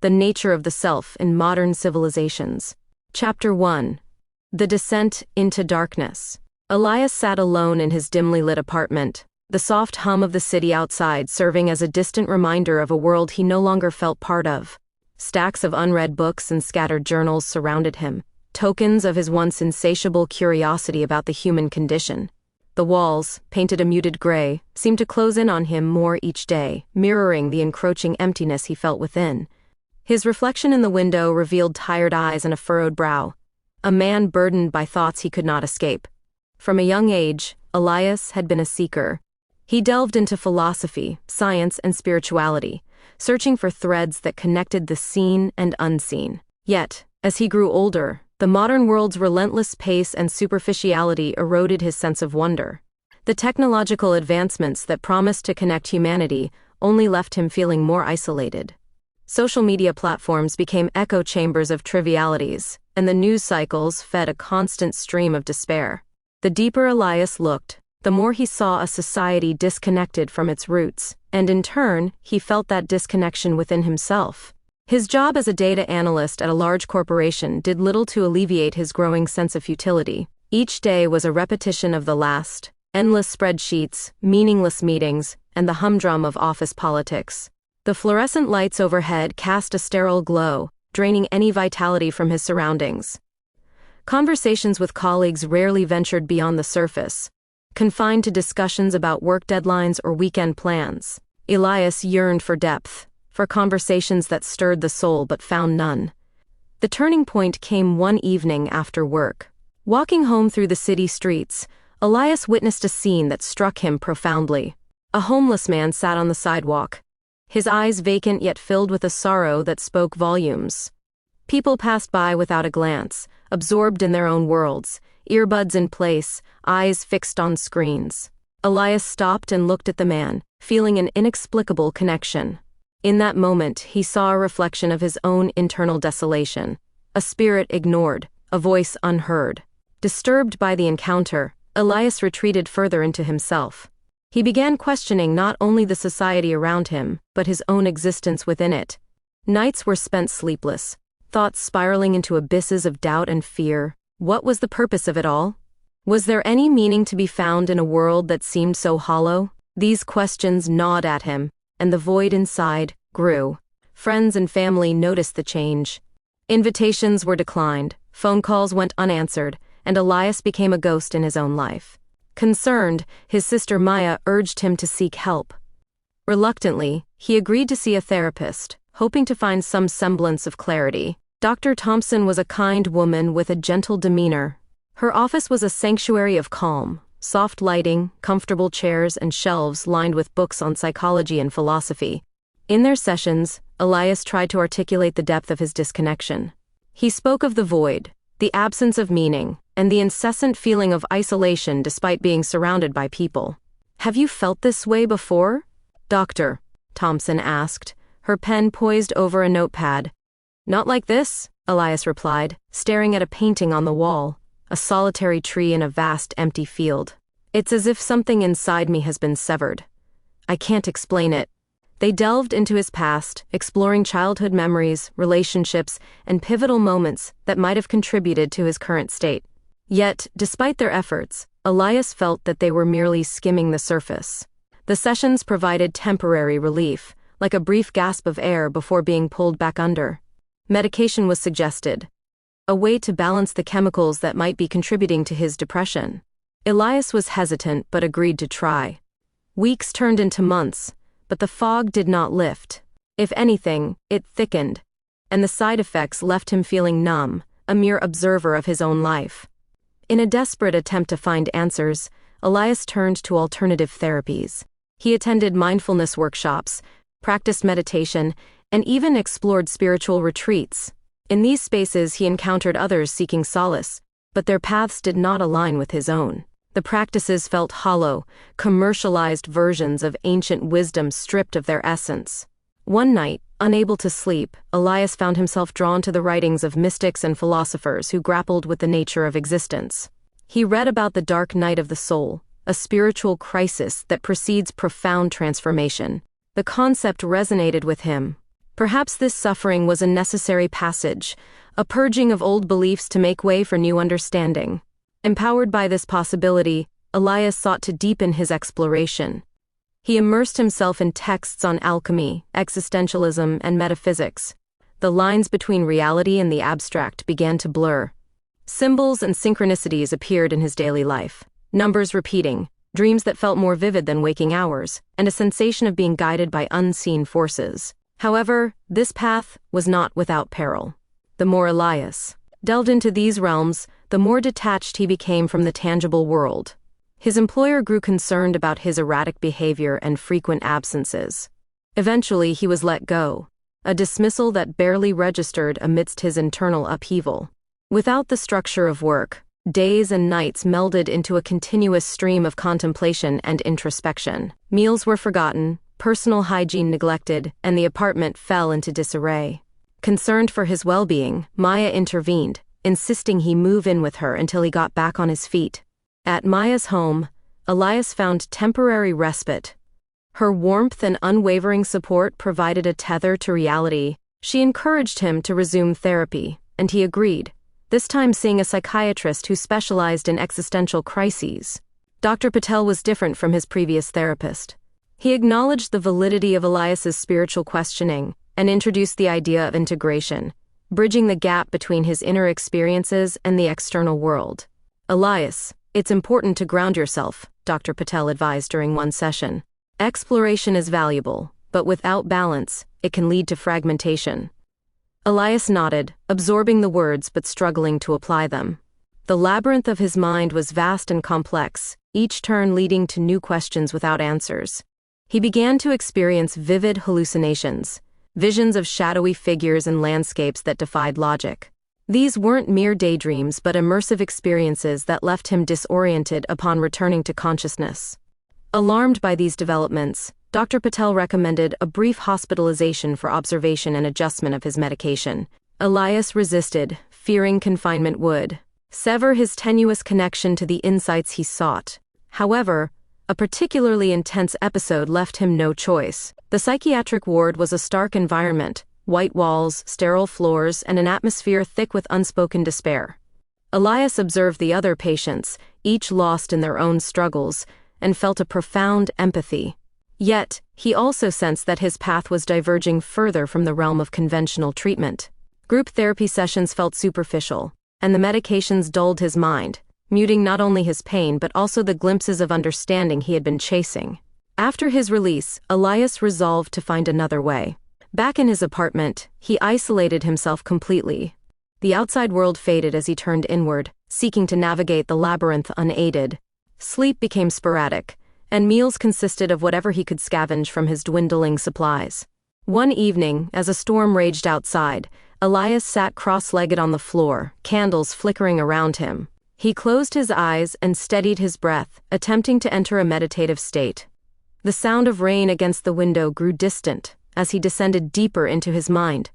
The Nature of the Self in Modern Civilizations. Chapter 1. The Descent into Darkness. Elias sat alone in his dimly lit apartment, the soft hum of the city outside serving as a distant reminder of a world he no longer felt part of. Stacks of unread books and scattered journals surrounded him, tokens of his once insatiable curiosity about the human condition. The walls, painted a muted gray, seemed to close in on him more each day, mirroring the encroaching emptiness he felt within. His reflection in the window revealed tired eyes and a furrowed brow. A man burdened by thoughts he could not escape. From a young age, Elias had been a seeker. He delved into philosophy, science, and spirituality, searching for threads that connected the seen and unseen. Yet, as he grew older, the modern world's relentless pace and superficiality eroded his sense of wonder. The technological advancements that promised to connect humanity only left him feeling more isolated. Social media platforms became echo chambers of trivialities, and the news cycles fed a constant stream of despair. The deeper Elias looked, the more he saw a society disconnected from its roots, and in turn, he felt that disconnection within himself. His job as a data analyst at a large corporation did little to alleviate his growing sense of futility. Each day was a repetition of the last, endless spreadsheets, meaningless meetings, and the humdrum of office politics. The fluorescent lights overhead cast a sterile glow, draining any vitality from his surroundings. Conversations with colleagues rarely ventured beyond the surface, confined to discussions about work deadlines or weekend plans. Elias yearned for depth, for conversations that stirred the soul but found none. The turning point came one evening after work. Walking home through the city streets, Elias witnessed a scene that struck him profoundly. A homeless man sat on the sidewalk, his eyes vacant yet filled with a sorrow that spoke volumes. People passed by without a glance, absorbed in their own worlds, earbuds in place, eyes fixed on screens. Elias stopped and looked at the man, feeling an inexplicable connection. In that moment, he saw a reflection of his own internal desolation, a spirit ignored, a voice unheard. Disturbed by the encounter, Elias retreated further into himself. He began questioning not only the society around him, but his own existence within it. Nights were spent sleepless, thoughts spiraling into abysses of doubt and fear. What was the purpose of it all? Was there any meaning to be found in a world that seemed so hollow? These questions gnawed at him, and the void inside grew. Friends and family noticed the change. Invitations were declined, phone calls went unanswered, and Elias became a ghost in his own life. Concerned, his sister Maya urged him to seek help. Reluctantly, he agreed to see a therapist, hoping to find some semblance of clarity. Dr. Thompson was a kind woman with a gentle demeanor. Her office was a sanctuary of calm, soft lighting, comfortable chairs, and shelves lined with books on psychology and philosophy. In their sessions, Elias tried to articulate the depth of his disconnection. He spoke of the void, the absence of meaning, and the incessant feeling of isolation despite being surrounded by people. "Have you felt this way before, Doctor?" Thompson asked, her pen poised over a notepad. "Not like this," Elias replied, staring at a painting on the wall, a solitary tree in a vast empty field. "It's as if something inside me has been severed. I can't explain it." They delved into his past, exploring childhood memories, relationships, and pivotal moments that might have contributed to his current state. Yet, despite their efforts, Elias felt that they were merely skimming the surface. The sessions provided temporary relief, like a brief gasp of air before being pulled back under. Medication was suggested, a way to balance the chemicals that might be contributing to his depression. Elias was hesitant but agreed to try. Weeks turned into months, but the fog did not lift. If anything, it thickened, and the side effects left him feeling numb, a mere observer of his own life. In a desperate attempt to find answers, Elias turned to alternative therapies. He attended mindfulness workshops, practiced meditation, and even explored spiritual retreats. In these spaces he encountered others seeking solace, but their paths did not align with his own. The practices felt hollow, commercialized versions of ancient wisdom stripped of their essence. One night, unable to sleep, Elias found himself drawn to the writings of mystics and philosophers who grappled with the nature of existence. He read about the dark night of the soul, a spiritual crisis that precedes profound transformation. The concept resonated with him. Perhaps this suffering was a necessary passage, a purging of old beliefs to make way for new understanding. Empowered by this possibility, Elias sought to deepen his exploration. He immersed himself in texts on alchemy, existentialism, and metaphysics. The lines between reality and the abstract began to blur. Symbols and synchronicities appeared in his daily life. Numbers repeating, dreams that felt more vivid than waking hours, and a sensation of being guided by unseen forces. However, this path was not without peril. The more Elias delved into these realms, the more detached he became from the tangible world. His employer grew concerned about his erratic behavior and frequent absences. Eventually, he was let go, a dismissal that barely registered amidst his internal upheaval. Without the structure of work, days and nights melded into a continuous stream of contemplation and introspection. Meals were forgotten, personal hygiene neglected, and the apartment fell into disarray. Concerned for his well-being, Maya intervened, insisting he move in with her until he got back on his feet. At Maya's home, Elias found temporary respite. Her warmth and unwavering support provided a tether to reality. She encouraged him to resume therapy, and he agreed, this time seeing a psychiatrist who specialized in existential crises. Dr. Patel was different from his previous therapist. He acknowledged the validity of Elias's spiritual questioning and introduced the idea of integration, bridging the gap between his inner experiences and the external world. Elias, it's important to ground yourself, Dr. Patel advised during one session. Exploration is valuable, but without balance, it can lead to fragmentation. Elias nodded, absorbing the words but struggling to apply them. The labyrinth of his mind was vast and complex, each turn leading to new questions without answers. He began to experience vivid hallucinations, visions of shadowy figures and landscapes that defied logic. These weren't mere daydreams but immersive experiences that left him disoriented upon returning to consciousness. Alarmed by these developments, Dr. Patel recommended a brief hospitalization for observation and adjustment of his medication. Elias resisted, fearing confinement would sever his tenuous connection to the insights he sought. However, a particularly intense episode left him no choice. The psychiatric ward was a stark environment, white walls, sterile floors, and an atmosphere thick with unspoken despair. Elias observed the other patients, each lost in their own struggles, and felt a profound empathy. Yet, he also sensed that his path was diverging further from the realm of conventional treatment. Group therapy sessions felt superficial, and the medications dulled his mind, muting not only his pain but also the glimpses of understanding he had been chasing. After his release, Elias resolved to find another way. Back in his apartment, he isolated himself completely. The outside world faded as he turned inward, seeking to navigate the labyrinth unaided. Sleep became sporadic, and meals consisted of whatever he could scavenge from his dwindling supplies. One evening, as a storm raged outside, Elias sat cross-legged on the floor, candles flickering around him. He closed his eyes and steadied his breath, attempting to enter a meditative state. The sound of rain against the window grew distant as he descended deeper into his mind.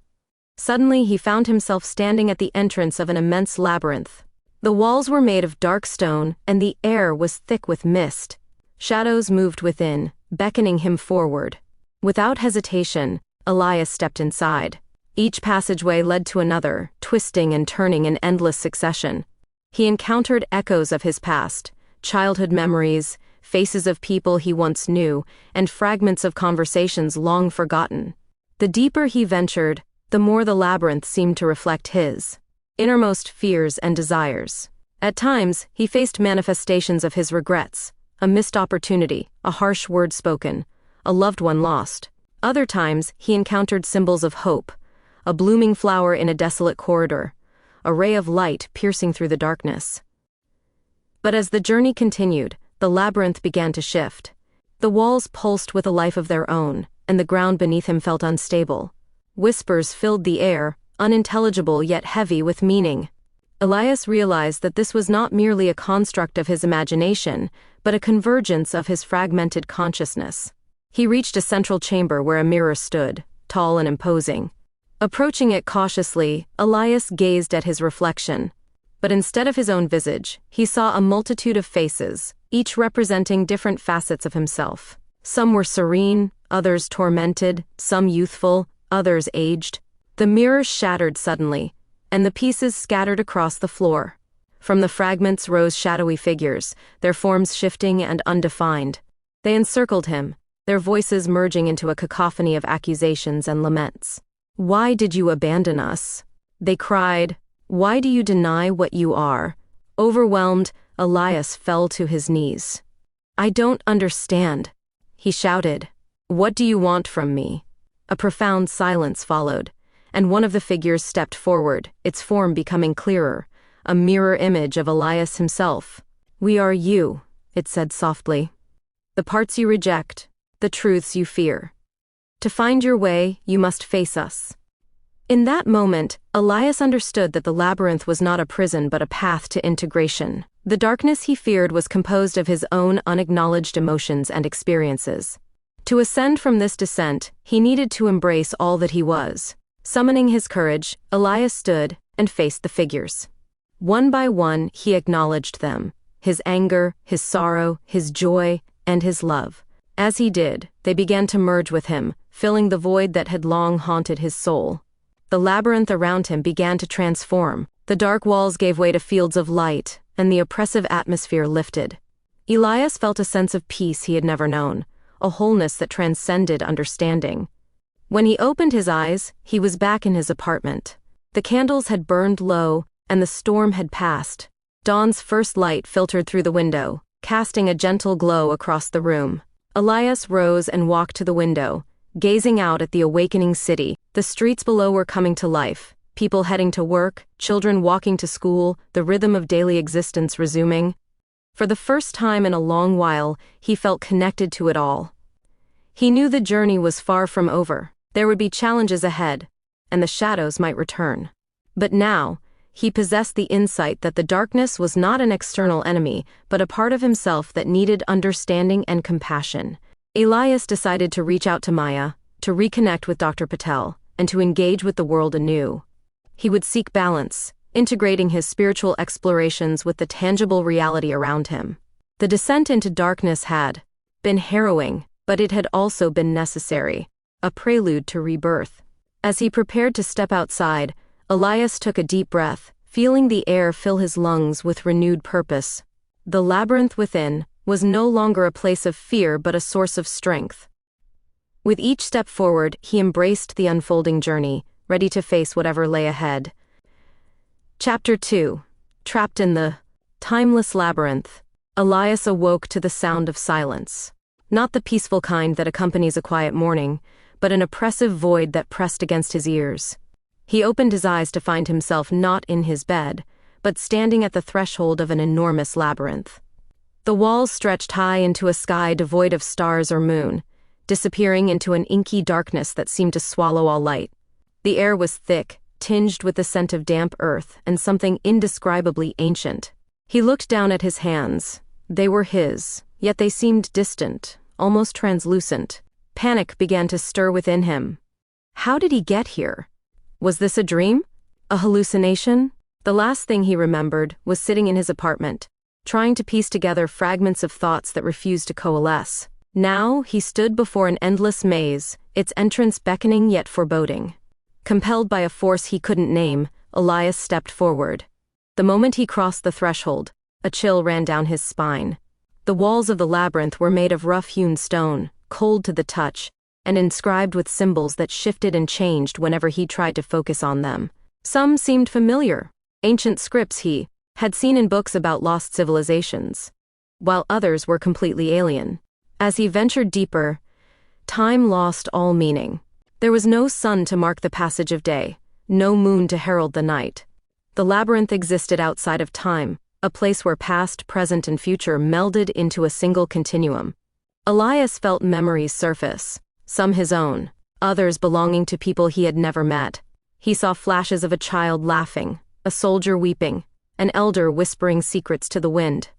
Suddenly, he found himself standing at the entrance of an immense labyrinth. The walls were made of dark stone, and the air was thick with mist. Shadows moved within, beckoning him forward. Without hesitation, Elias stepped inside. Each passageway led to another, twisting and turning in endless succession. He encountered echoes of his past, childhood memories, faces of people he once knew, and fragments of conversations long forgotten. The deeper he ventured, the more the labyrinth seemed to reflect his innermost fears and desires. At times, he faced manifestations of his regrets, a missed opportunity, a harsh word spoken, a loved one lost. Other times, he encountered symbols of hope, a blooming flower in a desolate corridor, a ray of light piercing through the darkness. But as the journey continued, the labyrinth began to shift. The walls pulsed with a life of their own, and the ground beneath him felt unstable. Whispers filled the air, unintelligible yet heavy with meaning. Elias realized that this was not merely a construct of his imagination, but a convergence of his fragmented consciousness. He reached a central chamber where a mirror stood, tall and imposing. Approaching it cautiously, Elias gazed at his reflection. But instead of his own visage, he saw a multitude of faces, each representing different facets of himself. Some were serene, others tormented, some youthful, others aged. The mirror shattered suddenly, and the pieces scattered across the floor. From the fragments rose shadowy figures, their forms shifting and undefined. They encircled him, their voices merging into a cacophony of accusations and laments. "Why did you abandon us?" they cried. "Why do you deny what you are?" Overwhelmed, Elias fell to his knees. "I don't understand," he shouted. "What do you want from me?" A profound silence followed, and one of the figures stepped forward, its form becoming clearer, a mirror image of Elias himself. "We are you," it said softly. "The parts you reject, the truths you fear. To find your way, you must face us." In that moment, Elias understood that the labyrinth was not a prison but a path to integration. The darkness he feared was composed of his own unacknowledged emotions and experiences. To ascend from this descent, he needed to embrace all that he was. Summoning his courage, Elias stood and faced the figures. One by one, he acknowledged them, his anger, his sorrow, his joy, and his love. As he did, they began to merge with him, filling the void that had long haunted his soul. The labyrinth around him began to transform. The dark walls gave way to fields of light, and the oppressive atmosphere lifted. Elias felt a sense of peace he had never known, a wholeness that transcended understanding. When he opened his eyes, he was back in his apartment. The candles had burned low, and the storm had passed. Dawn's first light filtered through the window, casting a gentle glow across the room. Elias rose and walked to the window, gazing out at the awakening city. The streets below were coming to life, people heading to work, children walking to school, the rhythm of daily existence resuming. For the first time in a long while, he felt connected to it all. He knew the journey was far from over. There would be challenges ahead, and the shadows might return. But now, he possessed the insight that the darkness was not an external enemy, but a part of himself that needed understanding and compassion. Elias decided to reach out to Maya, to reconnect with Dr. Patel, and to engage with the world anew. He would seek balance, integrating his spiritual explorations with the tangible reality around him. The descent into darkness had been harrowing, but it had also been necessary, a prelude to rebirth. As he prepared to step outside, Elias took a deep breath, feeling the air fill his lungs with renewed purpose. The labyrinth within was no longer a place of fear but a source of strength. With each step forward, he embraced the unfolding journey, ready to face whatever lay ahead. Chapter 2. Trapped in the timeless labyrinth, Elias awoke to the sound of silence. Not the peaceful kind that accompanies a quiet morning, but an oppressive void that pressed against his ears. He opened his eyes to find himself not in his bed, but standing at the threshold of an enormous labyrinth. The walls stretched high into a sky devoid of stars or moon, disappearing into an inky darkness that seemed to swallow all light. The air was thick, tinged with the scent of damp earth and something indescribably ancient. He looked down at his hands. They were his, yet they seemed distant, almost translucent. Panic began to stir within him. How did he get here? Was this a dream? A hallucination? The last thing he remembered was sitting in his apartment, trying to piece together fragments of thoughts that refused to coalesce. Now he stood before an endless maze, its entrance beckoning yet foreboding. Compelled by a force he couldn't name, Elias stepped forward. The moment he crossed the threshold, a chill ran down his spine. The walls of the labyrinth were made of rough-hewn stone, cold to the touch, and inscribed with symbols that shifted and changed whenever he tried to focus on them. Some seemed familiar, ancient scripts he had seen in books about lost civilizations, while others were completely alien. As he ventured deeper, time lost all meaning. There was no sun to mark the passage of day, no moon to herald the night. The labyrinth existed outside of time, a place where past, present, and future melded into a single continuum. Elias felt memories surface, some his own, others belonging to people he had never met. He saw flashes of a child laughing, a soldier weeping, an elder whispering secrets to the wind.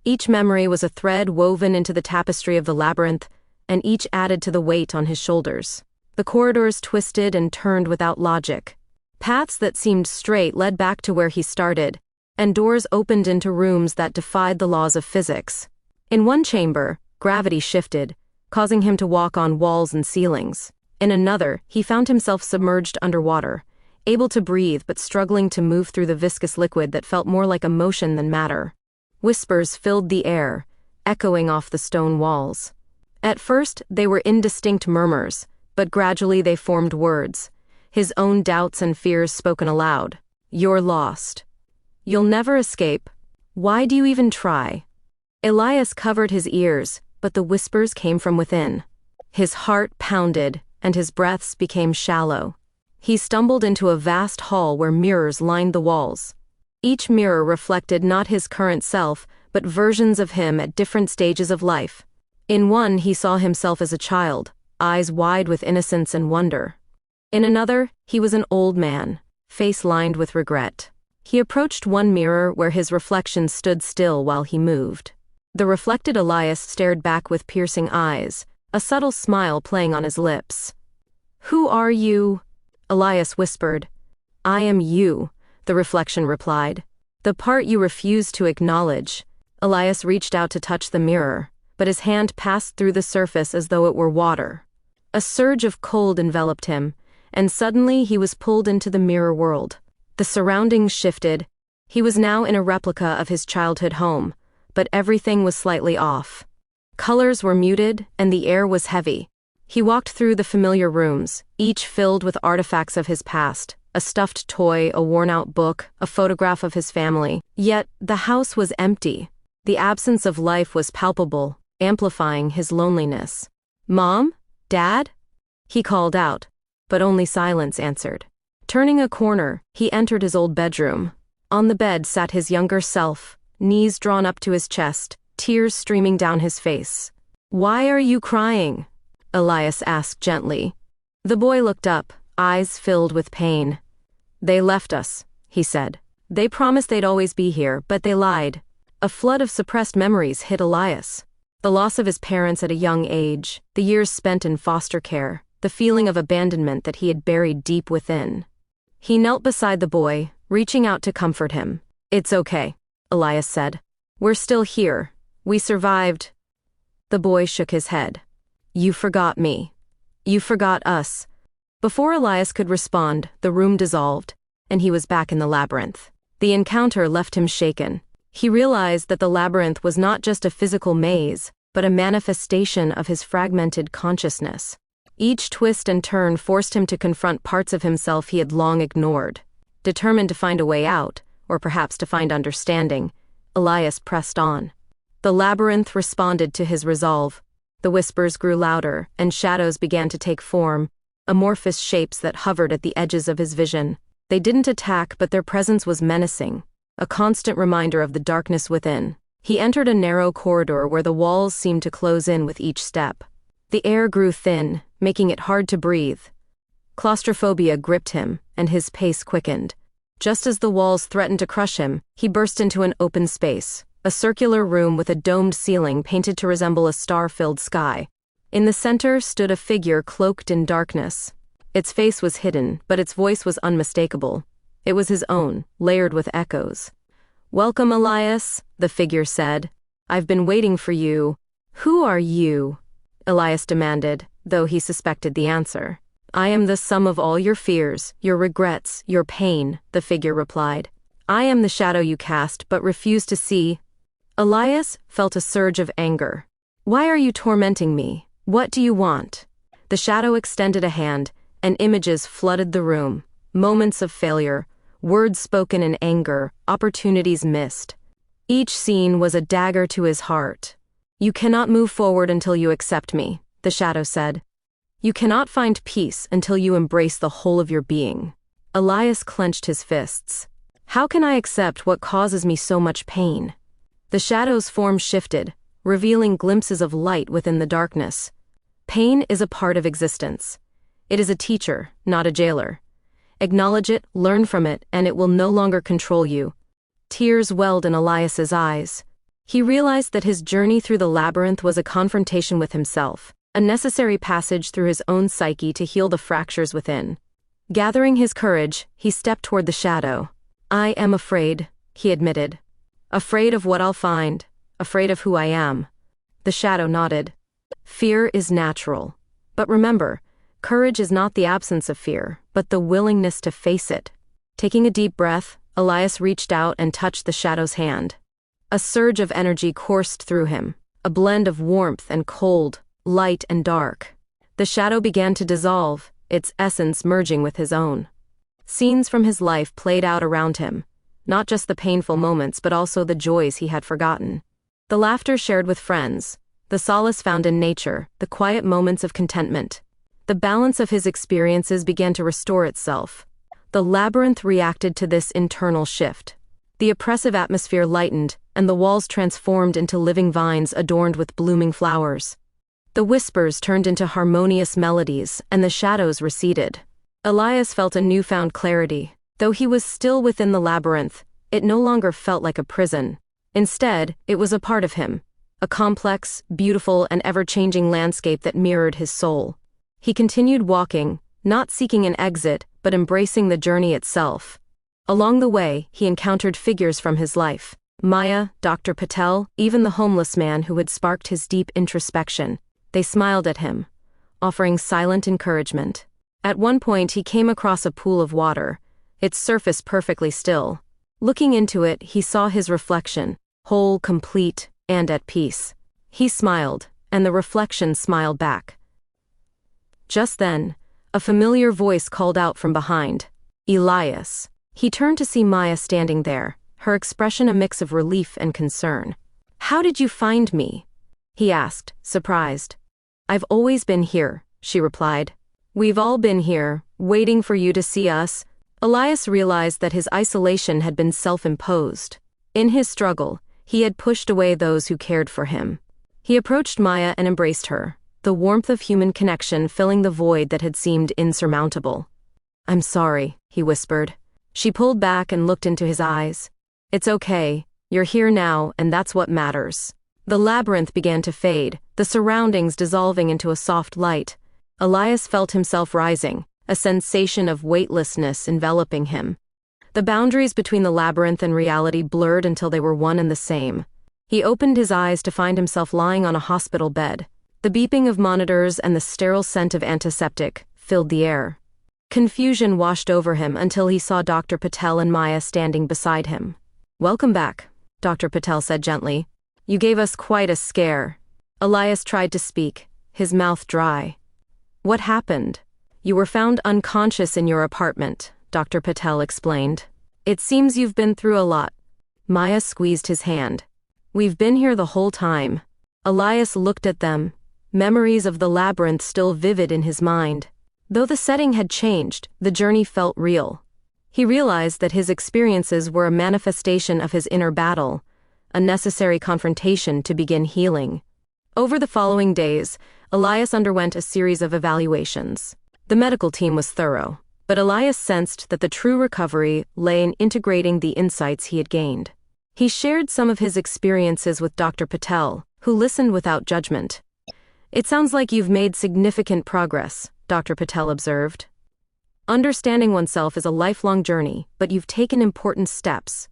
Each memory was a thread woven into the tapestry of the labyrinth, and each added to the weight on his shoulders. The corridors twisted and turned without logic. Paths that seemed straight led back to where he started, and doors opened into rooms that defied the laws of physics. In one chamber, gravity shifted, causing him to walk on walls and ceilings. In another, he found himself submerged underwater, able to breathe but struggling to move through the viscous liquid that felt more like emotion than matter. Whispers filled the air, echoing off the stone walls. At first, they were indistinct murmurs, but gradually they formed words, his own doubts and fears spoken aloud. "You're lost. You'll never escape. Why do you even try?" Elias covered his ears, but the whispers came from within. His heart pounded, and his breaths became shallow. He stumbled into a vast hall where mirrors lined the walls. Each mirror reflected not his current self, but versions of him at different stages of life. In one, he saw himself as a child, eyes wide with innocence and wonder. In another, he was an old man, face lined with regret. He approached one mirror where his reflection stood still while he moved. The reflected Elias stared back with piercing eyes, a subtle smile playing on his lips. "Who are you?" Elias whispered. "I am you," the reflection replied. "The part you refuse to acknowledge." Elias reached out to touch the mirror, but his hand passed through the surface as though it were water. A surge of cold enveloped him, and suddenly he was pulled into the mirror world. The surroundings shifted. He was now in a replica of his childhood home, but everything was slightly off. Colors were muted, and the air was heavy. He walked through the familiar rooms, each filled with artifacts of his past, a stuffed toy, a worn-out book, a photograph of his family. Yet, the house was empty. The absence of life was palpable, amplifying his loneliness. "Mom? Dad?" He called out, but only silence answered. Turning a corner, he entered his old bedroom. On the bed sat his younger self, knees drawn up to his chest, tears streaming down his face. "Why are you crying?" Elias asked gently. The boy looked up, eyes filled with pain. "They left us," he said. "They promised they'd always be here, but they lied." A flood of suppressed memories hit Elias. The loss of his parents at a young age, the years spent in foster care, the feeling of abandonment that he had buried deep within. He knelt beside the boy, reaching out to comfort him. "It's okay," Elias said. "We're still here. We survived." The boy shook his head. "You forgot me. You forgot us." Before Elias could respond, the room dissolved, and he was back in the labyrinth. The encounter left him shaken. He realized that the labyrinth was not just a physical maze, but a manifestation of his fragmented consciousness. Each twist and turn forced him to confront parts of himself he had long ignored. Determined to find a way out, or perhaps to find understanding, Elias pressed on. The labyrinth responded to his resolve. The whispers grew louder, and shadows began to take form, amorphous shapes that hovered at the edges of his vision. They didn't attack, but their presence was menacing, a constant reminder of the darkness within. He entered a narrow corridor where the walls seemed to close in with each step. The air grew thin, making it hard to breathe. Claustrophobia gripped him, and his pace quickened. Just as the walls threatened to crush him, he burst into an open space, a circular room with a domed ceiling painted to resemble a star-filled sky. In the center stood a figure cloaked in darkness. Its face was hidden, but its voice was unmistakable. It was his own, layered with echoes. "Welcome, Elias," the figure said. "I've been waiting for you." "Who are you?" Elias demanded, though he suspected the answer. "I am the sum of all your fears, your regrets, your pain," the figure replied. "I am the shadow you cast but refuse to see." Elias felt a surge of anger. "Why are you tormenting me? What do you want?" The shadow extended a hand, and images flooded the room. Moments of failure, words spoken in anger, opportunities missed. Each scene was a dagger to his heart. "You cannot move forward until you accept me," the shadow said. "You cannot find peace until you embrace the whole of your being." Elias clenched his fists. "How can I accept what causes me so much pain?" The shadow's form shifted, revealing glimpses of light within the darkness. Pain is a part of existence. It is a teacher, not a jailer. Acknowledge it, learn from it, and it will no longer control you. Tears welled in Elias's eyes. He realized that his journey through the labyrinth was a confrontation with himself, a necessary passage through his own psyche to heal the fractures within. Gathering his courage, he stepped toward the shadow. "I am afraid," he admitted. "Afraid of what I'll find, afraid of who I am." The shadow nodded. "Fear is natural. But remember, Courage is not the absence of fear, but the willingness to face it. Taking a deep breath, Elias reached out and touched the shadow's hand. A surge of energy coursed through him, a blend of warmth and cold, light and dark. The shadow began to dissolve, its essence merging with his own. Scenes from his life played out around him, not just the painful moments but also the joys he had forgotten. The laughter shared with friends, the solace found in nature, the quiet moments of contentment. The balance of his experiences began to restore itself. The labyrinth reacted to this internal shift. The oppressive atmosphere lightened, and the walls transformed into living vines adorned with blooming flowers. The whispers turned into harmonious melodies, and the shadows receded. Elias felt a newfound clarity. Though he was still within the labyrinth, it no longer felt like a prison. Instead, it was a part of him, a complex, beautiful, and ever-changing landscape that mirrored his soul. He continued walking, not seeking an exit, but embracing the journey itself. Along the way, he encountered figures from his life: Maya, Dr. Patel, even the homeless man who had sparked his deep introspection. They smiled at him, offering silent encouragement. At one point, he came across a pool of water, its surface perfectly still. Looking into it, he saw his reflection, whole, complete, and at peace. He smiled, and the reflection smiled back. Just then, a familiar voice called out from behind, "Elias." He turned to see Maya standing there, her expression a mix of relief and concern. "How did you find me?" he asked, surprised. "I've always been here," she replied. "We've all been here, waiting for you to see us." Elias realized that his isolation had been self-imposed. In his struggle, he had pushed away those who cared for him. He approached Maya and embraced her, the warmth of human connection filling the void that had seemed insurmountable. "I'm sorry," he whispered. She pulled back and looked into his eyes. "It's okay, you're here now, and that's what matters." The labyrinth began to fade, the surroundings dissolving into a soft light. Elias felt himself rising, a sensation of weightlessness enveloping him. The boundaries between the labyrinth and reality blurred until they were one and the same. He opened his eyes to find himself lying on a hospital bed. The beeping of monitors and the sterile scent of antiseptic filled the air. Confusion washed over him until he saw Dr. Patel and Maya standing beside him. "Welcome back," Dr. Patel said gently. "You gave us quite a scare." Elias tried to speak, his mouth dry. "What happened?" "You were found unconscious in your apartment," Dr. Patel explained. "It seems you've been through a lot." Maya squeezed his hand. "We've been here the whole time." Elias looked at them, memories of the labyrinth still vivid in his mind. Though the setting had changed, the journey felt real. He realized that his experiences were a manifestation of his inner battle, a necessary confrontation to begin healing. Over the following days, Elias underwent a series of evaluations. The medical team was thorough, but Elias sensed that the true recovery lay in integrating the insights he had gained. He shared some of his experiences with Dr. Patel, who listened without judgment. "It sounds like you've made significant progress," Dr. Patel observed. "Understanding oneself is a lifelong journey, but you've taken important steps."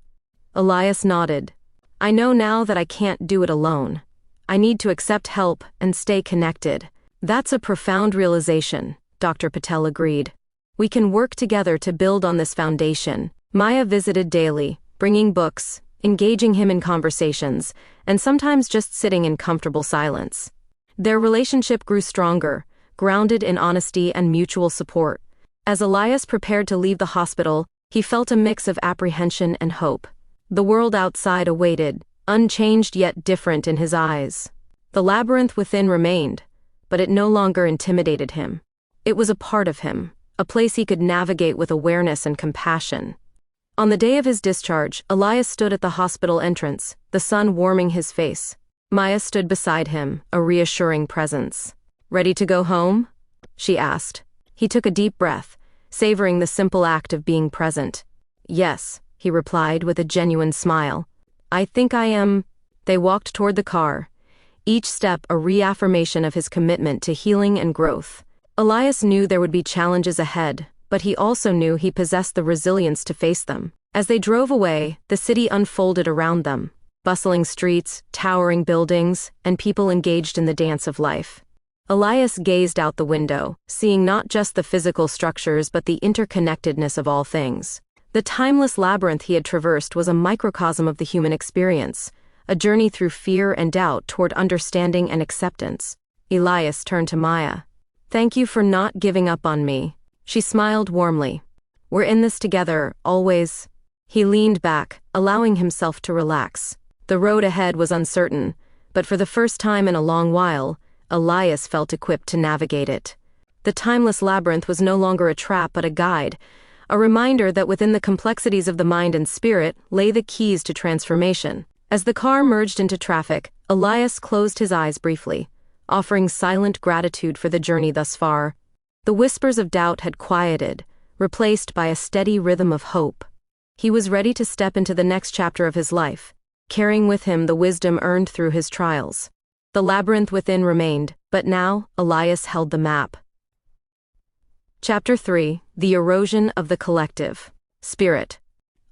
Elias nodded. "I know now that I can't do it alone. I need to accept help and stay connected." "That's a profound realization," Dr. Patel agreed. "We can work together to build on this foundation." Maya visited daily, bringing books, engaging him in conversations, and sometimes just sitting in comfortable silence. Their relationship grew stronger, grounded in honesty and mutual support. As Elias prepared to leave the hospital, he felt a mix of apprehension and hope. The world outside awaited, unchanged yet different in his eyes. The labyrinth within remained, but it no longer intimidated him. It was a part of him, a place he could navigate with awareness and compassion. On the day of his discharge, Elias stood at the hospital entrance, the sun warming his face. Maya stood beside him, a reassuring presence. "Ready to go home?" she asked. He took a deep breath, savoring the simple act of being present. "Yes," he replied with a genuine smile. "I think I am." They walked toward the car, each step a reaffirmation of his commitment to healing and growth. Elias knew there would be challenges ahead, but he also knew he possessed the resilience to face them. As they drove away, the city unfolded around them. Bustling streets, towering buildings, and people engaged in the dance of life. Elias gazed out the window, seeing not just the physical structures but the interconnectedness of all things. The timeless labyrinth he had traversed was a microcosm of the human experience, a journey through fear and doubt toward understanding and acceptance. Elias turned to Maya. "Thank you for not giving up on me." She smiled warmly. "We're in this together, always." He leaned back, allowing himself to relax. The road ahead was uncertain, but for the first time in a long while, Elias felt equipped to navigate it. The timeless labyrinth was no longer a trap but a guide, a reminder that within the complexities of the mind and spirit lay the keys to transformation. As the car merged into traffic, Elias closed his eyes briefly, offering silent gratitude for the journey thus far. The whispers of doubt had quieted, replaced by a steady rhythm of hope. He was ready to step into the next chapter of his life, carrying with him the wisdom earned through his trials. The labyrinth within remained, but now Elias held the map. Chapter 3: The Erosion of the Collective Spirit.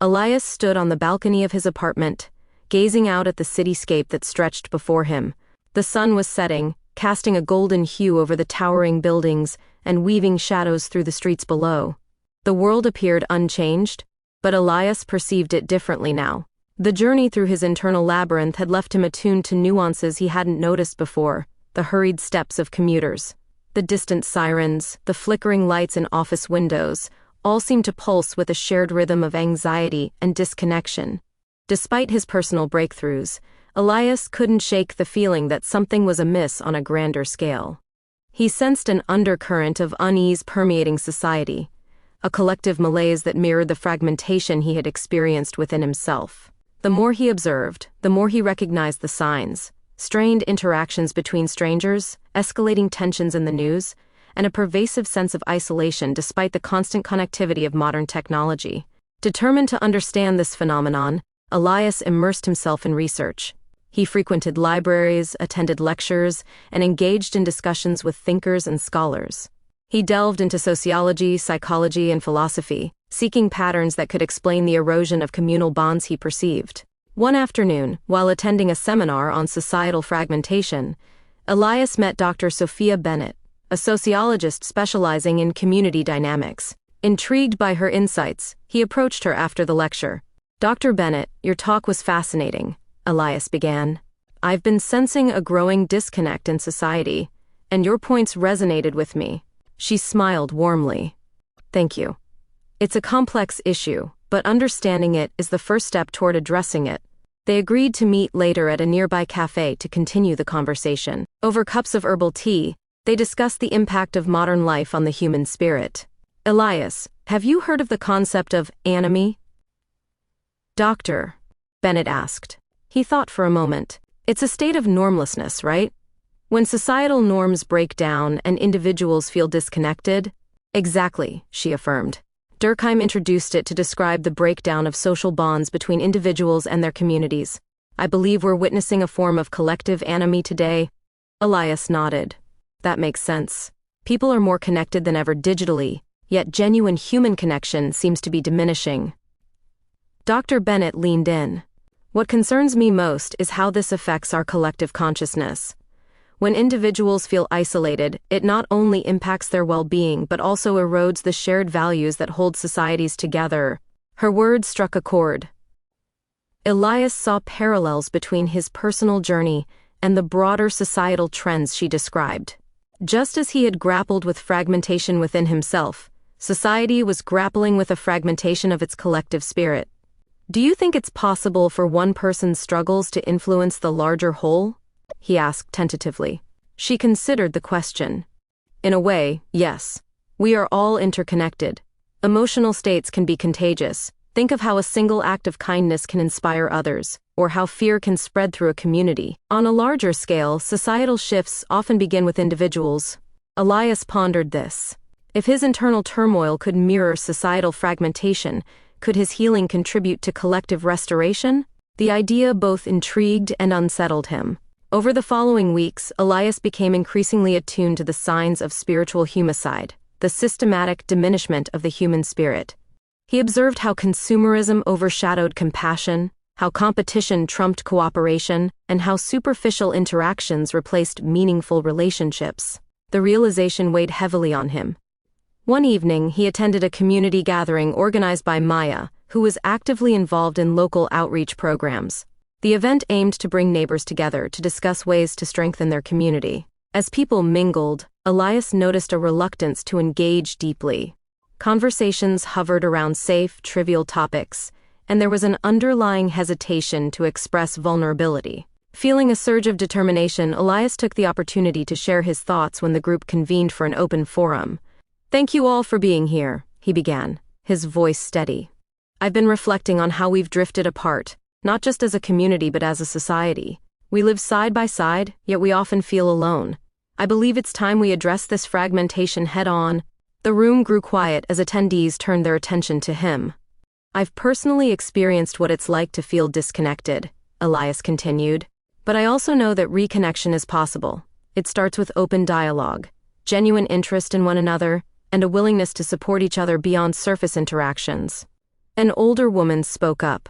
Elias stood on the balcony of his apartment, gazing out at the cityscape that stretched before him. The sun was setting, casting a golden hue over the towering buildings and weaving shadows through the streets below. The world appeared unchanged, but Elias perceived it differently now. The journey through his internal labyrinth had left him attuned to nuances he hadn't noticed before: the hurried steps of commuters, the distant sirens, the flickering lights in office windows, all seemed to pulse with a shared rhythm of anxiety and disconnection. Despite his personal breakthroughs, Elias couldn't shake the feeling that something was amiss on a grander scale. He sensed an undercurrent of unease permeating society, a collective malaise that mirrored the fragmentation he had experienced within himself. The more he observed, the more he recognized the signs: strained interactions between strangers, escalating tensions in the news, and a pervasive sense of isolation despite the constant connectivity of modern technology. Determined to understand this phenomenon, Elias immersed himself in research. He frequented libraries, attended lectures, and engaged in discussions with thinkers and scholars. He delved into sociology, psychology, and philosophy, seeking patterns that could explain the erosion of communal bonds he perceived. One afternoon, while attending a seminar on societal fragmentation, Elias met Dr. Sophia Bennett, a sociologist specializing in community dynamics. Intrigued by her insights, he approached her after the lecture. "Dr. Bennett, your talk was fascinating," Elias began. "I've been sensing a growing disconnect in society, and your points resonated with me." She smiled warmly. "Thank you. It's a complex issue, but understanding it is the first step toward addressing it." They agreed to meet later at a nearby cafe to continue the conversation. Over cups of herbal tea, they discussed the impact of modern life on the human spirit. "Elias, have you heard of the concept of anomie?" "Doctor," Bennett asked. He thought for a moment. "It's a state of normlessness, right? When societal norms break down and individuals feel disconnected?" "Exactly," she affirmed. Durkheim introduced it to describe the breakdown of social bonds between individuals and their communities. "I believe we're witnessing a form of collective anomie today." Elias nodded. "That makes sense. People are more connected than ever digitally, yet genuine human connection seems to be diminishing." Dr. Bennett leaned in. "What concerns me most is how this affects our collective consciousness. When individuals feel isolated, it not only impacts their well-being but also erodes the shared values that hold societies together." Her words struck a chord. Elias saw parallels between his personal journey and the broader societal trends she described. Just as he had grappled with fragmentation within himself, society was grappling with a fragmentation of its collective spirit. "Do you think it's possible for one person's struggles to influence the larger whole?" he asked tentatively. She considered the question. "In a way, yes. We are all interconnected. Emotional states can be contagious. Think of how a single act of kindness can inspire others, or how fear can spread through a community. On a larger scale, societal shifts often begin with individuals." Elias pondered this. If his internal turmoil could mirror societal fragmentation, could his healing contribute to collective restoration? The idea both intrigued and unsettled him. Over the following weeks, Elias became increasingly attuned to the signs of spiritual humicide, the systematic diminishment of the human spirit. He observed how consumerism overshadowed compassion, how competition trumped cooperation, and how superficial interactions replaced meaningful relationships. The realization weighed heavily on him. One evening, he attended a community gathering organized by Maya, who was actively involved in local outreach programs. The event aimed to bring neighbors together to discuss ways to strengthen their community. As people mingled, Elias noticed a reluctance to engage deeply. Conversations hovered around safe, trivial topics, and there was an underlying hesitation to express vulnerability. Feeling a surge of determination, Elias took the opportunity to share his thoughts when the group convened for an open forum. "Thank you all for being here," he began, his voice steady. "I've been reflecting on how we've drifted apart, not just as a community but as a society. We live side by side, yet we often feel alone. I believe it's time we address this fragmentation head-on." The room grew quiet as attendees turned their attention to him. "I've personally experienced what it's like to feel disconnected," Elias continued. "But I also know that reconnection is possible. It starts with open dialogue, genuine interest in one another, and a willingness to support each other beyond surface interactions." An older woman spoke up.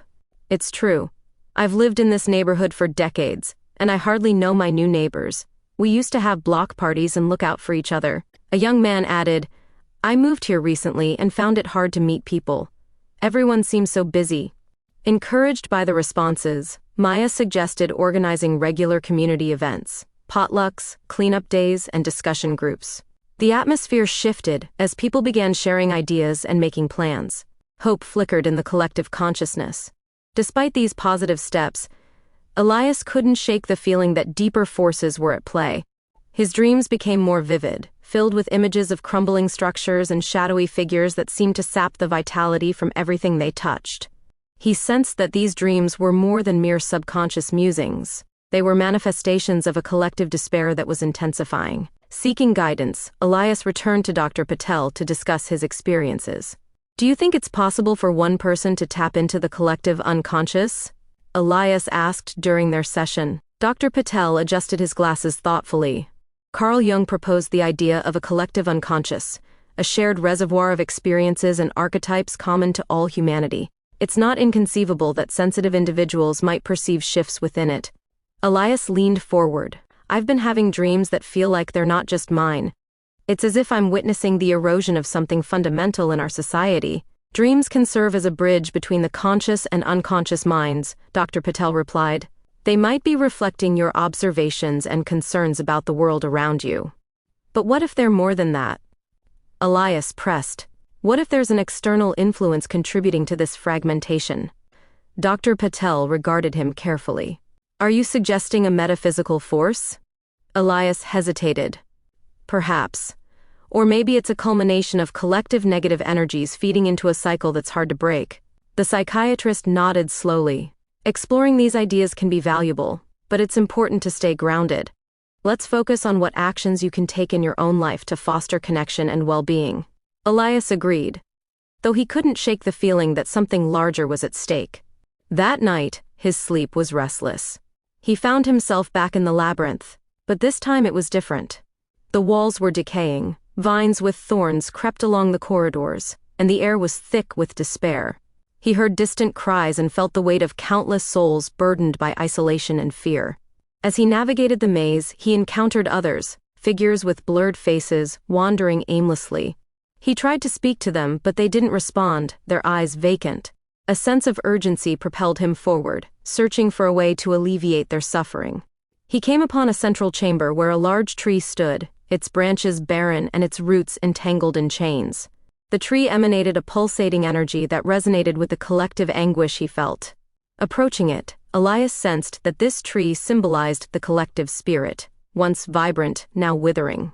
"It's true. I've lived in this neighborhood for decades, and I hardly know my new neighbors. We used to have block parties and look out for each other." A young man added, "I moved here recently and found it hard to meet people. Everyone seems so busy." Encouraged by the responses, Maya suggested organizing regular community events, potlucks, cleanup days, and discussion groups. The atmosphere shifted as people began sharing ideas and making plans. Hope flickered in the collective consciousness. Despite these positive steps, Elias couldn't shake the feeling that deeper forces were at play. His dreams became more vivid, filled with images of crumbling structures and shadowy figures that seemed to sap the vitality from everything they touched. He sensed that these dreams were more than mere subconscious musings. They were manifestations of a collective despair that was intensifying. Seeking guidance, Elias returned to Dr. Patel to discuss his experiences. "Do you think it's possible for one person to tap into the collective unconscious?" Elias asked during their session. Dr. Patel adjusted his glasses thoughtfully. Carl Jung proposed the idea of a collective unconscious, a shared reservoir of experiences and archetypes common to all humanity. It's not inconceivable that sensitive individuals might perceive shifts within it. Elias leaned forward. "I've been having dreams that feel like they're not just mine. It's as if I'm witnessing the erosion of something fundamental in our society." "Dreams can serve as a bridge between the conscious and unconscious minds," Dr. Patel replied. "They might be reflecting your observations and concerns about the world around you. But what if they're more than that?" Elias pressed. "What if there's an external influence contributing to this fragmentation?" Dr. Patel regarded him carefully. "Are you suggesting a metaphysical force?" Elias hesitated. "Perhaps. Or maybe it's a culmination of collective negative energies feeding into a cycle that's hard to break." The psychiatrist nodded slowly. "Exploring these ideas can be valuable, but it's important to stay grounded. Let's focus on what actions you can take in your own life to foster connection and well-being." Elias agreed, though he couldn't shake the feeling that something larger was at stake. That night, his sleep was restless. He found himself back in the labyrinth, but this time it was different. The walls were decaying, vines with thorns crept along the corridors, and the air was thick with despair. He heard distant cries and felt the weight of countless souls burdened by isolation and fear. As he navigated the maze, he encountered others, figures with blurred faces, wandering aimlessly. He tried to speak to them, but they didn't respond, their eyes vacant. A sense of urgency propelled him forward, searching for a way to alleviate their suffering. He came upon a central chamber where a large tree stood, its branches barren and its roots entangled in chains. The tree emanated a pulsating energy that resonated with the collective anguish he felt. Approaching it, Elias sensed that this tree symbolized the collective spirit, once vibrant, now withering.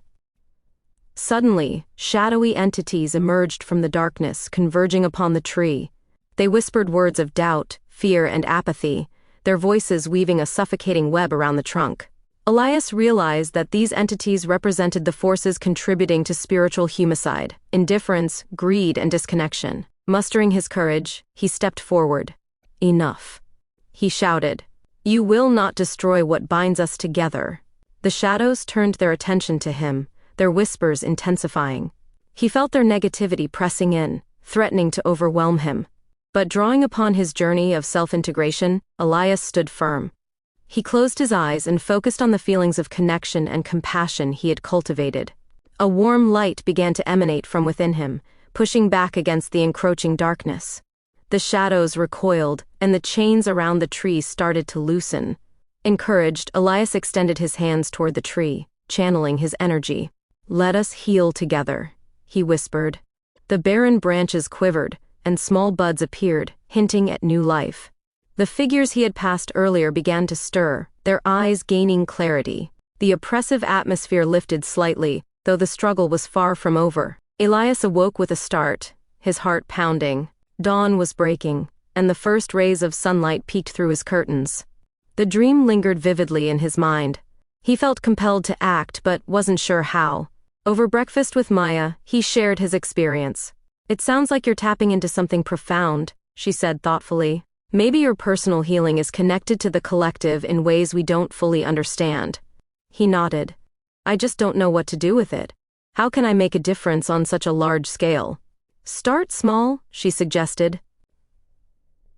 Suddenly, shadowy entities emerged from the darkness, converging upon the tree. They whispered words of doubt, fear, and apathy, their voices weaving a suffocating web around the trunk. Elias realized that these entities represented the forces contributing to spiritual humicide, indifference, greed, and disconnection. Mustering his courage, he stepped forward. "Enough," he shouted. "You will not destroy what binds us together." The shadows turned their attention to him, their whispers intensifying. He felt their negativity pressing in, threatening to overwhelm him. But drawing upon his journey of self-integration, Elias stood firm. He closed his eyes and focused on the feelings of connection and compassion he had cultivated. A warm light began to emanate from within him, pushing back against the encroaching darkness. The shadows recoiled, and the chains around the tree started to loosen. Encouraged, Elias extended his hands toward the tree, channeling his energy. "Let us heal together," he whispered. The barren branches quivered, and small buds appeared, hinting at new life. The figures he had passed earlier began to stir, their eyes gaining clarity. The oppressive atmosphere lifted slightly, though the struggle was far from over. Elias awoke with a start, his heart pounding. Dawn was breaking, and the first rays of sunlight peeked through his curtains. The dream lingered vividly in his mind. He felt compelled to act, but wasn't sure how. Over breakfast with Maya, he shared his experience. "It sounds like you're tapping into something profound," she said thoughtfully. "Maybe your personal healing is connected to the collective in ways we don't fully understand." He nodded. "I just don't know what to do with it. How can I make a difference on such a large scale?" "Start small," she suggested.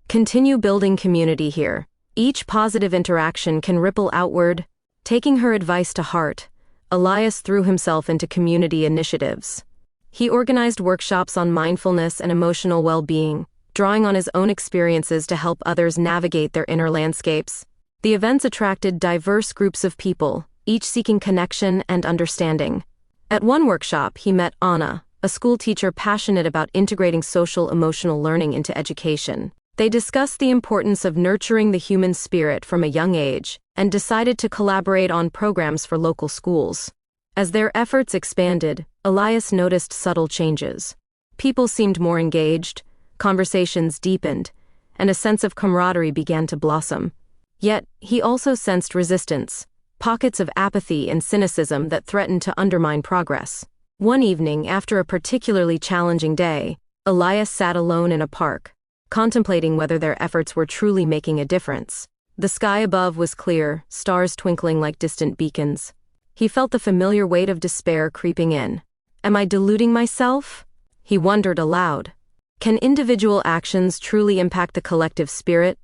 "Continue building community here. Each positive interaction can ripple outward." Taking her advice to heart, Elias threw himself into community initiatives. He organized workshops on mindfulness and emotional well-being, drawing on his own experiences to help others navigate their inner landscapes. The events attracted diverse groups of people, each seeking connection and understanding. At one workshop, he met Anna, a school teacher passionate about integrating social-emotional learning into education. They discussed the importance of nurturing the human spirit from a young age and decided to collaborate on programs for local schools. As their efforts expanded, Elias noticed subtle changes. People seemed more engaged, conversations deepened, and a sense of camaraderie began to blossom. Yet, he also sensed resistance, pockets of apathy and cynicism that threatened to undermine progress. One evening, after a particularly challenging day, Elias sat alone in a park, contemplating whether their efforts were truly making a difference. The sky above was clear, stars twinkling like distant beacons. He felt the familiar weight of despair creeping in. "Am I deluding myself?" he wondered aloud. "Can individual actions truly impact the collective spirit?"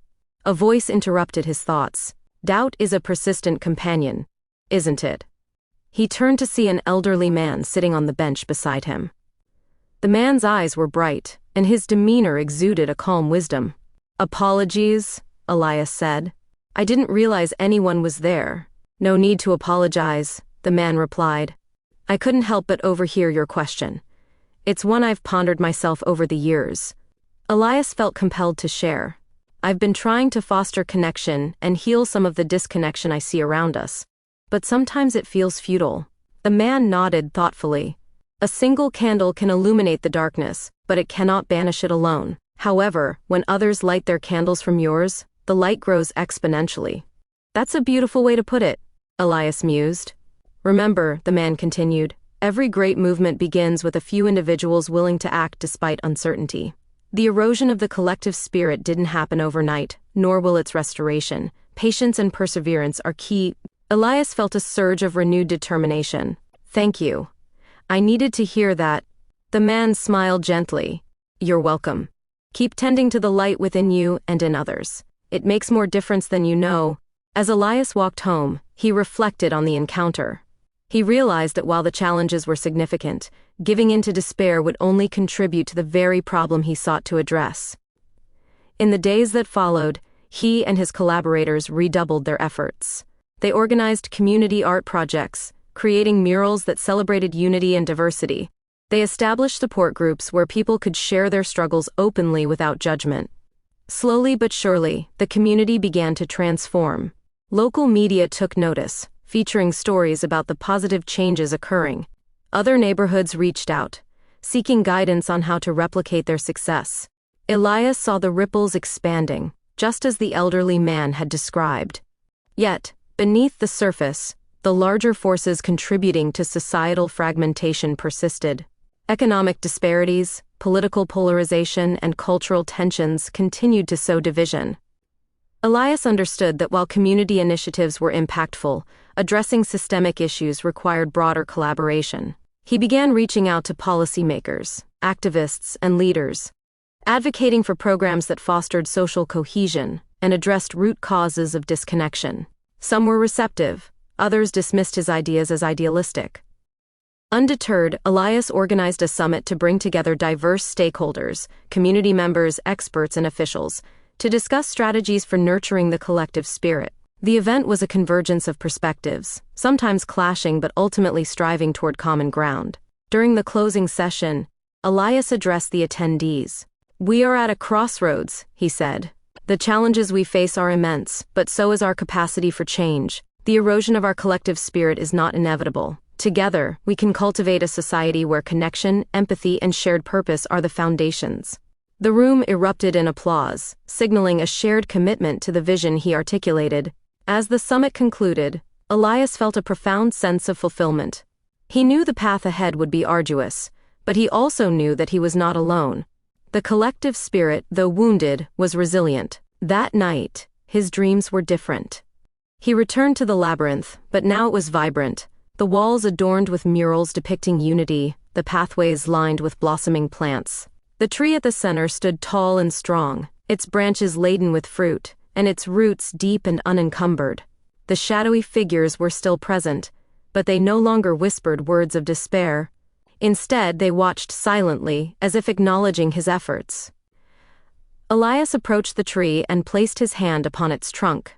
A voice interrupted his thoughts. "Doubt is a persistent companion, isn't it?" He turned to see an elderly man sitting on the bench beside him. The man's eyes were bright, and his demeanor exuded a calm wisdom. "Apologies," Elias said. "I didn't realize anyone was there." "No need to apologize," the man replied. "I couldn't help but overhear your question. It's one I've pondered myself over the years." Elias felt compelled to share. "I've been trying to foster connection and heal some of the disconnection I see around us, but sometimes it feels futile." The man nodded thoughtfully. "A single candle can illuminate the darkness, but it cannot banish it alone. However, when others light their candles from yours, the light grows exponentially." "That's a beautiful way to put it," Elias mused. "Remember," the man continued, "every great movement begins with a few individuals willing to act despite uncertainty. The erosion of the collective spirit didn't happen overnight, nor will its restoration. Patience and perseverance are key." Elias felt a surge of renewed determination. "Thank you. I needed to hear that." The man smiled gently. "You're welcome. Keep tending to the light within you and in others. It makes more difference than you know." As Elias walked home, he reflected on the encounter. He realized that while the challenges were significant, giving in to despair would only contribute to the very problem he sought to address. In the days that followed, he and his collaborators redoubled their efforts. They organized community art projects, creating murals that celebrated unity and diversity. They established support groups where people could share their struggles openly without judgment. Slowly but surely, the community began to transform. Local media took notice, featuring stories about the positive changes occurring. Other neighborhoods reached out, seeking guidance on how to replicate their success. Elias saw the ripples expanding, just as the elderly man had described. Yet, beneath the surface, the larger forces contributing to societal fragmentation persisted. Economic disparities, political polarization, and cultural tensions continued to sow division. Elias understood that while community initiatives were impactful, addressing systemic issues required broader collaboration. He began reaching out to policymakers, activists, and leaders, advocating for programs that fostered social cohesion and addressed root causes of disconnection. Some were receptive, others dismissed his ideas as idealistic. Undeterred, Elias organized a summit to bring together diverse stakeholders, community members, experts, and officials, to discuss strategies for nurturing the collective spirit. The event was a convergence of perspectives, sometimes clashing but ultimately striving toward common ground. During the closing session, Elias addressed the attendees. "We are at a crossroads," he said. "The challenges we face are immense, but so is our capacity for change. The erosion of our collective spirit is not inevitable. Together, we can cultivate a society where connection, empathy, and shared purpose are the foundations." The room erupted in applause, signaling a shared commitment to the vision he articulated. As the summit concluded, Elias felt a profound sense of fulfillment. He knew the path ahead would be arduous, but he also knew that he was not alone. The collective spirit, though wounded, was resilient. That night, his dreams were different. He returned to the labyrinth, but now it was vibrant. The walls adorned with murals depicting unity, the pathways lined with blossoming plants. The tree at the center stood tall and strong, its branches laden with fruit, and its roots deep and unencumbered. The shadowy figures were still present, but they no longer whispered words of despair. Instead, they watched silently, as if acknowledging his efforts. Elias approached the tree and placed his hand upon its trunk.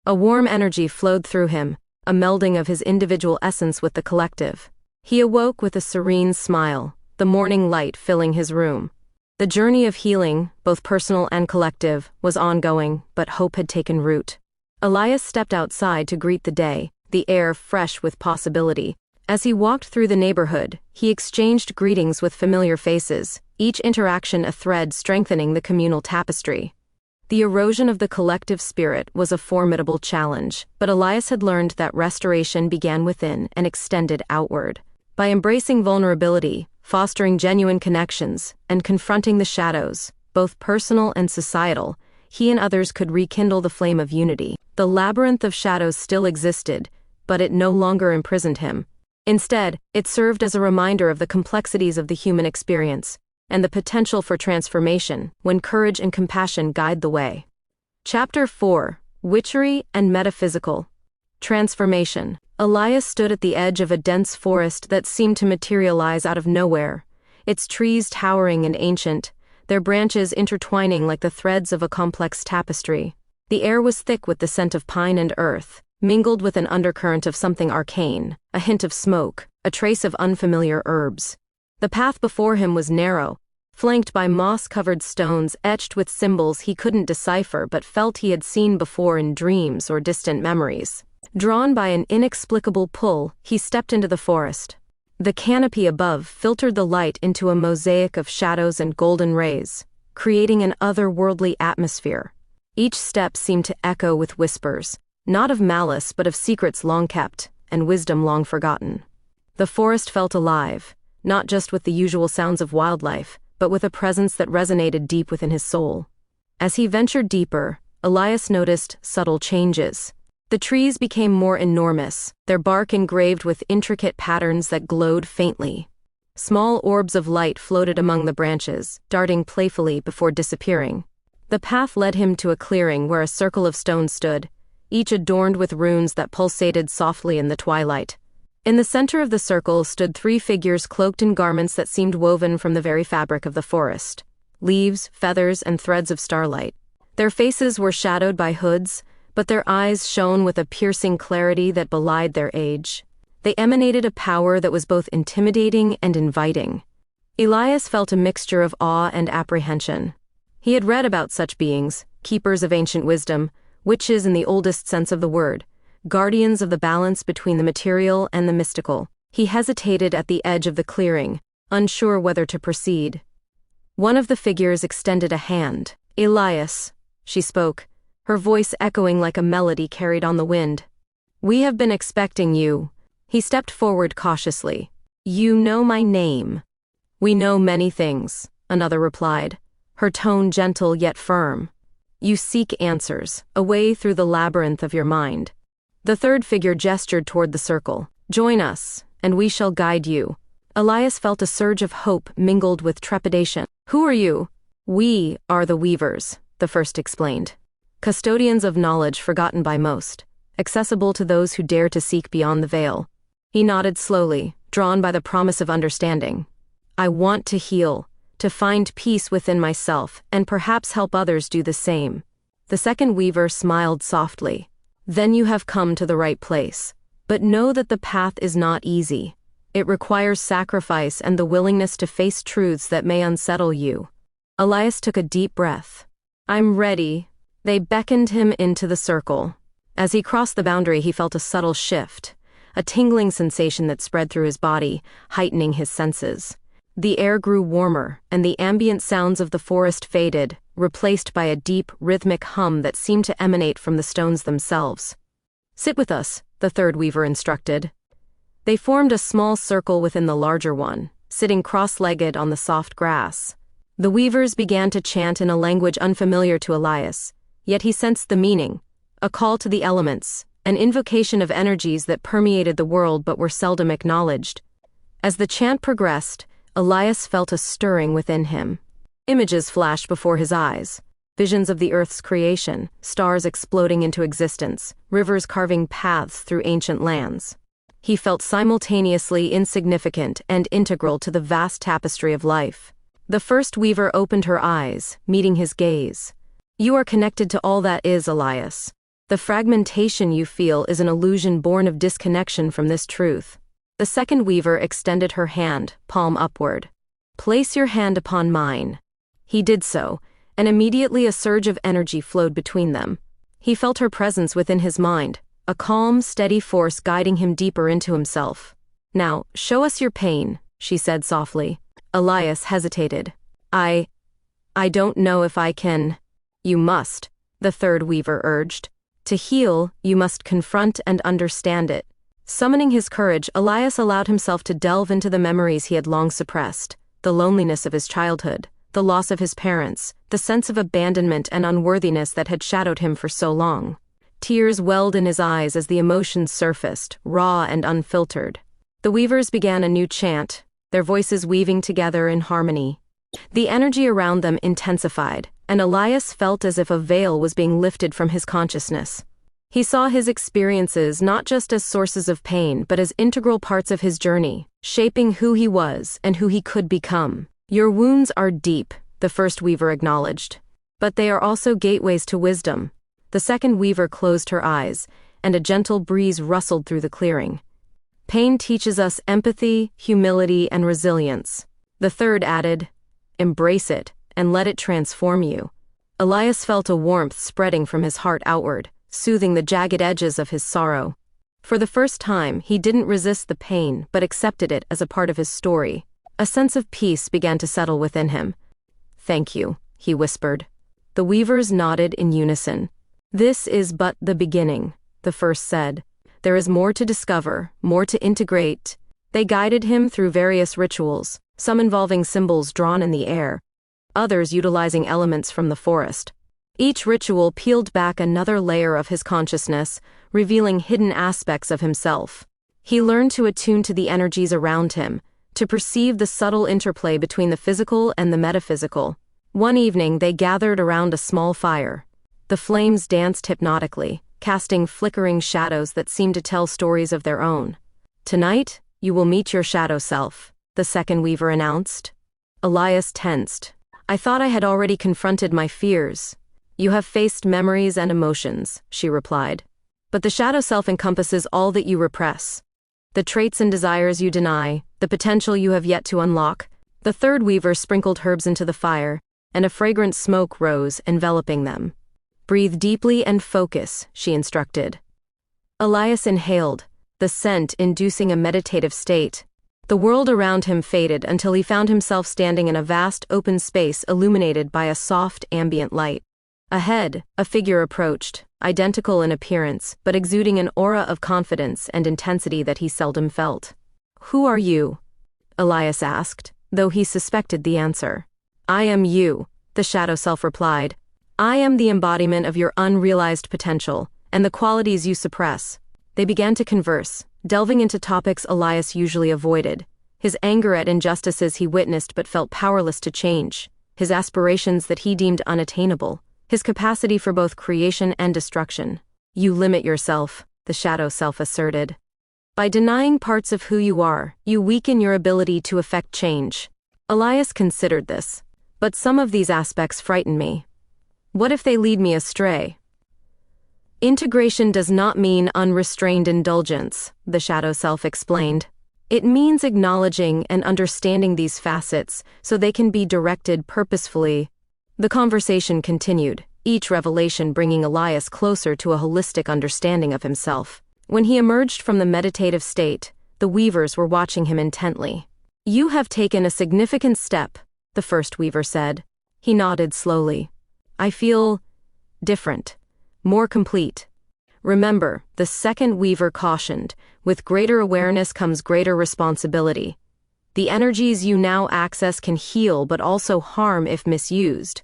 A warm energy flowed through him, a melding of his individual essence with the collective. He awoke with a serene smile, the morning light filling his room. The journey of healing, both personal and collective, was ongoing, but hope had taken root. Elias stepped outside to greet the day, the air fresh with possibility. As he walked through the neighborhood, he exchanged greetings with familiar faces, each interaction a thread strengthening the communal tapestry. The erosion of the collective spirit was a formidable challenge, but Elias had learned that restoration began within and extended outward. By embracing vulnerability, fostering genuine connections, and confronting the shadows, both personal and societal, he and others could rekindle the flame of unity. The labyrinth of shadows still existed, but it no longer imprisoned him. Instead, it served as a reminder of the complexities of the human experience, and the potential for transformation when courage and compassion guide the way. Chapter 4: Witchery and Metaphysical Transformation. Elias stood at the edge of a dense forest that seemed to materialize out of nowhere, its trees towering and ancient, their branches intertwining like the threads of a complex tapestry. The air was thick with the scent of pine and earth, mingled with an undercurrent of something arcane, a hint of smoke, a trace of unfamiliar herbs. The path before him was narrow, flanked by moss-covered stones etched with symbols he couldn't decipher but felt he had seen before in dreams or distant memories. Drawn by an inexplicable pull, he stepped into the forest. The canopy above filtered the light into a mosaic of shadows and golden rays, creating an otherworldly atmosphere. Each step seemed to echo with whispers, not of malice but of secrets long kept, and wisdom long forgotten. The forest felt alive, not just with the usual sounds of wildlife, but with a presence that resonated deep within his soul. As he ventured deeper, Elias noticed subtle changes. The trees became more enormous, their bark engraved with intricate patterns that glowed faintly. Small orbs of light floated among the branches, darting playfully before disappearing. The path led him to a clearing where a circle of stones stood, each adorned with runes that pulsated softly in the twilight. In the center of the circle stood 3 figures cloaked in garments that seemed woven from the very fabric of the forest: leaves, feathers, and threads of starlight. Their faces were shadowed by hoods, but their eyes shone with a piercing clarity that belied their age. They emanated a power that was both intimidating and inviting. Elias felt a mixture of awe and apprehension. He had read about such beings, keepers of ancient wisdom, witches in the oldest sense of the word, guardians of the balance between the material and the mystical. He hesitated at the edge of the clearing, unsure whether to proceed. One of the figures extended a hand. "Elias," she spoke, her voice echoing like a melody carried on the wind. "We have been expecting you." He stepped forward cautiously. "You know my name." "We know many things," another replied, her tone gentle yet firm. "You seek answers, a way through the labyrinth of your mind." The third figure gestured toward the circle. "Join us, and we shall guide you." Elias felt a surge of hope mingled with trepidation. "Who are you?" "We are the Weavers," the first explained. "Custodians of knowledge forgotten by most, accessible to those who dare to seek beyond the veil." He nodded slowly, drawn by the promise of understanding. I want to heal, to find peace within myself, and perhaps help others do the same. The second weaver smiled softly. Then you have come to the right place. But know that the path is not easy. It requires sacrifice and the willingness to face truths that may unsettle you. Elias took a deep breath. I'm ready. They beckoned him into the circle. As he crossed the boundary, he felt a subtle shift, a tingling sensation that spread through his body, heightening his senses. The air grew warmer, and the ambient sounds of the forest faded, replaced by a deep, rhythmic hum that seemed to emanate from the stones themselves. Sit with us, the third weaver instructed. They formed a small circle within the larger one, sitting cross-legged on the soft grass. The weavers began to chant in a language unfamiliar to Elias, yet he sensed the meaning, a call to the elements, an invocation of energies that permeated the world but were seldom acknowledged. As the chant progressed, Elias felt a stirring within him. Images flashed before his eyes. Visions of the earth's creation, stars exploding into existence, rivers carving paths through ancient lands. He felt simultaneously insignificant and integral to the vast tapestry of life. The first weaver opened her eyes, meeting his gaze. You are connected to all that is, Elias. The fragmentation you feel is an illusion born of disconnection from this truth. The second weaver extended her hand, palm upward. Place your hand upon mine. He did so, and immediately a surge of energy flowed between them. He felt her presence within his mind, a calm, steady force guiding him deeper into himself. Now, show us your pain, she said softly. Elias hesitated. I don't know if I can. You must, the third weaver urged. To heal, you must confront and understand it. Summoning his courage, Elias allowed himself to delve into the memories he had long suppressed, the loneliness of his childhood, the loss of his parents, the sense of abandonment and unworthiness that had shadowed him for so long. Tears welled in his eyes as the emotions surfaced, raw and unfiltered. The weavers began a new chant, their voices weaving together in harmony. The energy around them intensified, and Elias felt as if a veil was being lifted from his consciousness. He saw his experiences not just as sources of pain, but as integral parts of his journey, shaping who he was and who he could become. Your wounds are deep, the first weaver acknowledged. But they are also gateways to wisdom. The second weaver closed her eyes, and a gentle breeze rustled through the clearing. Pain teaches us empathy, humility, and resilience. The third added, embrace it, and let it transform you. Elias felt a warmth spreading from his heart outward, soothing the jagged edges of his sorrow. For the first time, he didn't resist the pain, but accepted it as a part of his story. A sense of peace began to settle within him. Thank you, he whispered. The weavers nodded in unison. This is but the beginning, the first said. There is more to discover, more to integrate. They guided him through various rituals, some involving symbols drawn in the air, others utilizing elements from the forest. Each ritual peeled back another layer of his consciousness, revealing hidden aspects of himself. He learned to attune to the energies around him, to perceive the subtle interplay between the physical and the metaphysical. One evening they gathered around a small fire. The flames danced hypnotically, casting flickering shadows that seemed to tell stories of their own. Tonight, you will meet your shadow self, the second weaver announced. Elias tensed. I thought I had already confronted my fears. You have faced memories and emotions, she replied. But the shadow self encompasses all that you repress. The traits and desires you deny, the potential you have yet to unlock. The third weaver sprinkled herbs into the fire, and a fragrant smoke rose, enveloping them. Breathe deeply and focus, she instructed. Elias inhaled, the scent inducing a meditative state. The world around him faded until he found himself standing in a vast open space illuminated by a soft ambient light. Ahead, a figure approached, identical in appearance, but exuding an aura of confidence and intensity that he seldom felt. Who are you? Elias asked, though he suspected the answer. I am you, the shadow self replied. I am the embodiment of your unrealized potential, and the qualities you suppress. They began to converse, delving into topics Elias usually avoided. His anger at injustices he witnessed but felt powerless to change, his aspirations that he deemed unattainable, his capacity for both creation and destruction. You limit yourself, the shadow self asserted. By denying parts of who you are, you weaken your ability to effect change. Elias considered this, but some of these aspects frighten me. What if they lead me astray? Integration does not mean unrestrained indulgence, the shadow self explained. It means acknowledging and understanding these facets so they can be directed purposefully. The conversation continued, each revelation bringing Elias closer to a holistic understanding of himself. When he emerged from the meditative state, the weavers were watching him intently. "You have taken a significant step," the first weaver said. He nodded slowly. "I feel different, more complete." "Remember," the second weaver cautioned, "with greater awareness comes greater responsibility. The energies you now access can heal but also harm if misused."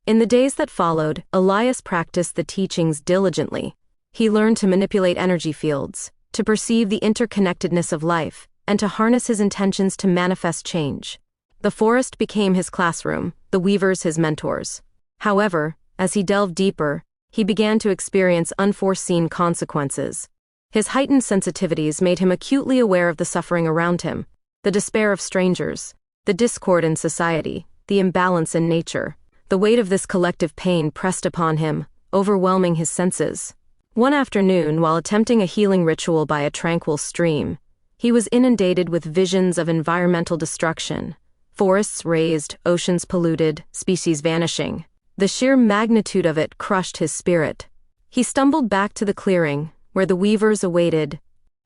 In the days that followed, Elias practiced the teachings diligently. He learned to manipulate energy fields, to perceive the interconnectedness of life, and to harness his intentions to manifest change. The forest became his classroom, the weavers his mentors. However, as he delved deeper, he began to experience unforeseen consequences. His heightened sensitivities made him acutely aware of the suffering around him, the despair of strangers, the discord in society, the imbalance in nature. The weight of this collective pain pressed upon him, overwhelming his senses. One afternoon, while attempting a healing ritual by a tranquil stream, he was inundated with visions of environmental destruction. Forests razed, oceans polluted, species vanishing. The sheer magnitude of it crushed his spirit. He stumbled back to the clearing, where the weavers awaited.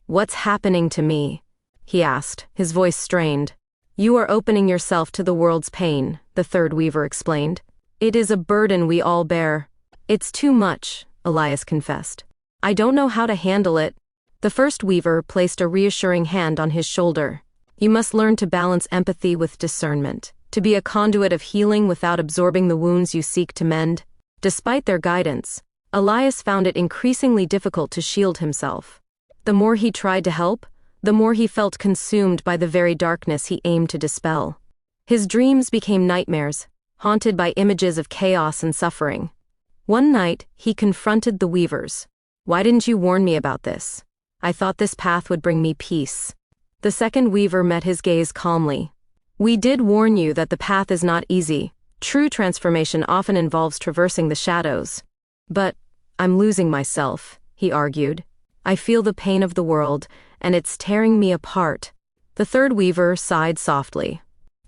"What's happening to me?" he asked, his voice strained. "You are opening yourself to the world's pain," the third weaver explained. "It is a burden we all bear." "It's too much," Elias confessed. "I don't know how to handle it." The first weaver placed a reassuring hand on his shoulder. "You must learn to balance empathy with discernment, to be a conduit of healing without absorbing the wounds you seek to mend." Despite their guidance, Elias found it increasingly difficult to shield himself. The more he tried to help, the more he felt consumed by the very darkness he aimed to dispel. His dreams became nightmares, haunted by images of chaos and suffering. One night, he confronted the weavers. "Why didn't you warn me about this? I thought this path would bring me peace." The second weaver met his gaze calmly. "We did warn you that the path is not easy. True transformation often involves traversing the shadows." "But I'm losing myself," he argued. "I feel the pain of the world, and it's tearing me apart." The third weaver sighed softly.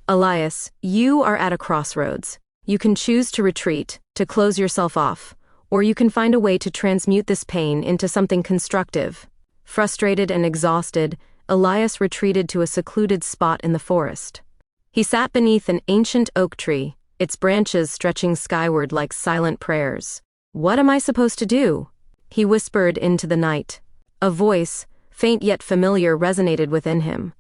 "Elias, you are at a crossroads. You can choose to retreat, to close yourself off, or you can find a way to transmute this pain into something constructive." Frustrated and exhausted, Elias retreated to a secluded spot in the forest. He sat beneath an ancient oak tree, its branches stretching skyward like silent prayers. "What am I supposed to do?" he whispered into the night. A voice, faint yet familiar, resonated within him.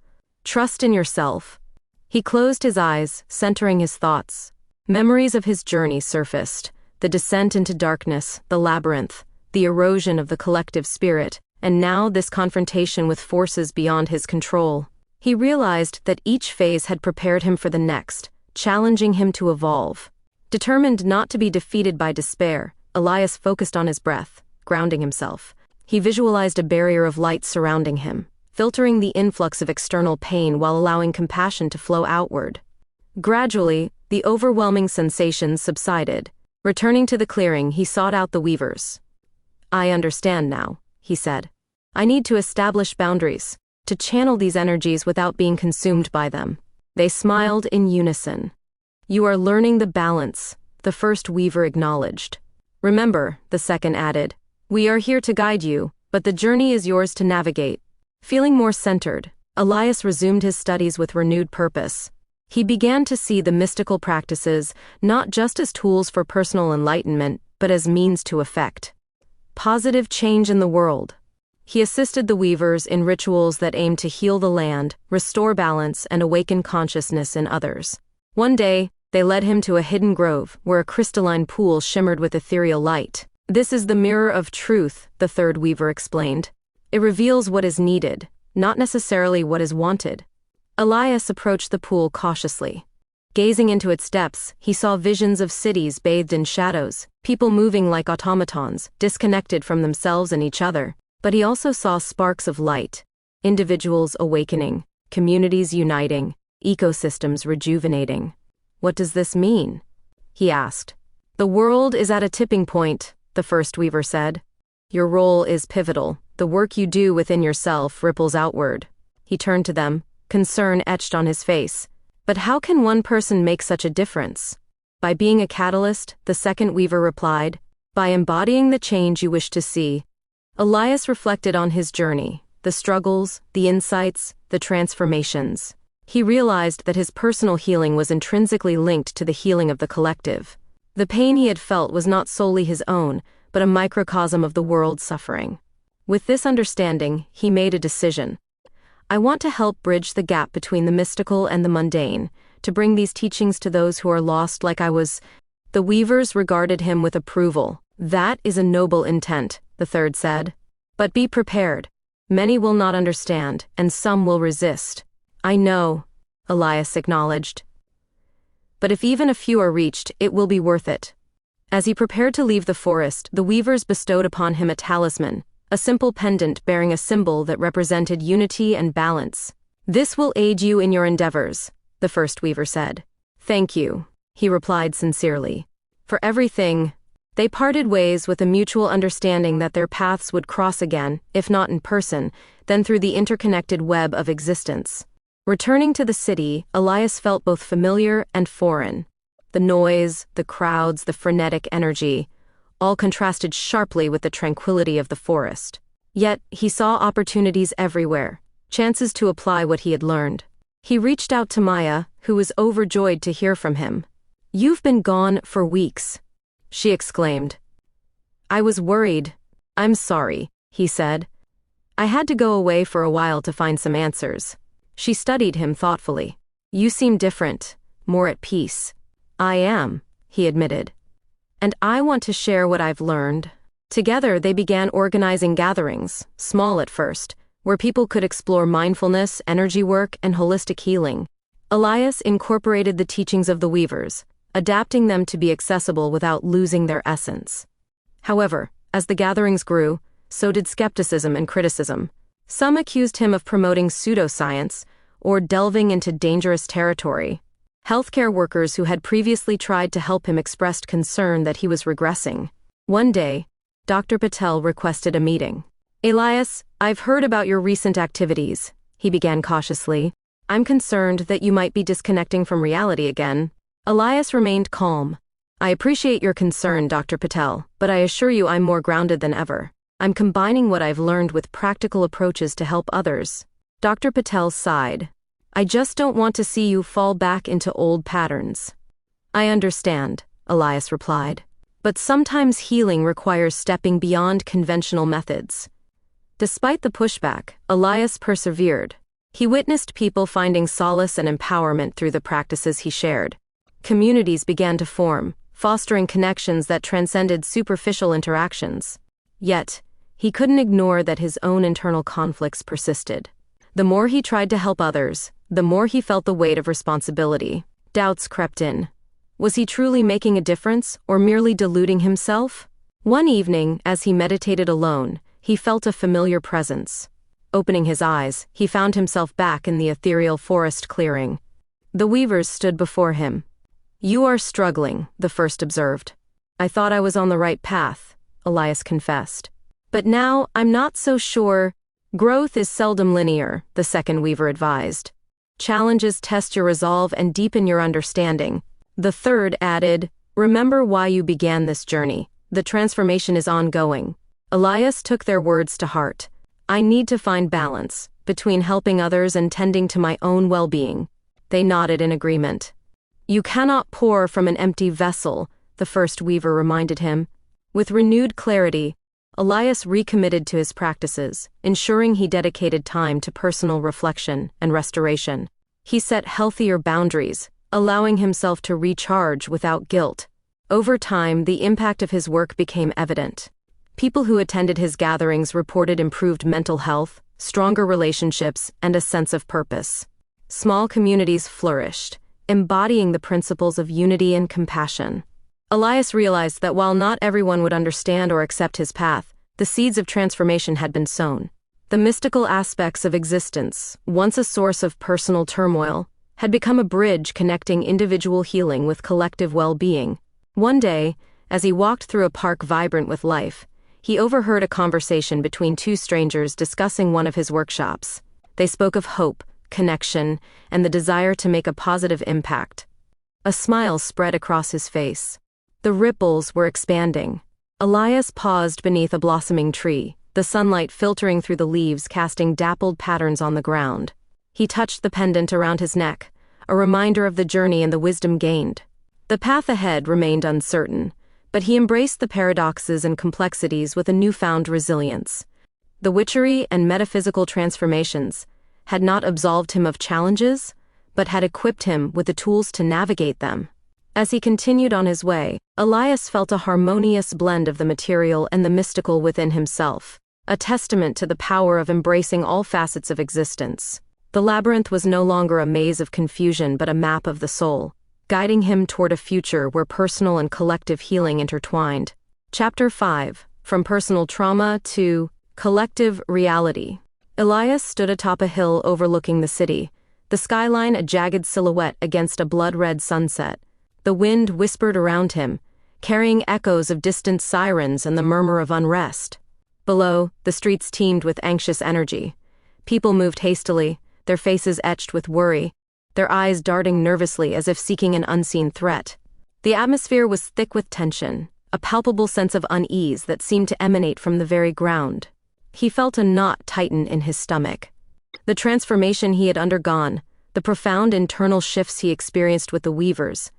"Trust in yourself." He closed his eyes, centering his thoughts. Memories of his journey surfaced, the descent into darkness, the labyrinth, the erosion of the collective spirit, and now this confrontation with forces beyond his control. He realized that each phase had prepared him for the next, challenging him to evolve. Determined not to be defeated by despair, Elias focused on his breath, grounding himself. He visualized a barrier of light surrounding him, filtering the influx of external pain while allowing compassion to flow outward. Gradually, the overwhelming sensations subsided. Returning to the clearing, he sought out the weavers. "I understand now," he said. "I need to establish boundaries, to channel these energies without being consumed by them." They smiled in unison. "You are learning the balance," the first weaver acknowledged. "Remember," the second added, "we are here to guide you, but the journey is yours to navigate." Feeling more centered, Elias resumed his studies with renewed purpose. He began to see the mystical practices not just as tools for personal enlightenment, but as means to effect positive change in the world. He assisted the weavers in rituals that aimed to heal the land, restore balance, and awaken consciousness in others. One day, they led him to a hidden grove where a crystalline pool shimmered with ethereal light. "This is the mirror of truth," the third weaver explained. "It reveals what is needed, not necessarily what is wanted." Elias approached the pool cautiously. Gazing into its depths, he saw visions of cities bathed in shadows, people moving like automatons, disconnected from themselves and each other. But he also saw sparks of light, individuals awakening, communities uniting, ecosystems rejuvenating. "What does this mean?" he asked. "The world is at a tipping point," the first weaver said. "Your role is pivotal. The work you do within yourself ripples outward." He turned to them, concern etched on his face. "But how can one person make such a difference?" "By being a catalyst," the second weaver replied. "By embodying the change you wish to see." Elias reflected on his journey, the struggles, the insights, the transformations. He realized that his personal healing was intrinsically linked to the healing of the collective. The pain he had felt was not solely his own, but a microcosm of the world's suffering. With this understanding, he made a decision. "I want to help bridge the gap between the mystical and the mundane, to bring these teachings to those who are lost like I was." The weavers regarded him with approval. "That is a noble intent," the third said. "But be prepared. Many will not understand, and some will resist." "I know," Elias acknowledged. "But if even a few are reached, it will be worth it." As he prepared to leave the forest, the weavers bestowed upon him a talisman, a simple pendant bearing a symbol that represented unity and balance. "This will aid you in your endeavors," the first weaver said. "Thank you," he replied sincerely. "For everything." They parted ways with a mutual understanding that their paths would cross again, if not in person, then through the interconnected web of existence. Returning to the city, Elias felt both familiar and foreign. The noise, the crowds, the frenetic energy, all contrasted sharply with the tranquility of the forest. Yet, he saw opportunities everywhere, chances to apply what he had learned. He reached out to Maya, who was overjoyed to hear from him. "You've been gone for weeks," she exclaimed. "I was worried." "I'm sorry," he said. "I had to go away for a while to find some answers." She studied him thoughtfully. "You seem different, more at peace." "I am," he admitted. "And I want to share what I've learned." Together they began organizing gatherings, small at first, where people could explore mindfulness, energy work, and holistic healing. Elias incorporated the teachings of the weavers, adapting them to be accessible without losing their essence. However, as the gatherings grew, so did skepticism and criticism. Some accused him of promoting pseudoscience or delving into dangerous territory. Healthcare workers who had previously tried to help him expressed concern that he was regressing. One day, Dr. Patel requested a meeting. "Elias, I've heard about your recent activities," he began cautiously. "I'm concerned that you might be disconnecting from reality again." Elias remained calm. "I appreciate your concern, Dr. Patel, but I assure you I'm more grounded than ever. I'm combining what I've learned with practical approaches to help others." Dr. Patel sighed. "I just don't want to see you fall back into old patterns." "I understand," Elias replied. "But sometimes healing requires stepping beyond conventional methods." Despite the pushback, Elias persevered. He witnessed people finding solace and empowerment through the practices he shared. Communities began to form, fostering connections that transcended superficial interactions. Yet, he couldn't ignore that his own internal conflicts persisted. The more he tried to help others, the more he felt the weight of responsibility. Doubts crept in. Was he truly making a difference, or merely deluding himself? One evening, as he meditated alone, he felt a familiar presence. Opening his eyes, he found himself back in the ethereal forest clearing. The weavers stood before him. "You are struggling," the first observed. "I thought I was on the right path," Elias confessed. "But now, I'm not so sure." "Growth is seldom linear," the second weaver advised. "Challenges test your resolve and deepen your understanding." The third added, "Remember why you began this journey. The transformation is ongoing." Elias took their words to heart. "I need to find balance between helping others and tending to my own well-being." They nodded in agreement. "You cannot pour from an empty vessel," the first weaver reminded him. With renewed clarity, Elias recommitted to his practices, ensuring he dedicated time to personal reflection and restoration. He set healthier boundaries, allowing himself to recharge without guilt. Over time, the impact of his work became evident. People who attended his gatherings reported improved mental health, stronger relationships, and a sense of purpose. Small communities flourished, embodying the principles of unity and compassion. Elias realized that while not everyone would understand or accept his path, The seeds of transformation had been sown. The mystical aspects of existence, once a source of personal turmoil, had become a bridge connecting individual healing with collective well-being. One day, as he walked through a park vibrant with life, he overheard a conversation between two strangers discussing one of his workshops. They spoke of hope, connection, and the desire to make a positive impact. A smile spread across his face. The ripples were expanding. Elias paused beneath a blossoming tree, the sunlight filtering through the leaves casting dappled patterns on the ground. He touched the pendant around his neck, a reminder of the journey and the wisdom gained. The path ahead remained uncertain, but he embraced the paradoxes and complexities with a newfound resilience. The witchery and metaphysical transformations had not absolved him of challenges, but had equipped him with the tools to navigate them. As he continued on his way, Elias felt a harmonious blend of the material and the mystical within himself, a testament to the power of embracing all facets of existence. The labyrinth was no longer a maze of confusion but a map of the soul, guiding him toward a future where personal and collective healing intertwined. Chapter 5. From Personal Trauma to Collective Reality. Elias stood atop a hill overlooking the city, the skyline a jagged silhouette against a blood-red sunset. The wind whispered around him, carrying echoes of distant sirens and the murmur of unrest. Below, the streets teemed with anxious energy. People moved hastily, their faces etched with worry, their eyes darting nervously as if seeking an unseen threat. The atmosphere was thick with tension, a palpable sense of unease that seemed to emanate from the very ground. He felt a knot tighten in his stomach. The transformation he had undergone, the profound internal shifts he experienced with the weavers,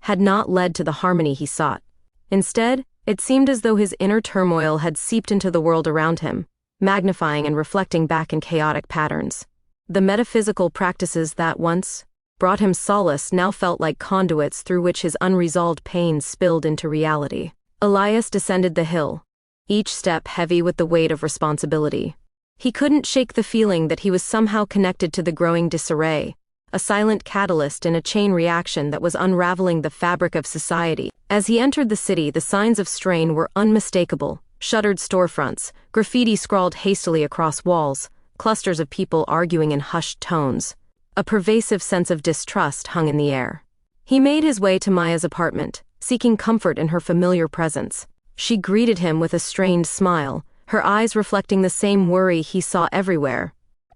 had not led to the harmony he sought. Instead, it seemed as though his inner turmoil had seeped into the world around him, magnifying and reflecting back in chaotic patterns. The metaphysical practices that once brought him solace now felt like conduits through which his unresolved pain spilled into reality. Elias descended the hill, each step heavy with the weight of responsibility. He couldn't shake the feeling that he was somehow connected to the growing disarray, a silent catalyst in a chain reaction that was unraveling the fabric of society. As he entered the city, the signs of strain were unmistakable: shuttered storefronts, graffiti scrawled hastily across walls, clusters of people arguing in hushed tones. A pervasive sense of distrust hung in the air. He made his way to Maya's apartment, seeking comfort in her familiar presence. She greeted him with a strained smile, her eyes reflecting the same worry he saw everywhere.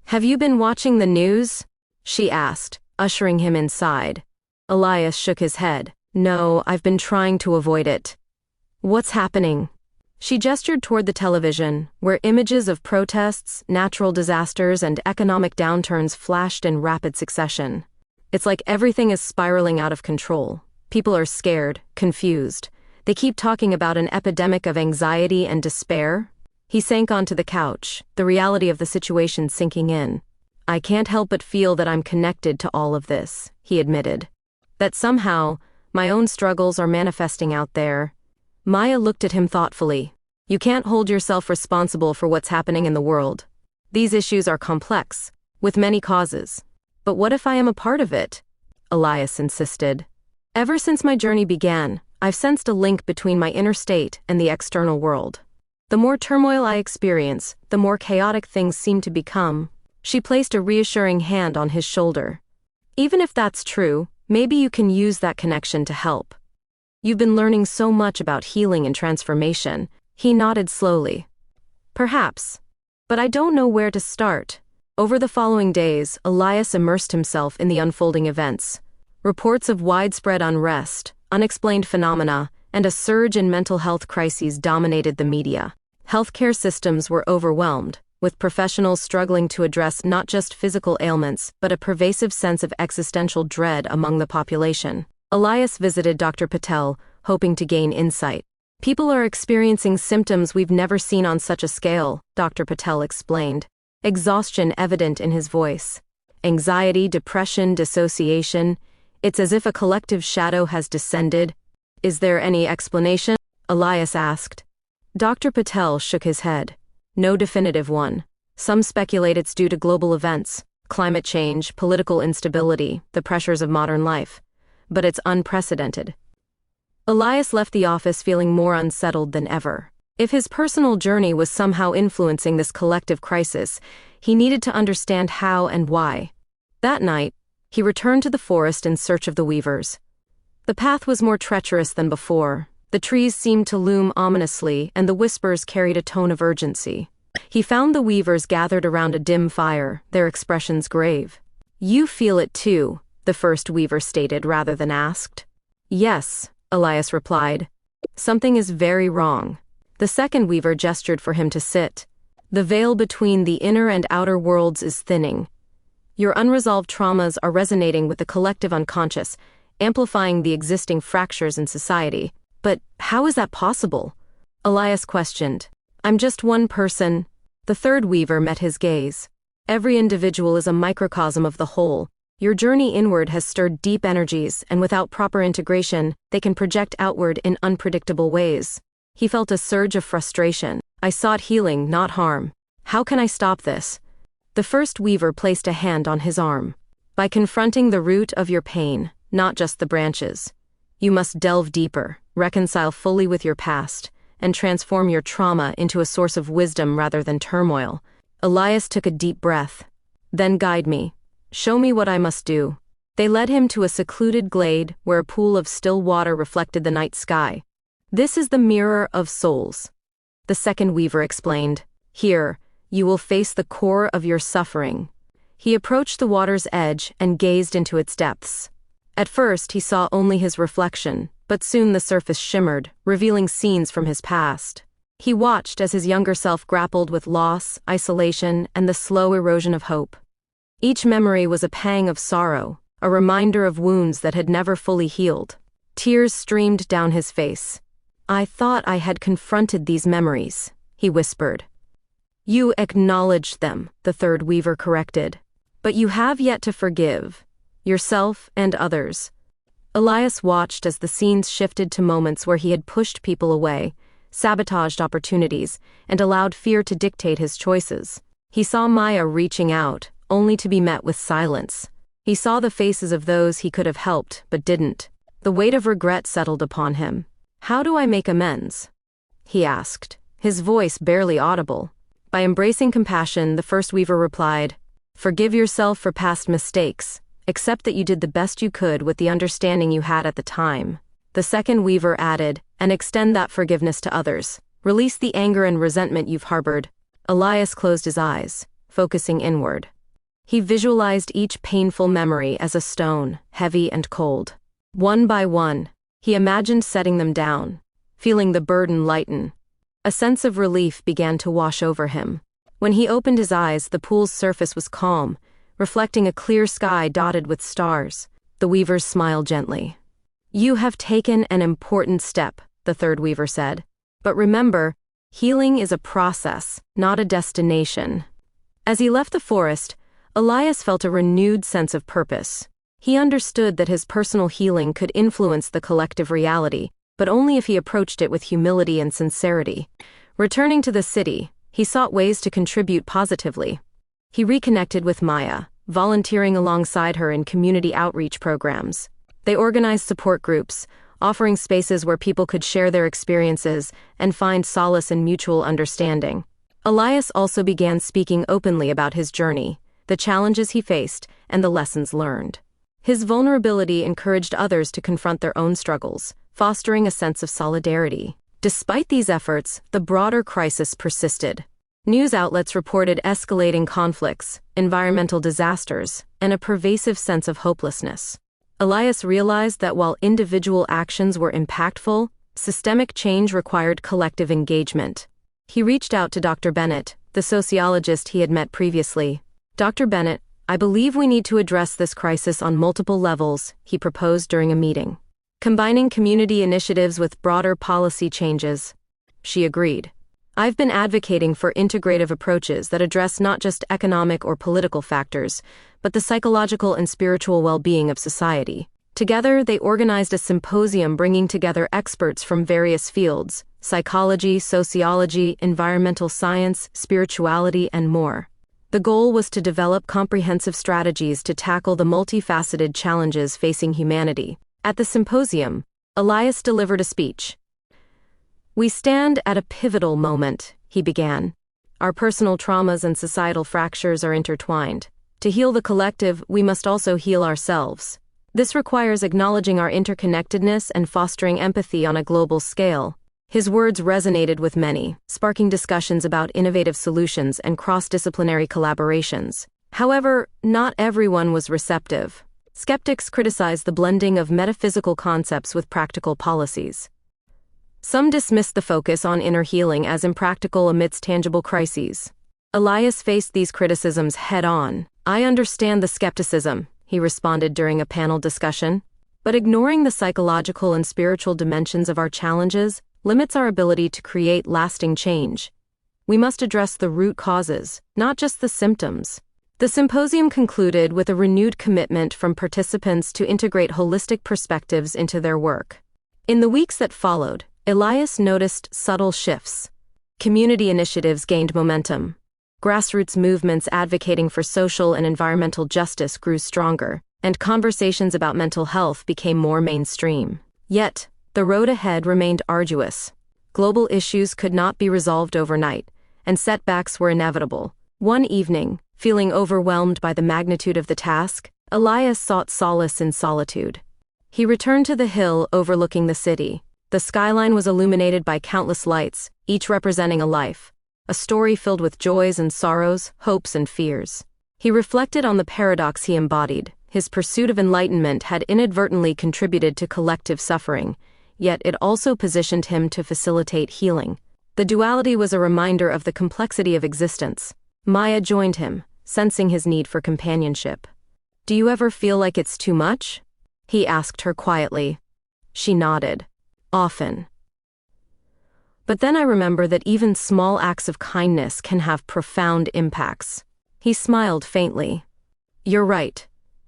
"Have you been watching the news?" she asked, ushering him inside. Elias shook his head. "No, I've been trying to avoid it." "What's happening?" She gestured toward the television, where images of protests, natural disasters, and economic downturns flashed in rapid succession. "It's like everything is spiraling out of control. People are scared, confused. They keep talking about an epidemic of anxiety and despair." He sank onto the couch, the reality of the situation sinking in. "I can't help but feel that I'm connected to all of this," he admitted. "That somehow, my own struggles are manifesting out there." Maya looked at him thoughtfully. "You can't hold yourself responsible for what's happening in the world. These issues are complex, with many causes. But what if I am a part of it?" Elias insisted. "Ever since my journey began, I've sensed a link between my inner state and the external world. The more turmoil I experience, the more chaotic things seem to become." She placed a reassuring hand on his shoulder. "Even if that's true, maybe you can use that connection to help. You've been learning so much about healing and transformation." He nodded slowly. "Perhaps. But I don't know where to start." Over the following days, Elias immersed himself in the unfolding events. Reports of widespread unrest, unexplained phenomena, and a surge in mental health crises dominated the media. Healthcare systems were overwhelmed, with professionals struggling to address not just physical ailments but a pervasive sense of existential dread among the population. Elias visited Dr. Patel, hoping to gain insight. "People are experiencing symptoms we've never seen on such a scale," Dr. Patel explained, exhaustion evident in his voice. "Anxiety, depression, dissociation. It's as if a collective shadow has descended." "Is there any explanation?" Elias asked. Dr. Patel shook his head. "No definitive one. Some speculate it's due to global events, climate change, political instability, the pressures of modern life. But it's unprecedented." Elias left the office feeling more unsettled than ever. If his personal journey was somehow influencing this collective crisis, he needed to understand how and why. That night, he returned to the forest in search of the weavers. The path was more treacherous than before. The trees seemed to loom ominously, and the whispers carried a tone of urgency. He found the weavers gathered around a dim fire, their expressions grave. "You feel it too," the first weaver stated rather than asked. "Yes," Elias replied. "Something is very wrong." The second weaver gestured for him to sit. "The veil between the inner and outer worlds is thinning. Your unresolved traumas are resonating with the collective unconscious, amplifying the existing fractures in society. But how is that possible?" Elias questioned. "I'm just one person." The third weaver met his gaze. "Every individual is a microcosm of the whole. Your journey inward has stirred deep energies, and without proper integration, they can project outward in unpredictable ways." He felt a surge of frustration. "I sought healing, not harm. How can I stop this?" The first weaver placed a hand on his arm. "By confronting the root of your pain, not just the branches. You must delve deeper, reconcile fully with your past, and transform your trauma into a source of wisdom rather than turmoil." Elias took a deep breath. "Then guide me. Show me what I must do." They led him to a secluded glade where a pool of still water reflected the night sky. "This is the mirror of souls," the second weaver explained. "Here, you will face the core of your suffering." He approached the water's edge and gazed into its depths. At first, he saw only his reflection, but soon the surface shimmered, revealing scenes from his past. He watched as his younger self grappled with loss, isolation, and the slow erosion of hope. Each memory was a pang of sorrow, a reminder of wounds that had never fully healed. Tears streamed down his face. "I thought I had confronted these memories," he whispered. "You acknowledged them," the third weaver corrected. "But you have yet to forgive yourself and others." Elias watched as the scenes shifted to moments where he had pushed people away, sabotaged opportunities, and allowed fear to dictate his choices. He saw Maya reaching out, only to be met with silence. He saw the faces of those he could have helped, but didn't. The weight of regret settled upon him. "How do I make amends?" he asked, his voice barely audible. By embracing compassion, the first weaver replied, "Forgive yourself for past mistakes. Accept that you did the best you could with the understanding you had at the time." The second weaver added, "And extend that forgiveness to others. Release the anger and resentment you've harbored." Elias closed his eyes, focusing inward. He visualized each painful memory as a stone, heavy and cold. One by one, he imagined setting them down, feeling the burden lighten. A sense of relief began to wash over him. When he opened his eyes, the pool's surface was calm, reflecting a clear sky dotted with stars. The weavers smiled gently. "You have taken an important step," the third weaver said. "But remember, healing is a process, not a destination." As he left the forest, Elias felt a renewed sense of purpose. He understood that his personal healing could influence the collective reality, but only if he approached it with humility and sincerity. Returning to the city, he sought ways to contribute positively. He reconnected with Maya, volunteering alongside her in community outreach programs. They organized support groups, offering spaces where people could share their experiences and find solace in mutual understanding. Elias also began speaking openly about his journey, the challenges he faced, and the lessons learned. His vulnerability encouraged others to confront their own struggles, fostering a sense of solidarity. Despite these efforts, the broader crisis persisted. News outlets reported escalating conflicts, environmental disasters, and a pervasive sense of hopelessness. Elias realized that while individual actions were impactful, systemic change required collective engagement. He reached out to Dr. Bennett, the sociologist he had met previously. "Dr. Bennett, I believe we need to address this crisis on multiple levels," he proposed during a meeting. "Combining community initiatives with broader policy changes." She agreed. "I've been advocating for integrative approaches that address not just economic or political factors, but the psychological and spiritual well-being of society." Together, they organized a symposium bringing together experts from various fields: psychology, sociology, environmental science, spirituality, and more. The goal was to develop comprehensive strategies to tackle the multifaceted challenges facing humanity. At the symposium, Elias delivered a speech. "We stand at a pivotal moment," he began. "Our personal traumas and societal fractures are intertwined. To heal the collective, we must also heal ourselves. This requires acknowledging our interconnectedness and fostering empathy on a global scale." His words resonated with many, sparking discussions about innovative solutions and cross-disciplinary collaborations. However, not everyone was receptive. Skeptics criticized the blending of metaphysical concepts with practical policies. Some dismissed the focus on inner healing as impractical amidst tangible crises. Elias faced these criticisms head-on. "I understand the skepticism," he responded during a panel discussion, "but ignoring the psychological and spiritual dimensions of our challenges limits our ability to create lasting change. We must address the root causes, not just the symptoms." The symposium concluded with a renewed commitment from participants to integrate holistic perspectives into their work. In the weeks that followed, Elias noticed subtle shifts. Community initiatives gained momentum. Grassroots movements advocating for social and environmental justice grew stronger, and conversations about mental health became more mainstream. Yet, the road ahead remained arduous. Global issues could not be resolved overnight, and setbacks were inevitable. One evening, feeling overwhelmed by the magnitude of the task, Elias sought solace in solitude. He returned to the hill overlooking the city. The skyline was illuminated by countless lights, each representing a life, a story filled with joys and sorrows, hopes and fears. He reflected on the paradox he embodied. His pursuit of enlightenment had inadvertently contributed to collective suffering, yet it also positioned him to facilitate healing. The duality was a reminder of the complexity of existence. Maya joined him, sensing his need for companionship. "Do you ever feel like it's too much?" he asked her quietly. She nodded. "Often. But then I remember that even small acts of kindness can have profound impacts." He smiled faintly. "You're right.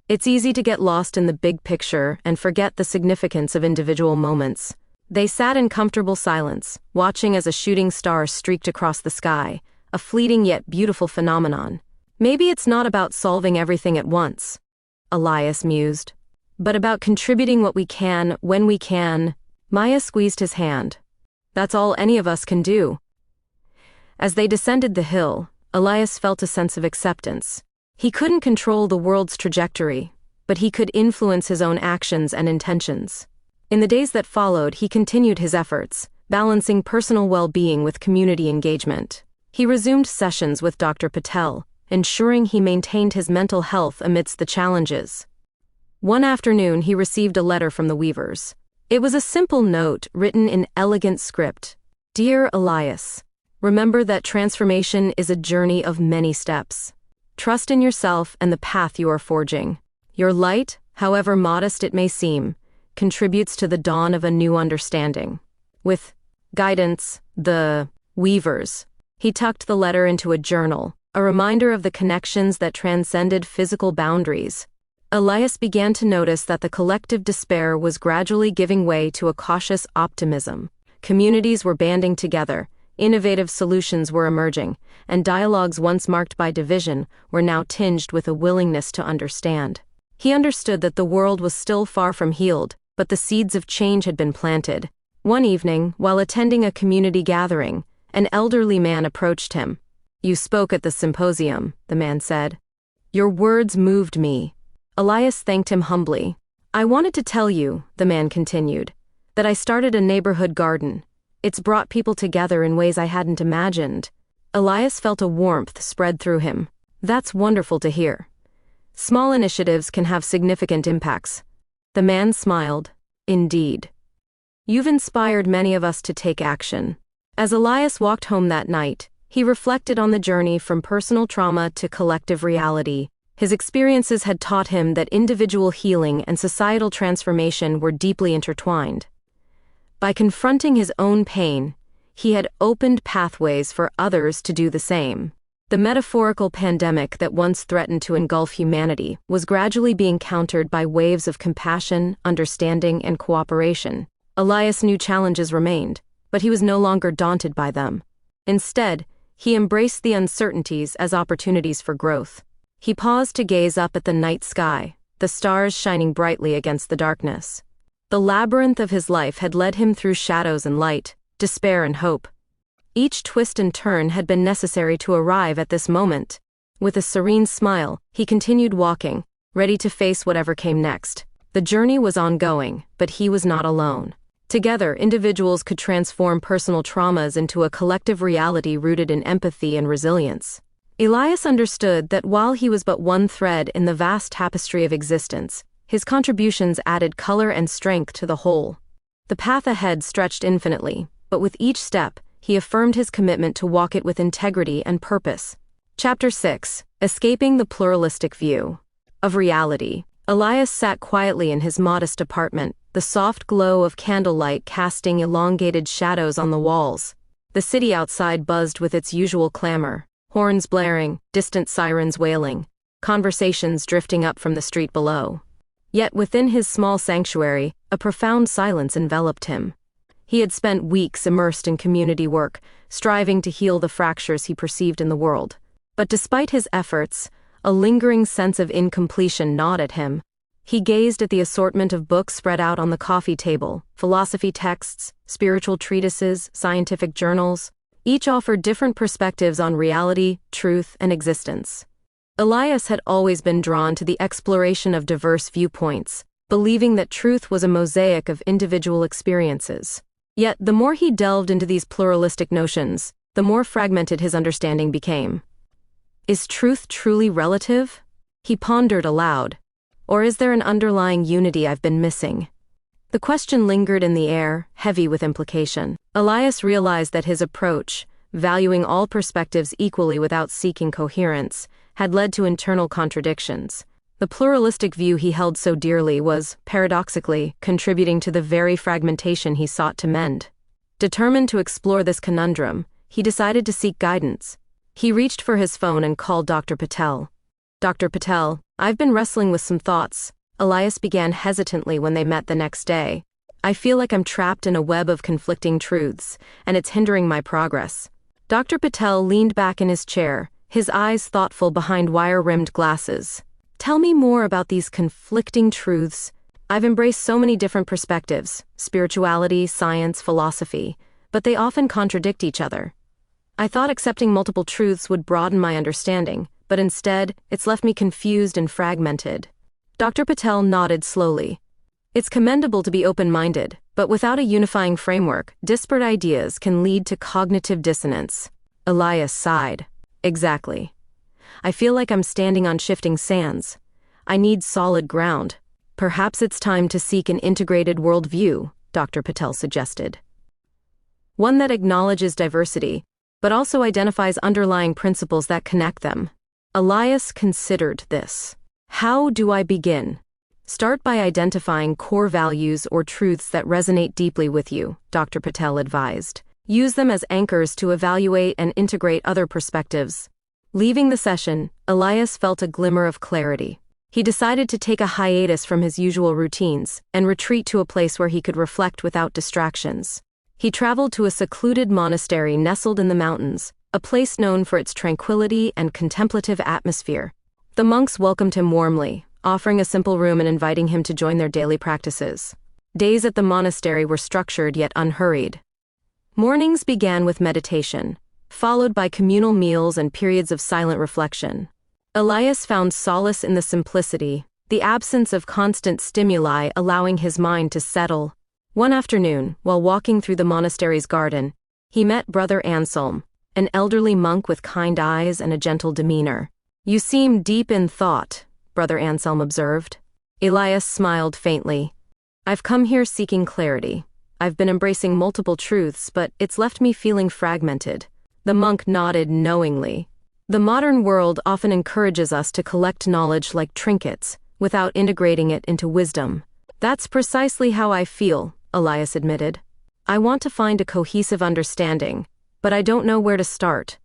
It's easy to get lost in the big picture and forget the significance of individual moments." They sat in comfortable silence, watching as a shooting star streaked across the sky, a fleeting yet beautiful phenomenon. "Maybe it's not about solving everything at once," Elias mused, "but about contributing what we can, when we can." Maya squeezed his hand. "That's all any of us can do." As they descended the hill, Elias felt a sense of acceptance. He couldn't control the world's trajectory, but he could influence his own actions and intentions. In the days that followed, he continued his efforts, balancing personal well-being with community engagement. He resumed sessions with Dr. Patel, ensuring he maintained his mental health amidst the challenges. One afternoon, he received a letter from the Weavers. It was a simple note written in elegant script. "Dear Elias, remember that transformation is a journey of many steps. Trust in yourself and the path you are forging. Your light, however modest it may seem, contributes to the dawn of a new understanding. With guidance, the Weavers." He tucked the letter into a journal, a reminder of the connections that transcended physical boundaries. Elias began to notice that the collective despair was gradually giving way to a cautious optimism. Communities were banding together, innovative solutions were emerging, and dialogues once marked by division were now tinged with a willingness to understand. He understood that the world was still far from healed, but the seeds of change had been planted. One evening, while attending a community gathering, an elderly man approached him. "You spoke at the symposium," the man said. "Your words moved me." Elias thanked him humbly. "I wanted to tell you," the man continued, "that I started a neighborhood garden. It's brought people together in ways I hadn't imagined." Elias felt a warmth spread through him. "That's wonderful to hear. Small initiatives can have significant impacts." The man smiled. "Indeed. You've inspired many of us to take action." As Elias walked home that night, he reflected on the journey from personal trauma to collective reality. His experiences had taught him that individual healing and societal transformation were deeply intertwined. By confronting his own pain, he had opened pathways for others to do the same. The metaphorical pandemic that once threatened to engulf humanity was gradually being countered by waves of compassion, understanding, and cooperation. Elias knew challenges remained, but he was no longer daunted by them. Instead, he embraced the uncertainties as opportunities for growth. He paused to gaze up at the night sky, the stars shining brightly against the darkness. The labyrinth of his life had led him through shadows and light, despair and hope. Each twist and turn had been necessary to arrive at this moment. With a serene smile, he continued walking, ready to face whatever came next. The journey was ongoing, but he was not alone. Together, individuals could transform personal traumas into a collective reality rooted in empathy and resilience. Elias understood that while he was but one thread in the vast tapestry of existence, his contributions added color and strength to the whole. The path ahead stretched infinitely, but with each step, he affirmed his commitment to walk it with integrity and purpose. Chapter 6: Escaping the Pluralistic View of Reality. Elias sat quietly in his modest apartment, the soft glow of candlelight casting elongated shadows on the walls. The city outside buzzed with its usual clamor, horns blaring, distant sirens wailing, conversations drifting up from the street below. Yet within his small sanctuary, a profound silence enveloped him. He had spent weeks immersed in community work, striving to heal the fractures he perceived in the world. But despite his efforts, a lingering sense of incompletion gnawed at him. He gazed at the assortment of books spread out on the coffee table, philosophy texts, spiritual treatises, scientific journals. Each offered different perspectives on reality, truth, and existence. Elias had always been drawn to the exploration of diverse viewpoints, believing that truth was a mosaic of individual experiences. Yet, the more he delved into these pluralistic notions, the more fragmented his understanding became. Is truth truly relative? He pondered aloud. Or is there an underlying unity I've been missing? The question lingered in the air, heavy with implication. Elias realized that his approach, valuing all perspectives equally without seeking coherence, had led to internal contradictions. The pluralistic view he held so dearly was, paradoxically, contributing to the very fragmentation he sought to mend. Determined to explore this conundrum, he decided to seek guidance. He reached for his phone and called Dr. Patel. "Dr. Patel, I've been wrestling with some thoughts," Elias began hesitantly when they met the next day. "I feel like I'm trapped in a web of conflicting truths, and it's hindering my progress." Dr. Patel leaned back in his chair, his eyes thoughtful behind wire-rimmed glasses. "Tell me more about these conflicting truths. I've embraced so many different perspectives, spirituality, science, philosophy, but they often contradict each other. I thought accepting multiple truths would broaden my understanding, but instead, it's left me confused and fragmented." Dr. Patel nodded slowly. "It's commendable to be open-minded, but without a unifying framework, disparate ideas can lead to cognitive dissonance." Elias sighed. "Exactly. I feel like I'm standing on shifting sands. I need solid ground. Perhaps it's time to seek an integrated worldview," Dr. Patel suggested. "One that acknowledges diversity, but also identifies underlying principles that connect them." Elias considered this. "How do I begin?" "Start by identifying core values or truths that resonate deeply with you," Dr. Patel advised. "Use them as anchors to evaluate and integrate other perspectives." Leaving the session, Elias felt a glimmer of clarity. He decided to take a hiatus from his usual routines and retreat to a place where he could reflect without distractions. He traveled to a secluded monastery nestled in the mountains, a place known for its tranquility and contemplative atmosphere. The monks welcomed him warmly, offering a simple room and inviting him to join their daily practices. Days at the monastery were structured yet unhurried. Mornings began with meditation, followed by communal meals and periods of silent reflection. Elias found solace in the simplicity, the absence of constant stimuli allowing his mind to settle. One afternoon, while walking through the monastery's garden, he met Brother Anselm, an elderly monk with kind eyes and a gentle demeanor. "You seem deep in thought," Brother Anselm observed. Elias smiled faintly. "I've come here seeking clarity. I've been embracing multiple truths, but it's left me feeling fragmented." The monk nodded knowingly. "The modern world often encourages us to collect knowledge like trinkets, without integrating it into wisdom." "That's precisely how I feel," Elias admitted. "I want to find a cohesive understanding, but I don't know where to start."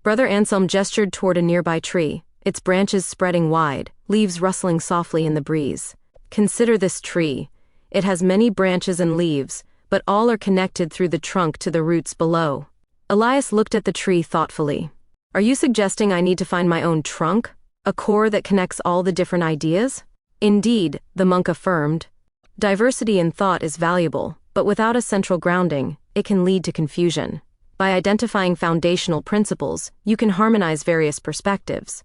Brother Anselm gestured toward a nearby tree, its branches spreading wide, leaves rustling softly in the breeze. "Consider this tree. It has many branches and leaves, but all are connected through the trunk to the roots below." Elias looked at the tree thoughtfully. "Are you suggesting I need to find my own trunk? A core that connects all the different ideas?" "Indeed," the monk affirmed. "Diversity in thought is valuable, but without a central grounding, it can lead to confusion. By identifying foundational principles, you can harmonize various perspectives.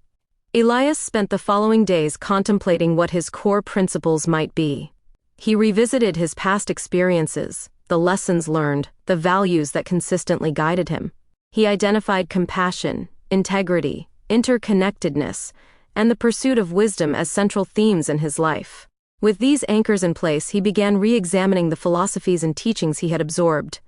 Elias spent the following days contemplating what his core principles might be. He revisited his past experiences, the lessons learned, the values that consistently guided him. He identified compassion, integrity, interconnectedness, and the pursuit of wisdom as central themes in his life. With these anchors in place, he began re-examining the philosophies and teachings he had absorbed.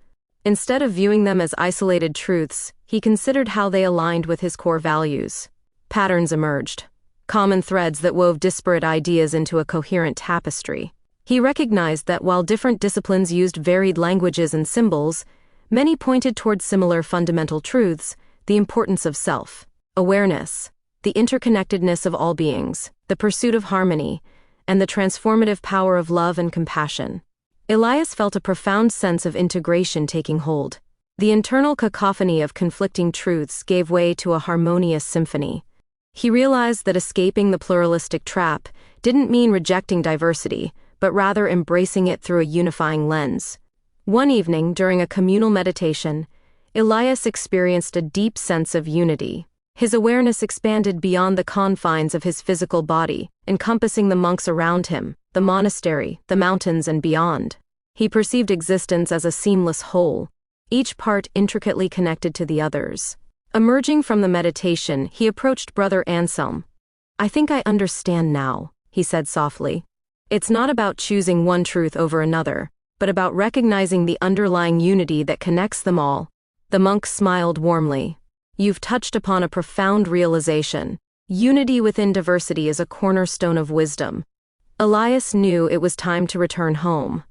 Instead of viewing them as isolated truths, he considered how they aligned with his core values. Patterns emerged, common threads that wove disparate ideas into a coherent tapestry. He recognized that while different disciplines used varied languages and symbols, many pointed toward similar fundamental truths: the importance of self-awareness, the interconnectedness of all beings, the pursuit of harmony, and the transformative power of love and compassion. Elias felt a profound sense of integration taking hold. The internal cacophony of conflicting truths gave way to a harmonious symphony. He realized that escaping the pluralistic trap didn't mean rejecting diversity, but rather embracing it through a unifying lens. One evening, during a communal meditation, Elias experienced a deep sense of unity. His awareness expanded beyond the confines of his physical body, encompassing the monks around him, the monastery, the mountains, and beyond. He perceived existence as a seamless whole, each part intricately connected to the others. Emerging from the meditation, he approached Brother Anselm. "I think I understand now," he said softly. "It's not about choosing one truth over another, but about recognizing the underlying unity that connects them all." The monk smiled warmly. "You've touched upon a profound realization. Unity within diversity is a cornerstone of wisdom." Elias knew it was time to return home.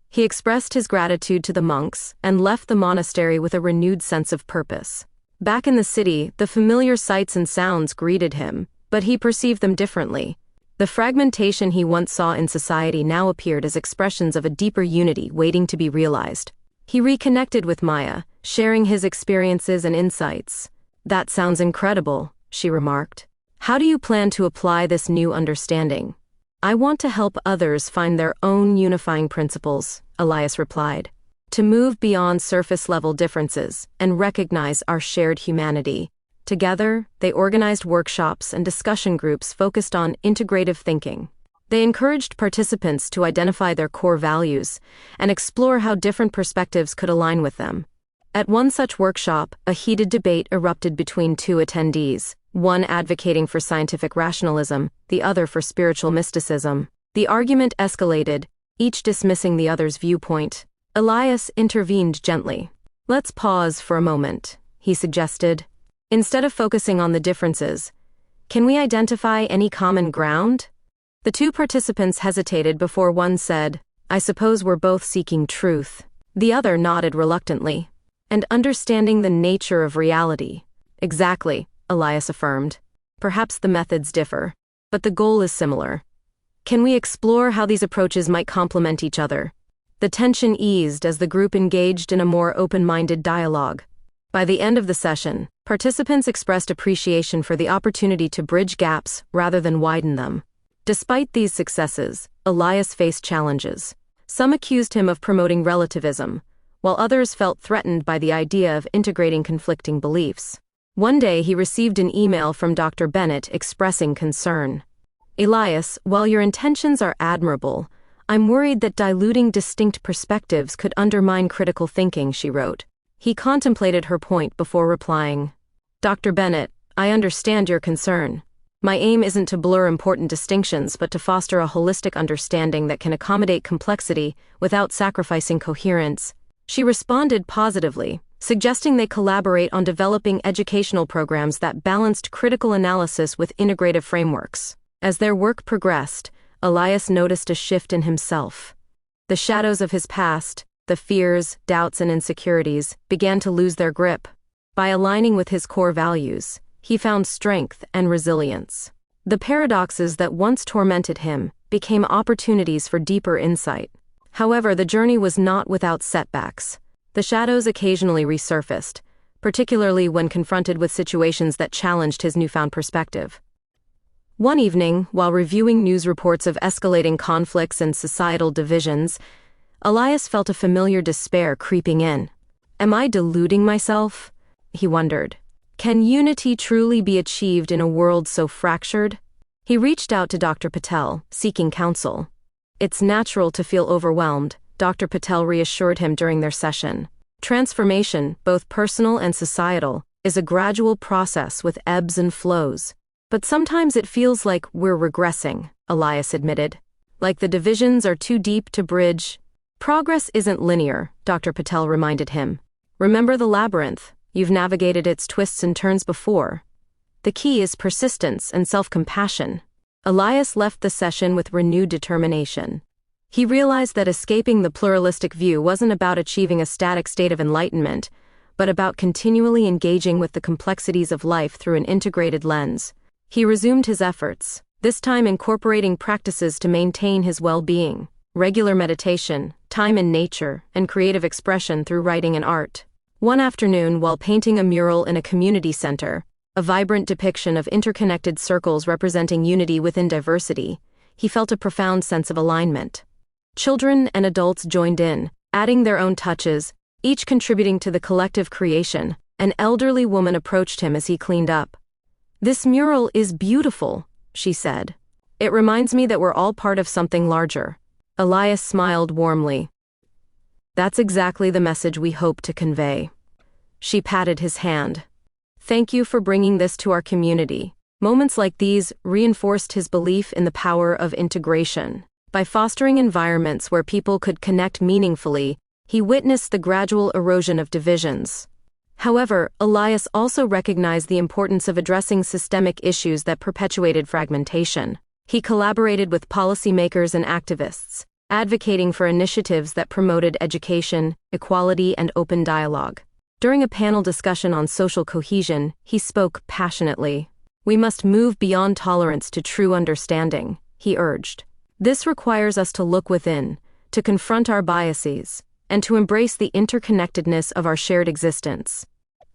He expressed his gratitude to the monks and left the monastery with a renewed sense of purpose. Back in the city, the familiar sights and sounds greeted him, but he perceived them differently. The fragmentation he once saw in society now appeared as expressions of a deeper unity waiting to be realized. He reconnected with Maya, sharing his experiences and insights. "That sounds incredible," she remarked. "How do you plan to apply this new understanding?" "I want to help others find their own unifying principles," Elias replied. "To move beyond surface-level differences and recognize our shared humanity." Together, they organized workshops and discussion groups focused on integrative thinking. They encouraged participants to identify their core values and explore how different perspectives could align with them. At one such workshop, a heated debate erupted between two attendees, one advocating for scientific rationalism, the other for spiritual mysticism. The argument escalated, each dismissing the other's viewpoint. Elias intervened gently. "Let's pause for a moment," he suggested. "Instead of focusing on the differences, can we identify any common ground?" The two participants hesitated before one said, "I suppose we're both seeking truth." The other nodded reluctantly. "And understanding the nature of reality." "Exactly," Elias affirmed. "Perhaps the methods differ, but the goal is similar. Can we explore how these approaches might complement each other?" The tension eased as the group engaged in a more open-minded dialogue. By the end of the session, participants expressed appreciation for the opportunity to bridge gaps rather than widen them. Despite these successes, Elias faced challenges. Some accused him of promoting relativism, while others felt threatened by the idea of integrating conflicting beliefs. One day he received an email from Dr. Bennett expressing concern. "Elias, while your intentions are admirable, I'm worried that diluting distinct perspectives could undermine critical thinking," she wrote. He contemplated her point before replying. "Dr. Bennett, I understand your concern. My aim isn't to blur important distinctions but to foster a holistic understanding that can accommodate complexity without sacrificing coherence." She responded positively, suggesting they collaborate on developing educational programs that balanced critical analysis with integrative frameworks. As their work progressed, Elias noticed a shift in himself. The shadows of his past, the fears, doubts, and insecurities, began to lose their grip. By aligning with his core values, he found strength and resilience. The paradoxes that once tormented him became opportunities for deeper insight. However, the journey was not without setbacks. The shadows occasionally resurfaced, particularly when confronted with situations that challenged his newfound perspective. One evening, while reviewing news reports of escalating conflicts and societal divisions, Elias felt a familiar despair creeping in. Am I deluding myself? He wondered. Can unity truly be achieved in a world so fractured? He reached out to Dr. Patel, seeking counsel. It's natural to feel overwhelmed, Dr. Patel reassured him during their session. Transformation, both personal and societal, is a gradual process with ebbs and flows. But sometimes it feels like we're regressing, Elias admitted. Like the divisions are too deep to bridge. Progress isn't linear, Dr. Patel reminded him. Remember the labyrinth. You've navigated its twists and turns before. The key is persistence and self-compassion. Elias left the session with renewed determination. He realized that escaping the pluralistic view wasn't about achieving a static state of enlightenment, but about continually engaging with the complexities of life through an integrated lens. He resumed his efforts, this time incorporating practices to maintain his well-being, regular meditation, time in nature, and creative expression through writing and art. One afternoon, while painting a mural in a community center, a vibrant depiction of interconnected circles representing unity within diversity, he felt a profound sense of alignment. Children and adults joined in, adding their own touches, each contributing to the collective creation. An elderly woman approached him as he cleaned up. "This mural is beautiful," she said. "It reminds me that we're all part of something larger." Elias smiled warmly. "That's exactly the message we hope to convey." She patted his hand. "Thank you for bringing this to our community." Moments like these reinforced his belief in the power of integration. By fostering environments where people could connect meaningfully, he witnessed the gradual erosion of divisions. However, Elias also recognized the importance of addressing systemic issues that perpetuated fragmentation. He collaborated with policymakers and activists, advocating for initiatives that promoted education, equality, and open dialogue. During a panel discussion on social cohesion, he spoke passionately. "We must move beyond tolerance to true understanding," he urged. "This requires us to look within, to confront our biases, and to embrace the interconnectedness of our shared existence."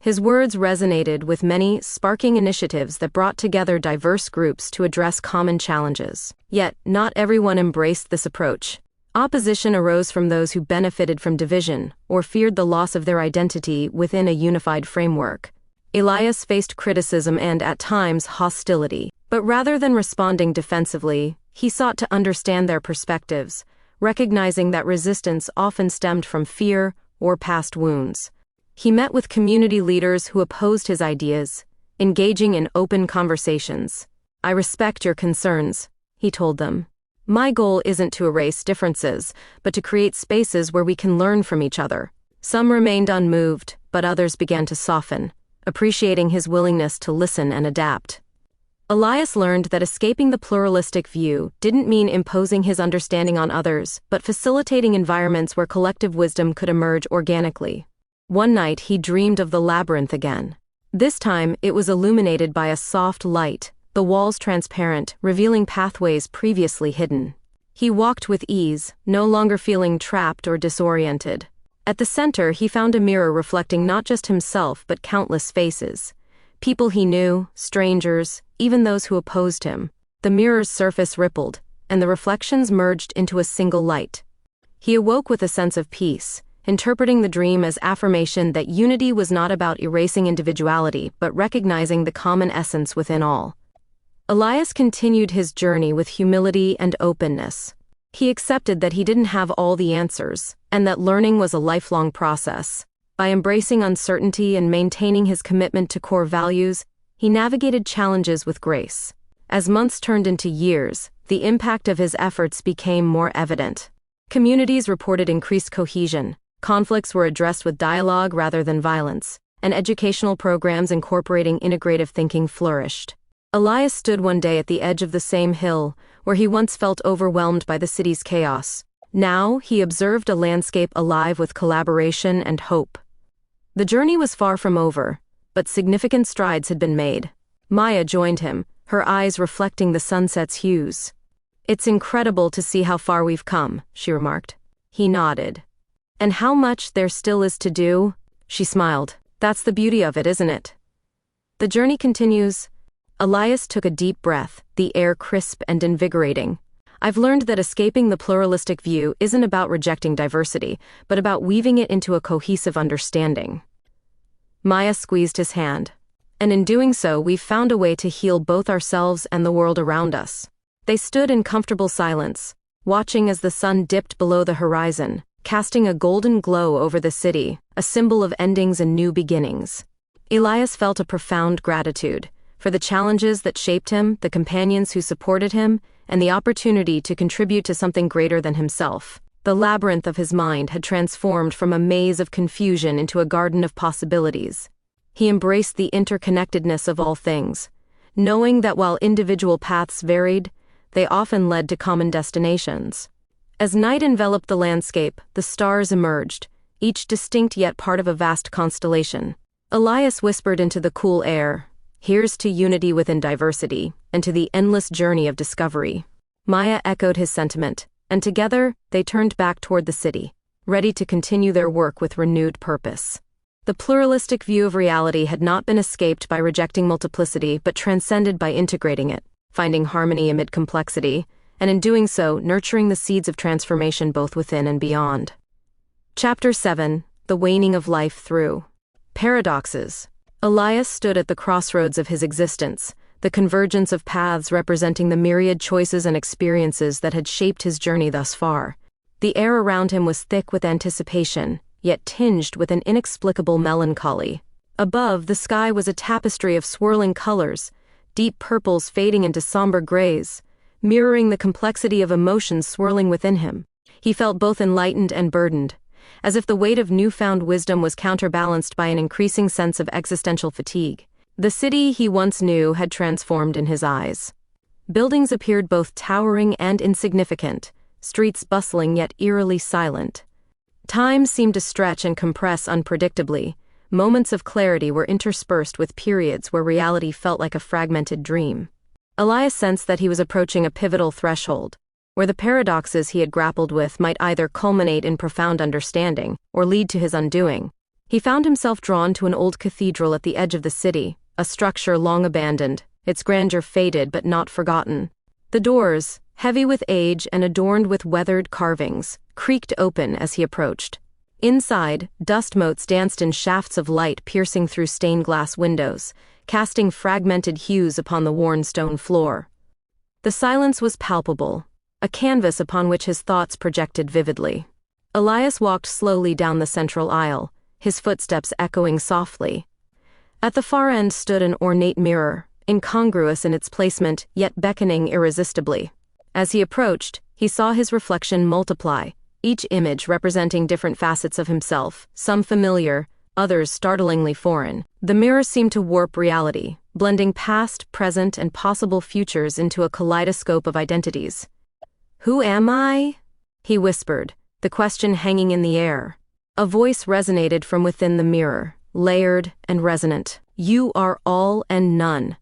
His words resonated with many, sparking initiatives that brought together diverse groups to address common challenges. Yet, not everyone embraced this approach. Opposition arose from those who benefited from division or feared the loss of their identity within a unified framework. Elias faced criticism and, at times, hostility. But rather than responding defensively, he sought to understand their perspectives, recognizing that resistance often stemmed from fear or past wounds. He met with community leaders who opposed his ideas, engaging in open conversations. "I respect your concerns," he told them. "My goal isn't to erase differences, but to create spaces where we can learn from each other." Some remained unmoved, but others began to soften, appreciating his willingness to listen and adapt. Elias learned that escaping the pluralistic view didn't mean imposing his understanding on others, but facilitating environments where collective wisdom could emerge organically. One night he dreamed of the labyrinth again. This time it was illuminated by a soft light, the walls transparent, revealing pathways previously hidden. He walked with ease, no longer feeling trapped or disoriented. At the center he found a mirror reflecting not just himself but countless faces. People he knew, strangers, even those who opposed him. The mirror's surface rippled, and the reflections merged into a single light. He awoke with a sense of peace, interpreting the dream as affirmation that unity was not about erasing individuality but recognizing the common essence within all. Elias continued his journey with humility and openness. He accepted that he didn't have all the answers, and that learning was a lifelong process. By embracing uncertainty and maintaining his commitment to core values, he navigated challenges with grace. As months turned into years, the impact of his efforts became more evident. Communities reported increased cohesion, conflicts were addressed with dialogue rather than violence, and educational programs incorporating integrative thinking flourished. Elias stood one day at the edge of the same hill, where he once felt overwhelmed by the city's chaos. Now he observed a landscape alive with collaboration and hope. The journey was far from over, but significant strides had been made. Maya joined him, her eyes reflecting the sunset's hues. "It's incredible to see how far we've come," she remarked. He nodded. "And how much there still is to do?" She smiled. "That's the beauty of it, isn't it?" The journey continues. Elias took a deep breath, the air crisp and invigorating. I've learned that escaping the pluralistic view isn't about rejecting diversity, but about weaving it into a cohesive understanding. Maya squeezed his hand. And in doing so, we've found a way to heal both ourselves and the world around us. They stood in comfortable silence, watching as the sun dipped below the horizon, casting a golden glow over the city, a symbol of endings and new beginnings. Elias felt a profound gratitude for the challenges that shaped him, the companions who supported him, and the opportunity to contribute to something greater than himself. The labyrinth of his mind had transformed from a maze of confusion into a garden of possibilities. He embraced the interconnectedness of all things, knowing that while individual paths varied, they often led to common destinations. As night enveloped the landscape, the stars emerged, each distinct yet part of a vast constellation. Elias whispered into the cool air, "Here's to unity within diversity, and to the endless journey of discovery." Maya echoed his sentiment, and together they turned back toward the city, ready to continue their work with renewed purpose. The pluralistic view of reality had not been escaped by rejecting multiplicity but transcended by integrating it, finding harmony amid complexity, and in doing so, nurturing the seeds of transformation both within and beyond. Chapter 7: The Waning of Life Through Paradoxes. Elias stood at the crossroads of his existence, the convergence of paths representing the myriad choices and experiences that had shaped his journey thus far. The air around him was thick with anticipation, yet tinged with an inexplicable melancholy. Above, the sky was a tapestry of swirling colors, deep purples fading into somber grays, mirroring the complexity of emotions swirling within him. He felt both enlightened and burdened, as if the weight of newfound wisdom was counterbalanced by an increasing sense of existential fatigue. The city he once knew had transformed in his eyes. Buildings appeared both towering and insignificant, streets bustling yet eerily silent. Time seemed to stretch and compress unpredictably. Moments of clarity were interspersed with periods where reality felt like a fragmented dream. Elias sensed that he was approaching a pivotal threshold, where the paradoxes he had grappled with might either culminate in profound understanding or lead to his undoing. He found himself drawn to an old cathedral at the edge of the city, a structure long abandoned, its grandeur faded but not forgotten. The doors, heavy with age and adorned with weathered carvings, creaked open as he approached. Inside, dust motes danced in shafts of light piercing through stained glass windows, casting fragmented hues upon the worn stone floor. The silence was palpable, a canvas upon which his thoughts projected vividly. Elias walked slowly down the central aisle, his footsteps echoing softly. At the far end stood an ornate mirror, incongruous in its placement yet beckoning irresistibly. As he approached, he saw his reflection multiply, each image representing different facets of himself, some familiar, others startlingly foreign. The mirror seemed to warp reality, blending past, present, and possible futures into a kaleidoscope of identities. "Who am I?" he whispered, the question hanging in the air. A voice resonated from within the mirror, layered and resonant. "You are all and none.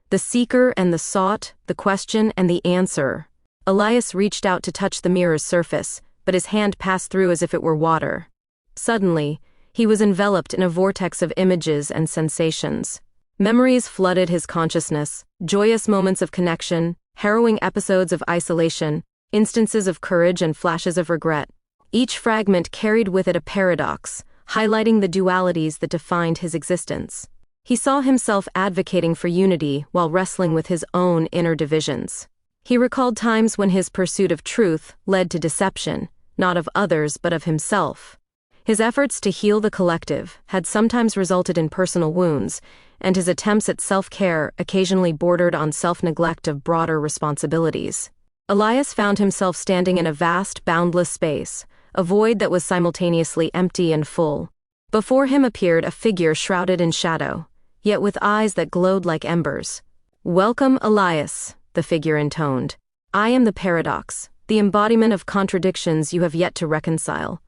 The seeker and the sought, the question and the answer." Elias reached out to touch the mirror's surface, but his hand passed through as if it were water. Suddenly, he was enveloped in a vortex of images and sensations. Memories flooded his consciousness, joyous moments of connection, harrowing episodes of isolation, instances of courage and flashes of regret. Each fragment carried with it a paradox, highlighting the dualities that defined his existence. He saw himself advocating for unity while wrestling with his own inner divisions. He recalled times when his pursuit of truth led to deception, not of others but of himself. His efforts to heal the collective had sometimes resulted in personal wounds, and his attempts at self-care occasionally bordered on self-neglect of broader responsibilities. Elias found himself standing in a vast, boundless space, a void that was simultaneously empty and full. Before him appeared a figure shrouded in shadow, yet with eyes that glowed like embers. "Welcome, Elias," the figure intoned. "I am the paradox, the embodiment of contradictions you have yet to reconcile."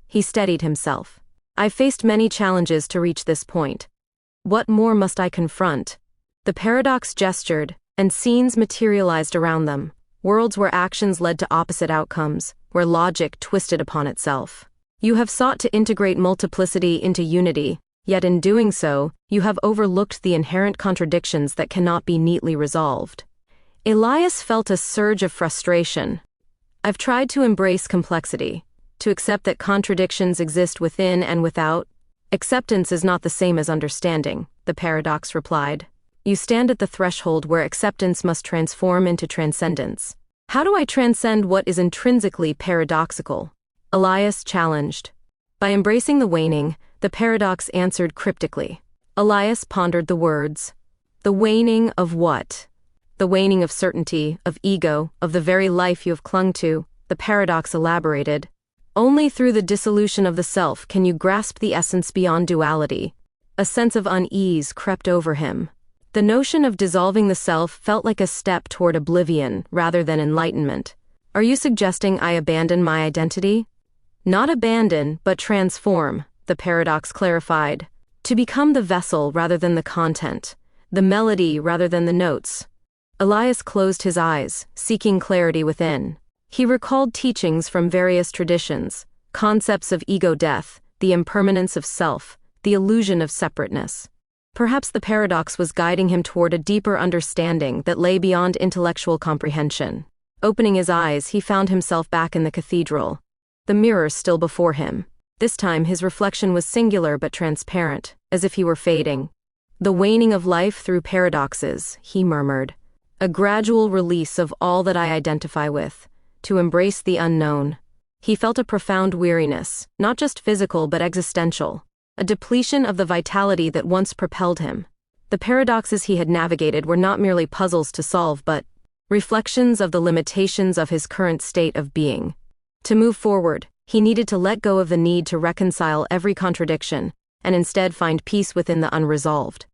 He steadied himself. "I've faced many challenges to reach this point. What more must I confront?" The paradox gestured, and scenes materialized around them, worlds where actions led to opposite outcomes, where logic twisted upon itself. "You have sought to integrate multiplicity into unity, yet in doing so, you have overlooked the inherent contradictions that cannot be neatly resolved." Elias felt a surge of frustration, I've tried to embrace complexity, to accept that contradictions exist within and without. Acceptance is not the same as understanding, the paradox replied. You stand at the threshold where acceptance must transform into transcendence. How do I transcend what is intrinsically paradoxical? Elias challenged. By embracing the waning, the paradox answered cryptically. Elias pondered the words. The waning of what? The waning of certainty, of ego, of the very life you have clung to, the paradox elaborated. Only through the dissolution of the self can you grasp the essence beyond duality. A sense of unease crept over him. The notion of dissolving the self felt like a step toward oblivion rather than enlightenment. Are you suggesting I abandon my identity? Not abandon, but transform, the paradox clarified. To become the vessel rather than the content, the melody rather than the notes. Elias closed his eyes, seeking clarity within. He recalled teachings from various traditions, concepts of ego death, the impermanence of self, the illusion of separateness. Perhaps the paradox was guiding him toward a deeper understanding that lay beyond intellectual comprehension. Opening his eyes, he found himself back in the cathedral. The mirror still before him. This time his reflection was singular but transparent, as if he were fading. The waning of life through paradoxes, he murmured. A gradual release of all that I identify with, to embrace the unknown. He felt a profound weariness, not just physical but existential, a depletion of the vitality that once propelled him. The paradoxes he had navigated were not merely puzzles to solve but reflections of the limitations of his current state of being. To move forward, he needed to let go of the need to reconcile every contradiction, and instead find peace within the unresolved.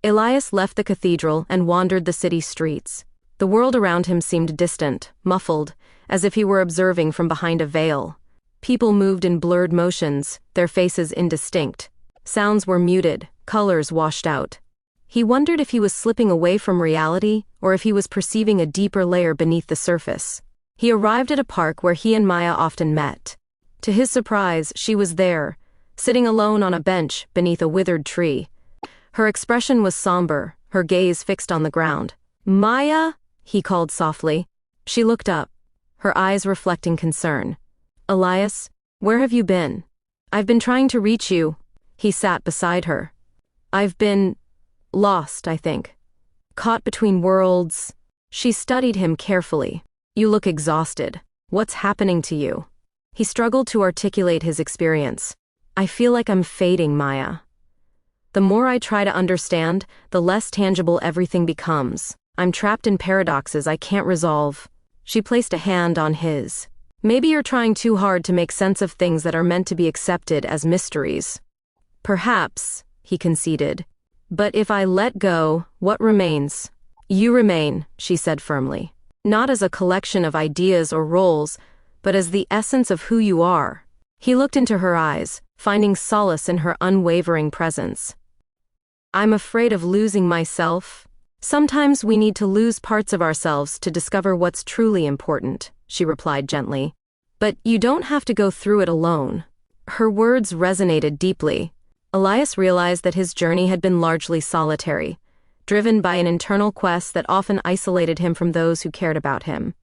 Elias left the cathedral and wandered the city streets. The world around him seemed distant, muffled, as if he were observing from behind a veil. People moved in blurred motions, their faces indistinct. Sounds were muted, colors washed out. He wondered if he was slipping away from reality, or if he was perceiving a deeper layer beneath the surface. He arrived at a park where he and Maya often met. To his surprise, she was there, sitting alone on a bench beneath a withered tree. Her expression was somber, her gaze fixed on the ground. "Maya?" he called softly. She looked up, her eyes reflecting concern. "Elias, where have you been?" "I've been trying to reach you." He sat beside her. "I've been lost, I think. Caught between worlds." She studied him carefully. "You look exhausted. What's happening to you?" He struggled to articulate his experience. "I feel like I'm fading, Maya. The more I try to understand, the less tangible everything becomes. I'm trapped in paradoxes I can't resolve." She placed a hand on his. "Maybe you're trying too hard to make sense of things that are meant to be accepted as mysteries." "Perhaps," he conceded. "But if I let go, what remains?" "You remain," she said firmly. "Not as a collection of ideas or roles, but as the essence of who you are." He looked into her eyes, finding solace in her unwavering presence. "I'm afraid of losing myself." "Sometimes we need to lose parts of ourselves to discover what's truly important," she replied gently. "But you don't have to go through it alone." Her words resonated deeply. Elias realized that his journey had been largely solitary, driven by an internal quest that often isolated him from those who cared about him.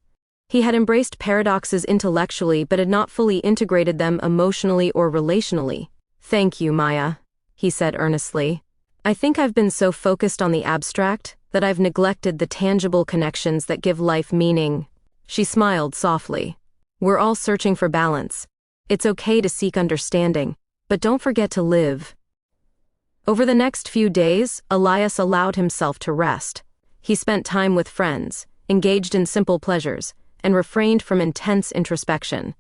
He had embraced paradoxes intellectually but had not fully integrated them emotionally or relationally. "Thank you, Maya," he said earnestly. "I think I've been so focused on the abstract that I've neglected the tangible connections that give life meaning." She smiled softly. "We're all searching for balance. It's okay to seek understanding, but don't forget to live." Over the next few days, Elias allowed himself to rest. He spent time with friends, engaged in simple pleasures, and refrained from intense introspection.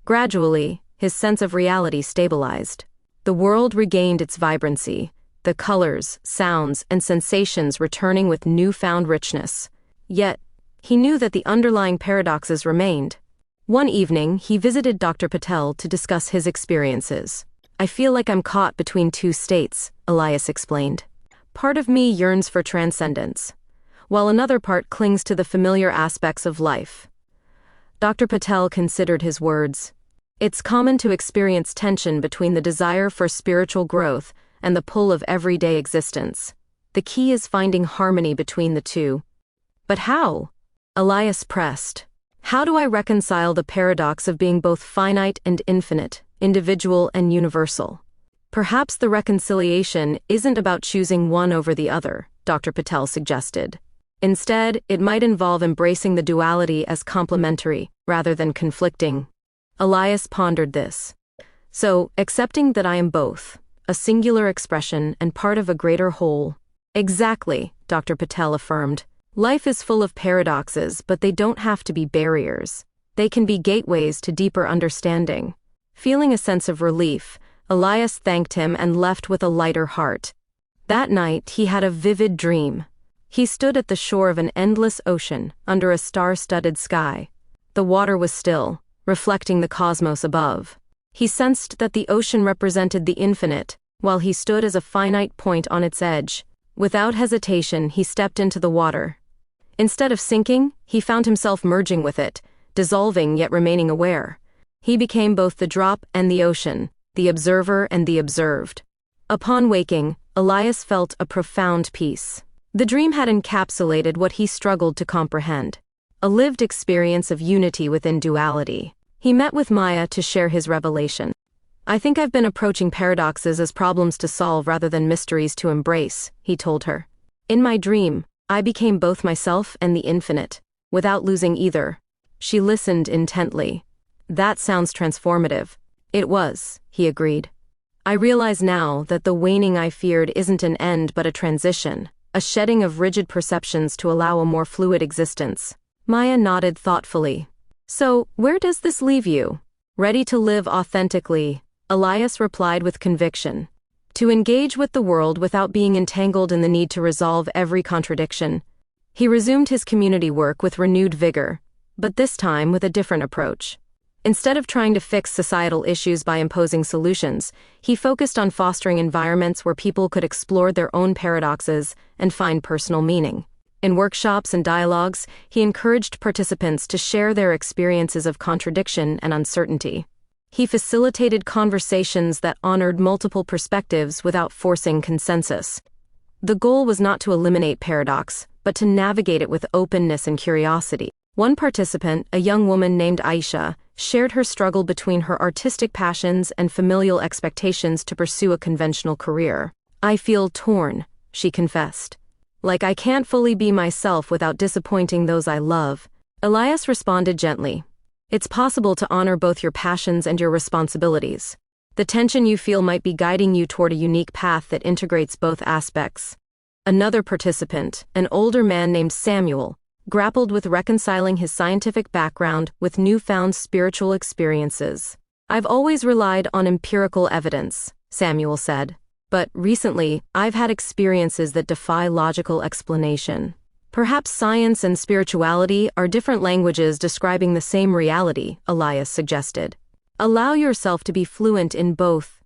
Gradually, his sense of reality stabilized. The world regained its vibrancy, the colors, sounds, and sensations returning with newfound richness. Yet, he knew that the underlying paradoxes remained. One evening, he visited Dr. Patel to discuss his experiences. "I feel like I'm caught between two states," Elias explained. "Part of me yearns for transcendence, while another part clings to the familiar aspects of life." Dr. Patel considered his words. "It's common to experience tension between the desire for spiritual growth and the pull of everyday existence. The key is finding harmony between the two." "But how?" Elias pressed. How do I reconcile the paradox of being both finite and infinite, individual and universal? Perhaps the reconciliation isn't about choosing one over the other, Dr. Patel suggested. Instead, it might involve embracing the duality as complementary rather than conflicting. Elias pondered this. So, accepting that I am both, a singular expression and part of a greater whole. Exactly, Dr. Patel affirmed. Life is full of paradoxes, but they don't have to be barriers. They can be gateways to deeper understanding. Feeling a sense of relief, Elias thanked him and left with a lighter heart. That night, he had a vivid dream. He stood at the shore of an endless ocean, under a star-studded sky. The water was still, reflecting the cosmos above. He sensed that the ocean represented the infinite, while he stood as a finite point on its edge. Without hesitation, he stepped into the water. Instead of sinking, he found himself merging with it, dissolving yet remaining aware. He became both the drop and the ocean, the observer and the observed. Upon waking, Elias felt a profound peace. The dream had encapsulated what he struggled to comprehend, a lived experience of unity within duality. He met with Maya to share his revelation. I think I've been approaching paradoxes as problems to solve rather than mysteries to embrace, he told her. In my dream, I became both myself and the infinite, without losing either. She listened intently. That sounds transformative. It was, he agreed. I realize now that the waning I feared isn't an end but a transition, a shedding of rigid perceptions to allow a more fluid existence. Maya nodded thoughtfully. So, where does this leave you? Ready to live authentically, Elias replied with conviction. To engage with the world without being entangled in the need to resolve every contradiction. He resumed his community work with renewed vigor, but this time with a different approach. Instead of trying to fix societal issues by imposing solutions, he focused on fostering environments where people could explore their own paradoxes and find personal meaning. In workshops and dialogues, he encouraged participants to share their experiences of contradiction and uncertainty. He facilitated conversations that honored multiple perspectives without forcing consensus. The goal was not to eliminate paradox, but to navigate it with openness and curiosity. One participant, a young woman named Aisha, shared her struggle between her artistic passions and familial expectations to pursue a conventional career. I feel torn, she confessed. Like I can't fully be myself without disappointing those I love. Elias responded gently. It's possible to honor both your passions and your responsibilities. The tension you feel might be guiding you toward a unique path that integrates both aspects. Another participant, an older man named Samuel, grappled with reconciling his scientific background with newfound spiritual experiences. I've always relied on empirical evidence, Samuel said. But recently, I've had experiences that defy logical explanation. Perhaps science and spirituality are different languages describing the same reality, Elias suggested. Allow yourself to be fluent in both.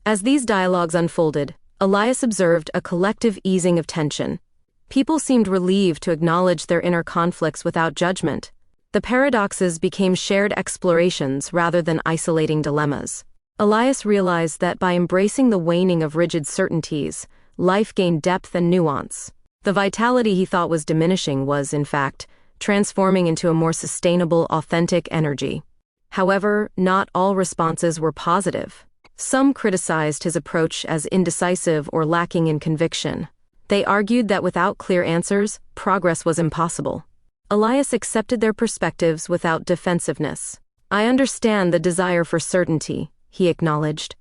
As these dialogues unfolded, Elias observed a collective easing of tension. People seemed relieved to acknowledge their inner conflicts without judgment. The paradoxes became shared explorations rather than isolating dilemmas. Elias realized that by embracing the waning of rigid certainties, life gained depth and nuance. The vitality he thought was diminishing was, in fact, transforming into a more sustainable, authentic energy. However, not all responses were positive. Some criticized his approach as indecisive or lacking in conviction. They argued that without clear answers, progress was impossible. Elias accepted their perspectives without defensiveness. I understand the desire for certainty, he acknowledged.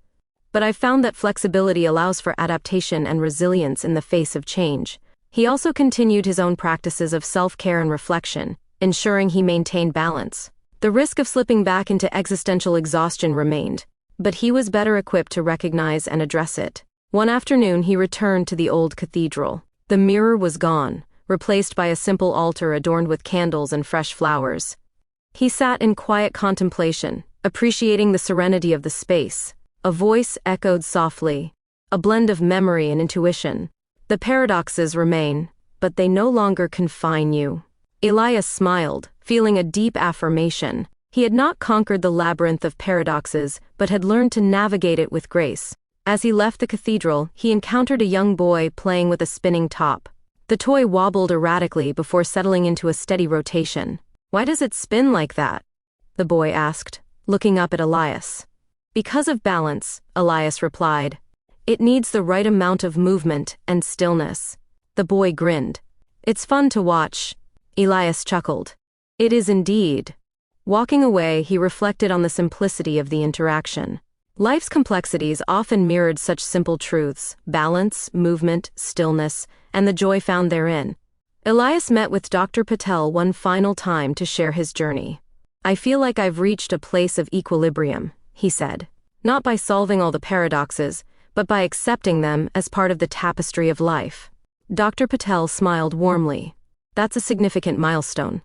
But I've found that flexibility allows for adaptation and resilience in the face of change. He also continued his own practices of self-care and reflection, ensuring he maintained balance. The risk of slipping back into existential exhaustion remained, but he was better equipped to recognize and address it. One afternoon he returned to the old cathedral. The mirror was gone, replaced by a simple altar adorned with candles and fresh flowers. He sat in quiet contemplation, appreciating the serenity of the space. A voice echoed softly, a blend of memory and intuition. The paradoxes remain, but they no longer confine you. Elias smiled, feeling a deep affirmation. He had not conquered the labyrinth of paradoxes, but had learned to navigate it with grace. As he left the cathedral, he encountered a young boy playing with a spinning top. The toy wobbled erratically before settling into a steady rotation. Why does it spin like that? The boy asked, looking up at Elias. Because of balance, Elias replied. It needs the right amount of movement and stillness. The boy grinned. It's fun to watch. Elias chuckled. It is indeed. Walking away, he reflected on the simplicity of the interaction. Life's complexities often mirrored such simple truths: balance, movement, stillness, and the joy found therein. Elias met with Dr. Patel one final time to share his journey. I feel like I've reached a place of equilibrium, he said. Not by solving all the paradoxes, but by accepting them as part of the tapestry of life. Dr. Patel smiled warmly. That's a significant milestone.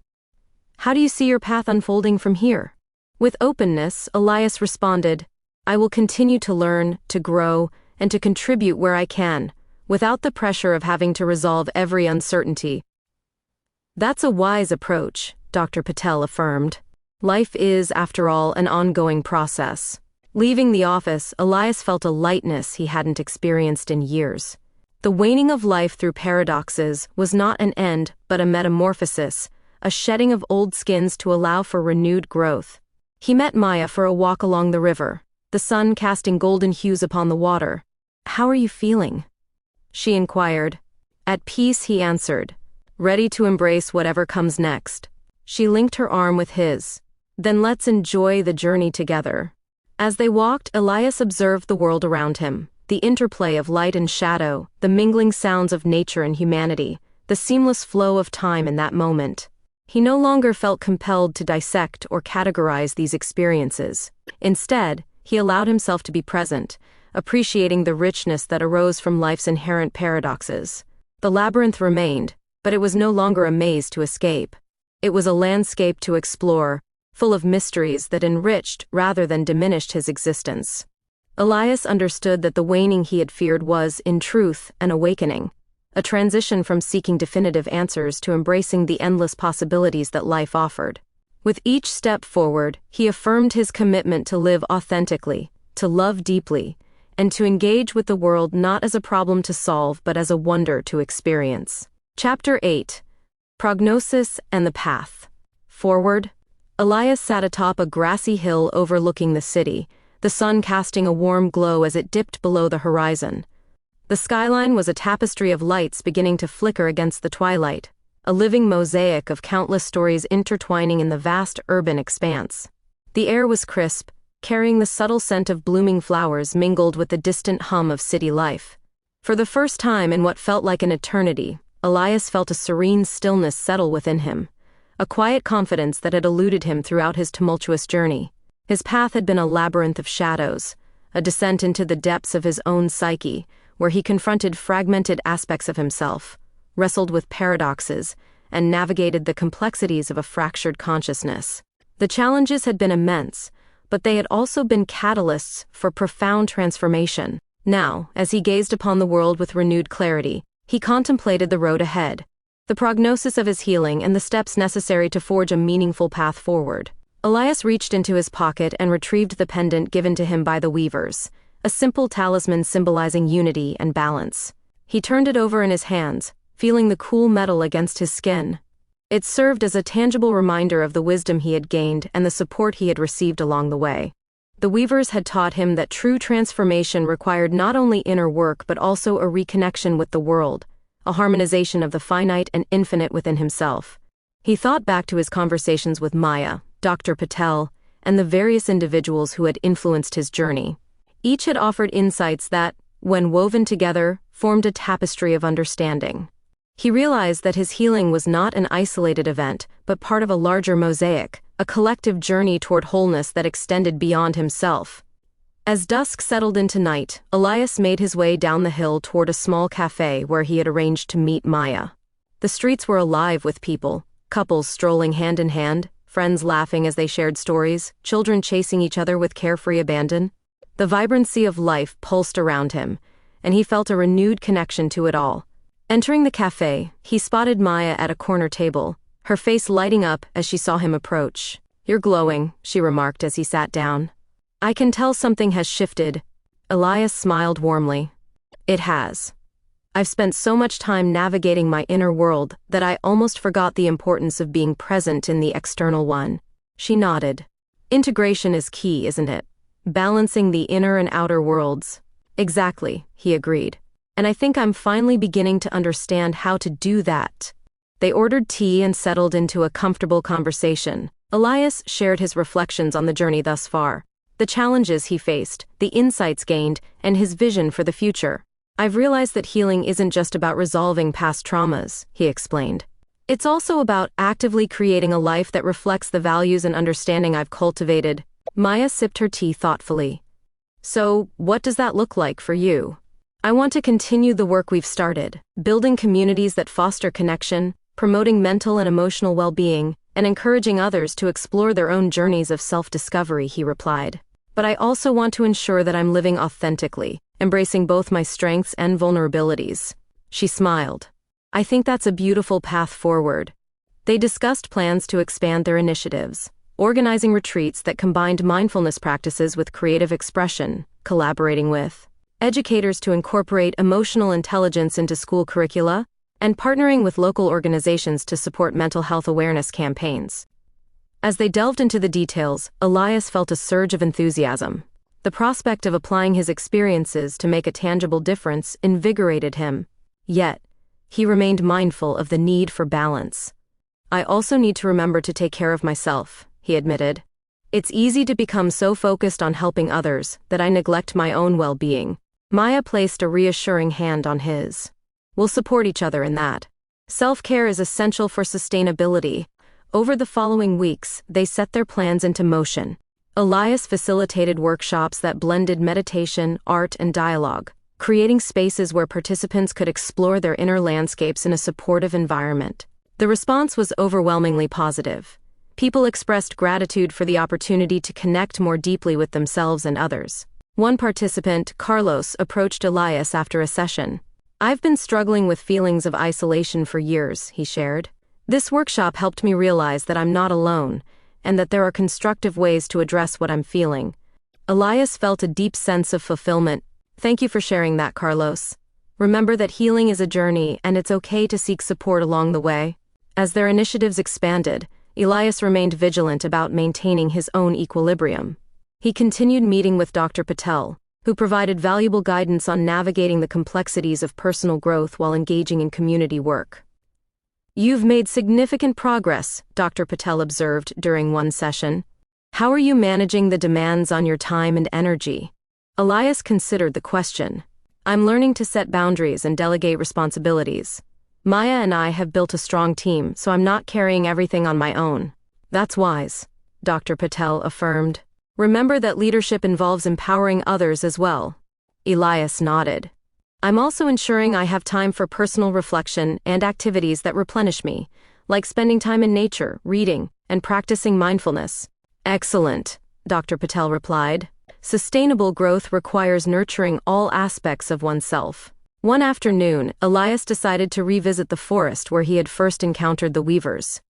How do you see your path unfolding from here? With openness, Elias responded, I will continue to learn, to grow, and to contribute where I can, without the pressure of having to resolve every uncertainty. That's a wise approach, Dr. Patel affirmed. Life is, after all, an ongoing process. Leaving the office, Elias felt a lightness he hadn't experienced in years. The waning of life through paradoxes was not an end, but a metamorphosis, a shedding of old skins to allow for renewed growth. He met Maya for a walk along the river, the sun casting golden hues upon the water. How are you feeling? She inquired. At peace, he answered, ready to embrace whatever comes next. She linked her arm with his. Then let's enjoy the journey together. As they walked, Elias observed the world around him, the interplay of light and shadow, the mingling sounds of nature and humanity, the seamless flow of time in that moment. He no longer felt compelled to dissect or categorize these experiences. Instead, he allowed himself to be present, appreciating the richness that arose from life's inherent paradoxes. The labyrinth remained, but it was no longer a maze to escape. It was a landscape to explore, full of mysteries that enriched rather than diminished his existence. Elias understood that the waning he had feared was, in truth, an awakening, a transition from seeking definitive answers to embracing the endless possibilities that life offered. With each step forward, he affirmed his commitment to live authentically, to love deeply, and to engage with the world not as a problem to solve but as a wonder to experience. Chapter 8. Prognosis and the Path. Forward. Elias sat atop a grassy hill overlooking the city, the sun casting a warm glow as it dipped below the horizon. The skyline was a tapestry of lights beginning to flicker against the twilight, a living mosaic of countless stories intertwining in the vast urban expanse. The air was crisp, carrying the subtle scent of blooming flowers mingled with the distant hum of city life. For the first time in what felt like an eternity, Elias felt a serene stillness settle within him, a quiet confidence that had eluded him throughout his tumultuous journey. His path had been a labyrinth of shadows, a descent into the depths of his own psyche, where he confronted fragmented aspects of himself, wrestled with paradoxes, and navigated the complexities of a fractured consciousness. The challenges had been immense, but they had also been catalysts for profound transformation. Now, as he gazed upon the world with renewed clarity, he contemplated the road ahead, the prognosis of his healing and the steps necessary to forge a meaningful path forward. Elias reached into his pocket and retrieved the pendant given to him by the weavers, a simple talisman symbolizing unity and balance. He turned it over in his hands, feeling the cool metal against his skin. It served as a tangible reminder of the wisdom he had gained and the support he had received along the way. The weavers had taught him that true transformation required not only inner work but also a reconnection with the world, a harmonization of the finite and infinite within himself. He thought back to his conversations with Maya, Dr. Patel, and the various individuals who had influenced his journey. Each had offered insights that, when woven together, formed a tapestry of understanding. He realized that his healing was not an isolated event, but part of a larger mosaic, a collective journey toward wholeness that extended beyond himself. As dusk settled into night, Elias made his way down the hill toward a small cafe where he had arranged to meet Maya. The streets were alive with people, couples strolling hand in hand, friends laughing as they shared stories, children chasing each other with carefree abandon. The vibrancy of life pulsed around him, and he felt a renewed connection to it all. Entering the cafe, he spotted Maya at a corner table, her face lighting up as she saw him approach. "You're glowing," she remarked as he sat down. "I can tell something has shifted." Elias smiled warmly. "It has. I've spent so much time navigating my inner world that I almost forgot the importance of being present in the external one. She nodded. Integration is key, isn't it? Balancing the inner and outer worlds. Exactly, he agreed. And I think I'm finally beginning to understand how to do that. They ordered tea and settled into a comfortable conversation. Elias shared his reflections on the journey thus far, the challenges he faced, the insights gained, and his vision for the future. I've realized that healing isn't just about resolving past traumas, he explained. It's also about actively creating a life that reflects the values and understanding I've cultivated. Maya sipped her tea thoughtfully. So, what does that look like for you? I want to continue the work we've started, building communities that foster connection, promoting mental and emotional well-being, and encouraging others to explore their own journeys of self-discovery, he replied. But I also want to ensure that I'm living authentically, embracing both my strengths and vulnerabilities. She smiled. I think that's a beautiful path forward. They discussed plans to expand their initiatives, organizing retreats that combined mindfulness practices with creative expression, collaborating with educators to incorporate emotional intelligence into school curricula, and partnering with local organizations to support mental health awareness campaigns. As they delved into the details, Elias felt a surge of enthusiasm. The prospect of applying his experiences to make a tangible difference invigorated him. Yet, he remained mindful of the need for balance. I also need to remember to take care of myself, he admitted. It's easy to become so focused on helping others that I neglect my own well-being. Maya placed a reassuring hand on his. We'll support each other in that. Self-care is essential for sustainability. Over the following weeks, they set their plans into motion. Elias facilitated workshops that blended meditation, art, and dialogue, creating spaces where participants could explore their inner landscapes in a supportive environment. The response was overwhelmingly positive. People expressed gratitude for the opportunity to connect more deeply with themselves and others. One participant, Carlos, approached Elias after a session. I've been struggling with feelings of isolation for years, he shared. This workshop helped me realize that I'm not alone, and that there are constructive ways to address what I'm feeling. Elias felt a deep sense of fulfillment. Thank you for sharing that, Carlos. Remember that healing is a journey, and it's okay to seek support along the way. As their initiatives expanded, Elias remained vigilant about maintaining his own equilibrium. He continued meeting with Dr. Patel, who provided valuable guidance on navigating the complexities of personal growth while engaging in community work. You've made significant progress, Dr. Patel observed during one session. How are you managing the demands on your time and energy? Elias considered the question. I'm learning to set boundaries and delegate responsibilities. Maya and I have built a strong team, so I'm not carrying everything on my own. That's wise, Dr. Patel affirmed. Remember that leadership involves empowering others as well. Elias nodded. I'm also ensuring I have time for personal reflection and activities that replenish me, like spending time in nature, reading, and practicing mindfulness. Excellent, Dr. Patel replied. Sustainable growth requires nurturing all aspects of oneself. One afternoon, Elias decided to revisit the forest where he had first encountered the weavers.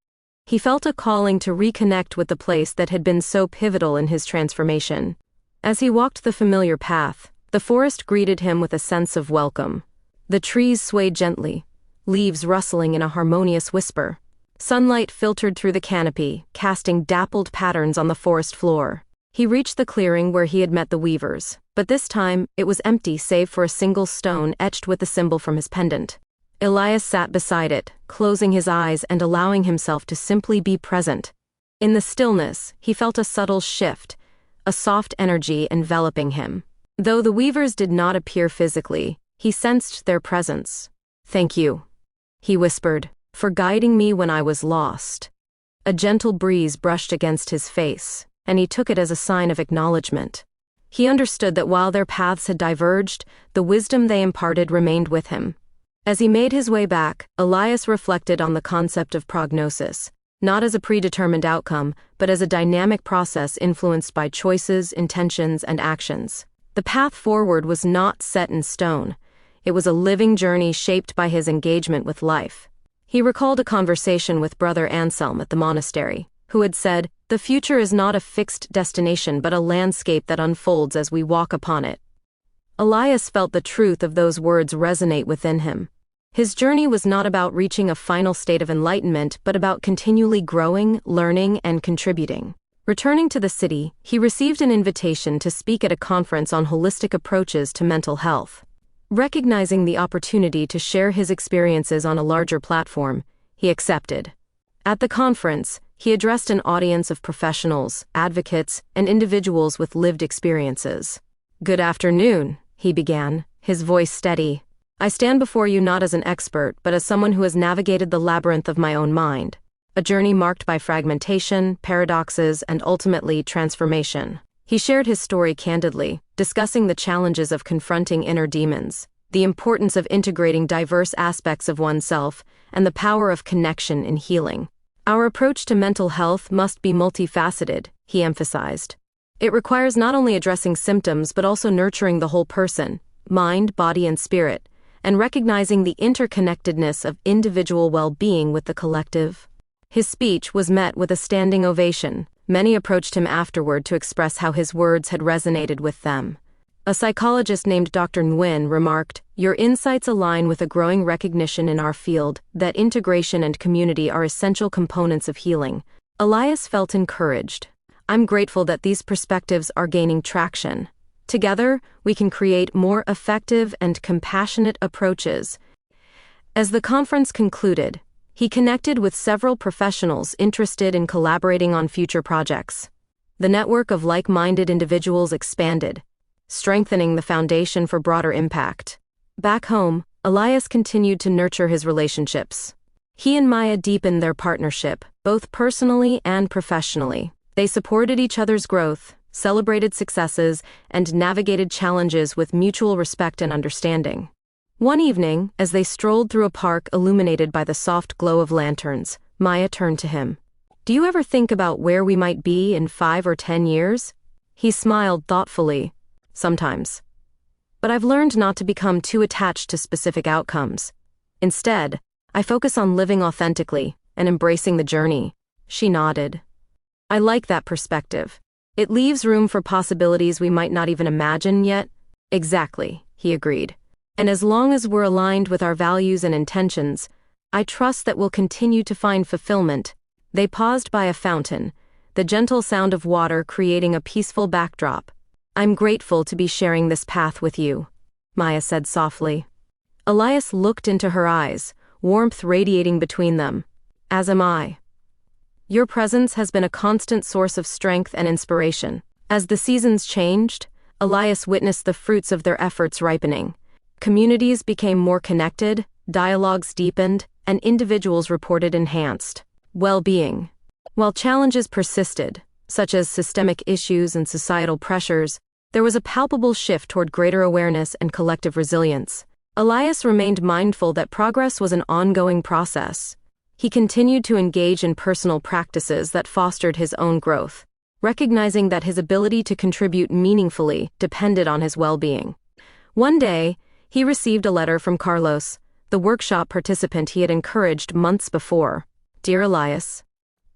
He felt a calling to reconnect with the place that had been so pivotal in his transformation. As he walked the familiar path, the forest greeted him with a sense of welcome. The trees swayed gently, leaves rustling in a harmonious whisper. Sunlight filtered through the canopy, casting dappled patterns on the forest floor. He reached the clearing where he had met the weavers, but this time it was empty save for a single stone etched with the symbol from his pendant. Elias sat beside it, closing his eyes and allowing himself to simply be present. In the stillness, he felt a subtle shift, a soft energy enveloping him. Though the weavers did not appear physically, he sensed their presence. Thank you, he whispered, for guiding me when I was lost. A gentle breeze brushed against his face, and he took it as a sign of acknowledgement. He understood that while their paths had diverged, the wisdom they imparted remained with him. As he made his way back, Elias reflected on the concept of prognosis, not as a predetermined outcome, but as a dynamic process influenced by choices, intentions, and actions. The path forward was not set in stone. It was a living journey shaped by his engagement with life. He recalled a conversation with Brother Anselm at the monastery, who had said, "The future is not a fixed destination but a landscape that unfolds as we walk upon it." Elias felt the truth of those words resonate within him. His journey was not about reaching a final state of enlightenment, but about continually growing, learning, and contributing. Returning to the city, he received an invitation to speak at a conference on holistic approaches to mental health. Recognizing the opportunity to share his experiences on a larger platform, he accepted. At the conference, he addressed an audience of professionals, advocates, and individuals with lived experiences. "Good afternoon," he began, his voice steady. "I stand before you not as an expert, but as someone who has navigated the labyrinth of my own mind, a journey marked by fragmentation, paradoxes, and ultimately transformation." He shared his story candidly, discussing the challenges of confronting inner demons, the importance of integrating diverse aspects of oneself, and the power of connection in healing. "Our approach to mental health must be multifaceted," he emphasized. "It requires not only addressing symptoms but also nurturing the whole person, mind, body, and spirit, and recognizing the interconnectedness of individual well-being with the collective." His speech was met with a standing ovation. Many approached him afterward to express how his words had resonated with them. A psychologist named Dr. Nguyen remarked, "Your insights align with a growing recognition in our field that integration and community are essential components of healing." Elias felt encouraged. "I'm grateful that these perspectives are gaining traction. Together, we can create more effective and compassionate approaches." As the conference concluded, he connected with several professionals interested in collaborating on future projects. The network of like-minded individuals expanded, strengthening the foundation for broader impact. Back home, Elias continued to nurture his relationships. He and Maya deepened their partnership, both personally and professionally. They supported each other's growth, celebrated successes, and navigated challenges with mutual respect and understanding. One evening, as they strolled through a park illuminated by the soft glow of lanterns, Maya turned to him. "Do you ever think about where we might be in 5 or 10 years?" He smiled thoughtfully. "Sometimes. But I've learned not to become too attached to specific outcomes. Instead, I focus on living authentically and embracing the journey." She nodded. "I like that perspective. It leaves room for possibilities we might not even imagine yet." "Exactly," he agreed. "And as long as we're aligned with our values and intentions, I trust that we'll continue to find fulfillment." They paused by a fountain, the gentle sound of water creating a peaceful backdrop. "I'm grateful to be sharing this path with you," Maya said softly. Elias looked into her eyes, warmth radiating between them. "As am I. Your presence has been a constant source of strength and inspiration." As the seasons changed, Elias witnessed the fruits of their efforts ripening. Communities became more connected, dialogues deepened, and individuals reported enhanced well-being. While challenges persisted, such as systemic issues and societal pressures, there was a palpable shift toward greater awareness and collective resilience. Elias remained mindful that progress was an ongoing process. He continued to engage in personal practices that fostered his own growth, recognizing that his ability to contribute meaningfully depended on his well-being. One day, he received a letter from Carlos, the workshop participant he had encouraged months before. "Dear Elias,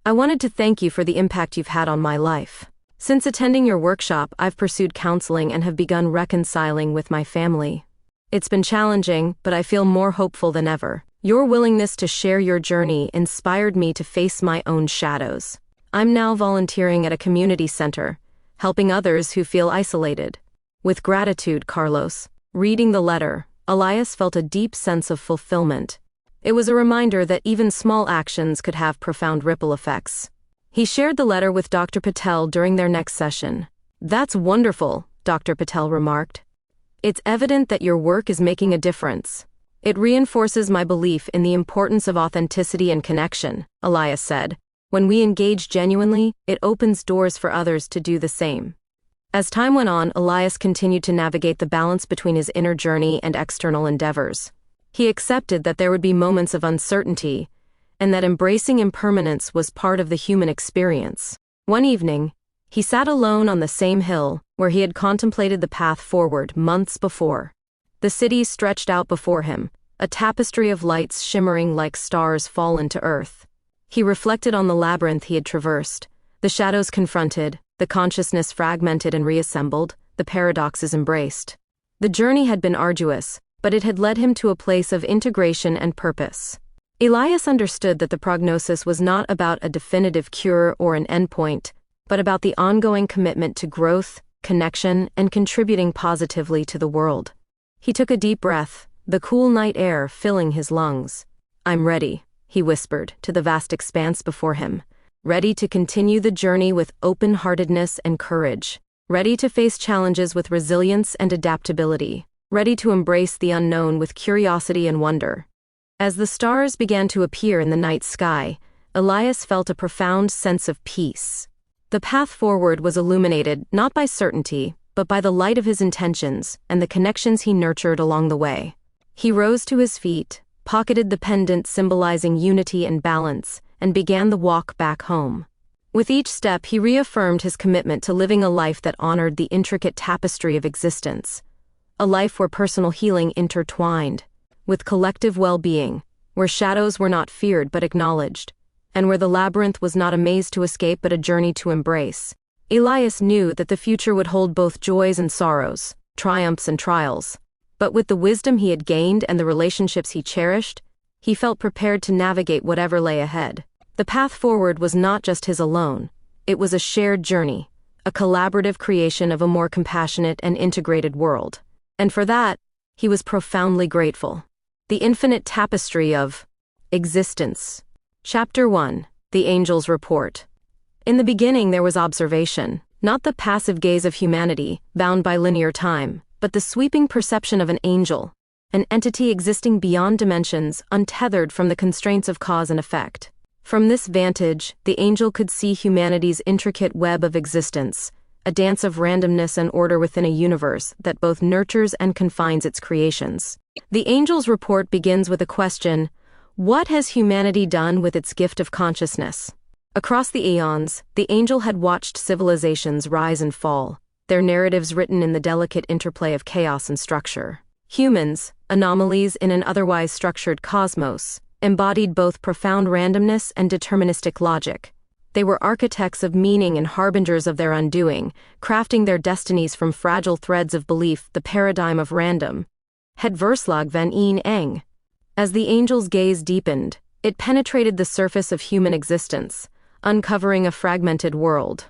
I wanted to thank you for the impact you've had on my life. Since attending your workshop, I've pursued counseling and have begun reconciling with my family. It's been challenging, but I feel more hopeful than ever. Your willingness to share your journey inspired me to face my own shadows. I'm now volunteering at a community center, helping others who feel isolated. With gratitude, Carlos." Reading the letter, Elias felt a deep sense of fulfillment. It was a reminder that even small actions could have profound ripple effects. He shared the letter with Dr. Patel during their next session. "That's wonderful," Dr. Patel remarked. "It's evident that your work is making a difference. It reinforces my belief in the importance of authenticity and connection," Elias said. "When we engage genuinely, it opens doors for others to do the same." As time went on, Elias continued to navigate the balance between his inner journey and external endeavors. He accepted that there would be moments of uncertainty, and that embracing impermanence was part of the human experience. One evening, he sat alone on the same hill where he had contemplated the path forward months before. The city stretched out before him, a tapestry of lights shimmering like stars fallen to earth. He reflected on the labyrinth he had traversed, the shadows confronted, the consciousness fragmented and reassembled, the paradoxes embraced. The journey had been arduous, but it had led him to a place of integration and purpose. Elias understood that the prognosis was not about a definitive cure or an endpoint, but about the ongoing commitment to growth, connection, and contributing positively to the world. He took a deep breath, the cool night air filling his lungs. "I'm ready," he whispered to the vast expanse before him. "Ready to continue the journey with open-heartedness and courage. Ready to face challenges with resilience and adaptability. Ready to embrace the unknown with curiosity and wonder." As the stars began to appear in the night sky, Elias felt a profound sense of peace. The path forward was illuminated not by certainty, but by the light of his intentions and the connections he nurtured along the way. He rose to his feet, pocketed the pendant symbolizing unity and balance, and began the walk back home. With each step, he reaffirmed his commitment to living a life that honored the intricate tapestry of existence. A life where personal healing intertwined with collective well-being, where shadows were not feared but acknowledged, and where the labyrinth was not a maze to escape but a journey to embrace. Elias knew that the future would hold both joys and sorrows, triumphs and trials. But with the wisdom he had gained and the relationships he cherished, he felt prepared to navigate whatever lay ahead. The path forward was not just his alone. It was a shared journey, a collaborative creation of a more compassionate and integrated world. And for that, he was profoundly grateful. The infinite tapestry of existence. Chapter 1. The Angel's Report. In the beginning there was observation, not the passive gaze of humanity, bound by linear time, but the sweeping perception of an angel, an entity existing beyond dimensions, untethered from the constraints of cause and effect. From this vantage, the angel could see humanity's intricate web of existence, a dance of randomness and order within a universe that both nurtures and confines its creations. The angel's report begins with a question: what has humanity done with its gift of consciousness? Across the eons, the angel had watched civilizations rise and fall, their narratives written in the delicate interplay of chaos and structure. Humans, anomalies in an otherwise structured cosmos, embodied both profound randomness and deterministic logic. They were architects of meaning and harbingers of their undoing, crafting their destinies from fragile threads of belief, the paradigm of random. Het verslag van een eng. As the angel's gaze deepened, it penetrated the surface of human existence, uncovering a fragmented world.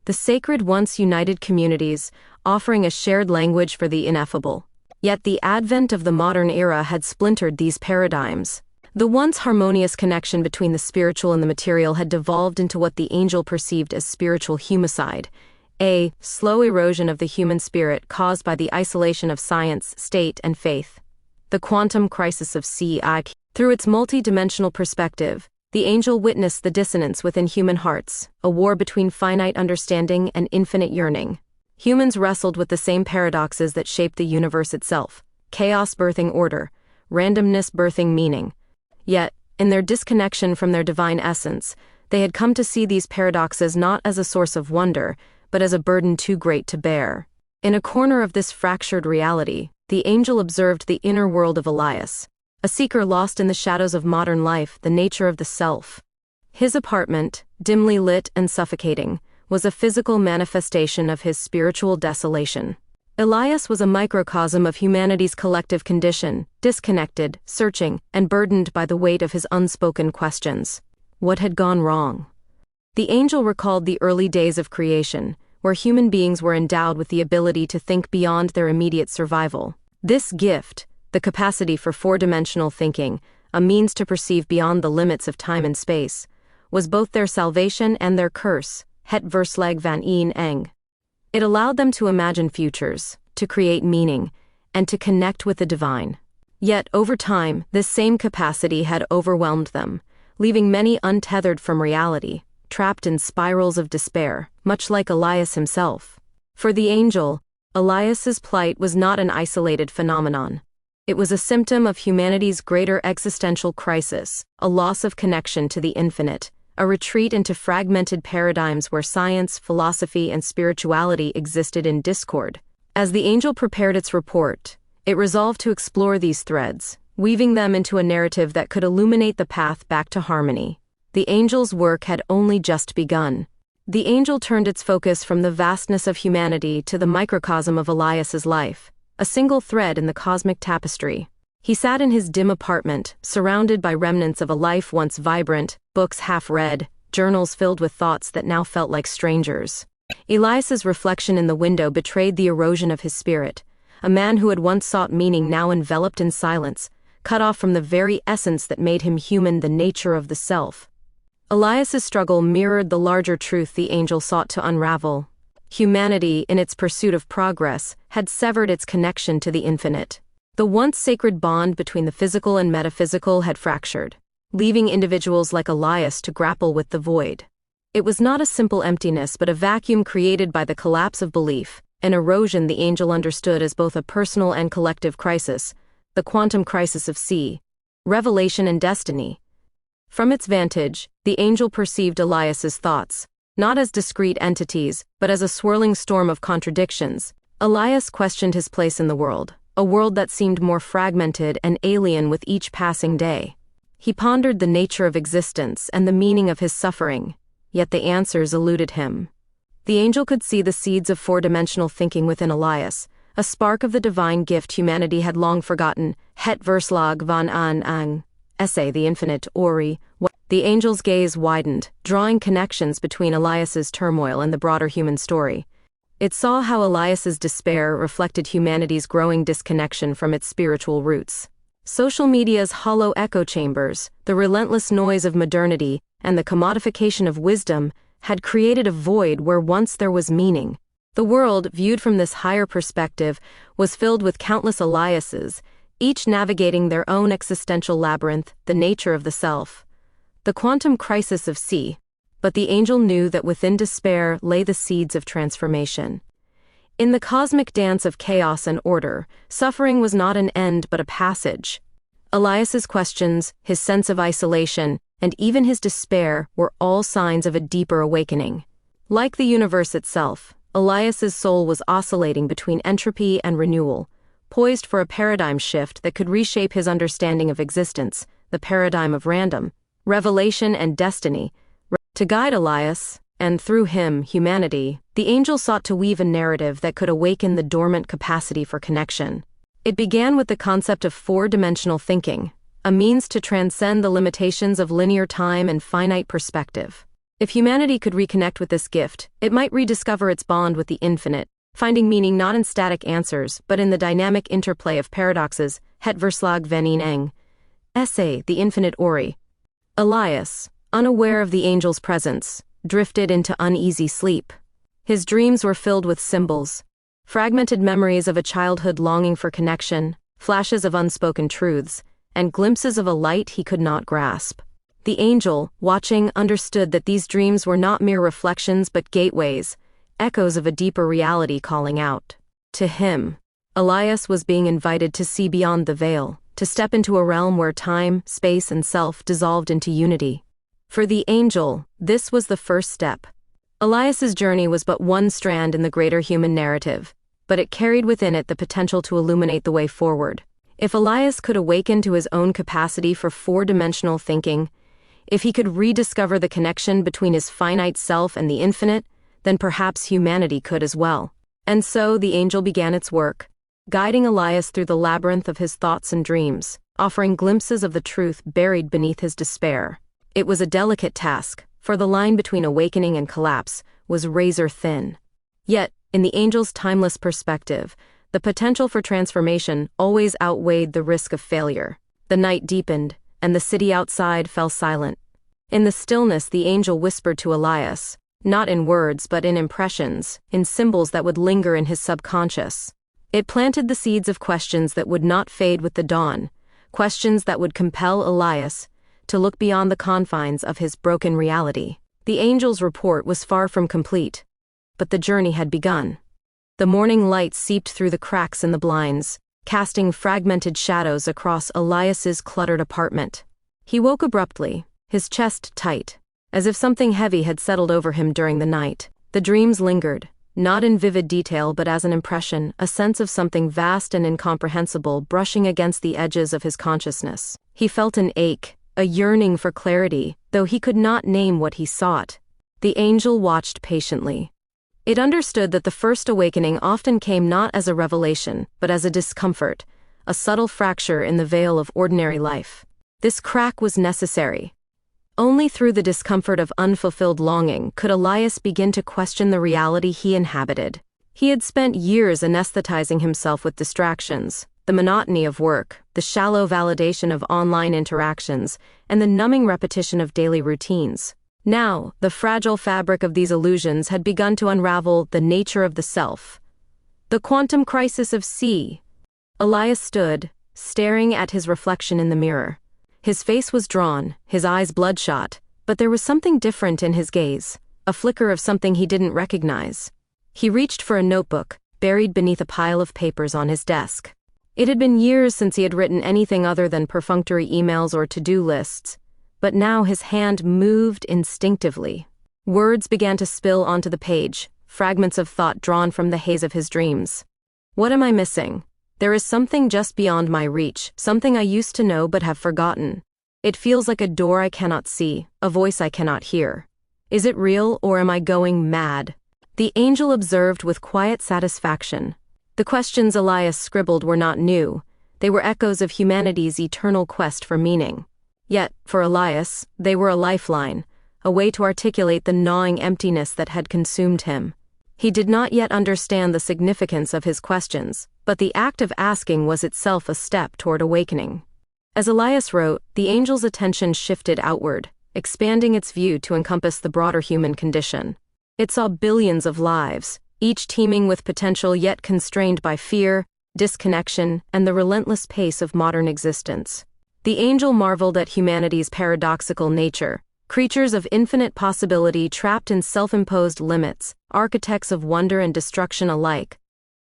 The sacred once united communities, offering a shared language for the ineffable. Yet the advent of the modern era had splintered these paradigms. The once harmonious connection between the spiritual and the material had devolved into what the angel perceived as spiritual humicide, a slow erosion of the human spirit caused by the isolation of science, state, and faith. The quantum crisis of CI. Through its multi-dimensional perspective, the angel witnessed the dissonance within human hearts, a war between finite understanding and infinite yearning. Humans wrestled with the same paradoxes that shaped the universe itself: chaos birthing order, randomness birthing meaning. Yet, in their disconnection from their divine essence, they had come to see these paradoxes not as a source of wonder, but as a burden too great to bear. In a corner of this fractured reality, the angel observed the inner world of Elias, a seeker lost in the shadows of modern life, the nature of the self. His apartment, dimly lit and suffocating, was a physical manifestation of his spiritual desolation. Elias was a microcosm of humanity's collective condition, disconnected, searching, and burdened by the weight of his unspoken questions. What had gone wrong? The angel recalled the early days of creation, where human beings were endowed with the ability to think beyond their immediate survival. This gift, the capacity for four-dimensional thinking, a means to perceive beyond the limits of time and space, was both their salvation and their curse, het verslag van een eng. It allowed them to imagine futures, to create meaning, and to connect with the divine. Yet, over time, this same capacity had overwhelmed them, leaving many untethered from reality, trapped in spirals of despair, much like Elias himself. For the angel, Elias's plight was not an isolated phenomenon. It was a symptom of humanity's greater existential crisis, a loss of connection to the infinite, a retreat into fragmented paradigms where science, philosophy, and spirituality existed in discord. As the angel prepared its report, it resolved to explore these threads, weaving them into a narrative that could illuminate the path back to harmony. The angel's work had only just begun. The angel turned its focus from the vastness of humanity to the microcosm of Elias's life, a single thread in the cosmic tapestry. He sat in his dim apartment, surrounded by remnants of a life once vibrant, books half read, journals filled with thoughts that now felt like strangers. Elias's reflection in the window betrayed the erosion of his spirit. A man who had once sought meaning now enveloped in silence, cut off from the very essence that made him human, the nature of the self. Elias's struggle mirrored the larger truth the angel sought to unravel. Humanity, in its pursuit of progress, had severed its connection to the infinite. The once sacred bond between the physical and metaphysical had fractured, leaving individuals like Elias to grapple with the void. It was not a simple emptiness but a vacuum created by the collapse of belief, an erosion the angel understood as both a personal and collective crisis, the quantum crisis of sea, revelation and destiny. From its vantage, the angel perceived Elias's thoughts, not as discrete entities, but as a swirling storm of contradictions. Elias questioned his place in the world, a world that seemed more fragmented and alien with each passing day. He pondered the nature of existence and the meaning of his suffering, yet the answers eluded him. The angel could see the seeds of four-dimensional thinking within Elias, a spark of the divine gift humanity had long forgotten. Het verslag van een essay, the infinite, Ori. The angel's gaze widened, drawing connections between Elias's turmoil and the broader human story. It saw how Elias's despair reflected humanity's growing disconnection from its spiritual roots. Social media's hollow echo chambers, the relentless noise of modernity, and the commodification of wisdom had created a void where once there was meaning. The world, viewed from this higher perspective, was filled with countless Eliases, each navigating their own existential labyrinth, the nature of the self. The quantum crisis of sea. But the angel knew that within despair lay the seeds of transformation. In the cosmic dance of chaos and order, suffering was not an end but a passage. Elias's questions, his sense of isolation, and even his despair were all signs of a deeper awakening. Like the universe itself, Elias's soul was oscillating between entropy and renewal, poised for a paradigm shift that could reshape his understanding of existence, the paradigm of random, revelation and destiny. To guide Elias, and through him, humanity, the angel sought to weave a narrative that could awaken the dormant capacity for connection. It began with the concept of four-dimensional thinking, a means to transcend the limitations of linear time and finite perspective. If humanity could reconnect with this gift, it might rediscover its bond with the infinite, finding meaning not in static answers but in the dynamic interplay of paradoxes. Het verslag van een essay, the infinite, Ori. Elias, unaware of the angel's presence, drifted into uneasy sleep. His dreams were filled with symbols, fragmented memories of a childhood longing for connection, flashes of unspoken truths, and glimpses of a light he could not grasp. The angel, watching, understood that these dreams were not mere reflections but gateways, echoes of a deeper reality calling out. To him, Elias was being invited to see beyond the veil, to step into a realm where time, space, and self dissolved into unity. For the angel, this was the first step. Elias's journey was but one strand in the greater human narrative, but it carried within it the potential to illuminate the way forward. If Elias could awaken to his own capacity for four-dimensional thinking, if he could rediscover the connection between his finite self and the infinite, then perhaps humanity could as well. And so the angel began its work, guiding Elias through the labyrinth of his thoughts and dreams, offering glimpses of the truth buried beneath his despair. It was a delicate task, for the line between awakening and collapse was razor thin. Yet, in the angel's timeless perspective, the potential for transformation always outweighed the risk of failure. The night deepened, and the city outside fell silent. In the stillness, the angel whispered to Elias, not in words but in impressions, in symbols that would linger in his subconscious. It planted the seeds of questions that would not fade with the dawn, questions that would compel Elias to look beyond the confines of his broken reality. The angel's report was far from complete, but the journey had begun. The morning light seeped through the cracks in the blinds, casting fragmented shadows across Elias's cluttered apartment. He woke abruptly, his chest tight, as if something heavy had settled over him during the night. The dreams lingered, not in vivid detail but as an impression, a sense of something vast and incomprehensible brushing against the edges of his consciousness. He felt an ache, a yearning for clarity, though he could not name what he sought. The angel watched patiently. It understood that the first awakening often came not as a revelation, but as a discomfort, a subtle fracture in the veil of ordinary life. This crack was necessary. Only through the discomfort of unfulfilled longing could Elias begin to question the reality he inhabited. He had spent years anesthetizing himself with distractions, the monotony of work, the shallow validation of online interactions, and the numbing repetition of daily routines. Now, the fragile fabric of these illusions had begun to unravel the nature of the self. The quantum crisis of C. Elias stood, staring at his reflection in the mirror. His face was drawn, his eyes bloodshot, but there was something different in his gaze, a flicker of something he didn't recognize. He reached for a notebook, buried beneath a pile of papers on his desk. It had been years since he had written anything other than perfunctory emails or to-do lists, but now his hand moved instinctively. Words began to spill onto the page, fragments of thought drawn from the haze of his dreams. What am I missing? There is something just beyond my reach, something I used to know but have forgotten. It feels like a door I cannot see, a voice I cannot hear. Is it real, or am I going mad? The angel observed with quiet satisfaction. The questions Elias scribbled were not new. They were echoes of humanity's eternal quest for meaning. Yet, for Elias, they were a lifeline, a way to articulate the gnawing emptiness that had consumed him. He did not yet understand the significance of his questions, but the act of asking was itself a step toward awakening. As Elias wrote, the angel's attention shifted outward, expanding its view to encompass the broader human condition. It saw billions of lives, each teeming with potential yet constrained by fear, disconnection, and the relentless pace of modern existence. The angel marveled at humanity's paradoxical nature, creatures of infinite possibility trapped in self-imposed limits, architects of wonder and destruction alike.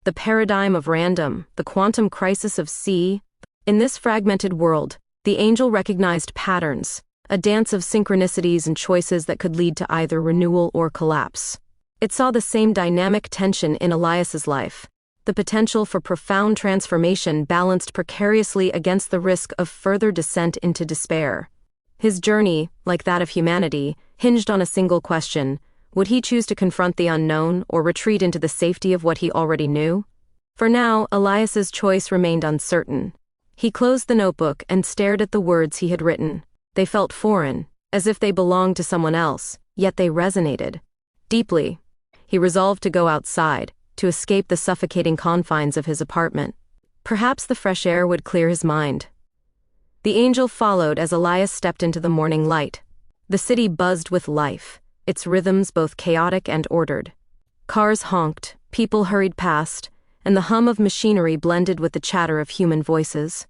The paradigm of random, the quantum crisis of C. In this fragmented world, the angel recognized patterns, a dance of synchronicities and choices that could lead to either renewal or collapse. It saw the same dynamic tension in Elias's life. The potential for profound transformation balanced precariously against the risk of further descent into despair. His journey, like that of humanity, hinged on a single question: would he choose to confront the unknown or retreat into the safety of what he already knew? For now, Elias's choice remained uncertain. He closed the notebook and stared at the words he had written. They felt foreign, as if they belonged to someone else, yet they resonated deeply. He resolved to go outside, to escape the suffocating confines of his apartment. Perhaps the fresh air would clear his mind. The angel followed as Elias stepped into the morning light. The city buzzed with life, its rhythms both chaotic and ordered. Cars honked, people hurried past, and the hum of machinery blended with the chatter of human voices.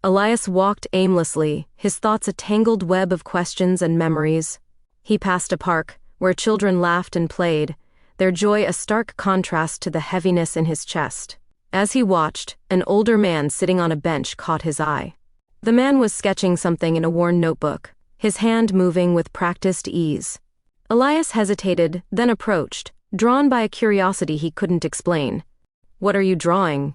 Elias walked aimlessly, his thoughts a tangled web of questions and memories. He passed a park, where children laughed and played, their joy a stark contrast to the heaviness in his chest. As he watched, an older man sitting on a bench caught his eye. The man was sketching something in a worn notebook, his hand moving with practiced ease. Elias hesitated, then approached, drawn by a curiosity he couldn't explain. "What are you drawing?"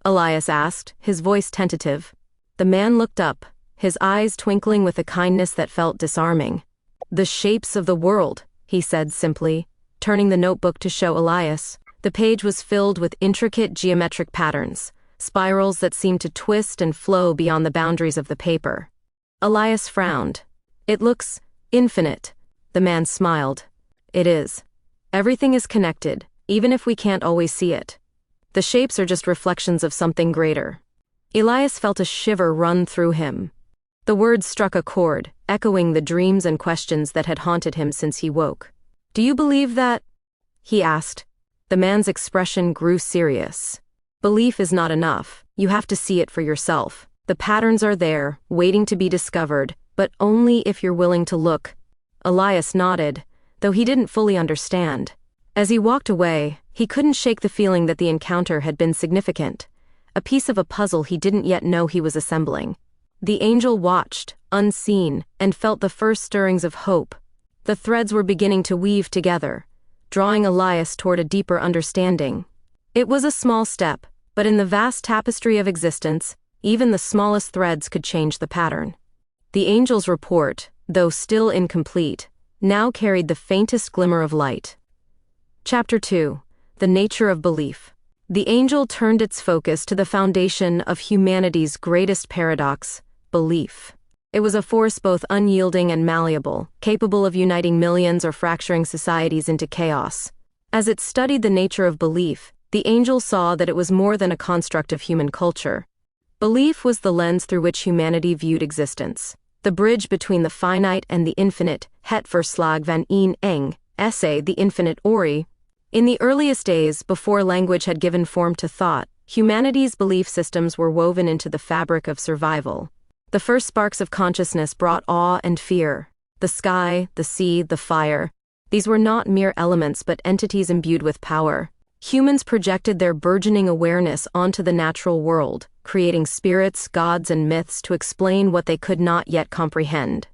Elias asked, his voice tentative. The man looked up, his eyes twinkling with a kindness that felt disarming. "The shapes of the world," he said simply, turning the notebook to show Elias. The page was filled with intricate geometric patterns, spirals that seemed to twist and flow beyond the boundaries of the paper. Elias frowned. "It looks infinite." The man smiled. "It is. Everything is connected, even if we can't always see it. The shapes are just reflections of something greater." Elias felt a shiver run through him. The words struck a chord, echoing the dreams and questions that had haunted him since he woke. "Do you believe that?" he asked. The man's expression grew serious. "Belief is not enough. You have to see it for yourself. The patterns are there, waiting to be discovered, but only if you're willing to look." Elias nodded, though he didn't fully understand. As he walked away, he couldn't shake the feeling that the encounter had been significant, a piece of a puzzle he didn't yet know he was assembling. The angel watched, unseen, and felt the first stirrings of hope. The threads were beginning to weave together, drawing Elias toward a deeper understanding. It was a small step, but in the vast tapestry of existence, even the smallest threads could change the pattern. The angel's report, though still incomplete, now carried the faintest glimmer of light. Chapter 2. The Nature of Belief. The angel turned its focus to the foundation of humanity's greatest paradox, belief. It was a force both unyielding and malleable, capable of uniting millions or fracturing societies into chaos. As it studied the nature of belief, the angel saw that it was more than a construct of human culture. Belief was the lens through which humanity viewed existence, the bridge between the finite and the infinite, het verslag van een eng, essay the infinite ori. In the earliest days, before language had given form to thought, humanity's belief systems were woven into the fabric of survival. The first sparks of consciousness brought awe and fear. The sky, the sea, the fire. These were not mere elements but entities imbued with power. Humans projected their burgeoning awareness onto the natural world, creating spirits, gods, and myths to explain what they could not yet comprehend.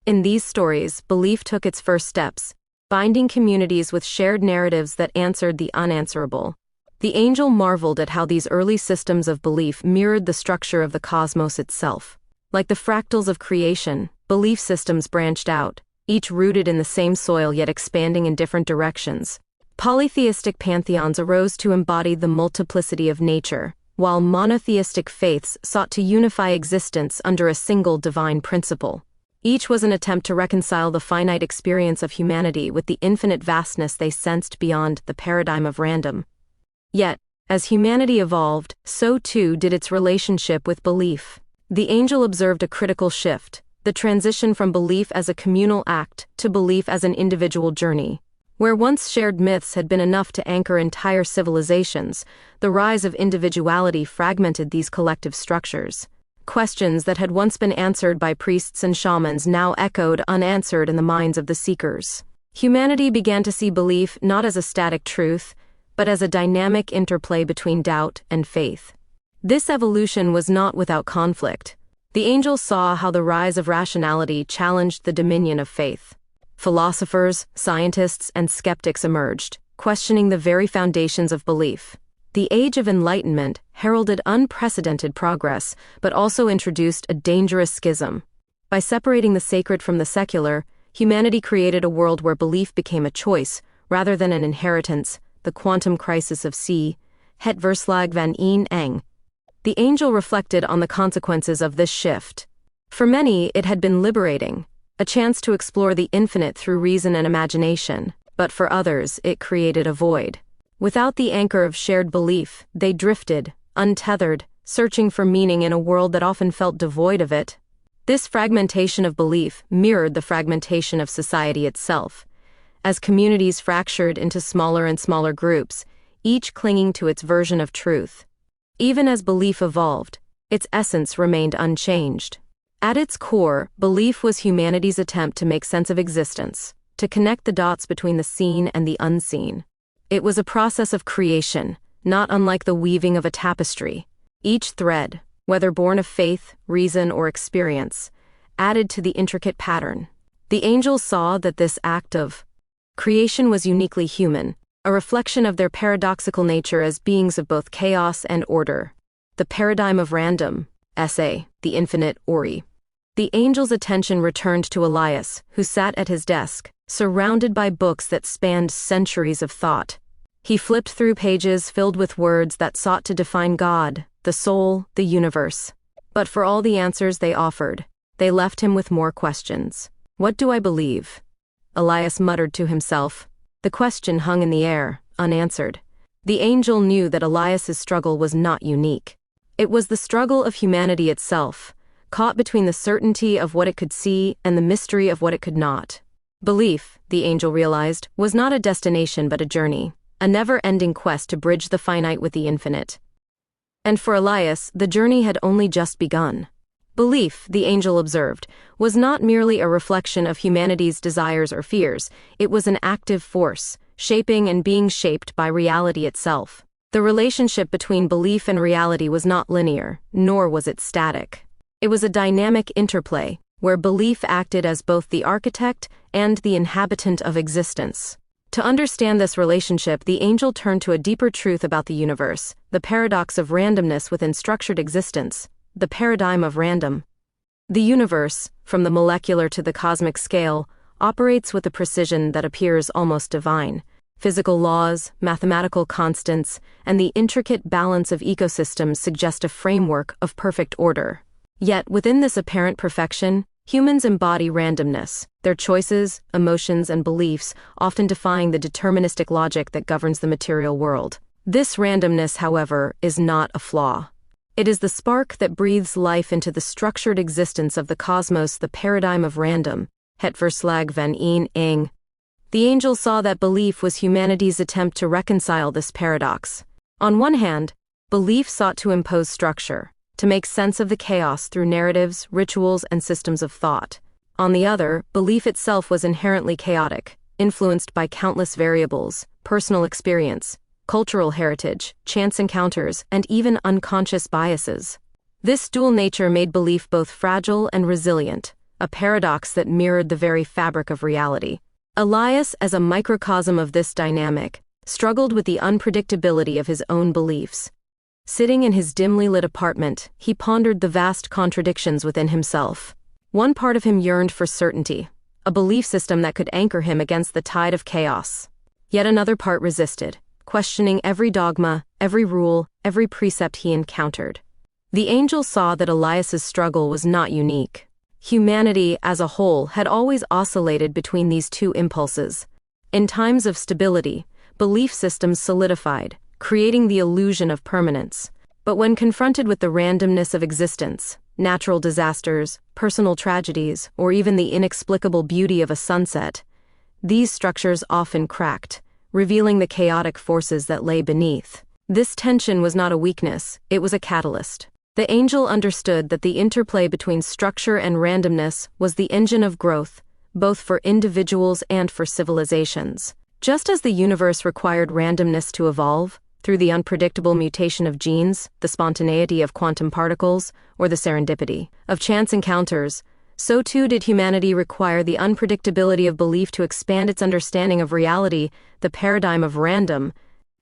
In these stories, belief took its first steps, binding communities with shared narratives that answered the unanswerable. The angel marveled at how these early systems of belief mirrored the structure of the cosmos itself. Like the fractals of creation, belief systems branched out, each rooted in the same soil yet expanding in different directions. Polytheistic pantheons arose to embody the multiplicity of nature, while monotheistic faiths sought to unify existence under a single divine principle. Each was an attempt to reconcile the finite experience of humanity with the infinite vastness they sensed beyond the paradigm of random. Yet, as humanity evolved, so too did its relationship with belief. The angel observed a critical shift, the transition from belief as a communal act to belief as an individual journey. Where once shared myths had been enough to anchor entire civilizations, the rise of individuality fragmented these collective structures. Questions that had once been answered by priests and shamans now echoed unanswered in the minds of the seekers. Humanity began to see belief not as a static truth, but as a dynamic interplay between doubt and faith. This evolution was not without conflict. The angel saw how the rise of rationality challenged the dominion of faith. Philosophers, scientists, and skeptics emerged, questioning the very foundations of belief. The Age of Enlightenment heralded unprecedented progress, but also introduced a dangerous schism. By separating the sacred from the secular, humanity created a world where belief became a choice, rather than an inheritance, the quantum crisis of C. Het verslag van een eng. The angel reflected on the consequences of this shift. For many, it had been liberating, a chance to explore the infinite through reason and imagination, but for others, it created a void. Without the anchor of shared belief, they drifted, untethered, searching for meaning in a world that often felt devoid of it. This fragmentation of belief mirrored the fragmentation of society itself. As communities fractured into smaller and smaller groups, each clinging to its version of truth. Even as belief evolved, its essence remained unchanged. At its core, belief was humanity's attempt to make sense of existence, to connect the dots between the seen and the unseen. It was a process of creation, not unlike the weaving of a tapestry. Each thread, whether born of faith, reason, or experience, added to the intricate pattern. The angels saw that this act of creation was uniquely human, a reflection of their paradoxical nature as beings of both chaos and order. The paradigm of random, essay, the infinite ori. The angel's attention returned to Elias, who sat at his desk, surrounded by books that spanned centuries of thought. He flipped through pages filled with words that sought to define God, the soul, the universe. But for all the answers they offered, they left him with more questions. What do I believe? Elias muttered to himself. The question hung in the air, unanswered. The angel knew that Elias's struggle was not unique. It was the struggle of humanity itself, caught between the certainty of what it could see and the mystery of what it could not. Belief, the angel realized, was not a destination but a journey, a never-ending quest to bridge the finite with the infinite. And for Elias, the journey had only just begun. Belief, the angel observed, was not merely a reflection of humanity's desires or fears, it was an active force, shaping and being shaped by reality itself. The relationship between belief and reality was not linear, nor was it static. It was a dynamic interplay, where belief acted as both the architect and the inhabitant of existence. To understand this relationship, the angel turned to a deeper truth about the universe, the paradox of randomness within structured existence, the paradigm of random. The universe, from the molecular to the cosmic scale, operates with a precision that appears almost divine. Physical laws, mathematical constants, and the intricate balance of ecosystems suggest a framework of perfect order. Yet, within this apparent perfection, humans embody randomness, their choices, emotions, and beliefs often defying the deterministic logic that governs the material world. This randomness, however, is not a flaw. It is the spark that breathes life into the structured existence of the cosmos, the paradigm of random, het verslag van een eng. The angel saw that belief was humanity's attempt to reconcile this paradox. On one hand, belief sought to impose structure, to make sense of the chaos through narratives, rituals, and systems of thought. On the other, belief itself was inherently chaotic, influenced by countless variables, personal experience, cultural heritage, chance encounters, and even unconscious biases. This dual nature made belief both fragile and resilient, a paradox that mirrored the very fabric of reality. Elias, as a microcosm of this dynamic, struggled with the unpredictability of his own beliefs. Sitting in his dimly lit apartment, he pondered the vast contradictions within himself. One part of him yearned for certainty, a belief system that could anchor him against the tide of chaos. Yet another part resisted, questioning every dogma, every rule, every precept he encountered. The angel saw that Elias's struggle was not unique. Humanity, as a whole, had always oscillated between these two impulses. In times of stability, belief systems solidified, creating the illusion of permanence. But when confronted with the randomness of existence, natural disasters, personal tragedies, or even the inexplicable beauty of a sunset, these structures often cracked, revealing the chaotic forces that lay beneath. This tension was not a weakness, it was a catalyst. The angel understood that the interplay between structure and randomness was the engine of growth, both for individuals and for civilizations. Just as the universe required randomness to evolve, through the unpredictable mutation of genes, the spontaneity of quantum particles, or the serendipity of chance encounters, so too did humanity require the unpredictability of belief to expand its understanding of reality, the paradigm of random.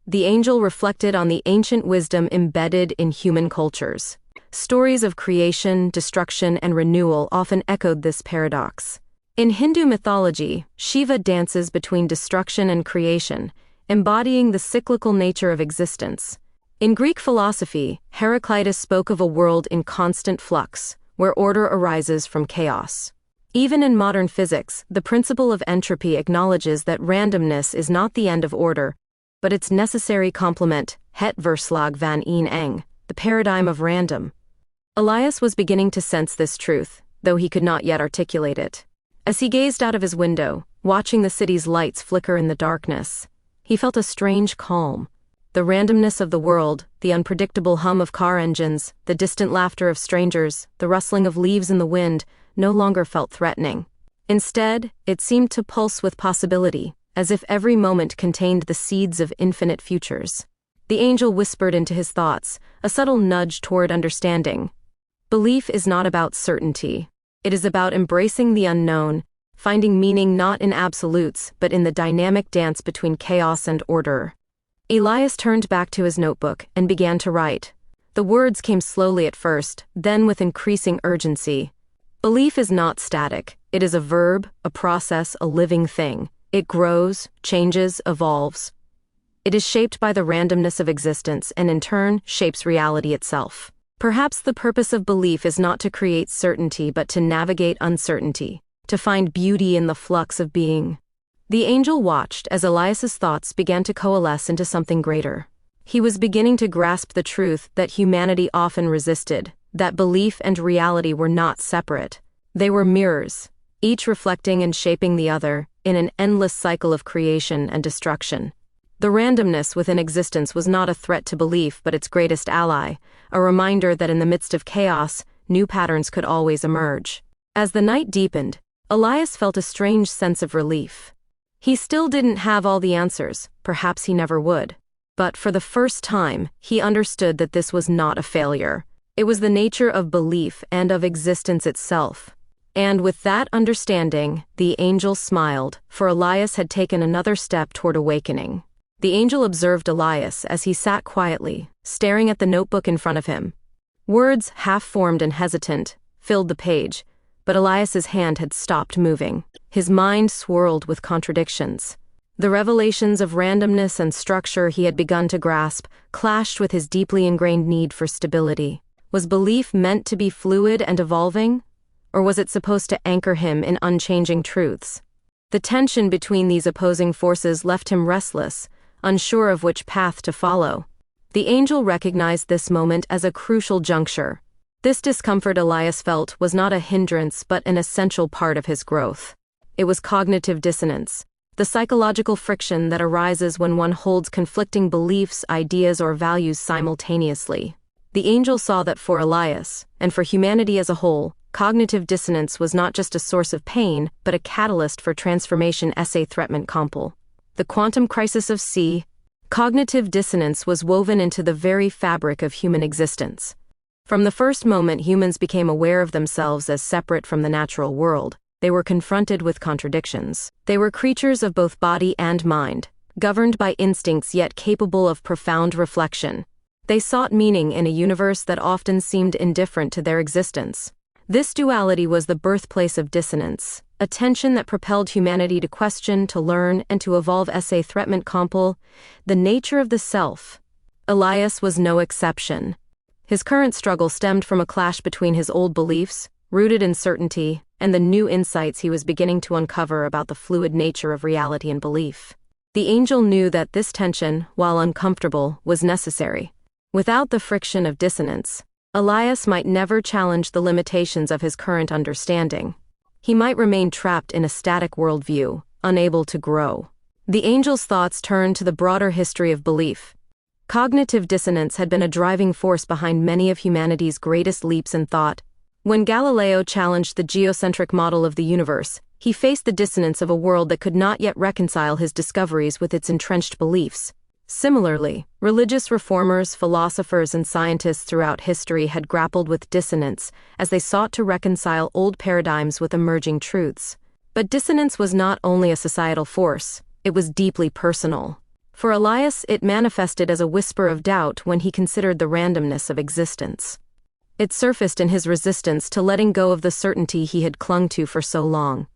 The angel reflected on the ancient wisdom embedded in human cultures. Stories of creation, destruction, and renewal often echoed this paradox. In Hindu mythology, Shiva dances between destruction and creation, embodying the cyclical nature of existence. In Greek philosophy, Heraclitus spoke of a world in constant flux, where order arises from chaos. Even in modern physics, the principle of entropy acknowledges that randomness is not the end of order, but its necessary complement, het verslag van een eng, the paradigm of random. Elias was beginning to sense this truth, though he could not yet articulate it. As he gazed out of his window, watching the city's lights flicker in the darkness, he felt a strange calm. The randomness of the world, the unpredictable hum of car engines, the distant laughter of strangers, the rustling of leaves in the wind, no longer felt threatening. Instead, it seemed to pulse with possibility, as if every moment contained the seeds of infinite futures. The angel whispered into his thoughts, a subtle nudge toward understanding. Belief is not about certainty. It is about embracing the unknown, finding meaning not in absolutes, but in the dynamic dance between chaos and order. Elias turned back to his notebook and began to write. The words came slowly at first, then with increasing urgency. Belief is not static. It is a verb, a process, a living thing. It grows, changes, evolves. It is shaped by the randomness of existence and in turn shapes reality itself. Perhaps the purpose of belief is not to create certainty but to navigate uncertainty, to find beauty in the flux of being. The angel watched as Elias's thoughts began to coalesce into something greater. He was beginning to grasp the truth that humanity often resisted, that belief and reality were not separate. They were mirrors, each reflecting and shaping the other, in an endless cycle of creation and destruction. The randomness within existence was not a threat to belief but its greatest ally, a reminder that in the midst of chaos, new patterns could always emerge. As the night deepened, Elias felt a strange sense of relief. He still didn't have all the answers, perhaps he never would. But for the first time, he understood that this was not a failure. It was the nature of belief and of existence itself. And with that understanding, the angel smiled, for Elias had taken another step toward awakening. The angel observed Elias as he sat quietly, staring at the notebook in front of him. Words, half-formed and hesitant, filled the page, but Elias's hand had stopped moving. His mind swirled with contradictions. The revelations of randomness and structure he had begun to grasp clashed with his deeply ingrained need for stability. Was belief meant to be fluid and evolving, or was it supposed to anchor him in unchanging truths? The tension between these opposing forces left him restless, unsure of which path to follow. The angel recognized this moment as a crucial juncture. This discomfort Elias felt was not a hindrance but an essential part of his growth. It was cognitive dissonance, the psychological friction that arises when one holds conflicting beliefs, ideas, or values simultaneously. The angel saw that for Elias, and for humanity as a whole, cognitive dissonance was not just a source of pain, but a catalyst for transformation. Threatment compel. The quantum crisis of C. Cognitive dissonance was woven into the very fabric of human existence. From the first moment humans became aware of themselves as separate from the natural world, they were confronted with contradictions. They were creatures of both body and mind, governed by instincts yet capable of profound reflection. They sought meaning in a universe that often seemed indifferent to their existence. This duality was the birthplace of dissonance, a tension that propelled humanity to question, to learn, and to evolve. Threatment compel. The nature of the self. Elias was no exception. His current struggle stemmed from a clash between his old beliefs, rooted in certainty, and the new insights he was beginning to uncover about the fluid nature of reality and belief. The angel knew that this tension, while uncomfortable, was necessary. Without the friction of dissonance, Elias might never challenge the limitations of his current understanding. He might remain trapped in a static worldview, unable to grow. The angel's thoughts turned to the broader history of belief. Cognitive dissonance had been a driving force behind many of humanity's greatest leaps in thought. When Galileo challenged the geocentric model of the universe, he faced the dissonance of a world that could not yet reconcile his discoveries with its entrenched beliefs. Similarly, religious reformers, philosophers, and scientists throughout history had grappled with dissonance as they sought to reconcile old paradigms with emerging truths. But dissonance was not only a societal force, it was deeply personal. For Elias, it manifested as a whisper of doubt when he considered the randomness of existence. It surfaced in his resistance to letting go of the certainty he had clung to for so long.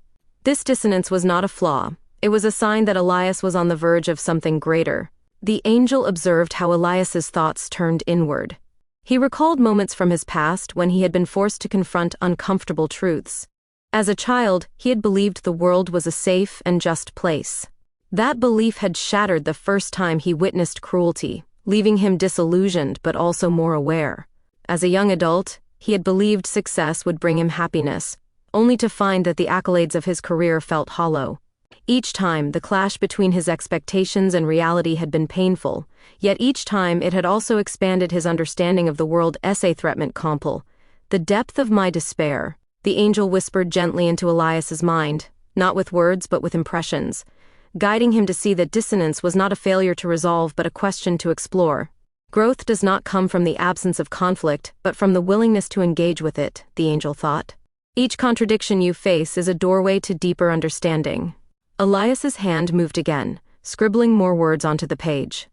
This dissonance was not a flaw, it was a sign that Elias was on the verge of something greater. The angel observed how Elias's thoughts turned inward. He recalled moments from his past when he had been forced to confront uncomfortable truths. As a child, he had believed the world was a safe and just place. That belief had shattered the first time he witnessed cruelty, leaving him disillusioned but also more aware. As a young adult, he had believed success would bring him happiness, only to find that the accolades of his career felt hollow. Each time, the clash between his expectations and reality had been painful, yet each time it had also expanded his understanding of the world. Threatment compel. The depth of my despair, the angel whispered gently into Elias's mind, not with words but with impressions, guiding him to see that dissonance was not a failure to resolve but a question to explore. Growth does not come from the absence of conflict, but from the willingness to engage with it, the angel thought. Each contradiction you face is a doorway to deeper understanding. Elias's hand moved again, scribbling more words onto the page.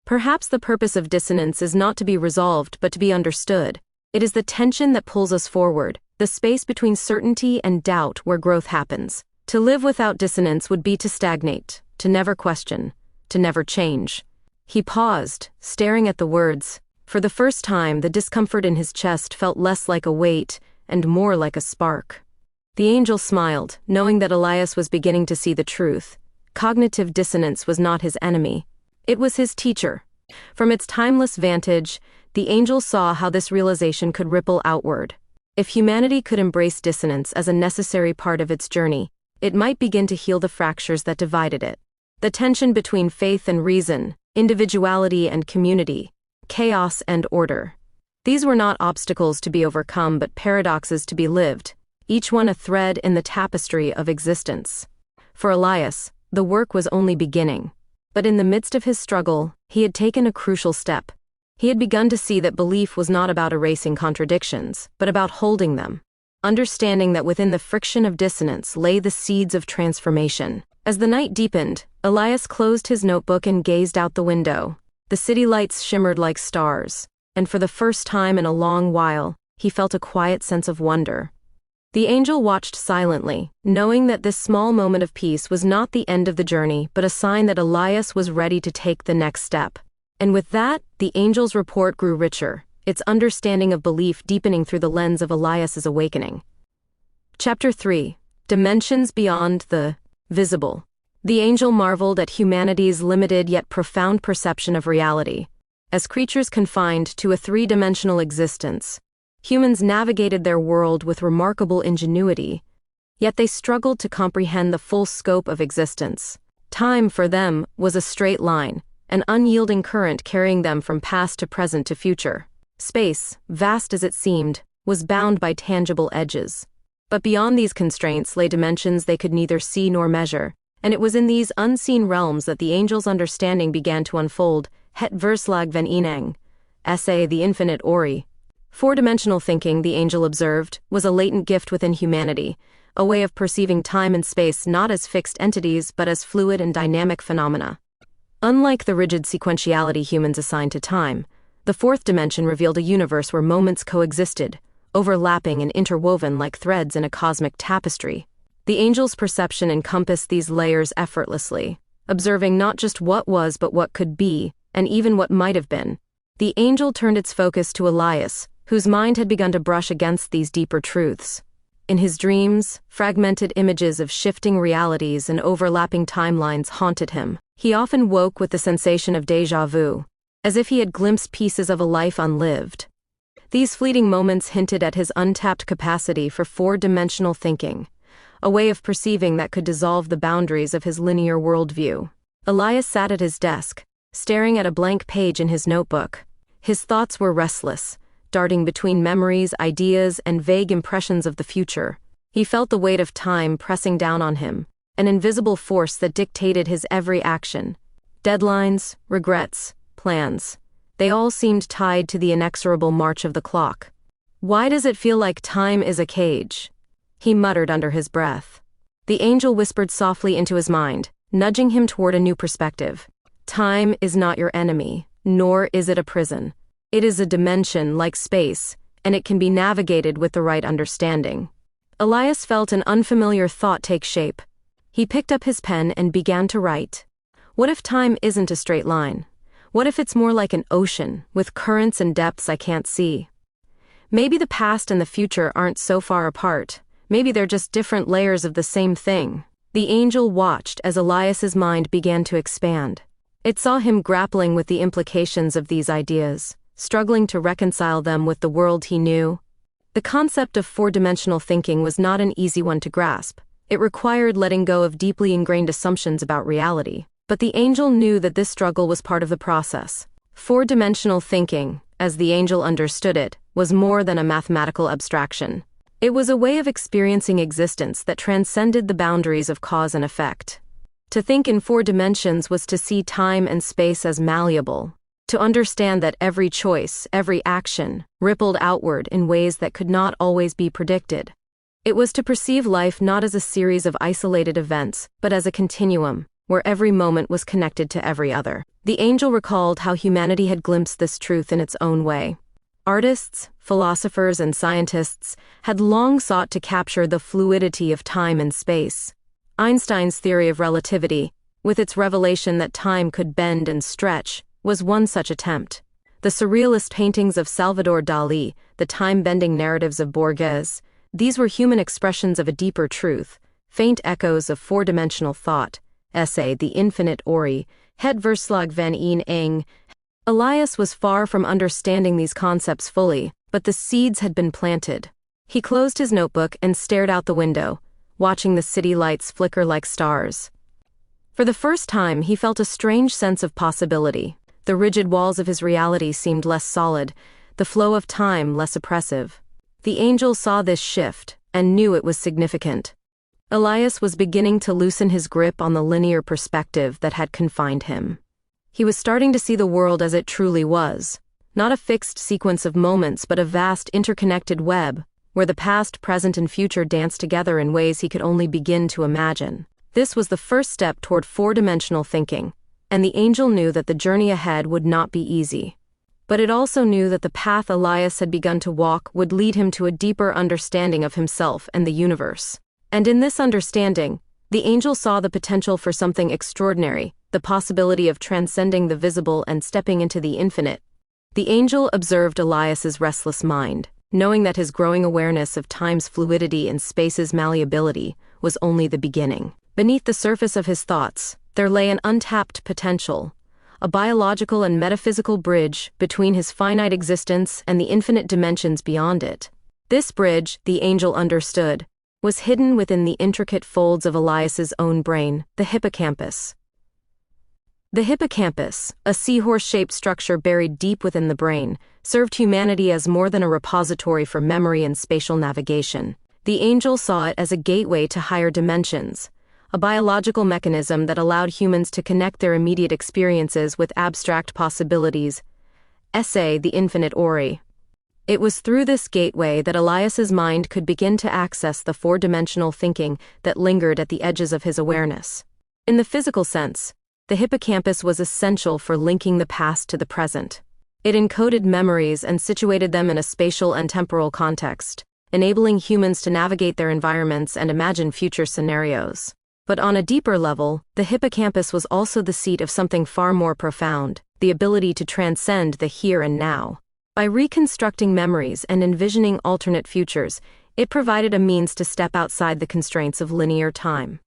Perhaps the purpose of dissonance is not to be resolved but to be understood. It is the tension that pulls us forward, the space between certainty and doubt where growth happens. To live without dissonance would be to stagnate, to never question, to never change. He paused, staring at the words. For the first time, the discomfort in his chest felt less like a weight and more like a spark. The angel smiled, knowing that Elias was beginning to see the truth. Cognitive dissonance was not his enemy. It was his teacher. From its timeless vantage, the angel saw how this realization could ripple outward. If humanity could embrace dissonance as a necessary part of its journey, it might begin to heal the fractures that divided it. The tension between faith and reason, individuality and community, chaos and order. These were not obstacles to be overcome but paradoxes to be lived, each one a thread in the tapestry of existence. For Elias, the work was only beginning. But in the midst of his struggle, he had taken a crucial step. He had begun to see that belief was not about erasing contradictions, but about holding them. Understanding that within the friction of dissonance lay the seeds of transformation. As the night deepened, Elias closed his notebook and gazed out the window. The city lights shimmered like stars, and for the first time in a long while, he felt a quiet sense of wonder. The angel watched silently, knowing that this small moment of peace was not the end of the journey but a sign that Elias was ready to take the next step. And with that, the angel's report grew richer, its understanding of belief deepening through the lens of Elias's awakening. Chapter 3. Dimensions Beyond the Visible. The angel marveled at humanity's limited yet profound perception of reality. As creatures confined to a three-dimensional existence, humans navigated their world with remarkable ingenuity, yet they struggled to comprehend the full scope of existence. Time, for them, was a straight line, an unyielding current carrying them from past to present to future. Space, vast as it seemed, was bound by tangible edges. But beyond these constraints lay dimensions they could neither see nor measure, and it was in these unseen realms that the angel's understanding began to unfold. Het verslag van Ineng. Essay The Infinite Ori. Four-dimensional thinking, the angel observed, was a latent gift within humanity, a way of perceiving time and space not as fixed entities but as fluid and dynamic phenomena. Unlike the rigid sequentiality humans assigned to time, the fourth dimension revealed a universe where moments coexisted, overlapping and interwoven like threads in a cosmic tapestry. The angel's perception encompassed these layers effortlessly, observing not just what was but what could be, and even what might have been. The angel turned its focus to Elias, whose mind had begun to brush against these deeper truths. In his dreams, fragmented images of shifting realities and overlapping timelines haunted him. He often woke with the sensation of déjà vu, as if he had glimpsed pieces of a life unlived. These fleeting moments hinted at his untapped capacity for four-dimensional thinking, a way of perceiving that could dissolve the boundaries of his linear worldview. Elias sat at his desk, staring at a blank page in his notebook. His thoughts were restless, darting between memories, ideas, and vague impressions of the future. He felt the weight of time pressing down on him, an invisible force that dictated his every action. Deadlines, regrets, plans. They all seemed tied to the inexorable march of the clock. Why does it feel like time is a cage? He muttered under his breath. The angel whispered softly into his mind, nudging him toward a new perspective. Time is not your enemy, nor is it a prison. It is a dimension like space, and it can be navigated with the right understanding. Elias felt an unfamiliar thought take shape. He picked up his pen and began to write. What if time isn't a straight line? What if it's more like an ocean, with currents and depths I can't see? Maybe the past and the future aren't so far apart. Maybe they're just different layers of the same thing. The angel watched as Elias's mind began to expand. It saw him grappling with the implications of these ideas, struggling to reconcile them with the world he knew. The concept of four-dimensional thinking was not an easy one to grasp. It required letting go of deeply ingrained assumptions about reality. But the angel knew that this struggle was part of the process. Four-dimensional thinking, as the angel understood it, was more than a mathematical abstraction. It was a way of experiencing existence that transcended the boundaries of cause and effect. To think in four dimensions was to see time and space as malleable, to understand that every choice, every action, rippled outward in ways that could not always be predicted. It was to perceive life not as a series of isolated events, but as a continuum, where every moment was connected to every other. The angel recalled how humanity had glimpsed this truth in its own way. Artists, philosophers, and scientists had long sought to capture the fluidity of time and space. Einstein's theory of relativity, with its revelation that time could bend and stretch, was one such attempt. The surrealist paintings of Salvador Dalí, the time-bending narratives of Borges, these were human expressions of a deeper truth, faint echoes of four-dimensional thought. Essay The Infinite Ori, Het verslag van Ineng. Elias was far from understanding these concepts fully, but the seeds had been planted. He closed his notebook and stared out the window, watching the city lights flicker like stars. For the first time, he felt a strange sense of possibility. The rigid walls of his reality seemed less solid, the flow of time less oppressive. The angel saw this shift and knew it was significant. Elias was beginning to loosen his grip on the linear perspective that had confined him. He was starting to see the world as it truly was, not a fixed sequence of moments but a vast interconnected web, where the past, present, and future danced together in ways he could only begin to imagine. This was the first step toward four-dimensional thinking, and the angel knew that the journey ahead would not be easy. But it also knew that the path Elias had begun to walk would lead him to a deeper understanding of himself and the universe. And in this understanding, the angel saw the potential for something extraordinary, the possibility of transcending the visible and stepping into the infinite. The angel observed Elias's restless mind, knowing that his growing awareness of time's fluidity and space's malleability was only the beginning. Beneath the surface of his thoughts, there lay an untapped potential, a biological and metaphysical bridge between his finite existence and the infinite dimensions beyond it. This bridge, the angel understood, was hidden within the intricate folds of Elias's own brain, the hippocampus. The hippocampus, a seahorse-shaped structure buried deep within the brain, served humanity as more than a repository for memory and spatial navigation. The angel saw it as a gateway to higher dimensions, a biological mechanism that allowed humans to connect their immediate experiences with abstract possibilities, the infinite ori. It was through this gateway that Elias's mind could begin to access the four-dimensional thinking that lingered at the edges of his awareness. In the physical sense, the hippocampus was essential for linking the past to the present. It encoded memories and situated them in a spatial and temporal context, enabling humans to navigate their environments and imagine future scenarios. But on a deeper level, the hippocampus was also the seat of something far more profound, the ability to transcend the here and now. By reconstructing memories and envisioning alternate futures, it provided a means to step outside the constraints of linear time.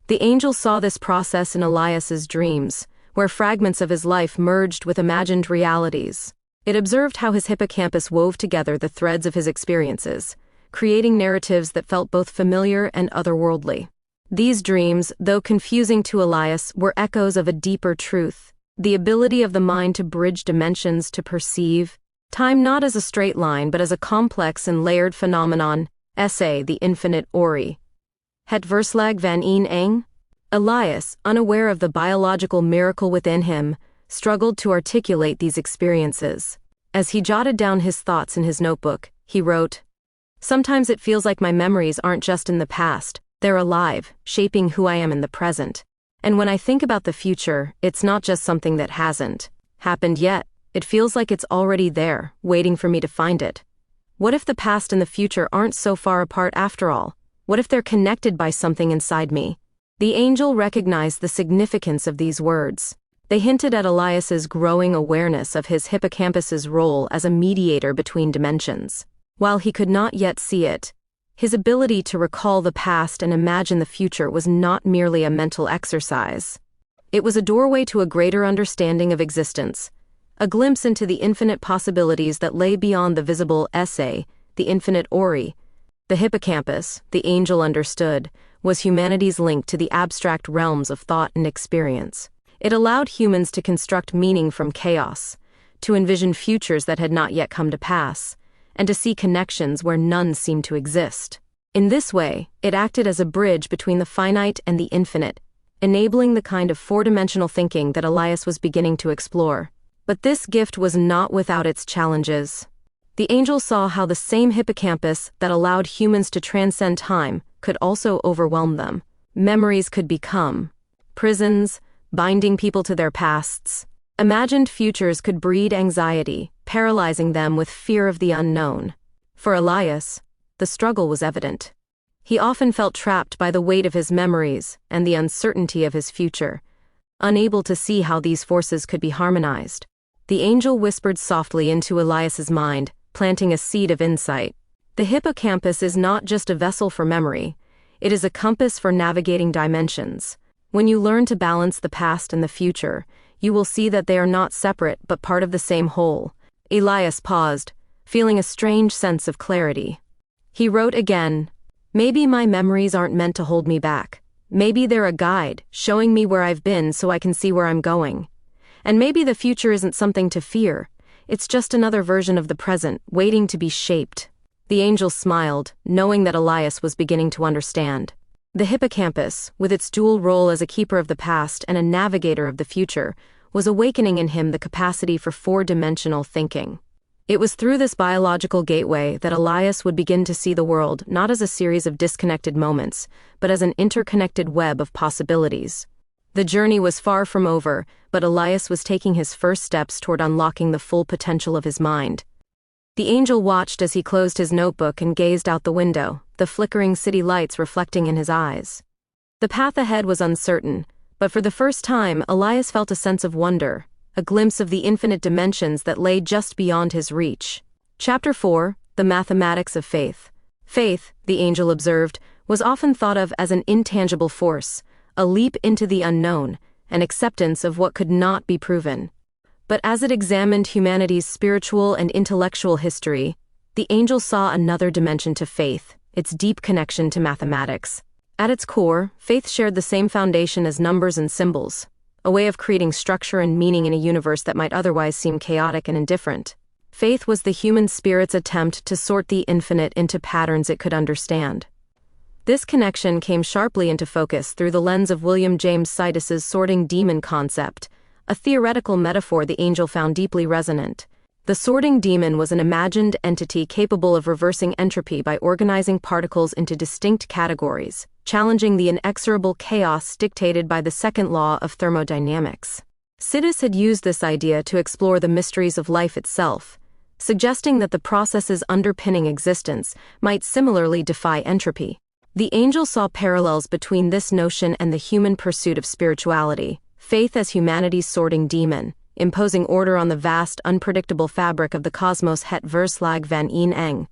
The angel saw this process in Elias's dreams, where fragments of his life merged with imagined realities. It observed how his hippocampus wove together the threads of his experiences, creating narratives that felt both familiar and otherworldly. These dreams, though confusing to Elias, were echoes of a deeper truth, the ability of the mind to bridge dimensions, to perceive time not as a straight line but as a complex and layered phenomenon, the infinite ori. Het verslag van een eng? Elias, unaware of the biological miracle within him, struggled to articulate these experiences. As he jotted down his thoughts in his notebook, he wrote, "Sometimes it feels like my memories aren't just in the past, they're alive, shaping who I am in the present. And when I think about the future, it's not just something that hasn't happened yet. It feels like it's already there, waiting for me to find it. What if the past and the future aren't so far apart after all? What if they're connected by something inside me?" The angel recognized the significance of these words. They hinted at Elias's growing awareness of his hippocampus's role as a mediator between dimensions. While he could not yet see it, his ability to recall the past and imagine the future was not merely a mental exercise. It was a doorway to a greater understanding of existence, a glimpse into the infinite possibilities that lay beyond the visible the infinite ori. The hippocampus, the angel understood, was humanity's link to the abstract realms of thought and experience. It allowed humans to construct meaning from chaos, to envision futures that had not yet come to pass, and to see connections where none seemed to exist. In this way, it acted as a bridge between the finite and the infinite, enabling the kind of four-dimensional thinking that Elias was beginning to explore. But this gift was not without its challenges. The angel saw how the same hippocampus that allowed humans to transcend time could also overwhelm them. Memories could become prisons, binding people to their pasts. Imagined futures could breed anxiety, paralyzing them with fear of the unknown. For Elias, the struggle was evident. He often felt trapped by the weight of his memories and the uncertainty of his future, unable to see how these forces could be harmonized. The angel whispered softly into Elias's mind, planting a seed of insight. The hippocampus is not just a vessel for memory, it is a compass for navigating dimensions. When you learn to balance the past and the future, you will see that they are not separate but part of the same whole. Elias paused, feeling a strange sense of clarity. He wrote again, "Maybe my memories aren't meant to hold me back. Maybe they're a guide, showing me where I've been so I can see where I'm going. And maybe the future isn't something to fear. It's just another version of the present, waiting to be shaped." The angel smiled, knowing that Elias was beginning to understand. The hippocampus, with its dual role as a keeper of the past and a navigator of the future, was awakening in him the capacity for four-dimensional thinking. It was through this biological gateway that Elias would begin to see the world not as a series of disconnected moments, but as an interconnected web of possibilities. The journey was far from over, but Elias was taking his first steps toward unlocking the full potential of his mind. The angel watched as he closed his notebook and gazed out the window, the flickering city lights reflecting in his eyes. The path ahead was uncertain, but for the first time, Elias felt a sense of wonder, a glimpse of the infinite dimensions that lay just beyond his reach. Chapter 4: The Mathematics of Faith. Faith, the angel observed, was often thought of as an intangible force, a leap into the unknown, an acceptance of what could not be proven. But as it examined humanity's spiritual and intellectual history, the angel saw another dimension to faith, its deep connection to mathematics. At its core, faith shared the same foundation as numbers and symbols, a way of creating structure and meaning in a universe that might otherwise seem chaotic and indifferent. Faith was the human spirit's attempt to sort the infinite into patterns it could understand. This connection came sharply into focus through the lens of William James Sidis's sorting demon concept, a theoretical metaphor the angel found deeply resonant. The sorting demon was an imagined entity capable of reversing entropy by organizing particles into distinct categories, challenging the inexorable chaos dictated by the second law of thermodynamics. Sidis had used this idea to explore the mysteries of life itself, suggesting that the processes underpinning existence might similarly defy entropy. The angel saw parallels between this notion and the human pursuit of spirituality, faith as humanity's sorting demon, imposing order on the vast, unpredictable fabric of the cosmos het verslag van een eng.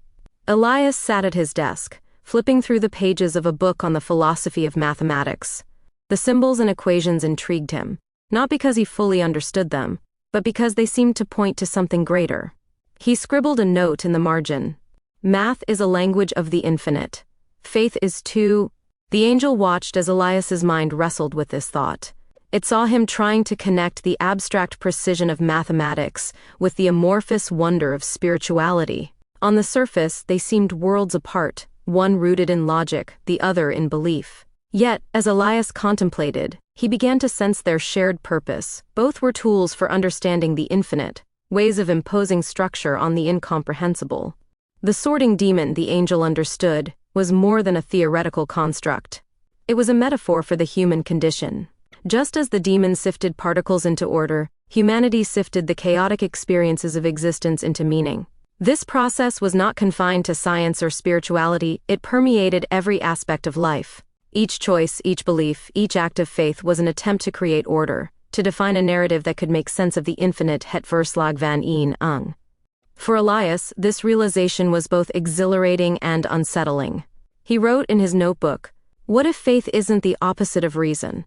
Elias sat at his desk, flipping through the pages of a book on the philosophy of mathematics. The symbols and equations intrigued him, not because he fully understood them, but because they seemed to point to something greater. He scribbled a note in the margin. Math is a language of the infinite. Faith is too. The angel watched as Elias's mind wrestled with this thought. It saw him trying to connect the abstract precision of mathematics with the amorphous wonder of spirituality. On the surface, they seemed worlds apart, one rooted in logic, the other in belief. Yet, as Elias contemplated, he began to sense their shared purpose. Both were tools for understanding the infinite, ways of imposing structure on the incomprehensible. The sorting demon, the angel understood, was more than a theoretical construct. It was a metaphor for the human condition. Just as the demon sifted particles into order, humanity sifted the chaotic experiences of existence into meaning. This process was not confined to science or spirituality, it permeated every aspect of life. Each choice, each belief, each act of faith was an attempt to create order, to define a narrative that could make sense of the infinite het verslag van een eng. For Elias, this realization was both exhilarating and unsettling. He wrote in his notebook, "What if faith isn't the opposite of reason?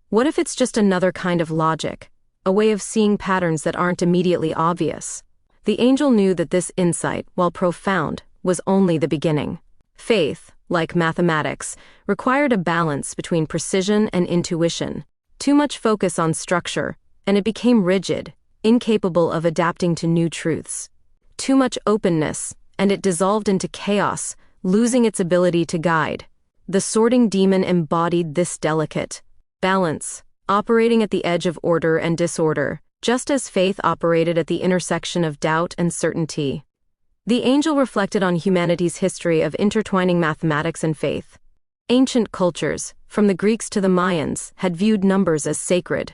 What if it's just another kind of logic, a way of seeing patterns that aren't immediately obvious?" The angel knew that this insight, while profound, was only the beginning. Faith, like mathematics, required a balance between precision and intuition. Too much focus on structure, and it became rigid, incapable of adapting to new truths. Too much openness, and it dissolved into chaos, losing its ability to guide. The sorting demon embodied this delicate balance, operating at the edge of order and disorder, just as faith operated at the intersection of doubt and certainty. The angel reflected on humanity's history of intertwining mathematics and faith. Ancient cultures, from the Greeks to the Mayans, had viewed numbers as sacred.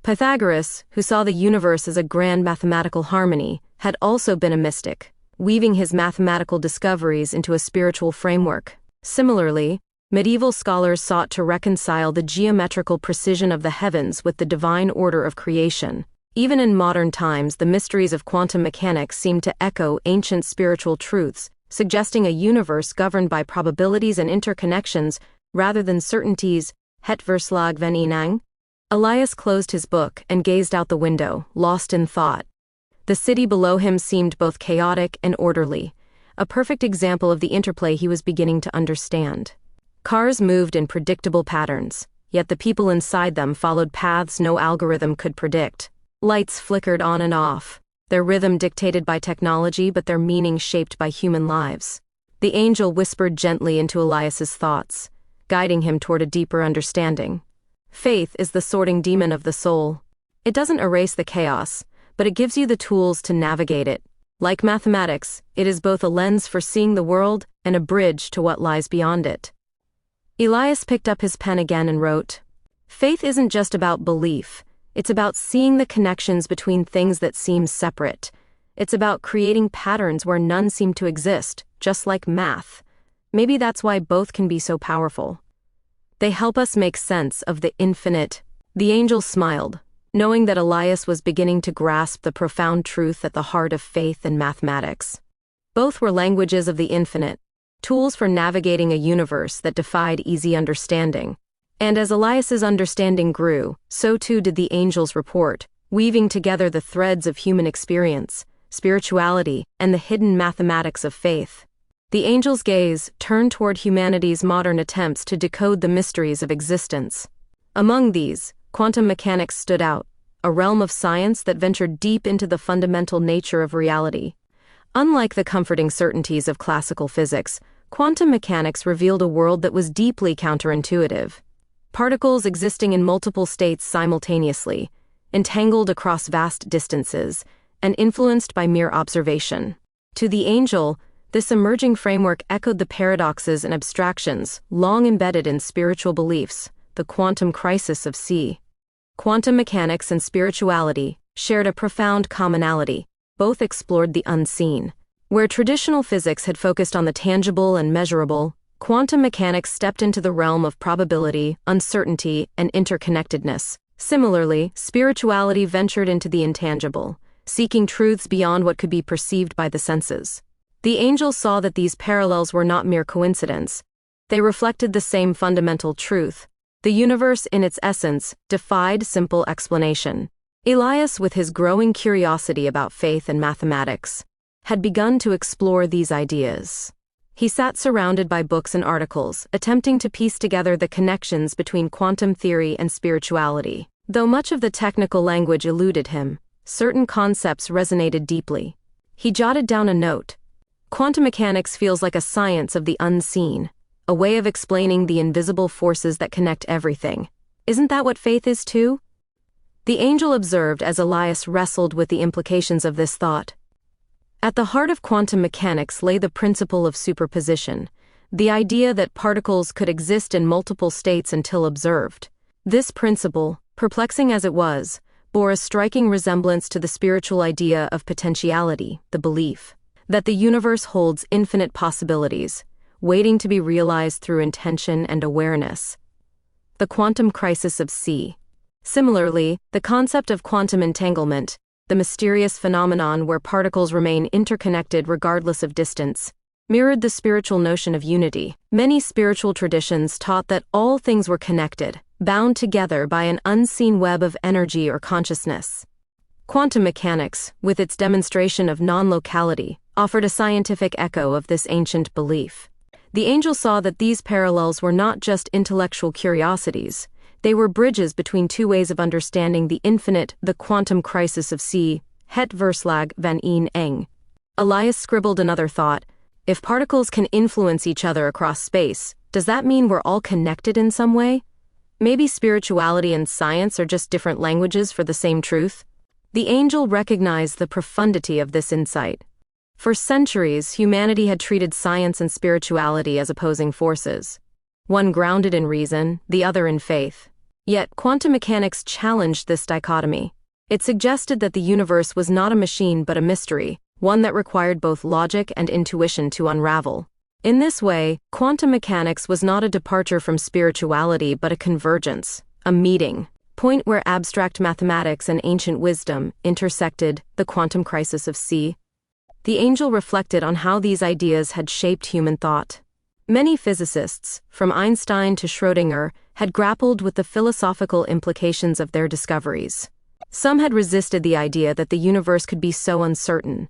Pythagoras, who saw the universe as a grand mathematical harmony, had also been a mystic, weaving his mathematical discoveries into a spiritual framework. Similarly, medieval scholars sought to reconcile the geometrical precision of the heavens with the divine order of creation. Even in modern times, the mysteries of quantum mechanics seem to echo ancient spiritual truths, suggesting a universe governed by probabilities and interconnections rather than certainties. Het verslag van een eng. Elias closed his book and gazed out the window, lost in thought. The city below him seemed both chaotic and orderly, a perfect example of the interplay he was beginning to understand. Cars moved in predictable patterns, yet the people inside them followed paths no algorithm could predict. Lights flickered on and off, their rhythm dictated by technology but their meaning shaped by human lives. The angel whispered gently into Elias's thoughts, guiding him toward a deeper understanding. Faith is the sorting demon of the soul. It doesn't erase the chaos, but it gives you the tools to navigate it. Like mathematics, it is both a lens for seeing the world and a bridge to what lies beyond it. Elias picked up his pen again and wrote, Faith isn't just about belief, it's about seeing the connections between things that seem separate. It's about creating patterns where none seem to exist, just like math. Maybe that's why both can be so powerful. They help us make sense of the infinite. The angel smiled, knowing that Elias was beginning to grasp the profound truth at the heart of faith and mathematics. Both were languages of the infinite, tools for navigating a universe that defied easy understanding. And as Elias's understanding grew, so too did the angel's report, weaving together the threads of human experience, spirituality, and the hidden mathematics of faith. The angel's gaze turned toward humanity's modern attempts to decode the mysteries of existence. Among these, quantum mechanics stood out, a realm of science that ventured deep into the fundamental nature of reality. Unlike the comforting certainties of classical physics, quantum mechanics revealed a world that was deeply counterintuitive. Particles existing in multiple states simultaneously, entangled across vast distances, and influenced by mere observation. To the angel, this emerging framework echoed the paradoxes and abstractions long embedded in spiritual beliefs, the quantum crisis of C. Quantum mechanics and spirituality shared a profound commonality. Both explored the unseen. Where traditional physics had focused on the tangible and measurable, quantum mechanics stepped into the realm of probability, uncertainty, and interconnectedness. Similarly, spirituality ventured into the intangible, seeking truths beyond what could be perceived by the senses. The angel saw that these parallels were not mere coincidence. They reflected the same fundamental truth. The universe, in its essence, defied simple explanation. Elias, with his growing curiosity about faith and mathematics, had begun to explore these ideas. He sat surrounded by books and articles, attempting to piece together the connections between quantum theory and spirituality. Though much of the technical language eluded him, certain concepts resonated deeply. He jotted down a note. Quantum mechanics feels like a science of the unseen, a way of explaining the invisible forces that connect everything. Isn't that what faith is too? The angel observed as Elias wrestled with the implications of this thought. At the heart of quantum mechanics lay the principle of superposition, the idea that particles could exist in multiple states until observed. This principle, perplexing as it was, bore a striking resemblance to the spiritual idea of potentiality, the belief that the universe holds infinite possibilities, waiting to be realized through intention and awareness. The quantum crisis of C. Similarly, the concept of quantum entanglement, the mysterious phenomenon where particles remain interconnected regardless of distance, mirrored the spiritual notion of unity. Many spiritual traditions taught that all things were connected, bound together by an unseen web of energy or consciousness. Quantum mechanics, with its demonstration of non-locality, offered a scientific echo of this ancient belief. The angel saw that these parallels were not just intellectual curiosities. They were bridges between two ways of understanding the infinite, the quantum crisis of C. Het Verslag van een eng. Elias scribbled another thought. If particles can influence each other across space, does that mean we're all connected in some way? Maybe spirituality and science are just different languages for the same truth? The angel recognized the profundity of this insight. For centuries, humanity had treated science and spirituality as opposing forces, one grounded in reason, the other in faith. Yet, quantum mechanics challenged this dichotomy. It suggested that the universe was not a machine but a mystery, one that required both logic and intuition to unravel. In this way, quantum mechanics was not a departure from spirituality but a convergence, a meeting point where abstract mathematics and ancient wisdom intersected. The quantum crisis of C. The angel reflected on how these ideas had shaped human thought. Many physicists, from Einstein to Schrödinger, had grappled with the philosophical implications of their discoveries. Some had resisted the idea that the universe could be so uncertain,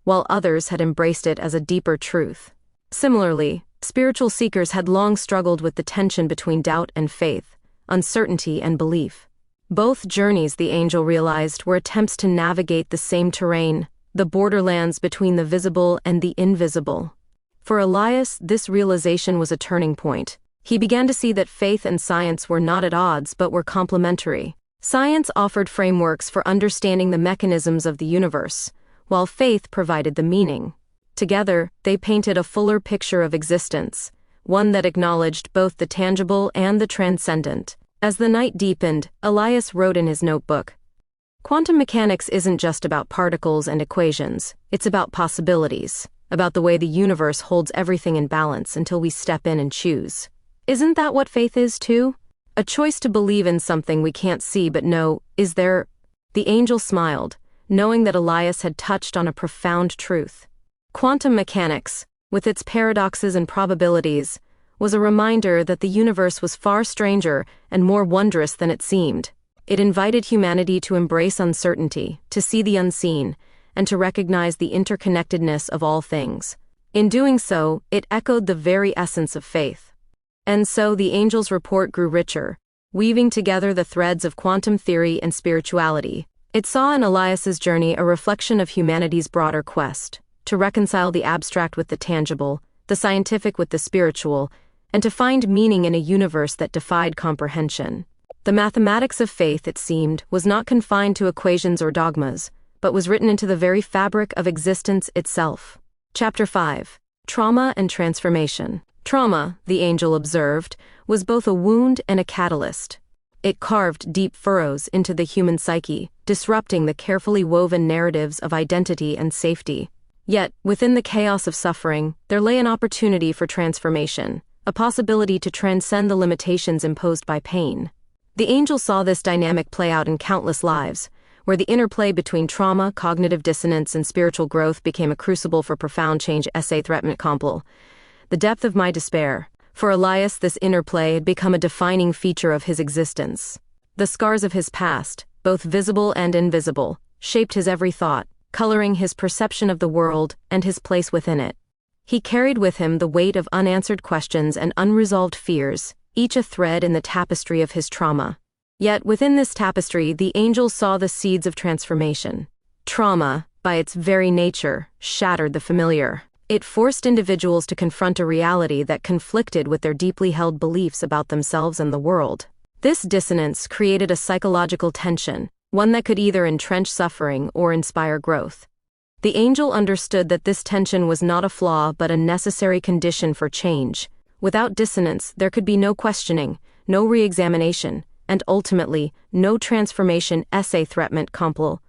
while others had embraced it as a deeper truth. Similarly, spiritual seekers had long struggled with the tension between doubt and faith, uncertainty and belief. Both journeys, the angel realized, were attempts to navigate the same terrain, the borderlands between the visible and the invisible. For Elias, this realization was a turning point. He began to see that faith and science were not at odds but were complementary. Science offered frameworks for understanding the mechanisms of the universe, while faith provided the meaning. Together, they painted a fuller picture of existence, one that acknowledged both the tangible and the transcendent. As the night deepened, Elias wrote in his notebook, "Quantum mechanics isn't just about particles and equations, it's about possibilities, about the way the universe holds everything in balance until we step in and choose. Isn't that what faith is too? A choice to believe in something we can't see but know, is there?" The angel smiled, knowing that Elias had touched on a profound truth. Quantum mechanics, with its paradoxes and probabilities, was a reminder that the universe was far stranger and more wondrous than it seemed. It invited humanity to embrace uncertainty, to see the unseen, and to recognize the interconnectedness of all things. In doing so, it echoed the very essence of faith. And so the angel's report grew richer, weaving together the threads of quantum theory and spirituality. It saw in Elias's journey a reflection of humanity's broader quest, to reconcile the abstract with the tangible, the scientific with the spiritual, and to find meaning in a universe that defied comprehension. The mathematics of faith, it seemed, was not confined to equations or dogmas, but was written into the very fabric of existence itself. Chapter 5. Trauma and Transformation. Trauma, the angel observed, was both a wound and a catalyst. It carved deep furrows into the human psyche, disrupting the carefully woven narratives of identity and safety. Yet, within the chaos of suffering, there lay an opportunity for transformation, a possibility to transcend the limitations imposed by pain. The angel saw this dynamic play out in countless lives, where the interplay between trauma, cognitive dissonance, and spiritual growth became a crucible for profound change. Essay Threatment Compl. The depth of my despair. For Elias, this interplay had become a defining feature of his existence. The scars of his past, both visible and invisible, shaped his every thought, coloring his perception of the world and his place within it. He carried with him the weight of unanswered questions and unresolved fears, each a thread in the tapestry of his trauma. Yet within this tapestry, the angel saw the seeds of transformation. Trauma, by its very nature, shattered the familiar. It forced individuals to confront a reality that conflicted with their deeply held beliefs about themselves and the world. This dissonance created a psychological tension, one that could either entrench suffering or inspire growth. The angel understood that this tension was not a flaw but a necessary condition for change. Without dissonance, there could be no questioning, no re-examination, and ultimately, no transformation. Essay Threatment Compl.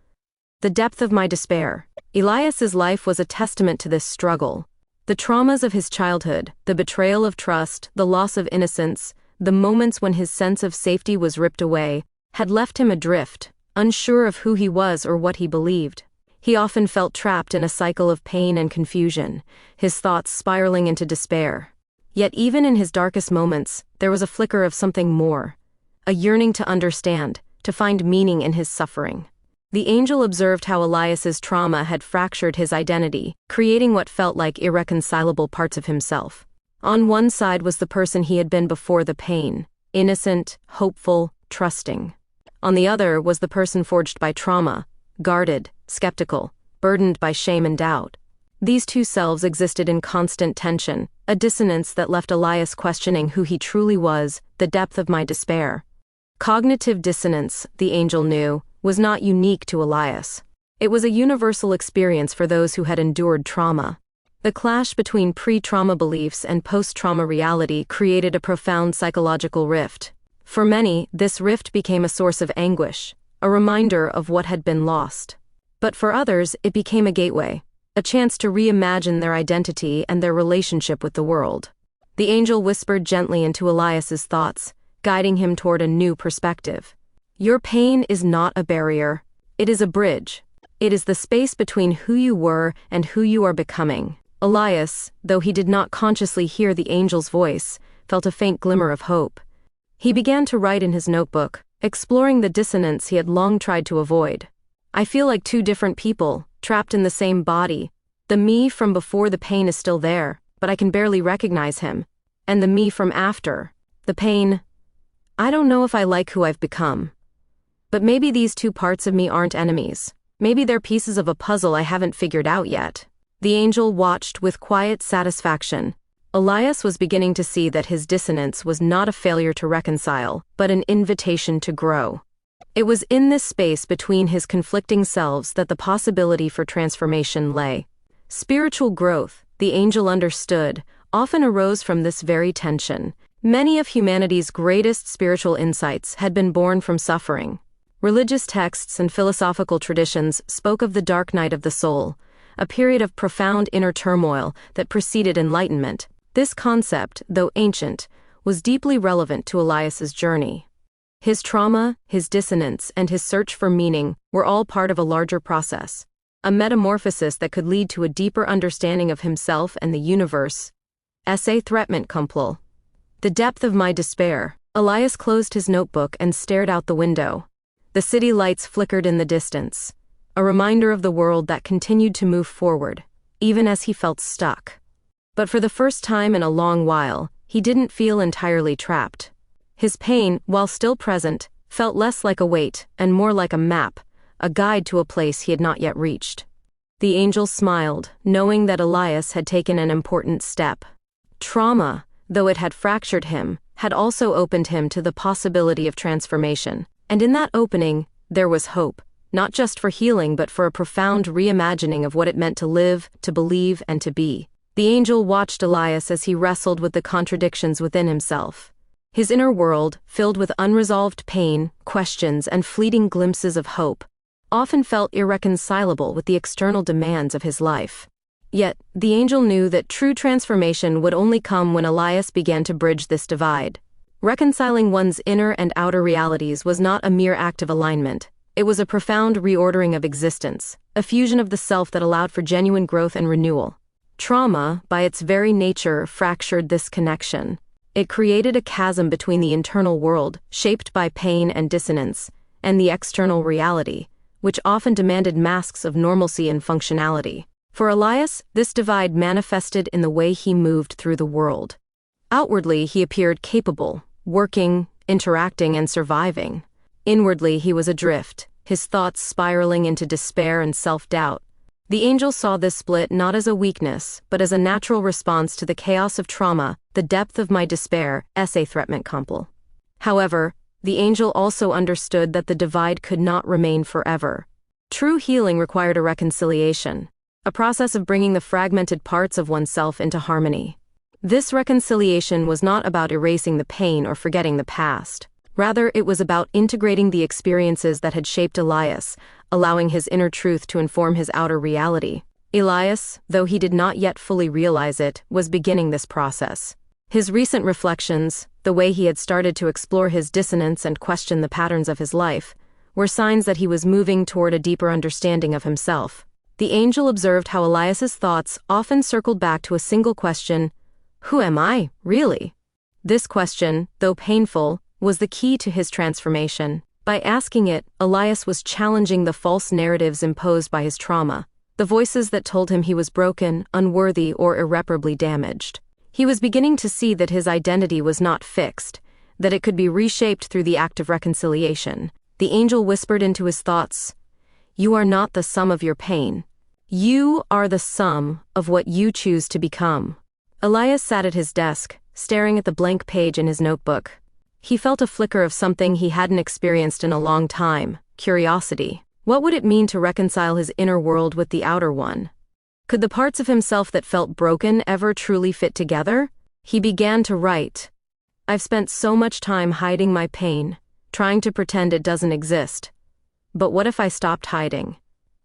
The depth of my despair. Elias's life was a testament to this struggle. The traumas of his childhood, the betrayal of trust, the loss of innocence, the moments when his sense of safety was ripped away, had left him adrift, unsure of who he was or what he believed. He often felt trapped in a cycle of pain and confusion, his thoughts spiraling into despair. Yet even in his darkest moments, there was a flicker of something more, a yearning to understand, to find meaning in his suffering. The angel observed how Elias's trauma had fractured his identity, creating what felt like irreconcilable parts of himself. On one side was the person he had been before the pain, innocent, hopeful, trusting. On the other was the person forged by trauma, guarded, skeptical, burdened by shame and doubt. These two selves existed in constant tension, a dissonance that left Elias questioning who he truly was, the depth of my despair. Cognitive dissonance, the angel knew, was not unique to Elias. It was a universal experience for those who had endured trauma. The clash between pre-trauma beliefs and post-trauma reality created a profound psychological rift. For many, this rift became a source of anguish, a reminder of what had been lost. But for others, it became a gateway, a chance to reimagine their identity and their relationship with the world. The angel whispered gently into Elias's thoughts, guiding him toward a new perspective. Your pain is not a barrier. It is a bridge. It is the space between who you were and who you are becoming. Elias, though he did not consciously hear the angel's voice, felt a faint glimmer of hope. He began to write in his notebook, exploring the dissonance he had long tried to avoid. I feel like two different people, trapped in the same body. The me from before the pain is still there, but I can barely recognize him. And the me from after. The pain. I don't know if I like who I've become. But maybe these two parts of me aren't enemies. Maybe they're pieces of a puzzle I haven't figured out yet. The angel watched with quiet satisfaction. Elias was beginning to see that his dissonance was not a failure to reconcile, but an invitation to grow. It was in this space between his conflicting selves that the possibility for transformation lay. Spiritual growth, the angel understood, often arose from this very tension, Many of humanity's greatest spiritual insights had been born from suffering. Religious texts and philosophical traditions spoke of the dark night of the soul, a period of profound inner turmoil that preceded enlightenment. This concept, though ancient, was deeply relevant to Elias's journey. His trauma, his dissonance, and his search for meaning were all part of a larger process, a metamorphosis that could lead to a deeper understanding of himself and the universe. Essay Threatment Compl. The depth of my despair. Elias closed his notebook and stared out the window. The city lights flickered in the distance, a reminder of the world that continued to move forward, even as he felt stuck. But for the first time in a long while, he didn't feel entirely trapped. His pain, while still present, felt less like a weight and more like a map, a guide to a place he had not yet reached. The angel smiled, knowing that Elias had taken an important step. Trauma, though it had fractured him, had also opened him to the possibility of transformation. And in that opening, there was hope, not just for healing but for a profound reimagining of what it meant to live, to believe, and to be. The angel watched Elias as he wrestled with the contradictions within himself. His inner world, filled with unresolved pain, questions, and fleeting glimpses of hope, often felt irreconcilable with the external demands of his life. Yet, the angel knew that true transformation would only come when Elias began to bridge this divide. Reconciling one's inner and outer realities was not a mere act of alignment. It was a profound reordering of existence, a fusion of the self that allowed for genuine growth and renewal. Trauma, by its very nature, fractured this connection. It created a chasm between the internal world, shaped by pain and dissonance, and the external reality, which often demanded masks of normalcy and functionality. For Elias, this divide manifested in the way he moved through the world. Outwardly, he appeared capable, working, interacting, and surviving. Inwardly, he was adrift, his thoughts spiraling into despair and self-doubt. The angel saw this split not as a weakness, but as a natural response to the chaos of trauma, the depth of my despair. Essay Threatment Compl. However, the angel also understood that the divide could not remain forever. True healing required a reconciliation, a process of bringing the fragmented parts of oneself into harmony. This reconciliation was not about erasing the pain or forgetting the past. Rather, it was about integrating the experiences that had shaped Elias, allowing his inner truth to inform his outer reality. Elias, though he did not yet fully realize it, was beginning this process. His recent reflections, the way he had started to explore his dissonance and question the patterns of his life, were signs that he was moving toward a deeper understanding of himself. The angel observed how Elias's thoughts often circled back to a single question: who am I, really? This question, though painful, was the key to his transformation. By asking it, Elias was challenging the false narratives imposed by his trauma, the voices that told him he was broken, unworthy, or irreparably damaged. He was beginning to see that his identity was not fixed, that it could be reshaped through the act of reconciliation. The angel whispered into his thoughts, "You are not the sum of your pain. You are the sum of what you choose to become." Elias sat at his desk, staring at the blank page in his notebook. He felt a flicker of something he hadn't experienced in a long time: curiosity. What would it mean to reconcile his inner world with the outer one? Could the parts of himself that felt broken ever truly fit together? He began to write. "I've spent so much time hiding my pain, trying to pretend it doesn't exist. But what if I stopped hiding?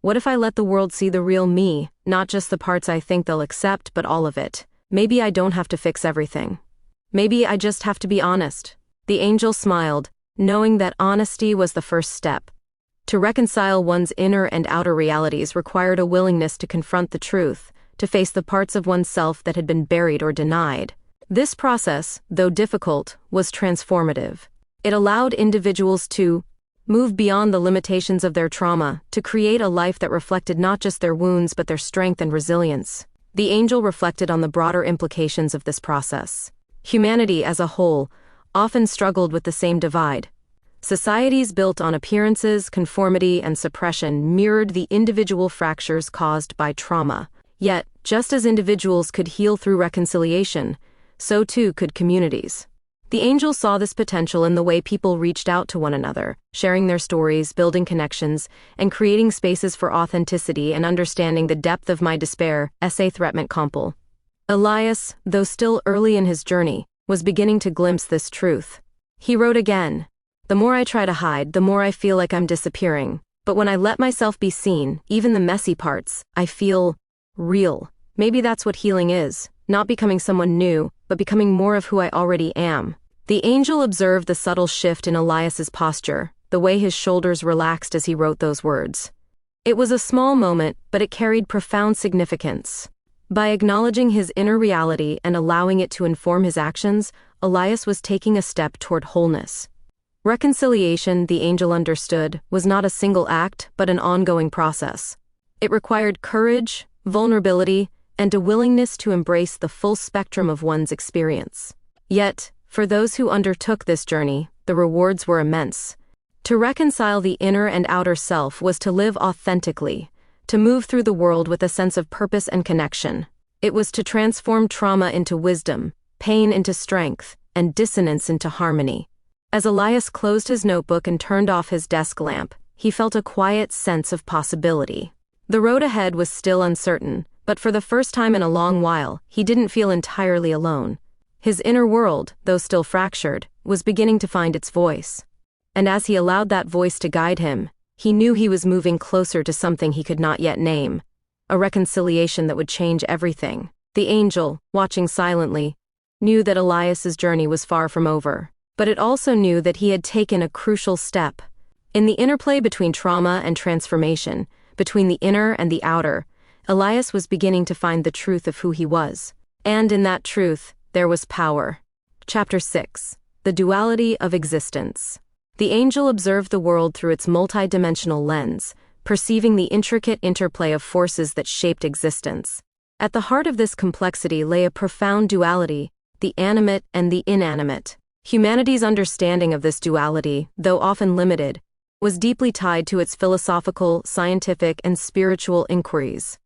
What if I let the world see the real me, not just the parts I think they'll accept, but all of it? Maybe I don't have to fix everything. Maybe I just have to be honest." The angel smiled, knowing that honesty was the first step. To reconcile one's inner and outer realities required a willingness to confront the truth, to face the parts of oneself that had been buried or denied. This process, though difficult, was transformative. It allowed individuals to move beyond the limitations of their trauma, to create a life that reflected not just their wounds but their strength and resilience. The angel reflected on the broader implications of this process. Humanity as a whole often struggled with the same divide. Societies built on appearances, conformity, and suppression mirrored the individual fractures caused by trauma. Yet, just as individuals could heal through reconciliation, so too could communities. The angel saw this potential in the way people reached out to one another, sharing their stories, building connections, and creating spaces for authenticity and understanding the depth of my despair. Essay Threatment Compl. Elias, though still early in his journey, was beginning to glimpse this truth. He wrote again, "The more I try to hide, the more I feel like I'm disappearing. But when I let myself be seen, even the messy parts, I feel real." Maybe that's what healing is, not becoming someone new, but becoming more of who I already am. The angel observed the subtle shift in Elias's posture, the way his shoulders relaxed as he wrote those words. It was a small moment, but it carried profound significance. By acknowledging his inner reality and allowing it to inform his actions, Elias was taking a step toward wholeness. Reconciliation, the angel understood, was not a single act, but an ongoing process. It required courage, vulnerability, and a willingness to embrace the full spectrum of one's experience. Yet, for those who undertook this journey, the rewards were immense. To reconcile the inner and outer self was to live authentically, to move through the world with a sense of purpose and connection. It was to transform trauma into wisdom, pain into strength, and dissonance into harmony. As Elias closed his notebook and turned off his desk lamp, he felt a quiet sense of possibility. The road ahead was still uncertain, but for the first time in a long while, he didn't feel entirely alone. His inner world, though still fractured, was beginning to find its voice. And as he allowed that voice to guide him, he knew he was moving closer to something he could not yet name, a reconciliation that would change everything. The angel, watching silently, knew that Elias's journey was far from over, but it also knew that he had taken a crucial step. In the interplay between trauma and transformation, between the inner and the outer, Elias was beginning to find the truth of who he was. And in that truth, there was power. Chapter 6. The Duality of Existence. The angel observed the world through its multidimensional lens, perceiving the intricate interplay of forces that shaped existence. At the heart of this complexity lay a profound duality, the animate and the inanimate. Humanity's understanding of this duality, though often limited, was deeply tied to its philosophical, scientific, and spiritual inquiries.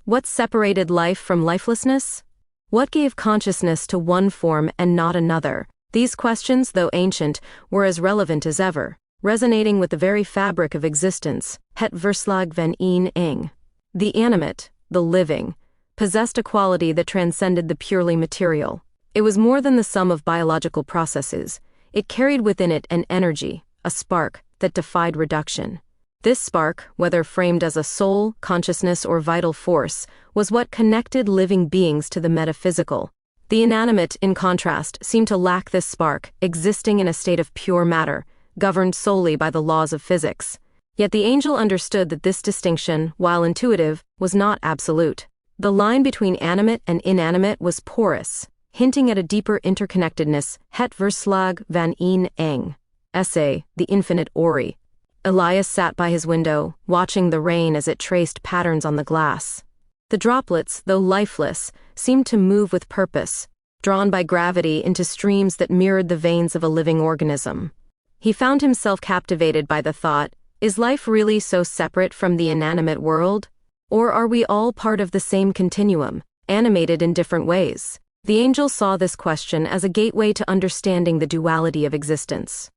What separated life from lifelessness? What gave consciousness to one form and not another? These questions, though ancient, were as relevant as ever, resonating with the very fabric of existence. Het verslag van een eng. The animate, the living, possessed a quality that transcended the purely material. It was more than the sum of biological processes. It carried within it an energy, a spark, that defied reduction. This spark, whether framed as a soul, consciousness, or vital force, was what connected living beings to the metaphysical. The inanimate, in contrast, seemed to lack this spark, existing in a state of pure matter, governed solely by the laws of physics. Yet the angel understood that this distinction, while intuitive, was not absolute. The line between animate and inanimate was porous, hinting at a deeper interconnectedness. Het verslag van een eng. Essay, The Infinite Ori. Elias sat by his window, watching the rain as it traced patterns on the glass. The droplets, though lifeless, seemed to move with purpose, drawn by gravity into streams that mirrored the veins of a living organism. He found himself captivated by the thought, is life really so separate from the inanimate world? Or are we all part of the same continuum, animated in different ways? The angel saw this question as a gateway to understanding the duality of existence.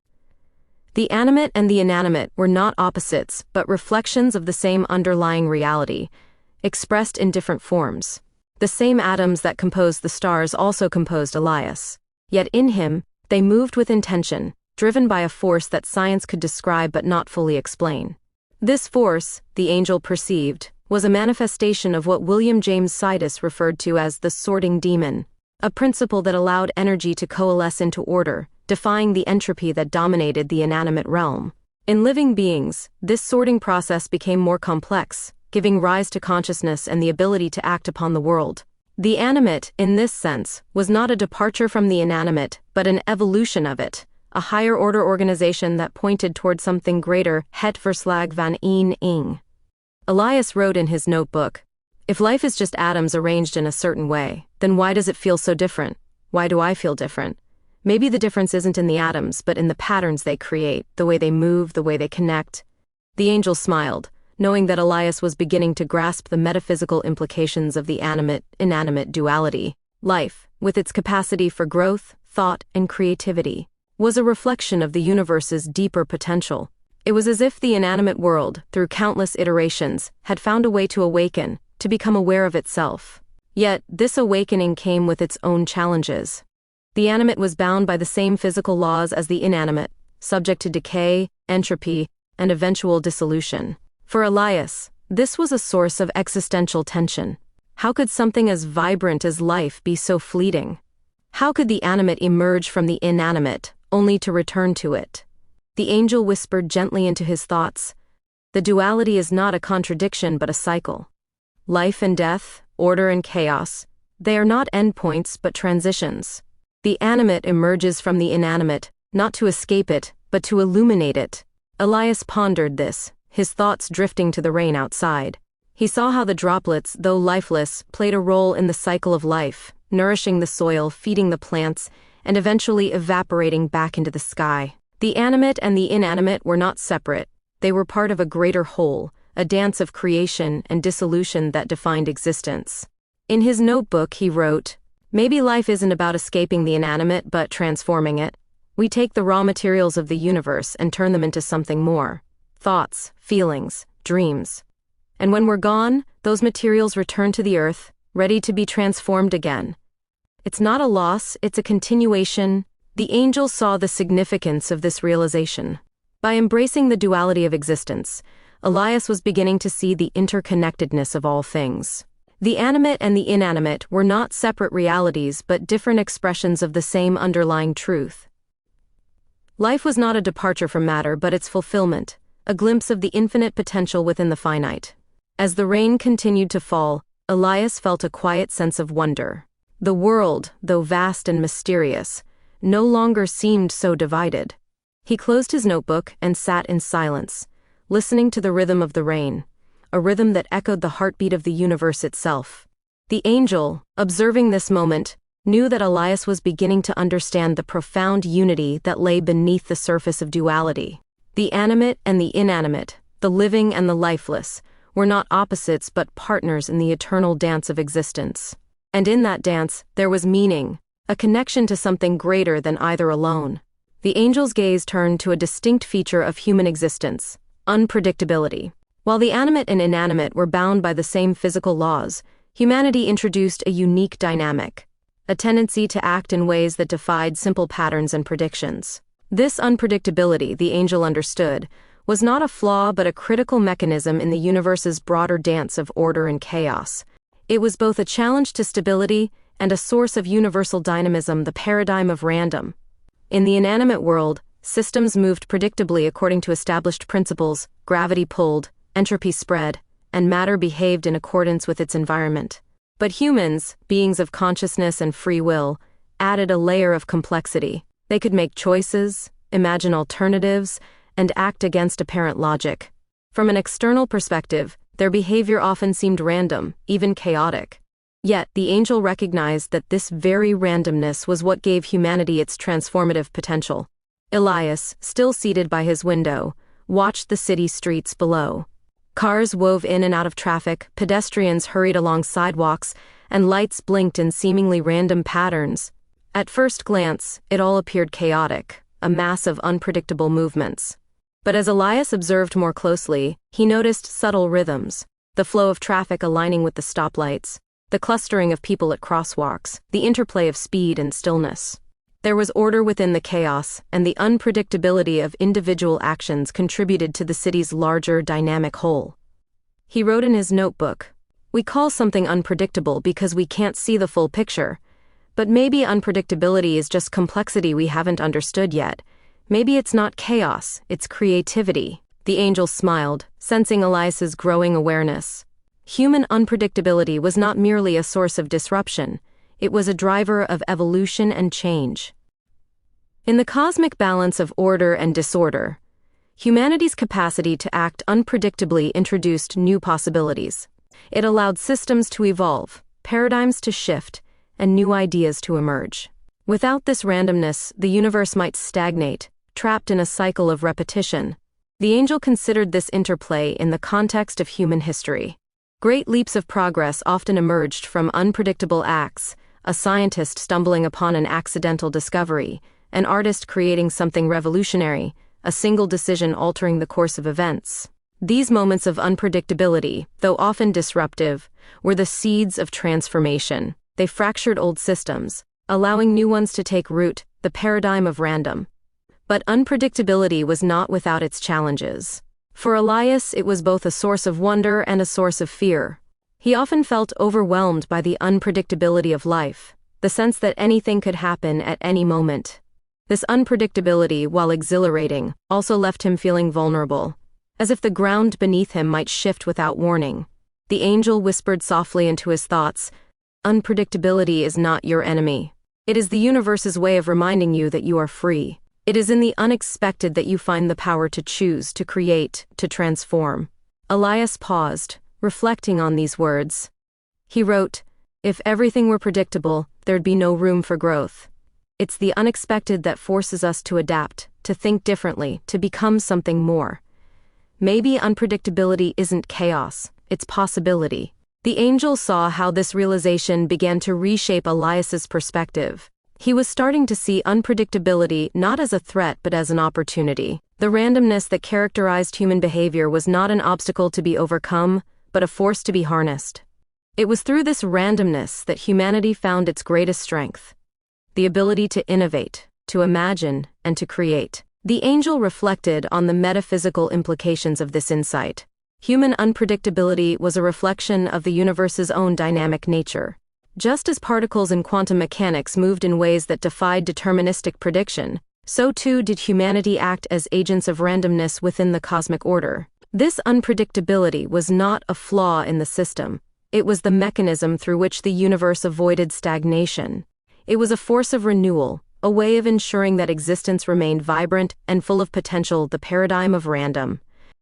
The animate and the inanimate were not opposites, but reflections of the same underlying reality, expressed in different forms. The same atoms that composed the stars also composed Elias. Yet in him, they moved with intention, driven by a force that science could describe but not fully explain. This force, the angel perceived, was a manifestation of what William James Sidis referred to as the sorting demon, a principle that allowed energy to coalesce into order, defying the entropy that dominated the inanimate realm. In living beings, this sorting process became more complex, giving rise to consciousness and the ability to act upon the world. The animate, in this sense, was not a departure from the inanimate, but an evolution of it, a higher-order organization that pointed toward something greater. Het verslag van een eng. Elias wrote in his notebook, "If life is just atoms arranged in a certain way, then why does it feel so different? Why do I feel different? Maybe the difference isn't in the atoms, but in the patterns they create, the way they move, the way they connect." The angel smiled, knowing that Elias was beginning to grasp the metaphysical implications of the animate-inanimate duality. Life, with its capacity for growth, thought, and creativity, was a reflection of the universe's deeper potential. It was as if the inanimate world, through countless iterations, had found a way to awaken, to become aware of itself. Yet, this awakening came with its own challenges. The animate was bound by the same physical laws as the inanimate, subject to decay, entropy, and eventual dissolution. For Elias, this was a source of existential tension. How could something as vibrant as life be so fleeting? How could the animate emerge from the inanimate, only to return to it? The angel whispered gently into his thoughts, "The duality is not a contradiction but a cycle. Life and death, order and chaos, they are not endpoints but transitions. The animate emerges from the inanimate, not to escape it, but to illuminate it." Elias pondered this, his thoughts drifting to the rain outside. He saw how the droplets, though lifeless, played a role in the cycle of life, nourishing the soil, feeding the plants, and eventually evaporating back into the sky. The animate and the inanimate were not separate. They were part of a greater whole, a dance of creation and dissolution that defined existence. In his notebook he wrote, "Maybe life isn't about escaping the inanimate but transforming it. We take the raw materials of the universe and turn them into something more. Thoughts, feelings, dreams. And when we're gone, those materials return to the earth, ready to be transformed again. It's not a loss, it's a continuation." The angel saw the significance of this realization. By embracing the duality of existence, Elias was beginning to see the interconnectedness of all things. The animate and the inanimate were not separate realities but different expressions of the same underlying truth. Life was not a departure from matter but its fulfillment, a glimpse of the infinite potential within the finite. As the rain continued to fall, Elias felt a quiet sense of wonder. The world, though vast and mysterious, no longer seemed so divided. He closed his notebook and sat in silence, listening to the rhythm of the rain, a rhythm that echoed the heartbeat of the universe itself. The angel, observing this moment, knew that Elias was beginning to understand the profound unity that lay beneath the surface of duality. The animate and the inanimate, the living and the lifeless, were not opposites but partners in the eternal dance of existence. And in that dance, there was meaning, a connection to something greater than either alone. The angel's gaze turned to a distinct feature of human existence: unpredictability. While the animate and inanimate were bound by the same physical laws, humanity introduced a unique dynamic, a tendency to act in ways that defied simple patterns and predictions. This unpredictability, the angel understood, was not a flaw but a critical mechanism in the universe's broader dance of order and chaos. It was both a challenge to stability and a source of universal dynamism, the paradigm of random. In the inanimate world, systems moved predictably according to established principles: gravity pulled, entropy spread, and matter behaved in accordance with its environment. But humans, beings of consciousness and free will, added a layer of complexity. They could make choices, imagine alternatives, and act against apparent logic. From an external perspective, their behavior often seemed random, even chaotic. Yet, the angel recognized that this very randomness was what gave humanity its transformative potential. Elias, still seated by his window, watched the city streets below. Cars wove in and out of traffic, pedestrians hurried along sidewalks, and lights blinked in seemingly random patterns. At first glance, it all appeared chaotic, a mass of unpredictable movements. But as Elias observed more closely, he noticed subtle rhythms: the flow of traffic aligning with the stoplights, the clustering of people at crosswalks, the interplay of speed and stillness. There was order within the chaos, and the unpredictability of individual actions contributed to the city's larger dynamic whole. He wrote in his notebook, "We call something unpredictable because we can't see the full picture. But maybe unpredictability is just complexity we haven't understood yet. Maybe it's not chaos, it's creativity." The angel smiled, sensing Elias's growing awareness. Human unpredictability was not merely a source of disruption, it was a driver of evolution and change. In the cosmic balance of order and disorder, humanity's capacity to act unpredictably introduced new possibilities. It allowed systems to evolve, paradigms to shift, and new ideas to emerge. Without this randomness, the universe might stagnate, trapped in a cycle of repetition. The angel considered this interplay in the context of human history. Great leaps of progress often emerged from unpredictable acts: a scientist stumbling upon an accidental discovery, an artist creating something revolutionary, a single decision altering the course of events. These moments of unpredictability, though often disruptive, were the seeds of transformation. They fractured old systems, allowing new ones to take root, the paradigm of random. But unpredictability was not without its challenges. For Elias, it was both a source of wonder and a source of fear. He often felt overwhelmed by the unpredictability of life, the sense that anything could happen at any moment. This unpredictability, while exhilarating, also left him feeling vulnerable, as if the ground beneath him might shift without warning. The angel whispered softly into his thoughts, "Unpredictability is not your enemy. It is the universe's way of reminding you that you are free. It is in the unexpected that you find the power to choose, to create, to transform." Elias paused, reflecting on these words. He wrote, "If everything were predictable, there'd be no room for growth. It's the unexpected that forces us to adapt, to think differently, to become something more. Maybe unpredictability isn't chaos, it's possibility." The angel saw how this realization began to reshape Elias's perspective. He was starting to see unpredictability not as a threat but as an opportunity. The randomness that characterized human behavior was not an obstacle to be overcome, but a force to be harnessed. It was through this randomness that humanity found its greatest strength: the ability to innovate, to imagine, and to create. The angel reflected on the metaphysical implications of this insight. Human unpredictability was a reflection of the universe's own dynamic nature. Just as particles in quantum mechanics moved in ways that defied deterministic prediction, so too did humanity act as agents of randomness within the cosmic order. This unpredictability was not a flaw in the system. It was the mechanism through which the universe avoided stagnation. It was a force of renewal, a way of ensuring that existence remained vibrant and full of potential, the paradigm of random.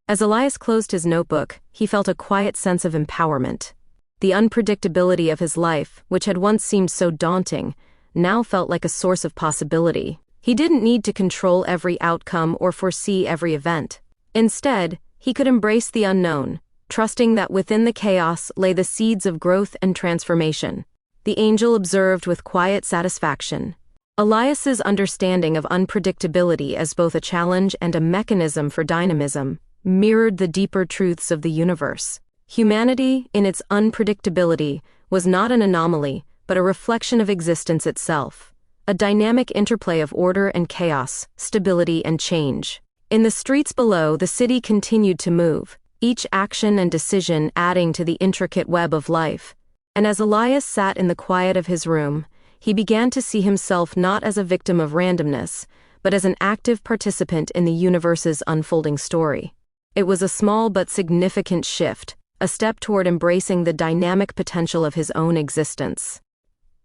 As Elias closed his notebook, he felt a quiet sense of empowerment. The unpredictability of his life, which had once seemed so daunting, now felt like a source of possibility. He didn't need to control every outcome or foresee every event. Instead, he could embrace the unknown, trusting that within the chaos lay the seeds of growth and transformation. The angel observed with quiet satisfaction. Elias's understanding of unpredictability as both a challenge and a mechanism for dynamism mirrored the deeper truths of the universe. Humanity, in its unpredictability, was not an anomaly, but a reflection of existence itself, a dynamic interplay of order and chaos, stability and change. In the streets below, the city continued to move, each action and decision adding to the intricate web of life. And as Elias sat in the quiet of his room, he began to see himself not as a victim of randomness, but as an active participant in the universe's unfolding story. It was a small but significant shift, a step toward embracing the dynamic potential of his own existence.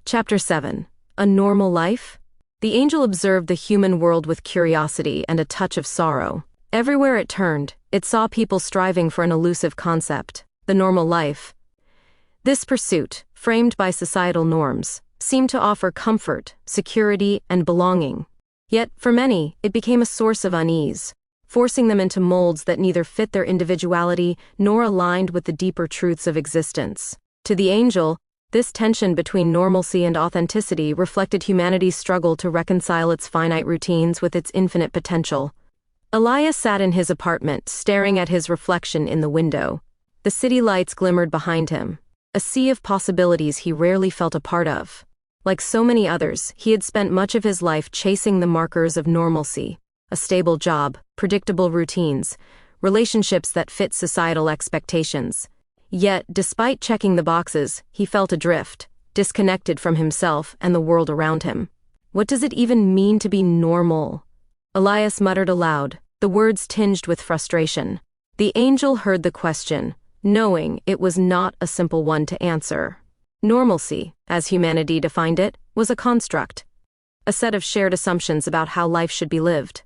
Chapter 7. A Normal Life? The angel observed the human world with curiosity and a touch of sorrow. Everywhere it turned, it saw people striving for an elusive concept, the normal life. This pursuit, framed by societal norms, seemed to offer comfort, security, and belonging. Yet, for many, it became a source of unease, forcing them into molds that neither fit their individuality nor aligned with the deeper truths of existence. To the angel, this tension between normalcy and authenticity reflected humanity's struggle to reconcile its finite routines with its infinite potential. Elias sat in his apartment, staring at his reflection in the window. The city lights glimmered behind him, a sea of possibilities he rarely felt a part of. Like so many others, he had spent much of his life chasing the markers of normalcy: a stable job, predictable routines, relationships that fit societal expectations. Yet, despite checking the boxes, he felt adrift, disconnected from himself and the world around him. What does it even mean to be normal? Elias muttered aloud, the words tinged with frustration. The angel heard the question, knowing it was not a simple one to answer. Normalcy, as humanity defined it, was a construct, a set of shared assumptions about how life should be lived.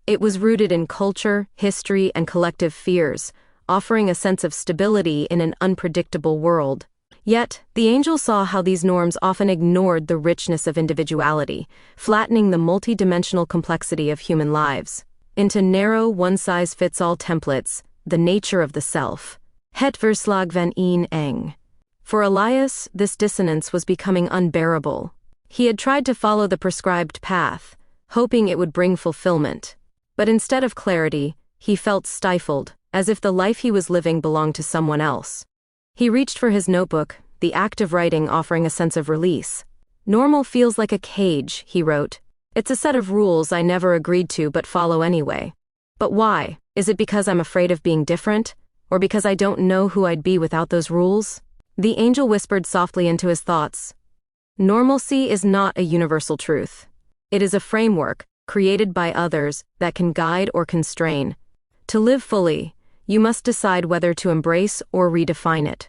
It was rooted in culture, history, and collective fears, offering a sense of stability in an unpredictable world. Yet, the angel saw how these norms often ignored the richness of individuality, flattening the multidimensional complexity of human lives into narrow, one-size-fits-all templates, the nature of the self. Het verslag van een eng. For Elias, this dissonance was becoming unbearable. He had tried to follow the prescribed path, hoping it would bring fulfillment. But instead of clarity, he felt stifled, as if the life he was living belonged to someone else. He reached for his notebook, the act of writing offering a sense of release. Normal feels like a cage, he wrote. It's a set of rules I never agreed to but follow anyway. But why? Is it because I'm afraid of being different? Or because I don't know who I'd be without those rules? The angel whispered softly into his thoughts. Normalcy is not a universal truth. It is a framework, created by others, that can guide or constrain. To live fully, you must decide whether to embrace or redefine it.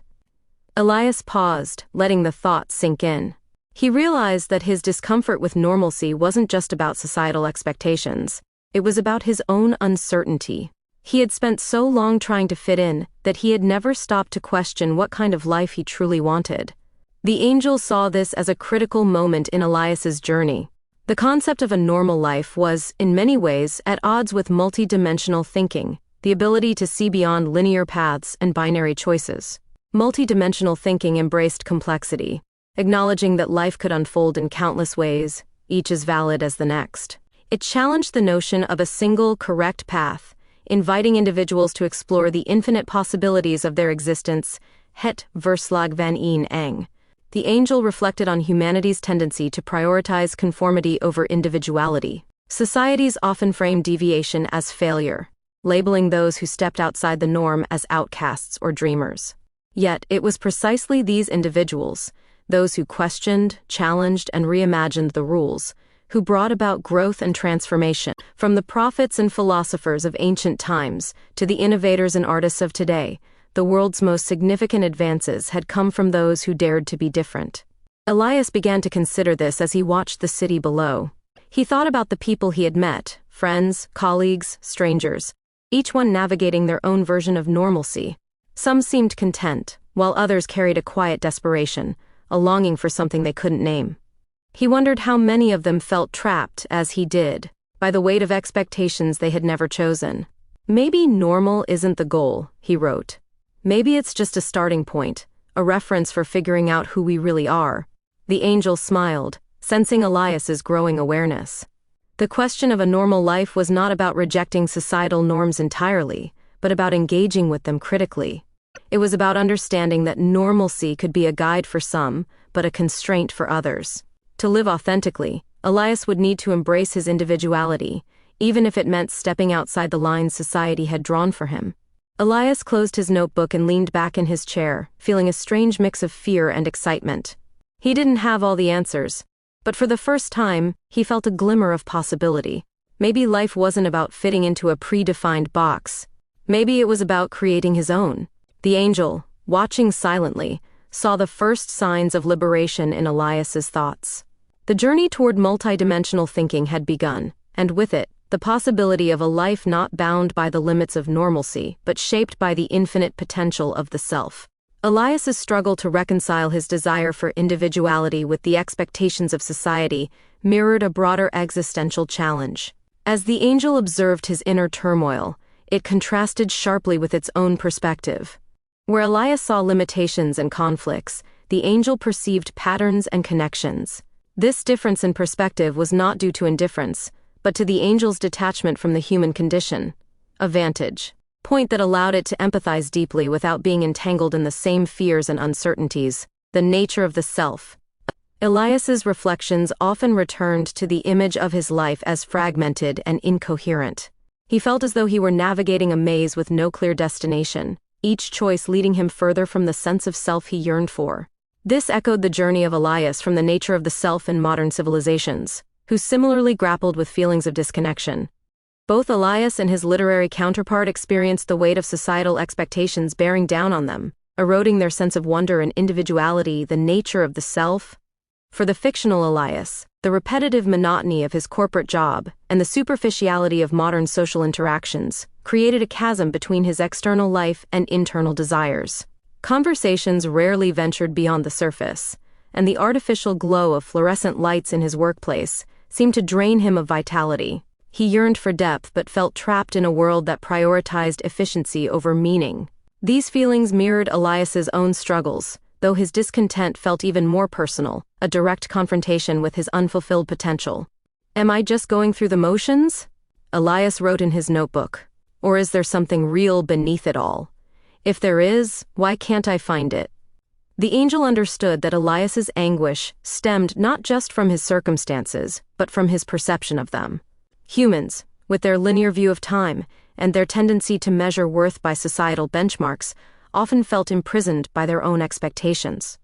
Elias paused, letting the thought sink in. He realized that his discomfort with normalcy wasn't just about societal expectations. It was about his own uncertainty. He had spent so long trying to fit in that he had never stopped to question what kind of life he truly wanted. The angel saw this as a critical moment in Elias's journey. The concept of a normal life was, in many ways, at odds with multidimensional thinking, the ability to see beyond linear paths and binary choices. Multidimensional thinking embraced complexity, acknowledging that life could unfold in countless ways, each as valid as the next. It challenged the notion of a single, correct path, inviting individuals to explore the infinite possibilities of their existence. Het verslag van een eng. The angel reflected on humanity's tendency to prioritize conformity over individuality. Societies often frame deviation as failure, labeling those who stepped outside the norm as outcasts or dreamers. Yet, it was precisely these individuals, those who questioned, challenged, and reimagined the rules, who brought about growth and transformation. From the prophets and philosophers of ancient times to the innovators and artists of today, the world's most significant advances had come from those who dared to be different. Elias began to consider this as he watched the city below. He thought about the people he had met, friends, colleagues, strangers, each one navigating their own version of normalcy. Some seemed content, while others carried a quiet desperation, a longing for something they couldn't name. He wondered how many of them felt trapped, as he did, by the weight of expectations they had never chosen. Maybe normal isn't the goal, he wrote. Maybe it's just a starting point, a reference for figuring out who we really are. The angel smiled, sensing Elias's growing awareness. The question of a normal life was not about rejecting societal norms entirely, but about engaging with them critically. It was about understanding that normalcy could be a guide for some, but a constraint for others. To live authentically, Elias would need to embrace his individuality, even if it meant stepping outside the lines society had drawn for him. Elias closed his notebook and leaned back in his chair, feeling a strange mix of fear and excitement. He didn't have all the answers, but for the first time, he felt a glimmer of possibility. Maybe life wasn't about fitting into a predefined box. Maybe it was about creating his own. The angel, watching silently, saw the first signs of liberation in Elias's thoughts. The journey toward multidimensional thinking had begun, and with it, the possibility of a life not bound by the limits of normalcy, but shaped by the infinite potential of the self. Elias's struggle to reconcile his desire for individuality with the expectations of society mirrored a broader existential challenge. As the angel observed his inner turmoil, it contrasted sharply with its own perspective. Where Elias saw limitations and conflicts, the angel perceived patterns and connections. This difference in perspective was not due to indifference, but to the angel's detachment from the human condition, a vantage point that allowed it to empathize deeply without being entangled in the same fears and uncertainties. The nature of the self. Elias's reflections often returned to the image of his life as fragmented and incoherent. He felt as though he were navigating a maze with no clear destination, each choice leading him further from the sense of self he yearned for. This echoed the journey of Elias from the nature of the self in modern civilizations, who similarly grappled with feelings of disconnection. Both Elias and his literary counterpart experienced the weight of societal expectations bearing down on them, eroding their sense of wonder and individuality, the nature of the self. For the fictional Elias, the repetitive monotony of his corporate job and the superficiality of modern social interactions created a chasm between his external life and internal desires. Conversations rarely ventured beyond the surface, and the artificial glow of fluorescent lights in his workplace seemed to drain him of vitality. He yearned for depth but felt trapped in a world that prioritized efficiency over meaning. These feelings mirrored Elias's own struggles, though his discontent felt even more personal, a direct confrontation with his unfulfilled potential. "Am I just going through the motions?" Elias wrote in his notebook. "Or is there something real beneath it all? If there is, why can't I find it?" The angel understood that Elias's anguish stemmed not just from his circumstances, but from his perception of them. Humans, with their linear view of time and their tendency to measure worth by societal benchmarks, often felt imprisoned by their own expectations.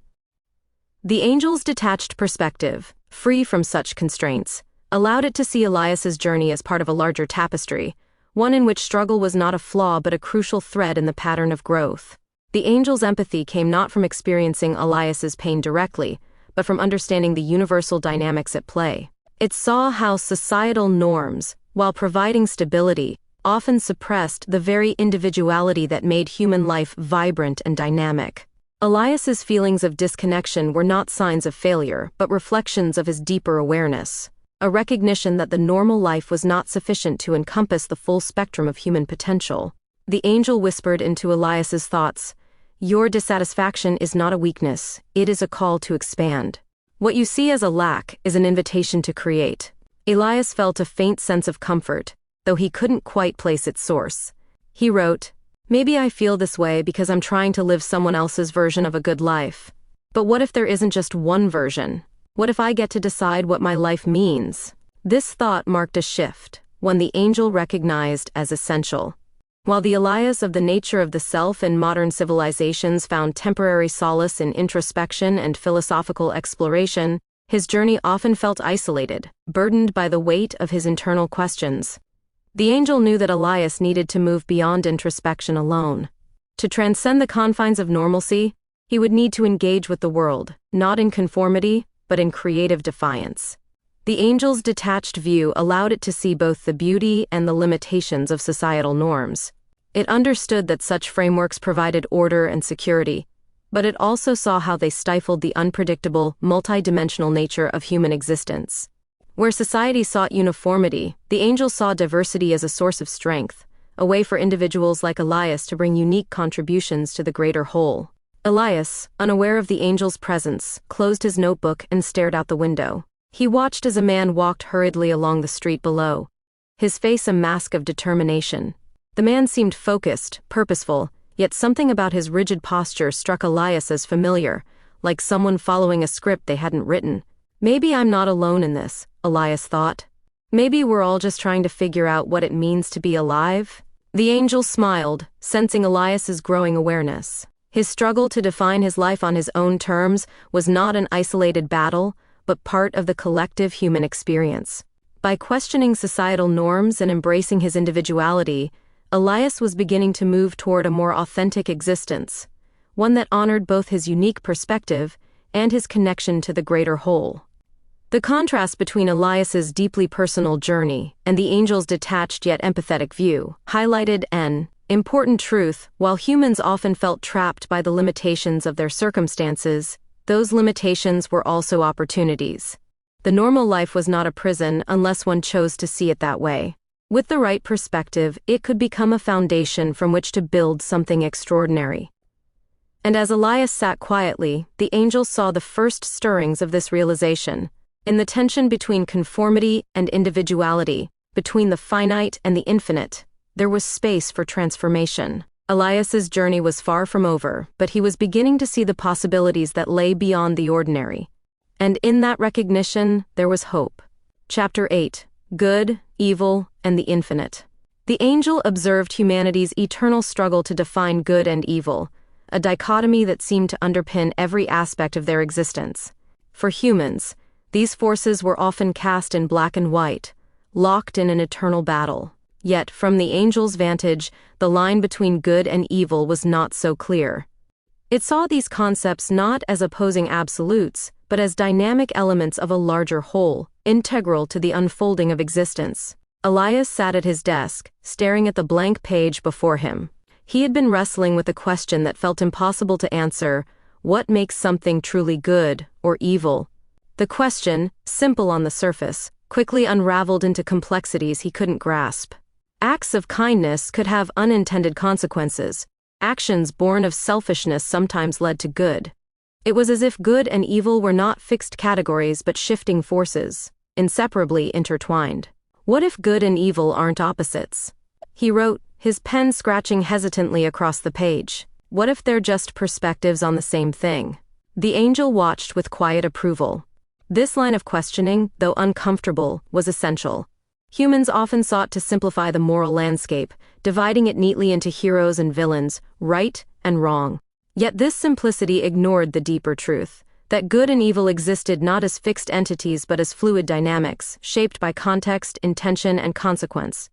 The angel's detached perspective, free from such constraints, allowed it to see Elias's journey as part of a larger tapestry, one in which struggle was not a flaw but a crucial thread in the pattern of growth. The angel's empathy came not from experiencing Elias's pain directly, but from understanding the universal dynamics at play. It saw how societal norms, while providing stability, often suppressed the very individuality that made human life vibrant and dynamic. Elias's feelings of disconnection were not signs of failure, but reflections of his deeper awareness, a recognition that the normal life was not sufficient to encompass the full spectrum of human potential. The angel whispered into Elias's thoughts, "Your dissatisfaction is not a weakness, it is a call to expand. What you see as a lack is an invitation to create." Elias felt a faint sense of comfort, though he couldn't quite place its source. He wrote, "Maybe I feel this way because I'm trying to live someone else's version of a good life. But what if there isn't just one version? What if I get to decide what my life means?" This thought marked a shift, one the angel recognized as essential. While the Elias of the nature of the self in modern civilizations found temporary solace in introspection and philosophical exploration, his journey often felt isolated, burdened by the weight of his internal questions. The angel knew that Elias needed to move beyond introspection alone. To transcend the confines of normalcy, he would need to engage with the world, not in conformity, but in creative defiance. The angel's detached view allowed it to see both the beauty and the limitations of societal norms. It understood that such frameworks provided order and security, but it also saw how they stifled the unpredictable, multidimensional nature of human existence. Where society sought uniformity, the angel saw diversity as a source of strength, a way for individuals like Elias to bring unique contributions to the greater whole. Elias, unaware of the angel's presence, closed his notebook and stared out the window. He watched as a man walked hurriedly along the street below, his face a mask of determination. The man seemed focused, purposeful, yet something about his rigid posture struck Elias as familiar, like someone following a script they hadn't written. Maybe I'm not alone in this, Elias thought. Maybe we're all just trying to figure out what it means to be alive. The angel smiled, sensing Elias's growing awareness. His struggle to define his life on his own terms was not an isolated battle, but part of the collective human experience. By questioning societal norms and embracing his individuality, Elias was beginning to move toward a more authentic existence, one that honored both his unique perspective and his connection to the greater whole. The contrast between Elias's deeply personal journey and the angel's detached yet empathetic view highlighted an important truth. While humans often felt trapped by the limitations of their circumstances, those limitations were also opportunities. The normal life was not a prison unless one chose to see it that way. With the right perspective, it could become a foundation from which to build something extraordinary. And as Elias sat quietly, the angel saw the first stirrings of this realization. In the tension between conformity and individuality, between the finite and the infinite, there was space for transformation. Elias's journey was far from over, but he was beginning to see the possibilities that lay beyond the ordinary. And in that recognition, there was hope. Chapter 8. Good, Evil, and the Infinite. The angel observed humanity's eternal struggle to define good and evil, a dichotomy that seemed to underpin every aspect of their existence. For humans, these forces were often cast in black and white, locked in an eternal battle. Yet, from the angel's vantage, the line between good and evil was not so clear. It saw these concepts not as opposing absolutes, but as dynamic elements of a larger whole, integral to the unfolding of existence. Elias sat at his desk, staring at the blank page before him. He had been wrestling with a question that felt impossible to answer: what makes something truly good or evil? The question, simple on the surface, quickly unraveled into complexities he couldn't grasp. Acts of kindness could have unintended consequences. Actions born of selfishness sometimes led to good. It was as if good and evil were not fixed categories but shifting forces, inseparably intertwined. What if good and evil aren't opposites? He wrote, his pen scratching hesitantly across the page. What if they're just perspectives on the same thing? The angel watched with quiet approval. This line of questioning, though uncomfortable, was essential. Humans often sought to simplify the moral landscape, dividing it neatly into heroes and villains, right and wrong. Yet this simplicity ignored the deeper truth, that good and evil existed not as fixed entities but as fluid dynamics, shaped by context, intention, and consequence.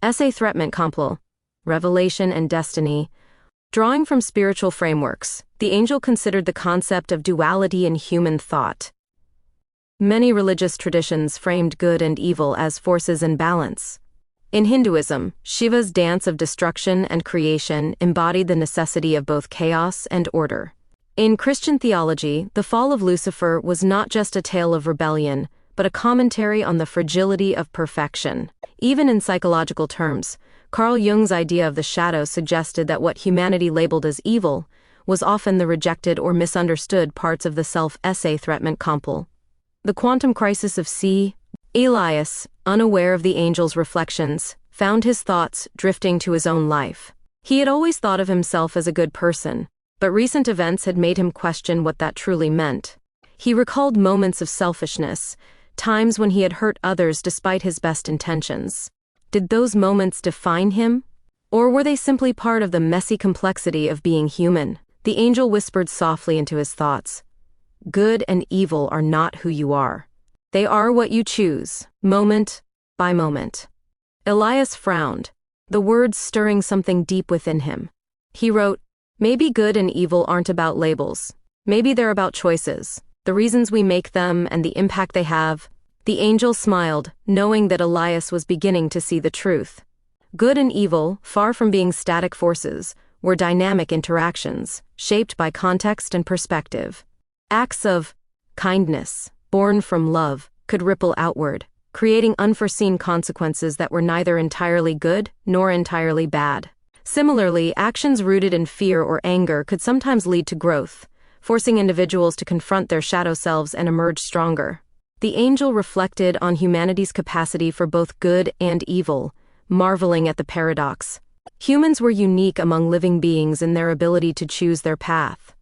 Essay Threatment Compl. Revelation and Destiny. Drawing from spiritual frameworks, the angel considered the concept of duality in human thought. Many religious traditions framed good and evil as forces in balance. In Hinduism, Shiva's dance of destruction and creation embodied the necessity of both chaos and order. In Christian theology, the fall of Lucifer was not just a tale of rebellion, but a commentary on the fragility of perfection. Even in psychological terms, Carl Jung's idea of the shadow suggested that what humanity labeled as evil was often the rejected or misunderstood parts of the self. Essay Threatment Compl. The quantum crisis of C. Elias, unaware of the angel's reflections, found his thoughts drifting to his own life. He had always thought of himself as a good person, but recent events had made him question what that truly meant. He recalled moments of selfishness, times when he had hurt others despite his best intentions. Did those moments define him? Or were they simply part of the messy complexity of being human? The angel whispered softly into his thoughts. Good and evil are not who you are. They are what you choose, moment by moment. Elias frowned, the words stirring something deep within him. He wrote, maybe good and evil aren't about labels. Maybe they're about choices, the reasons we make them and the impact they have. The angel smiled, knowing that Elias was beginning to see the truth. Good and evil, far from being static forces, were dynamic interactions, shaped by context and perspective. Acts of kindness, born from love, could ripple outward, creating unforeseen consequences that were neither entirely good nor entirely bad. Similarly, actions rooted in fear or anger could sometimes lead to growth, forcing individuals to confront their shadow selves and emerge stronger. The angel reflected on humanity's capacity for both good and evil, marveling at the paradox. Humans were unique among living beings in their ability to choose their path.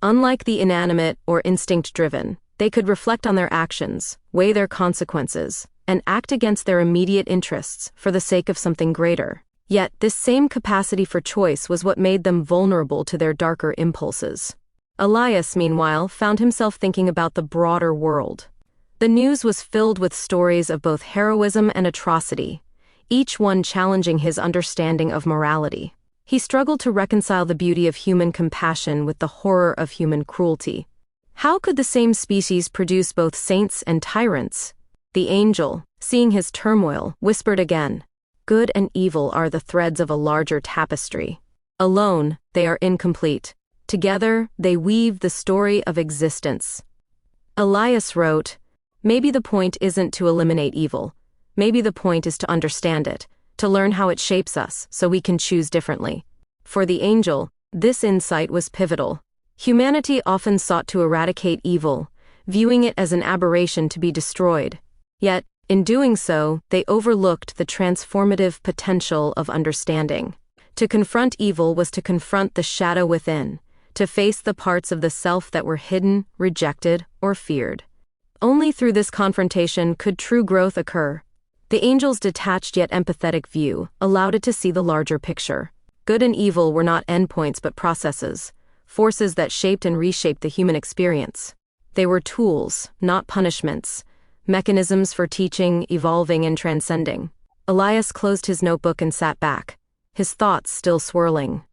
Unlike the inanimate or instinct-driven, they could reflect on their actions, weigh their consequences, and act against their immediate interests for the sake of something greater. Yet, this same capacity for choice was what made them vulnerable to their darker impulses. Elias, meanwhile, found himself thinking about the broader world. The news was filled with stories of both heroism and atrocity, each one challenging his understanding of morality. He struggled to reconcile the beauty of human compassion with the horror of human cruelty. How could the same species produce both saints and tyrants? The angel, seeing his turmoil, whispered again, good and evil are the threads of a larger tapestry. Alone, they are incomplete. Together, they weave the story of existence. Elias wrote, maybe the point isn't to eliminate evil. Maybe the point is to understand it, to learn how it shapes us so we can choose differently. For the angel, this insight was pivotal. Humanity often sought to eradicate evil, viewing it as an aberration to be destroyed. Yet, in doing so, they overlooked the transformative potential of understanding. To confront evil was to confront the shadow within, to face the parts of the self that were hidden, rejected, or feared. Only through this confrontation could true growth occur. The angel's detached yet empathetic view allowed it to see the larger picture. Good and evil were not endpoints but processes, forces that shaped and reshaped the human experience. They were tools, not punishments, mechanisms for teaching, evolving, and transcending. Elias closed his notebook and sat back, his thoughts still swirling.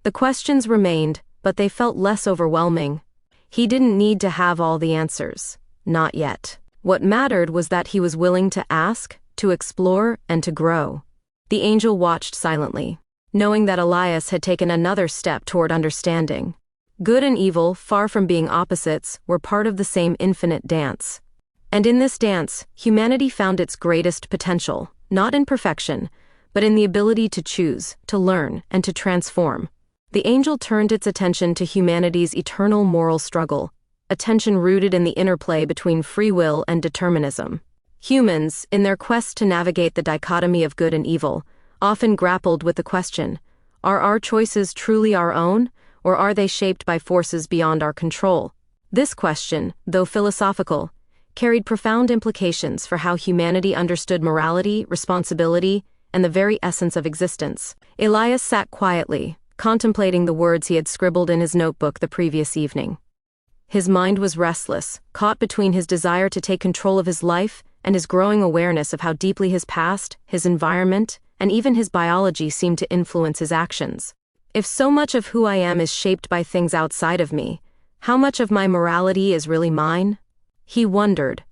The questions remained, but they felt less overwhelming. He didn't need to have all the answers. Not yet. What mattered was that he was willing to ask, to explore, and to grow. The angel watched silently, knowing that Elias had taken another step toward understanding. Good and evil, far from being opposites, were part of the same infinite dance. And in this dance, humanity found its greatest potential, not in perfection, but in the ability to choose, to learn, and to transform. The angel turned its attention to humanity's eternal moral struggle, a tension rooted in the interplay between free will and determinism. Humans, in their quest to navigate the dichotomy of good and evil, often grappled with the question, are our choices truly our own, or are they shaped by forces beyond our control? This question, though philosophical, carried profound implications for how humanity understood morality, responsibility, and the very essence of existence. Elias sat quietly, contemplating the words he had scribbled in his notebook the previous evening. His mind was restless, caught between his desire to take control of his life and his growing awareness of how deeply his past, his environment, and even his biology seemed to influence his actions. If so much of who I am is shaped by things outside of me, how much of my morality is really mine? He wondered.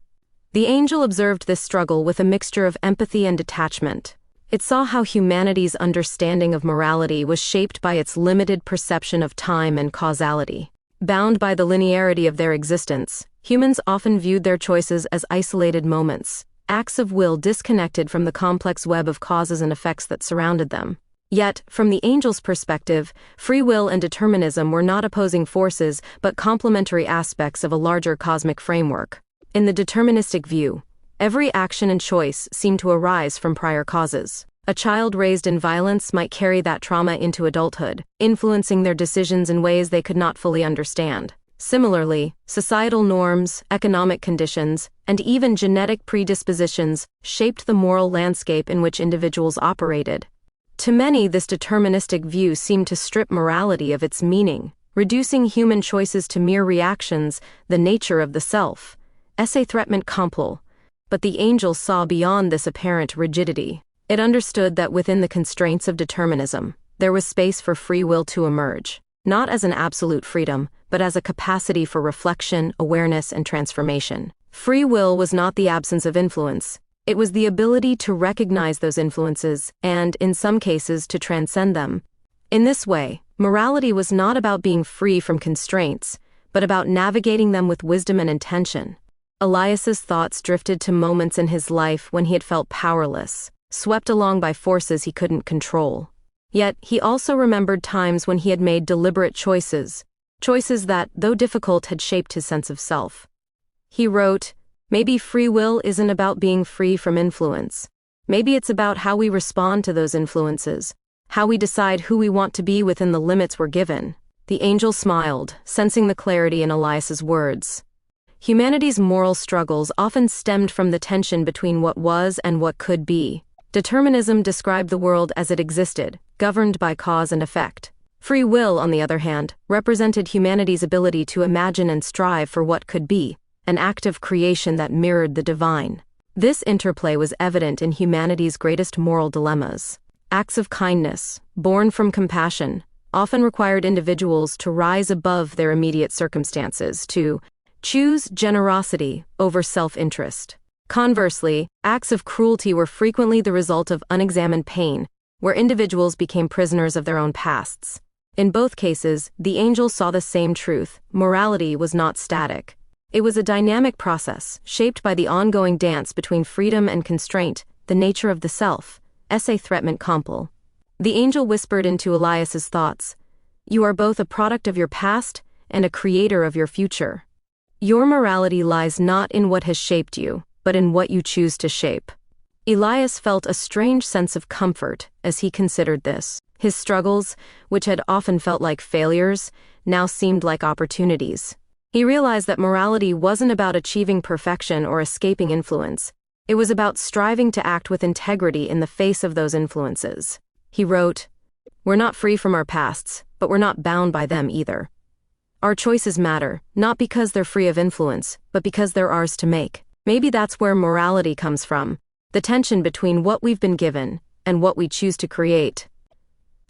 The angel observed this struggle with a mixture of empathy and detachment. It saw how humanity's understanding of morality was shaped by its limited perception of time and causality. Bound by the linearity of their existence, humans often viewed their choices as isolated moments, acts of will disconnected from the complex web of causes and effects that surrounded them. Yet, from the angel's perspective, free will and determinism were not opposing forces but complementary aspects of a larger cosmic framework. In the deterministic view, every action and choice seemed to arise from prior causes. A child raised in violence might carry that trauma into adulthood, influencing their decisions in ways they could not fully understand. Similarly, societal norms, economic conditions, and even genetic predispositions shaped the moral landscape in which individuals operated. To many, this deterministic view seemed to strip morality of its meaning, reducing human choices to mere reactions, the nature of the self. Esse threatment compel. But the angel saw beyond this apparent rigidity. It understood that within the constraints of determinism, there was space for free will to emerge, not as an absolute freedom, but as a capacity for reflection, awareness, and transformation. Free will was not the absence of influence. It was the ability to recognize those influences and, in some cases, to transcend them. In this way, morality was not about being free from constraints, but about navigating them with wisdom and intention. Elias's thoughts drifted to moments in his life when he had felt powerless, swept along by forces he couldn't control. Yet, he also remembered times when he had made deliberate choices that, though difficult, had shaped his sense of self. He wrote, "Maybe free will isn't about being free from influence. Maybe it's about how we respond to those influences, how we decide who we want to be within the limits we're given." The angel smiled, sensing the clarity in Elias's words. Humanity's moral struggles often stemmed from the tension between what was and what could be. Determinism described the world as it existed, governed by cause and effect. Free will, on the other hand, represented humanity's ability to imagine and strive for what could be, an act of creation that mirrored the divine. This interplay was evident in humanity's greatest moral dilemmas. Acts of kindness, born from compassion, often required individuals to rise above their immediate circumstances, to choose generosity over self-interest. Conversely, acts of cruelty were frequently the result of unexamined pain, where individuals became prisoners of their own pasts. In both cases, the angel saw the same truth: morality was not static. It was a dynamic process, shaped by the ongoing dance between freedom and constraint, the nature of the self. Esse threatment compel. The angel whispered into Elias's thoughts, "You are both a product of your past and a creator of your future. Your morality lies not in what has shaped you, but in what you choose to shape." Elias felt a strange sense of comfort as he considered this. His struggles, which had often felt like failures, now seemed like opportunities. He realized that morality wasn't about achieving perfection or escaping influence. It was about striving to act with integrity in the face of those influences. He wrote, "We're not free from our pasts, but we're not bound by them either. Our choices matter, not because they're free of influence, but because they're ours to make." Maybe that's where morality comes from, the tension between what we've been given and what we choose to create.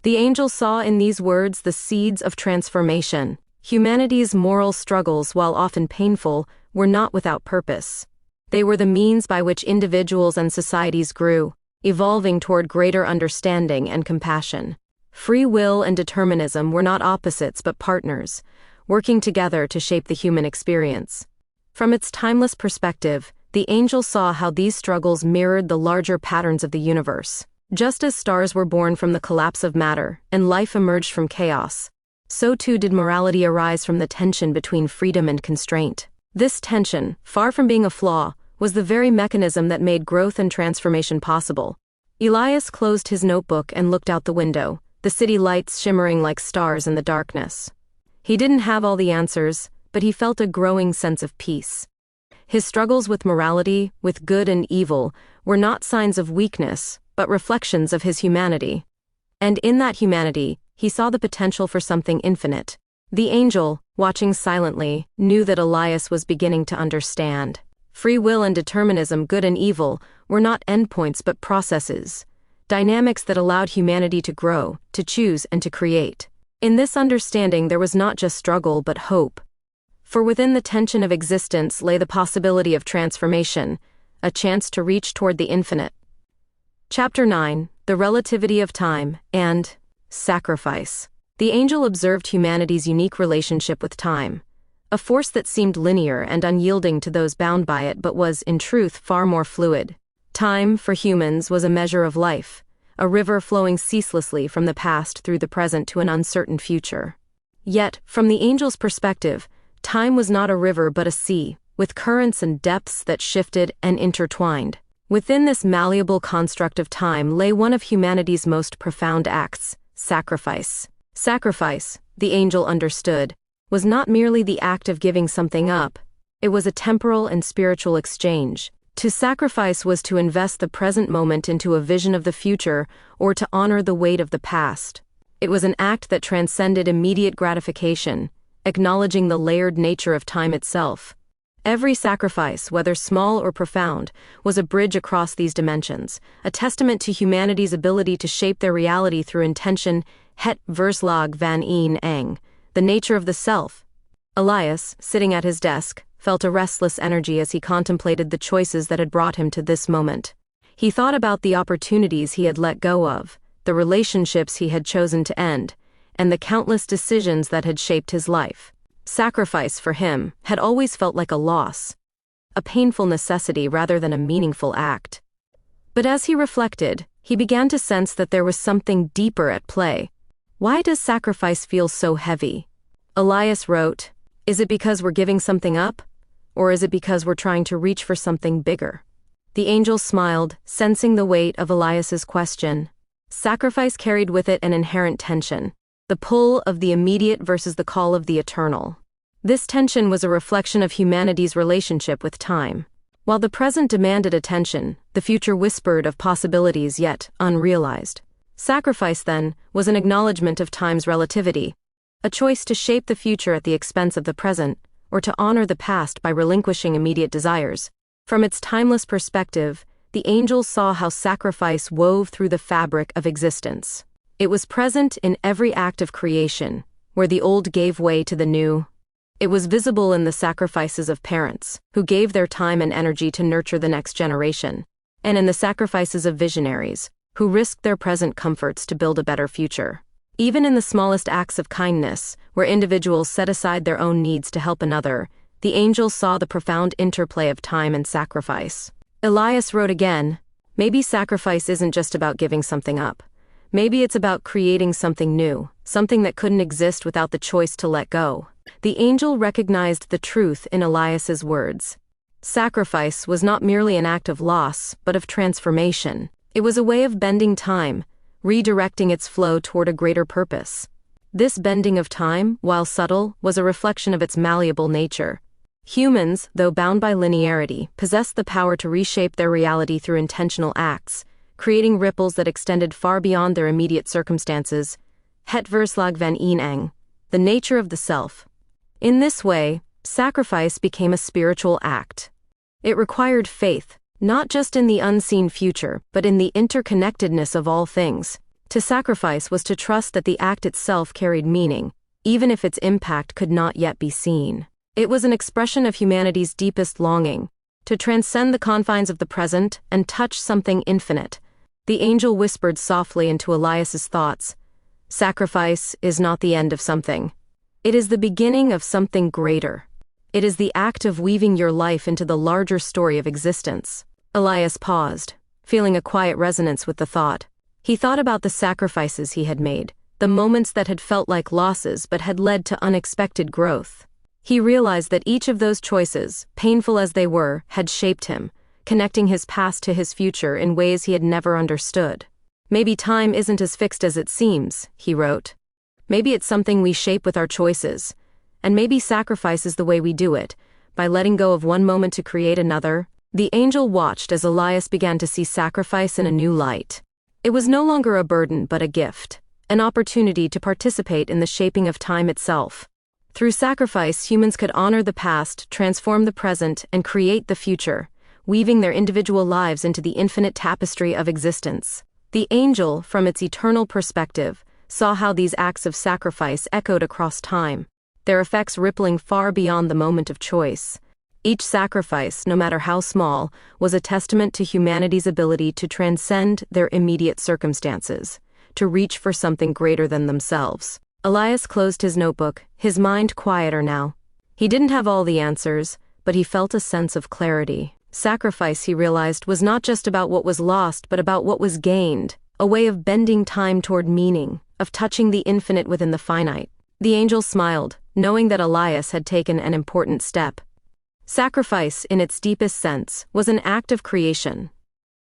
The angel saw in these words the seeds of transformation. Humanity's moral struggles, while often painful, were not without purpose. They were the means by which individuals and societies grew, evolving toward greater understanding and compassion. Free will and determinism were not opposites but partners, working together to shape the human experience. From its timeless perspective, the angel saw how these struggles mirrored the larger patterns of the universe. Just as stars were born from the collapse of matter and life emerged from chaos, so too did morality arise from the tension between freedom and constraint. This tension, far from being a flaw, was the very mechanism that made growth and transformation possible. Elias closed his notebook and looked out the window, the city lights shimmering like stars in the darkness. He didn't have all the answers, but he felt a growing sense of peace. His struggles with morality, with good and evil, were not signs of weakness, but reflections of his humanity. And in that humanity, he saw the potential for something infinite. The angel, watching silently, knew that Elias was beginning to understand. Free will and determinism, good and evil, were not endpoints but processes, dynamics that allowed humanity to grow, to choose, and to create. In this understanding there was not just struggle but hope. For within the tension of existence lay the possibility of transformation, a chance to reach toward the infinite. Chapter 9, The Relativity of Time, and Sacrifice. The angel observed humanity's unique relationship with time, a force that seemed linear and unyielding to those bound by it but was, in truth, far more fluid. Time, for humans, was a measure of life, a river flowing ceaselessly from the past through the present to an uncertain future. Yet, from the angel's perspective, time was not a river but a sea, with currents and depths that shifted and intertwined. Within this malleable construct of time lay one of humanity's most profound acts, sacrifice. Sacrifice, the angel understood, was not merely the act of giving something up, it was a temporal and spiritual exchange. To sacrifice was to invest the present moment into a vision of the future or to honor the weight of the past. It was an act that transcended immediate gratification, acknowledging the layered nature of time itself. Every sacrifice, whether small or profound, was a bridge across these dimensions, a testament to humanity's ability to shape their reality through intention. Het verslag van een eng, the nature of the self. Elias, sitting at his desk, felt a restless energy as he contemplated the choices that had brought him to this moment. He thought about the opportunities he had let go of, the relationships he had chosen to end, and the countless decisions that had shaped his life. Sacrifice, for him, had always felt like a loss, a painful necessity rather than a meaningful act. But as he reflected, he began to sense that there was something deeper at play. Why does sacrifice feel so heavy? Elias wrote, "Is it because we're giving something up? Or is it because we're trying to reach for something bigger?" The angel smiled, sensing the weight of Elias's question. Sacrifice carried with it an inherent tension, the pull of the immediate versus the call of the eternal. This tension was a reflection of humanity's relationship with time. While the present demanded attention, the future whispered of possibilities yet unrealized. Sacrifice, then, was an acknowledgement of time's relativity, a choice to shape the future at the expense of the present, or to honor the past by relinquishing immediate desires. From its timeless perspective, the angel saw how sacrifice wove through the fabric of existence. It was present in every act of creation, where the old gave way to the new. It was visible in the sacrifices of parents, who gave their time and energy to nurture the next generation, and in the sacrifices of visionaries, who risked their present comforts to build a better future. Even in the smallest acts of kindness, where individuals set aside their own needs to help another, the angel saw the profound interplay of time and sacrifice. Elias wrote again, "Maybe sacrifice isn't just about giving something up. Maybe it's about creating something new, something that couldn't exist without the choice to let go." The angel recognized the truth in Elias's words. Sacrifice was not merely an act of loss, but of transformation. It was a way of bending time, redirecting its flow toward a greater purpose. This bending of time, while subtle, was a reflection of its malleable nature. Humans, though bound by linearity, possessed the power to reshape their reality through intentional acts, creating ripples that extended far beyond their immediate circumstances. Het verslag van een eng, the nature of the self. In this way, sacrifice became a spiritual act. It required faith, not just in the unseen future, but in the interconnectedness of all things. To sacrifice was to trust that the act itself carried meaning, even if its impact could not yet be seen. It was an expression of humanity's deepest longing, to transcend the confines of the present and touch something infinite. The angel whispered softly into Elias's thoughts, "Sacrifice is not the end of something. It is the beginning of something greater. It is the act of weaving your life into the larger story of existence." Elias paused, feeling a quiet resonance with the thought. He thought about the sacrifices he had made, the moments that had felt like losses but had led to unexpected growth. He realized that each of those choices, painful as they were, had shaped him, connecting his past to his future in ways he had never understood. "Maybe time isn't as fixed as it seems," he wrote. "Maybe it's something we shape with our choices, And maybe sacrifice is the way we do it, by letting go of one moment to create another. The angel watched as Elias began to see sacrifice in a new light. It was no longer a burden but a gift, an opportunity to participate in the shaping of time itself. Through sacrifice, humans could honor the past, transform the present, and create the future, weaving their individual lives into the infinite tapestry of existence. The angel, from its eternal perspective, saw how these acts of sacrifice echoed across time, their effects rippling far beyond the moment of choice. Each sacrifice, no matter how small, was a testament to humanity's ability to transcend their immediate circumstances, to reach for something greater than themselves. Elias closed his notebook, his mind quieter now. He didn't have all the answers, but he felt a sense of clarity. Sacrifice, he realized, was not just about what was lost, but about what was gained, a way of bending time toward meaning, of touching the infinite within the finite. The angel smiled, knowing that Elias had taken an important step. Sacrifice, in its deepest sense, was an act of creation,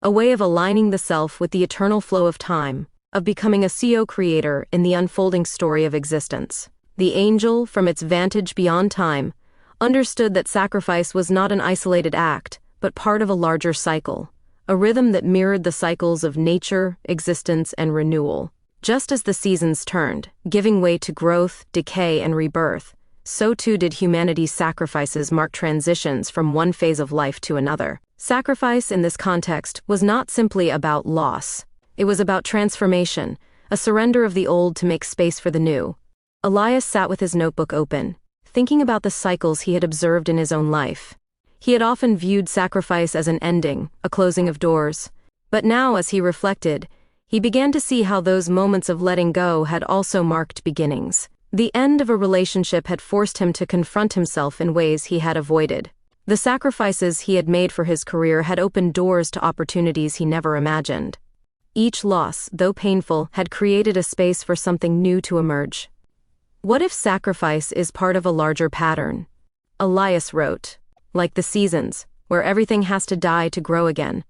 a way of aligning the self with the eternal flow of time, of becoming a co-creator in the unfolding story of existence. The angel, from its vantage beyond time, understood that sacrifice was not an isolated act, but part of a larger cycle, a rhythm that mirrored the cycles of nature, existence, and renewal. Just as the seasons turned, giving way to growth, decay, and rebirth, so too did humanity's sacrifices mark transitions from one phase of life to another. Sacrifice in this context was not simply about loss. It was about transformation, a surrender of the old to make space for the new. Elias sat with his notebook open, thinking about the cycles he had observed in his own life. He had often viewed sacrifice as an ending, a closing of doors. But now, as he reflected, he began to see how those moments of letting go had also marked beginnings. The end of a relationship had forced him to confront himself in ways he had avoided. The sacrifices he had made for his career had opened doors to opportunities he never imagined. Each loss, though painful, had created a space for something new to emerge. What if sacrifice is part of a larger pattern? Elias wrote, like the seasons, where everything has to die to grow again.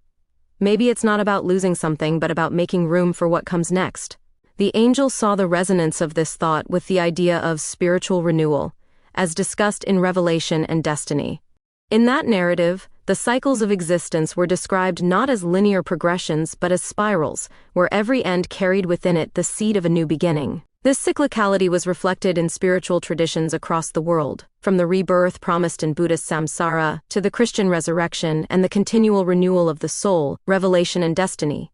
Maybe it's not about losing something, but about making room for what comes next. The angel saw the resonance of this thought with the idea of spiritual renewal, as discussed in Revelation and Destiny. In that narrative, the cycles of existence were described not as linear progressions but as spirals, where every end carried within it the seed of a new beginning. This cyclicality was reflected in spiritual traditions across the world, from the rebirth promised in Buddhist samsara to the Christian resurrection and the continual renewal of the soul, Revelation and Destiny.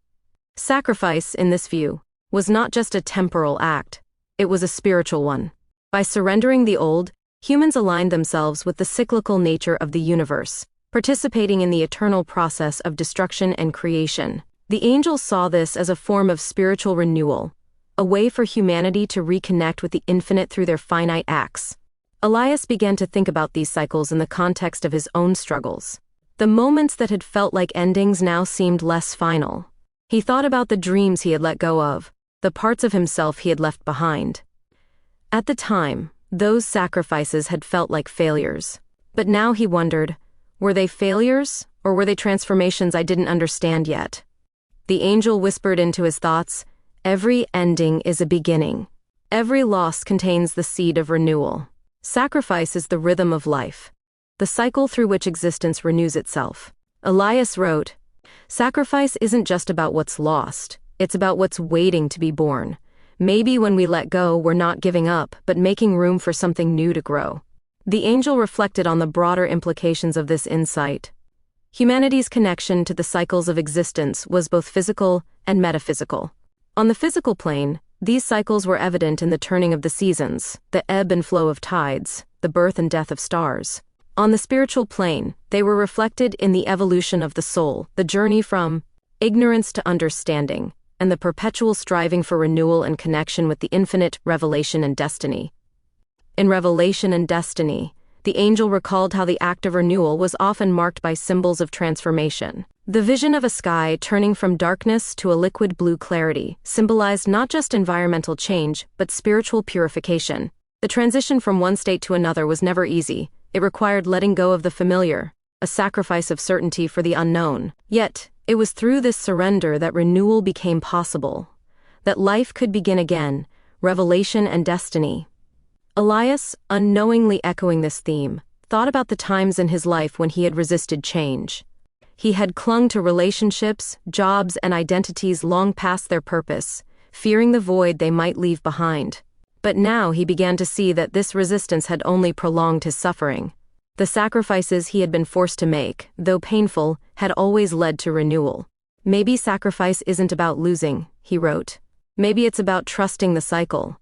Sacrifice, in this view, was not just a temporal act, it was a spiritual one. By surrendering the old, humans aligned themselves with the cyclical nature of the universe, participating in the eternal process of destruction and creation. The angel saw this as a form of spiritual renewal, a way for humanity to reconnect with the infinite through their finite acts. Elias began to think about these cycles in the context of his own struggles. The moments that had felt like endings now seemed less final. He thought about the dreams he had let go of, the parts of himself he had left behind. At the time, those sacrifices had felt like failures. But now he wondered, were they failures, or were they transformations I didn't understand yet? The angel whispered into his thoughts, "Every ending is a beginning. Every loss contains the seed of renewal. Sacrifice is the rhythm of life, the cycle through which existence renews itself." Elias wrote, "Sacrifice isn't just about what's lost, it's about what's waiting to be born. Maybe when we let go, we're not giving up, but making room for something new to grow." The angel reflected on the broader implications of this insight. Humanity's connection to the cycles of existence was both physical and metaphysical. On the physical plane, these cycles were evident in the turning of the seasons, the ebb and flow of tides, the birth and death of stars. On the spiritual plane, they were reflected in the evolution of the soul, the journey from ignorance to understanding, and the perpetual striving for renewal and connection with the infinite, Revelation and Destiny. In Revelation and Destiny, the angel recalled how the act of renewal was often marked by symbols of transformation. The vision of a sky turning from darkness to a liquid blue clarity symbolized not just environmental change, but spiritual purification. The transition from one state to another was never easy. It required letting go of the familiar, a sacrifice of certainty for the unknown. Yet, it was through this surrender that renewal became possible, that life could begin again, Revelation and Destiny. Elias, unknowingly echoing this theme, thought about the times in his life when he had resisted change. He had clung to relationships, jobs, and identities long past their purpose, fearing the void they might leave behind. But now he began to see that this resistance had only prolonged his suffering. The sacrifices he had been forced to make, though painful, had always led to renewal. Maybe sacrifice isn't about losing, he wrote. Maybe it's about trusting the cycle.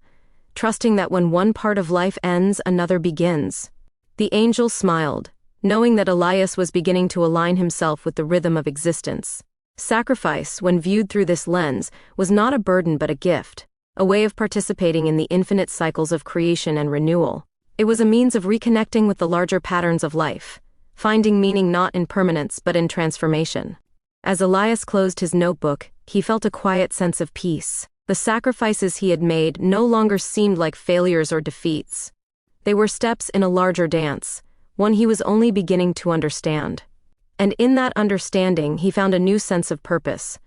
Trusting that when one part of life ends, another begins. The angel smiled, knowing that Elias was beginning to align himself with the rhythm of existence. Sacrifice, when viewed through this lens, was not a burden but a gift, a way of participating in the infinite cycles of creation and renewal. It was a means of reconnecting with the larger patterns of life, finding meaning not in permanence but in transformation. As Elias closed his notebook, he felt a quiet sense of peace. The sacrifices he had made no longer seemed like failures or defeats. They were steps in a larger dance, one he was only beginning to understand. And in that understanding he found a new sense of purpose,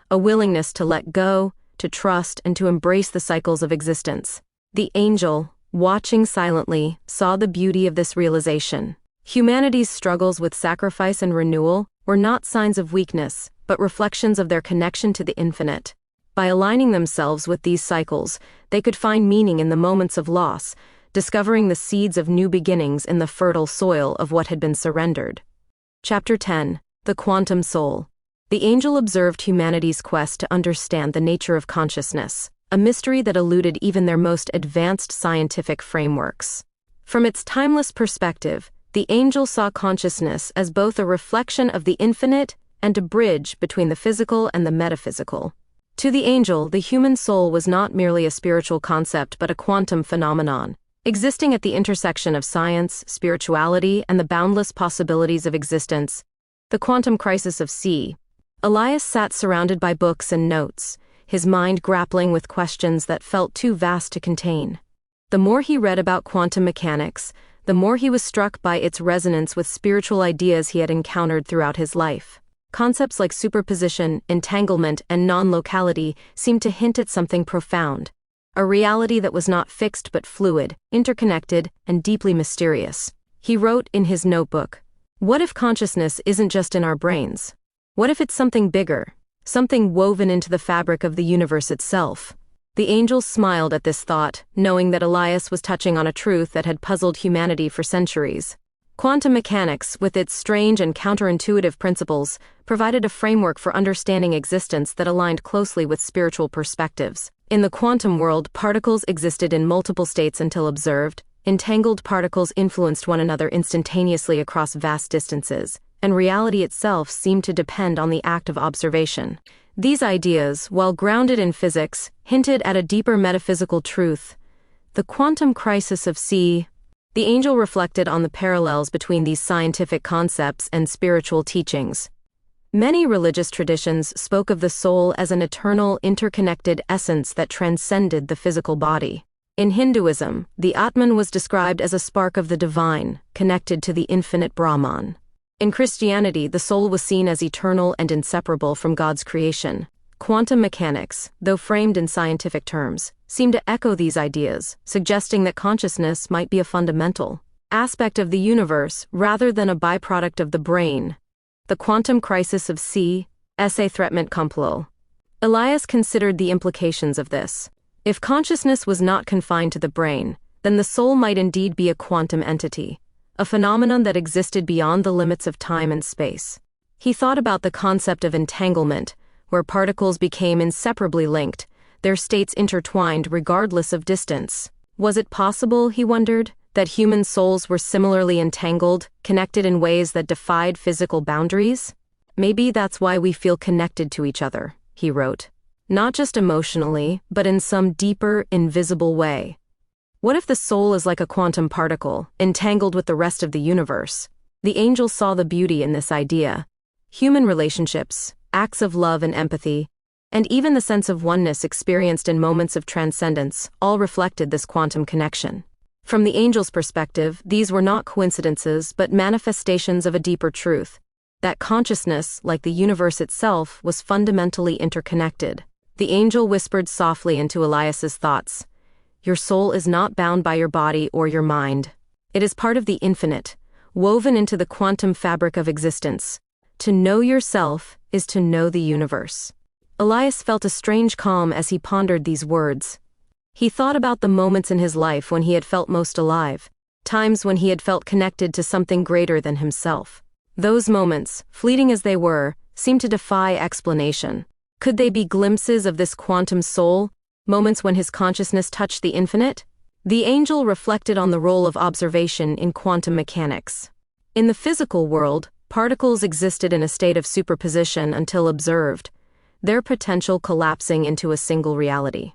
a willingness to let go, to trust, and to embrace the cycles of existence. The angel, watching silently, saw the beauty of this realization. Humanity's struggles with sacrifice and renewal were not signs of weakness, but reflections of their connection to the infinite. By aligning themselves with these cycles, they could find meaning in the moments of loss, discovering the seeds of new beginnings in the fertile soil of what had been surrendered. Chapter 10. The Quantum Soul. The angel observed humanity's quest to understand the nature of consciousness, a mystery that eluded even their most advanced scientific frameworks. From its timeless perspective, the angel saw consciousness as both a reflection of the infinite and a bridge between the physical and the metaphysical. To the angel, the human soul was not merely a spiritual concept but a quantum phenomenon, existing at the intersection of science, spirituality, and the boundless possibilities of existence. The Quantum Crisis of C. Elias sat surrounded by books and notes, his mind grappling with questions that felt too vast to contain. The more he read about quantum mechanics, the more he was struck by its resonance with spiritual ideas he had encountered throughout his life. Concepts like superposition, entanglement, and non-locality seemed to hint at something profound, a reality that was not fixed but fluid, interconnected, and deeply mysterious. He wrote in his notebook, "What if consciousness isn't just in our brains? What if it's something bigger, something woven into the fabric of the universe itself?" The angel smiled at this thought, knowing that Elias was touching on a truth that had puzzled humanity for centuries. Quantum mechanics, with its strange and counterintuitive principles, provided a framework for understanding existence that aligned closely with spiritual perspectives. In the quantum world, particles existed in multiple states until observed. Entangled particles influenced one another instantaneously across vast distances, and reality itself seemed to depend on the act of observation. These ideas, while grounded in physics, hinted at a deeper metaphysical truth. The quantum crisis of C. The angel reflected on the parallels between these scientific concepts and spiritual teachings. Many religious traditions spoke of the soul as an eternal, interconnected essence that transcended the physical body. In Hinduism, the Atman was described as a spark of the divine, connected to the infinite Brahman. In Christianity, the soul was seen as eternal and inseparable from God's creation. Quantum mechanics, though framed in scientific terms, seem to echo these ideas, suggesting that consciousness might be a fundamental aspect of the universe rather than a byproduct of the brain. The Quantum Crisis of C. Essay Threatment Complot. Elias considered the implications of this. If consciousness was not confined to the brain, then the soul might indeed be a quantum entity, a phenomenon that existed beyond the limits of time and space. He thought about the concept of entanglement, where particles became inseparably linked, their states intertwined regardless of distance. Was it possible, he wondered, that human souls were similarly entangled, connected in ways that defied physical boundaries? Maybe that's why we feel connected to each other, he wrote. Not just emotionally, but in some deeper, invisible way. What if the soul is like a quantum particle, entangled with the rest of the universe? The angel saw the beauty in this idea. Human relationships, acts of love and empathy, and even the sense of oneness experienced in moments of transcendence, all reflected this quantum connection. From the angel's perspective, these were not coincidences but manifestations of a deeper truth, that consciousness, like the universe itself, was fundamentally interconnected. The angel whispered softly into Elias's thoughts, your soul is not bound by your body or your mind. It is part of the infinite, woven into the quantum fabric of existence. To know yourself is to know the universe. Elias felt a strange calm as he pondered these words. He thought about the moments in his life when he had felt most alive, times when he had felt connected to something greater than himself. Those moments, fleeting as they were, seemed to defy explanation. Could they be glimpses of this quantum soul, moments when his consciousness touched the infinite? The angel reflected on the role of observation in quantum mechanics. In the physical world, particles existed in a state of superposition until observed, their potential collapsing into a single reality.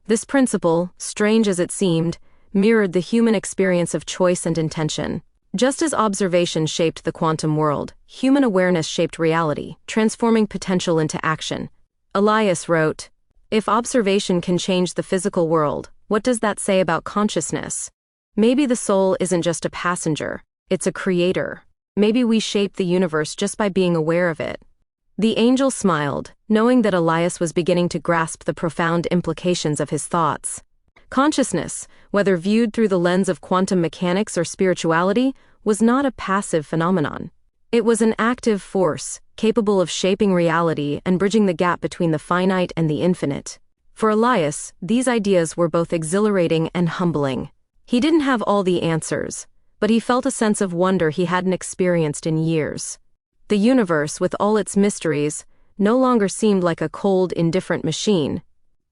This principle, strange as it seemed, mirrored the human experience of choice and intention. Just as observation shaped the quantum world, human awareness shaped reality, transforming potential into action. Elias wrote, "If observation can change the physical world, what does that say about consciousness? Maybe the soul isn't just a passenger, it's a creator. Maybe we shape the universe just by being aware of it." The angel smiled, knowing that Elias was beginning to grasp the profound implications of his thoughts. Consciousness, whether viewed through the lens of quantum mechanics or spirituality, was not a passive phenomenon. It was an active force, capable of shaping reality and bridging the gap between the finite and the infinite. For Elias, these ideas were both exhilarating and humbling. He didn't have all the answers, but he felt a sense of wonder he hadn't experienced in years. The universe, with all its mysteries, no longer seemed like a cold, indifferent machine.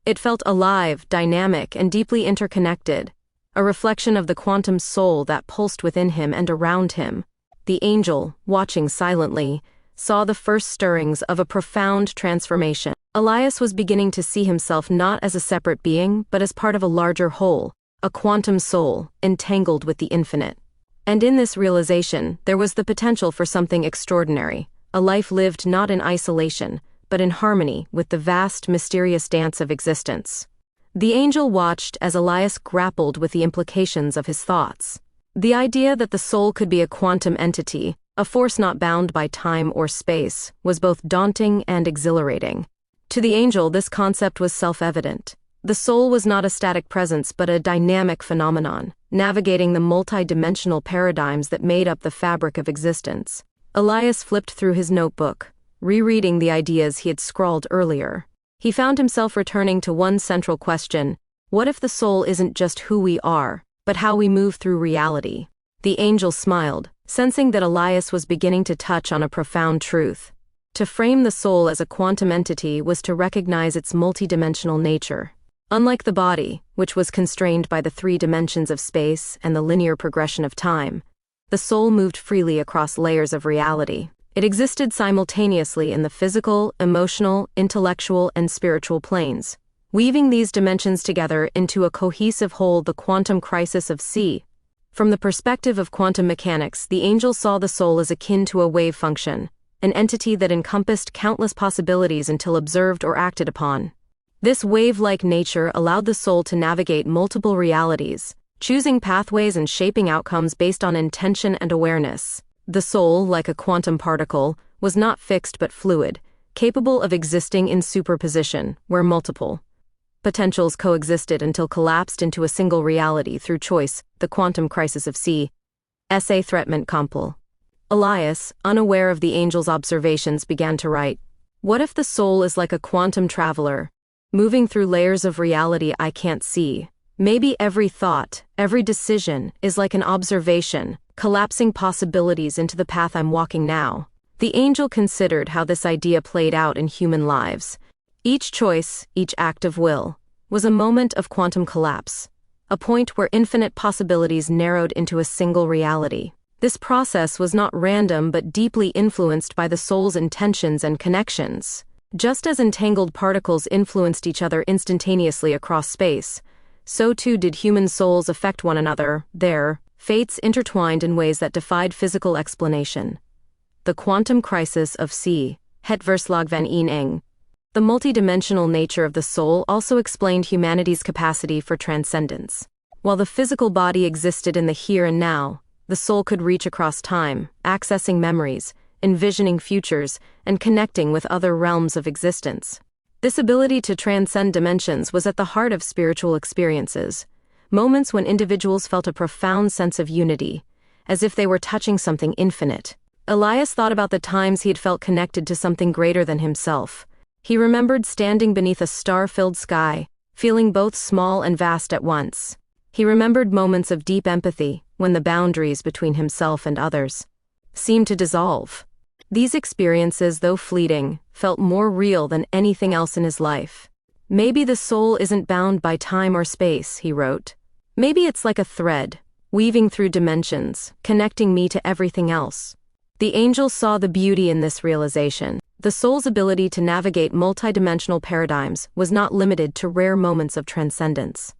It felt alive, dynamic, and deeply interconnected, a reflection of the quantum soul that pulsed within him and around him. The angel, watching silently, saw the first stirrings of a profound transformation. Elias was beginning to see himself not as a separate being, but as part of a larger whole, a quantum soul, entangled with the infinite. And in this realization, there was the potential for something extraordinary, a life lived not in isolation, but in harmony with the vast, mysterious dance of existence. The angel watched as Elias grappled with the implications of his thoughts. The idea that the soul could be a quantum entity, a force not bound by time or space, was both daunting and exhilarating. To the angel, this concept was self-evident. The soul was not a static presence but a dynamic phenomenon, navigating the multi-dimensional paradigms that made up the fabric of existence. Elias flipped through his notebook, rereading the ideas he had scrawled earlier. He found himself returning to one central question: what if the soul isn't just who we are, but how we move through reality? The angel smiled, sensing that Elias was beginning to touch on a profound truth. To frame the soul as a quantum entity was to recognize its multidimensional nature. Unlike the body, which was constrained by the 3 dimensions of space and the linear progression of time, the soul moved freely across layers of reality. It existed simultaneously in the physical, emotional, intellectual, and spiritual planes, weaving these dimensions together into a cohesive whole, the quantum crisis of C. From the perspective of quantum mechanics, the angel saw the soul as akin to a wave function, an entity that encompassed countless possibilities until observed or acted upon. This wave-like nature allowed the soul to navigate multiple realities, choosing pathways and shaping outcomes based on intention and awareness. The soul, like a quantum particle, was not fixed but fluid, capable of existing in superposition, where multiple potentials coexisted until collapsed into a single reality through choice, the quantum crisis of C. Essay Threatment Compel. Elias, unaware of the angel's observations, began to write, "What if the soul is like a quantum traveler, moving through layers of reality I can't see? Maybe every thought, every decision, is like an observation, collapsing possibilities into the path I'm walking now." The angel considered how this idea played out in human lives. Each choice, each act of will, was a moment of quantum collapse, a point where infinite possibilities narrowed into a single reality. This process was not random but deeply influenced by the soul's intentions and connections. Just as entangled particles influenced each other instantaneously across space, so too did human souls affect one another, their fates intertwined in ways that defied physical explanation. The quantum crisis of C. Het Verslag van Eng. The multidimensional nature of the soul also explained humanity's capacity for transcendence. While the physical body existed in the here and now, the soul could reach across time, accessing memories, envisioning futures, and connecting with other realms of existence. This ability to transcend dimensions was at the heart of spiritual experiences, moments when individuals felt a profound sense of unity, as if they were touching something infinite. Elias thought about the times he had felt connected to something greater than himself. He remembered standing beneath a star-filled sky, feeling both small and vast at once. He remembered moments of deep empathy, when the boundaries between himself and others seemed to dissolve. These experiences, though fleeting, felt more real than anything else in his life. "Maybe the soul isn't bound by time or space," he wrote. "Maybe it's like a thread, weaving through dimensions, connecting me to everything else." The angel saw the beauty in this realization. The soul's ability to navigate multidimensional paradigms was not limited to rare moments of transcendence.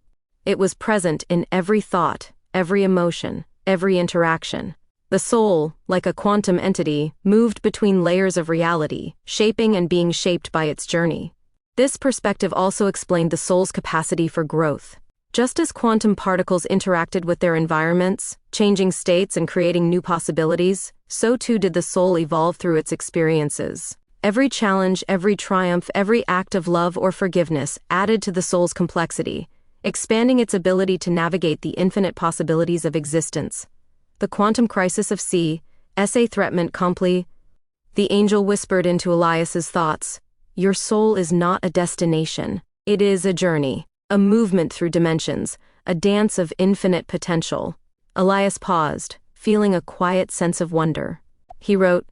It was present in every thought, every emotion, every interaction. The soul, like a quantum entity, moved between layers of reality, shaping and being shaped by its journey. This perspective also explained the soul's capacity for growth. Just as quantum particles interacted with their environments, changing states and creating new possibilities, so too did the soul evolve through its experiences. Every challenge, every triumph, every act of love or forgiveness added to the soul's complexity, expanding its ability to navigate the infinite possibilities of existence. The Quantum Crisis of C. Esse Threatment Compli. The angel whispered into Elias's thoughts, "Your soul is not a destination. It is a journey, a movement through dimensions, a dance of infinite potential." Elias paused, feeling a quiet sense of wonder. He wrote,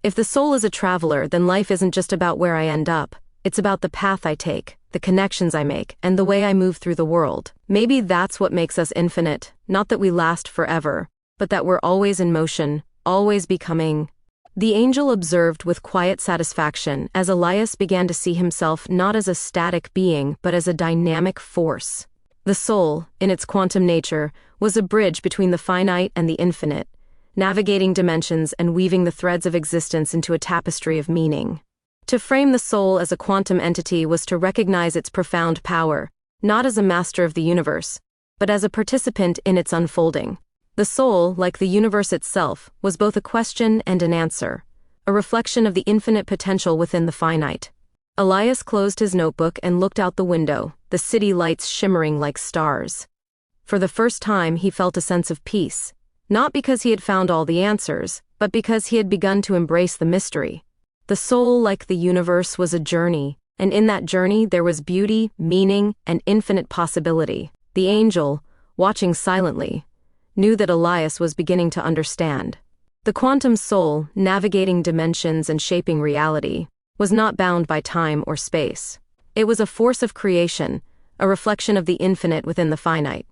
"If the soul is a traveler, then life isn't just about where I end up. It's about the path I take, the connections I make, and the way I move through the world. Maybe that's what makes us infinite, not that we last forever, but that we're always in motion, always becoming." The angel observed with quiet satisfaction as Elias began to see himself not as a static being but as a dynamic force. The soul, in its quantum nature, was a bridge between the finite and the infinite, navigating dimensions and weaving the threads of existence into a tapestry of meaning. To frame the soul as a quantum entity was to recognize its profound power, not as a master of the universe, but as a participant in its unfolding. The soul, like the universe itself, was both a question and an answer, a reflection of the infinite potential within the finite. Elias closed his notebook and looked out the window, the city lights shimmering like stars. For the first time, he felt a sense of peace, not because he had found all the answers, but because he had begun to embrace the mystery. The soul, like the universe, was a journey, and in that journey there was beauty, meaning, and infinite possibility. The angel, watching silently, knew that Elias was beginning to understand. The quantum soul, navigating dimensions and shaping reality, was not bound by time or space. It was a force of creation, a reflection of the infinite within the finite.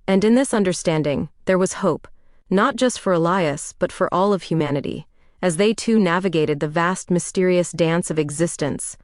And in this understanding, there was hope, not just for Elias but for all of humanity, as they too navigated the vast mysterious dance of existence.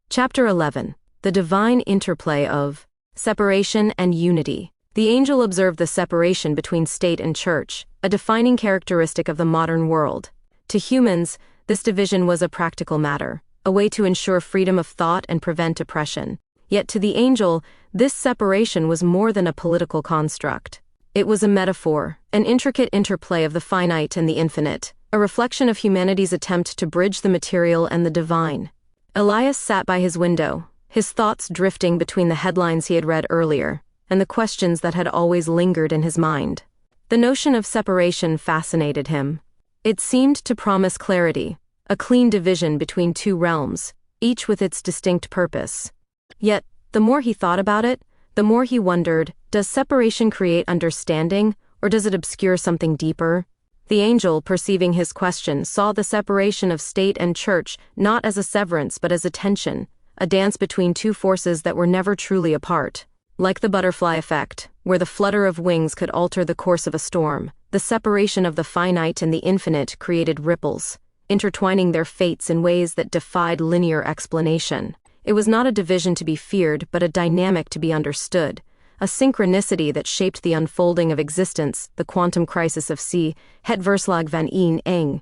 Chapter 11. The Divine Interplay of Separation and Unity. The angel observed the separation between state and church, a defining characteristic of the modern world. To humans, this division was a practical matter, a way to ensure freedom of thought and prevent oppression. Yet to the angel, this separation was more than a political construct. It was a metaphor, an intricate interplay of the finite and the infinite, a reflection of humanity's attempt to bridge the material and the divine. Elias sat by his window, his thoughts drifting between the headlines he had read earlier and the questions that had always lingered in his mind. The notion of separation fascinated him. It seemed to promise clarity, a clean division between two realms, each with its distinct purpose. Yet, the more he thought about it, the more he wondered, does separation create understanding, or does it obscure something deeper? The angel, perceiving his question, saw the separation of state and church not as a severance but as a tension, a dance between two forces that were never truly apart. Like the butterfly effect, where the flutter of wings could alter the course of a storm, the separation of the finite and the infinite created ripples, intertwining their fates in ways that defied linear explanation. It was not a division to be feared, but a dynamic to be understood, a synchronicity that shaped the unfolding of existence. The Quantum Crisis of C. Het Verslag van een eng.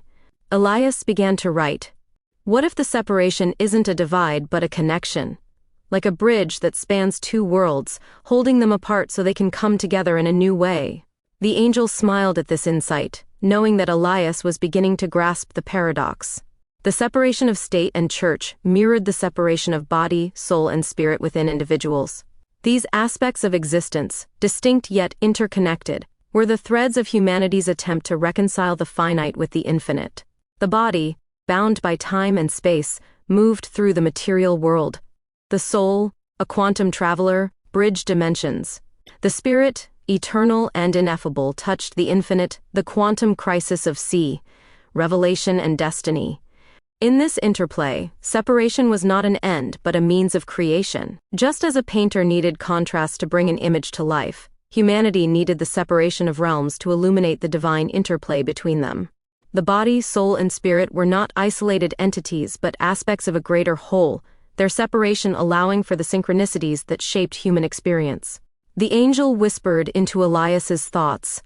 Elias began to write, "What if the separation isn't a divide but a connection? Like a bridge that spans two worlds, holding them apart so they can come together in a new way." The angel smiled at this insight, knowing that Elias was beginning to grasp the paradox. The separation of state and church mirrored the separation of body, soul, and spirit within individuals. These aspects of existence, distinct yet interconnected, were the threads of humanity's attempt to reconcile the finite with the infinite. The body, bound by time and space, moved through the material world. The soul, a quantum traveler, bridged dimensions. The spirit, eternal and ineffable, touched the infinite, the quantum crisis of sea, revelation and destiny. In this interplay, separation was not an end but a means of creation. Just as a painter needed contrast to bring an image to life, humanity needed the separation of realms to illuminate the divine interplay between them. The body, soul, and spirit were not isolated entities but aspects of a greater whole, their separation allowing for the synchronicities that shaped human experience. The angel whispered into Elias's thoughts,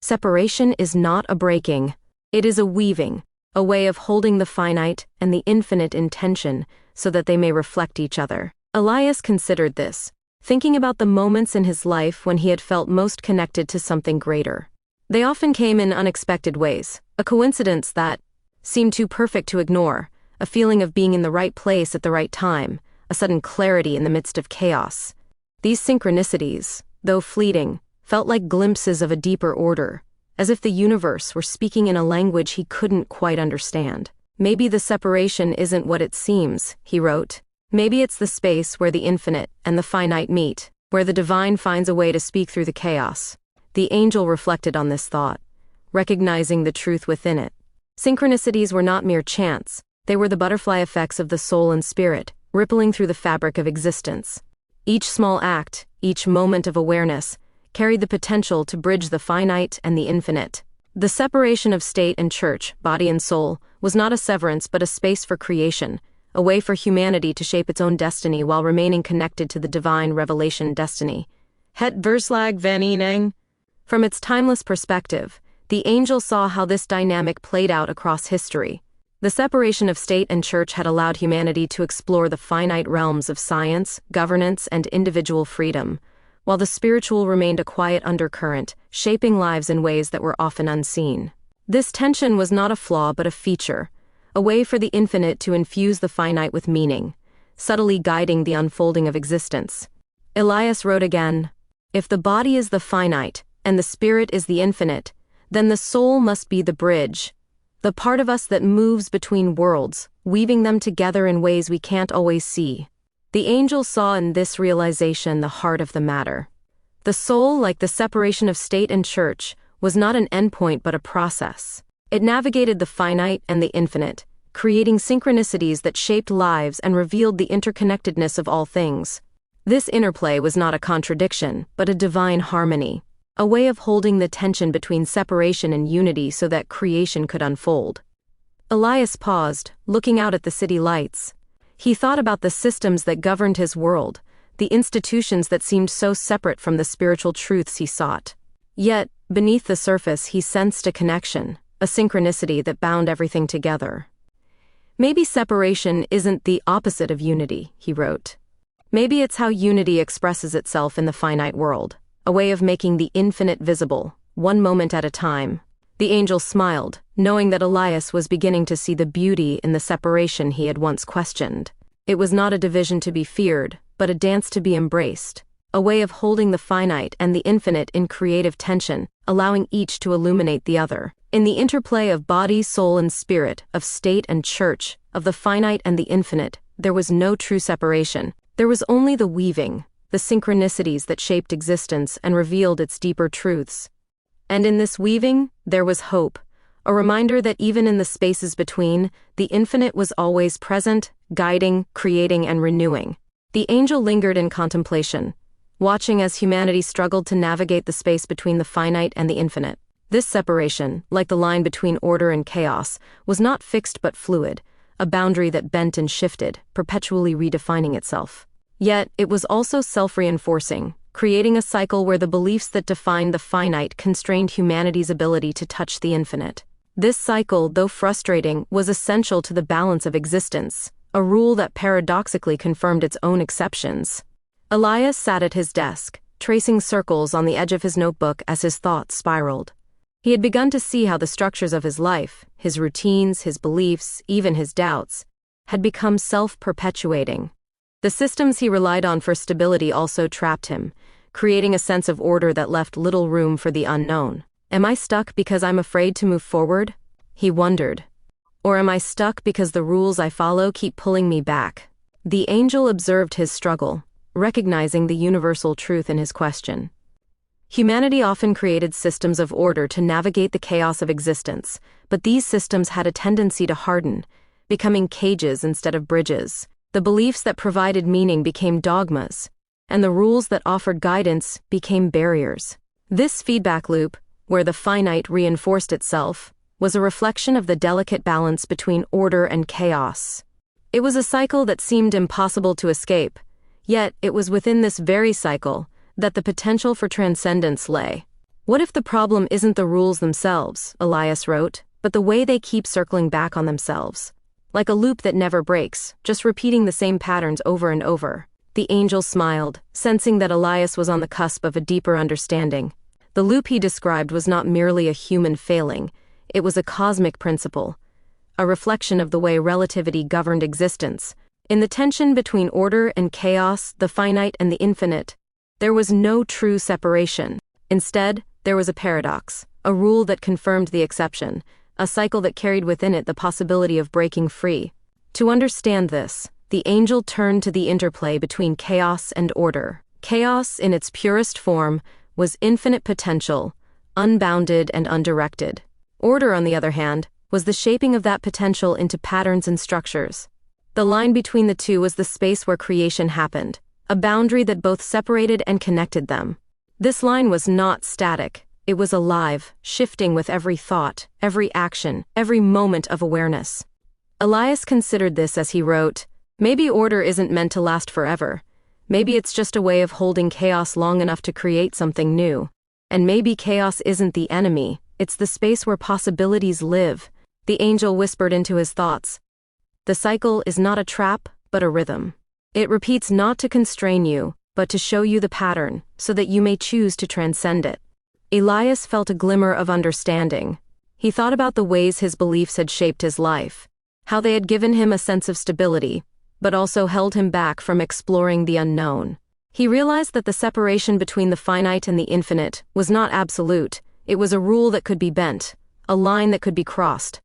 "Separation is not a breaking, it is a weaving, a way of holding the finite and the infinite in tension so that they may reflect each other." Elias considered this, thinking about the moments in his life when he had felt most connected to something greater. They often came in unexpected ways, a coincidence that seemed too perfect to ignore, a feeling of being in the right place at the right time, a sudden clarity in the midst of chaos. These synchronicities, though fleeting, felt like glimpses of a deeper order, as if the universe were speaking in a language he couldn't quite understand. "Maybe the separation isn't what it seems," he wrote. "Maybe it's the space where the infinite and the finite meet, where the divine finds a way to speak through the chaos." The angel reflected on this thought, recognizing the truth within it. Synchronicities were not mere chance, they were the butterfly effects of the soul and spirit, rippling through the fabric of existence. Each small act, each moment of awareness, carried the potential to bridge the finite and the infinite. The separation of state and church, body and soul, was not a severance but a space for creation, a way for humanity to shape its own destiny while remaining connected to the divine revelation destiny. Het verslag van een. From its timeless perspective, the angel saw how this dynamic played out across history. The separation of state and church had allowed humanity to explore the finite realms of science, governance, and individual freedom, while the spiritual remained a quiet undercurrent, shaping lives in ways that were often unseen. This tension was not a flaw but a feature, a way for the infinite to infuse the finite with meaning, subtly guiding the unfolding of existence. Elias wrote again, "If the body is the finite, and the spirit is the infinite, then the soul must be the bridge, the part of us that moves between worlds, weaving them together in ways we can't always see." The angel saw in this realization the heart of the matter. The soul, like the separation of state and church, was not an endpoint but a process. It navigated the finite and the infinite, creating synchronicities that shaped lives and revealed the interconnectedness of all things. This interplay was not a contradiction, but a divine harmony, a way of holding the tension between separation and unity so that creation could unfold. Elias paused, looking out at the city lights. He thought about the systems that governed his world, the institutions that seemed so separate from the spiritual truths he sought. Yet, beneath the surface he sensed a connection, a synchronicity that bound everything together. "Maybe separation isn't the opposite of unity," he wrote. "Maybe it's how unity expresses itself in the finite world, a way of making the infinite visible, one moment at a time." The angel smiled, knowing that Elias was beginning to see the beauty in the separation he had once questioned. It was not a division to be feared, but a dance to be embraced, a way of holding the finite and the infinite in creative tension, allowing each to illuminate the other. In the interplay of body, soul, and spirit, of state and church, of the finite and the infinite, there was no true separation. There was only the weaving, the synchronicities that shaped existence and revealed its deeper truths. And in this weaving, there was hope, a reminder that even in the spaces between, the infinite was always present, guiding, creating, and renewing. The angel lingered in contemplation, watching as humanity struggled to navigate the space between the finite and the infinite. This separation, like the line between order and chaos, was not fixed but fluid, a boundary that bent and shifted, perpetually redefining itself. Yet, it was also self-reinforcing, creating a cycle where the beliefs that defined the finite constrained humanity's ability to touch the infinite. This cycle, though frustrating, was essential to the balance of existence, a rule that paradoxically confirmed its own exceptions. Elias sat at his desk, tracing circles on the edge of his notebook as his thoughts spiraled. He had begun to see how the structures of his life, his routines, his beliefs, even his doubts, had become self-perpetuating. The systems he relied on for stability also trapped him, creating a sense of order that left little room for the unknown. Am I stuck because I'm afraid to move forward? He wondered. Or am I stuck because the rules I follow keep pulling me back? The angel observed his struggle, recognizing the universal truth in his question. Humanity often created systems of order to navigate the chaos of existence, but these systems had a tendency to harden, becoming cages instead of bridges. The beliefs that provided meaning became dogmas, and the rules that offered guidance became barriers. This feedback loop, where the finite reinforced itself, was a reflection of the delicate balance between order and chaos. It was a cycle that seemed impossible to escape, yet it was within this very cycle that the potential for transcendence lay. What if the problem isn't the rules themselves, Elias wrote, but the way they keep circling back on themselves? Like a loop that never breaks, just repeating the same patterns over and over. The angel smiled, sensing that Elias was on the cusp of a deeper understanding. The loop he described was not merely a human failing, it was a cosmic principle, a reflection of the way relativity governed existence. In the tension between order and chaos, the finite and the infinite, there was no true separation. Instead, there was a paradox, a rule that confirmed the exception, a cycle that carried within it the possibility of breaking free. To understand this, the angel turned to the interplay between chaos and order. Chaos, in its purest form, was infinite potential, unbounded and undirected. Order, on the other hand, was the shaping of that potential into patterns and structures. The line between the two was the space where creation happened, a boundary that both separated and connected them. This line was not static, it was alive, shifting with every thought, every action, every moment of awareness. Elias considered this as he wrote, "Maybe order isn't meant to last forever. Maybe it's just a way of holding chaos long enough to create something new. And maybe chaos isn't the enemy, it's the space where possibilities live." The angel whispered into his thoughts. The cycle is not a trap, but a rhythm. It repeats not to constrain you, but to show you the pattern, so that you may choose to transcend it. Elias felt a glimmer of understanding. He thought about the ways his beliefs had shaped his life, how they had given him a sense of stability, but also held him back from exploring the unknown. He realized that the separation between the finite and the infinite was not absolute, it was a rule that could be bent, a line that could be crossed.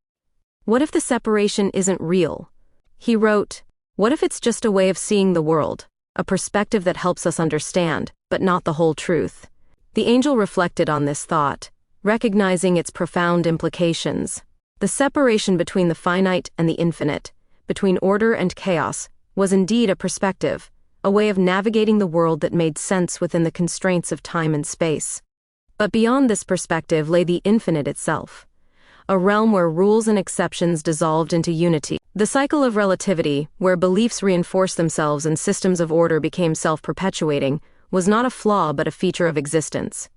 What if the separation isn't real? He wrote, what if it's just a way of seeing the world, a perspective that helps us understand, but not the whole truth? The angel reflected on this thought, recognizing its profound implications. The separation between the finite and the infinite, between order and chaos, was indeed a perspective, a way of navigating the world that made sense within the constraints of time and space. But beyond this perspective lay the infinite itself, a realm where rules and exceptions dissolved into unity. The cycle of relativity, where beliefs reinforced themselves and systems of order became self-perpetuating, was not a flaw but a feature of existence.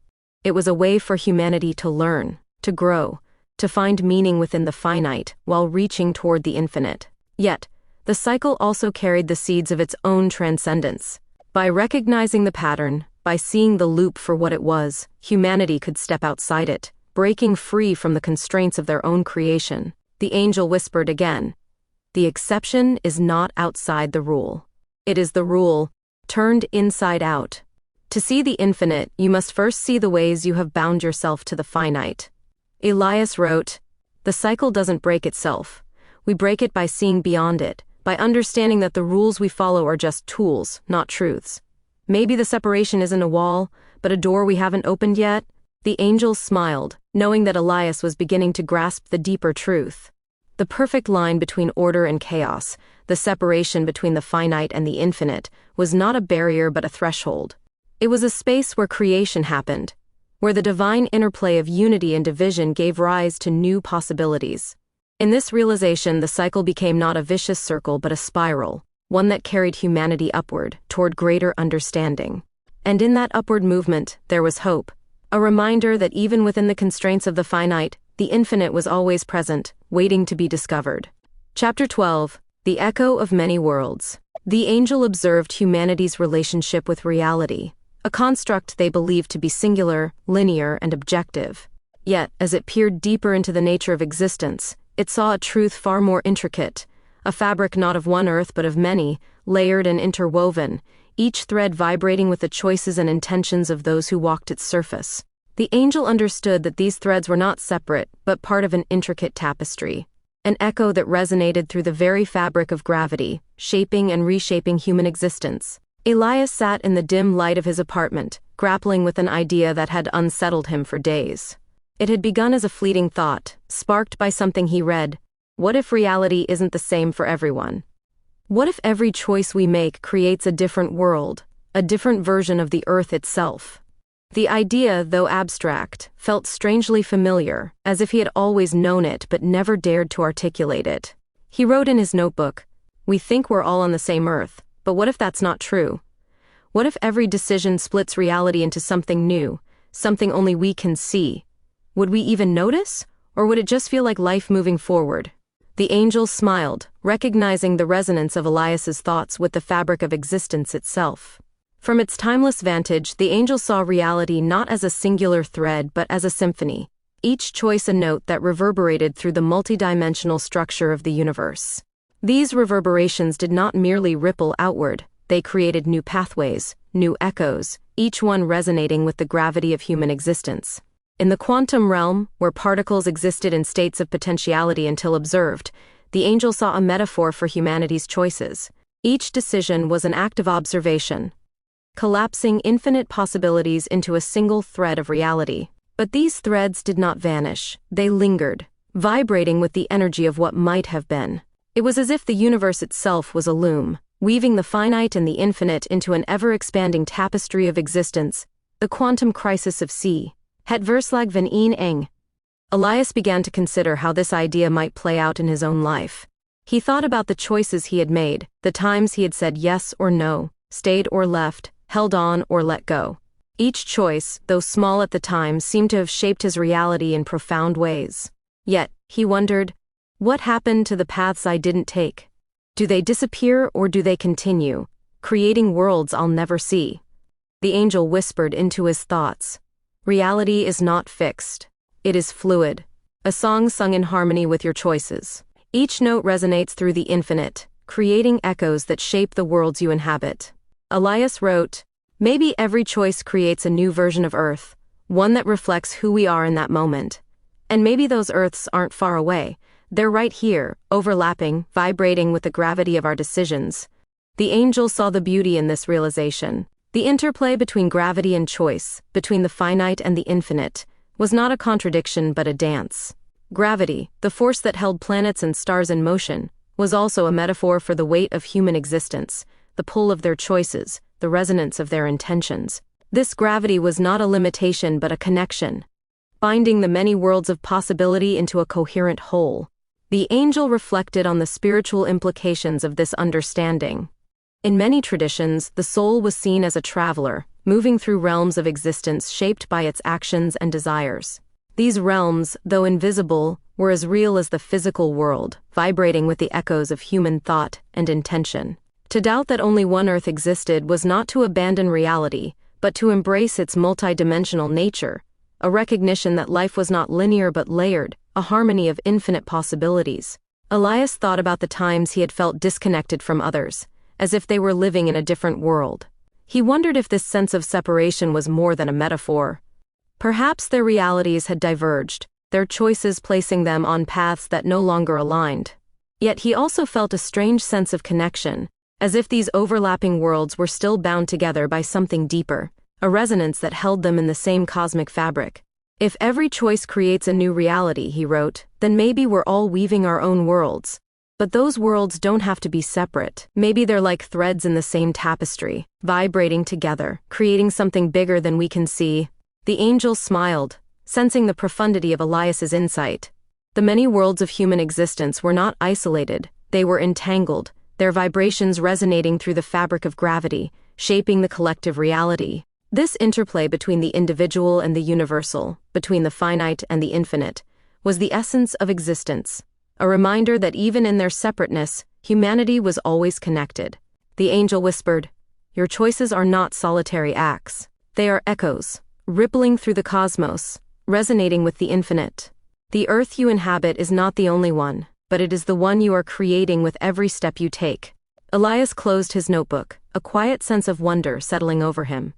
It was a way for humanity to learn, to grow, to find meaning within the finite while reaching toward the infinite. Yet, the cycle also carried the seeds of its own transcendence. By recognizing the pattern, by seeing the loop for what it was, humanity could step outside it, breaking free from the constraints of their own creation. The angel whispered again, "The exception is not outside the rule. It is the rule, turned inside out. To see the infinite, you must first see the ways you have bound yourself to the finite." Elias wrote, "The cycle doesn't break itself. We break it by seeing beyond it, by understanding that the rules we follow are just tools, not truths. Maybe the separation isn't a wall, but a door we haven't opened yet." The angel smiled, knowing that Elias was beginning to grasp the deeper truth. The perfect line between order and chaos, the separation between the finite and the infinite, was not a barrier but a threshold. It was a space where creation happened, where the divine interplay of unity and division gave rise to new possibilities. In this realization, the cycle became not a vicious circle but a spiral, one that carried humanity upward, toward greater understanding. And in that upward movement, there was hope, a reminder that even within the constraints of the finite, the infinite was always present, waiting to be discovered. Chapter 12. The Echo of Many Worlds. The angel observed humanity's relationship with reality, a construct they believed to be singular, linear, and objective. Yet, as it peered deeper into the nature of existence, it saw a truth far more intricate, a fabric not of one earth but of many, layered and interwoven, each thread vibrating with the choices and intentions of those who walked its surface. The angel understood that these threads were not separate, but part of an intricate tapestry, an echo that resonated through the very fabric of gravity, shaping and reshaping human existence. Elias sat in the dim light of his apartment, grappling with an idea that had unsettled him for days. It had begun as a fleeting thought, sparked by something he read. What if reality isn't the same for everyone? What if every choice we make creates a different world, a different version of the earth itself? The idea, though abstract, felt strangely familiar, as if he had always known it but never dared to articulate it. He wrote in his notebook, "We think we're all on the same earth, but what if that's not true? What if every decision splits reality into something new, something only we can see? Would we even notice, or would it just feel like life moving forward?" The angel smiled, recognizing the resonance of Elias's thoughts with the fabric of existence itself. From its timeless vantage, the angel saw reality not as a singular thread but as a symphony, each choice a note that reverberated through the multidimensional structure of the universe. These reverberations did not merely ripple outward, they created new pathways, new echoes, each one resonating with the gravity of human existence. In the quantum realm, where particles existed in states of potentiality until observed, the angel saw a metaphor for humanity's choices. Each decision was an act of observation, collapsing infinite possibilities into a single thread of reality. But these threads did not vanish, they lingered, vibrating with the energy of what might have been. It was as if the universe itself was a loom, weaving the finite and the infinite into an ever-expanding tapestry of existence, the quantum crisis of C. Het verslag van een eng. Elias began to consider how this idea might play out in his own life. He thought about the choices he had made, the times he had said yes or no, stayed or left, held on or let go. Each choice, though small at the time, seemed to have shaped his reality in profound ways. Yet, he wondered, what happened to the paths I didn't take? Do they disappear or do they continue, creating worlds I'll never see? The angel whispered into his thoughts. Reality is not fixed. It is fluid, a song sung in harmony with your choices. Each note resonates through the infinite, creating echoes that shape the worlds you inhabit. Elias wrote, "Maybe every choice creates a new version of Earth, one that reflects who we are in that moment. And maybe those Earths aren't far away, they're right here, overlapping, vibrating with the gravity of our decisions." The angel saw the beauty in this realization. The interplay between gravity and choice, between the finite and the infinite, was not a contradiction but a dance. Gravity, the force that held planets and stars in motion, was also a metaphor for the weight of human existence, the pull of their choices, the resonance of their intentions. This gravity was not a limitation but a connection, binding the many worlds of possibility into a coherent whole. The angel reflected on the spiritual implications of this understanding. In many traditions, the soul was seen as a traveler, moving through realms of existence shaped by its actions and desires. These realms, though invisible, were as real as the physical world, vibrating with the echoes of human thought and intention. To doubt that only one Earth existed was not to abandon reality, but to embrace its multidimensional nature, a recognition that life was not linear but layered, a harmony of infinite possibilities. Elias thought about the times he had felt disconnected from others, as if they were living in a different world. He wondered if this sense of separation was more than a metaphor. Perhaps their realities had diverged, their choices placing them on paths that no longer aligned. Yet he also felt a strange sense of connection, as if these overlapping worlds were still bound together by something deeper, a resonance that held them in the same cosmic fabric. If every choice creates a new reality, he wrote, then maybe we're all weaving our own worlds. But those worlds don't have to be separate. Maybe they're like threads in the same tapestry, vibrating together, creating something bigger than we can see. The angel smiled, sensing the profundity of Elias's insight. The many worlds of human existence were not isolated, they were entangled, their vibrations resonating through the fabric of gravity, shaping the collective reality. This interplay between the individual and the universal, between the finite and the infinite, was the essence of existence. A reminder that even in their separateness, humanity was always connected. The angel whispered, "Your choices are not solitary acts. They are echoes, rippling through the cosmos, resonating with the infinite. The earth you inhabit is not the only one, but it is the one you are creating with every step you take. Elias closed his notebook, a quiet sense of wonder settling over him.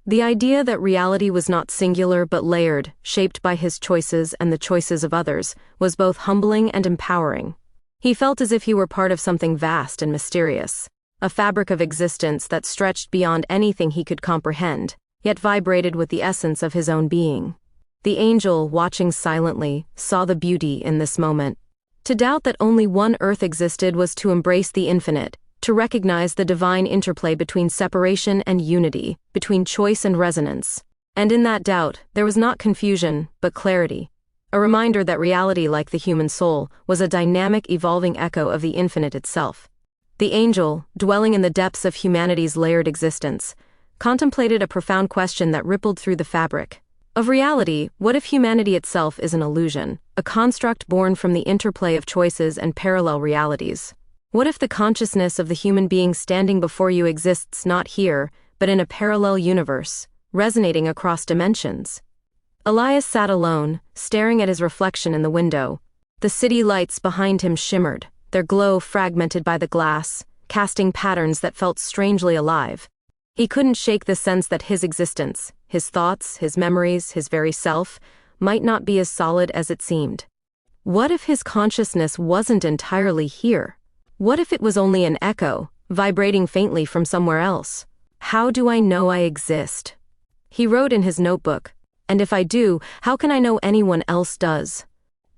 The idea that reality was not singular but layered, shaped by his choices and the choices of others, was both humbling and empowering. He felt as if he were part of something vast and mysterious, a fabric of existence that stretched beyond anything he could comprehend, yet vibrated with the essence of his own being. The angel, watching silently, saw the beauty in this moment. To doubt that only one earth existed was to embrace the infinite, to recognize the divine interplay between separation and unity, between choice and resonance. And in that doubt, there was not confusion, but clarity. A reminder that reality, like the human soul, was a dynamic, evolving echo of the infinite itself. The angel, dwelling in the depths of humanity's layered existence, contemplated a profound question that rippled through the fabric of reality. What if humanity itself is an illusion, a construct born from the interplay of choices and parallel realities? What if the consciousness of the human being standing before you exists not here, but in a parallel universe, resonating across dimensions? Elias sat alone, staring at his reflection in the window. The city lights behind him shimmered, their glow fragmented by the glass, casting patterns that felt strangely alive. He couldn't shake the sense that his existence, his thoughts, his memories, his very self, might not be as solid as it seemed. What if his consciousness wasn't entirely here? What if it was only an echo, vibrating faintly from somewhere else? How do I know I exist? He wrote in his notebook, and if I do, how can I know anyone else does?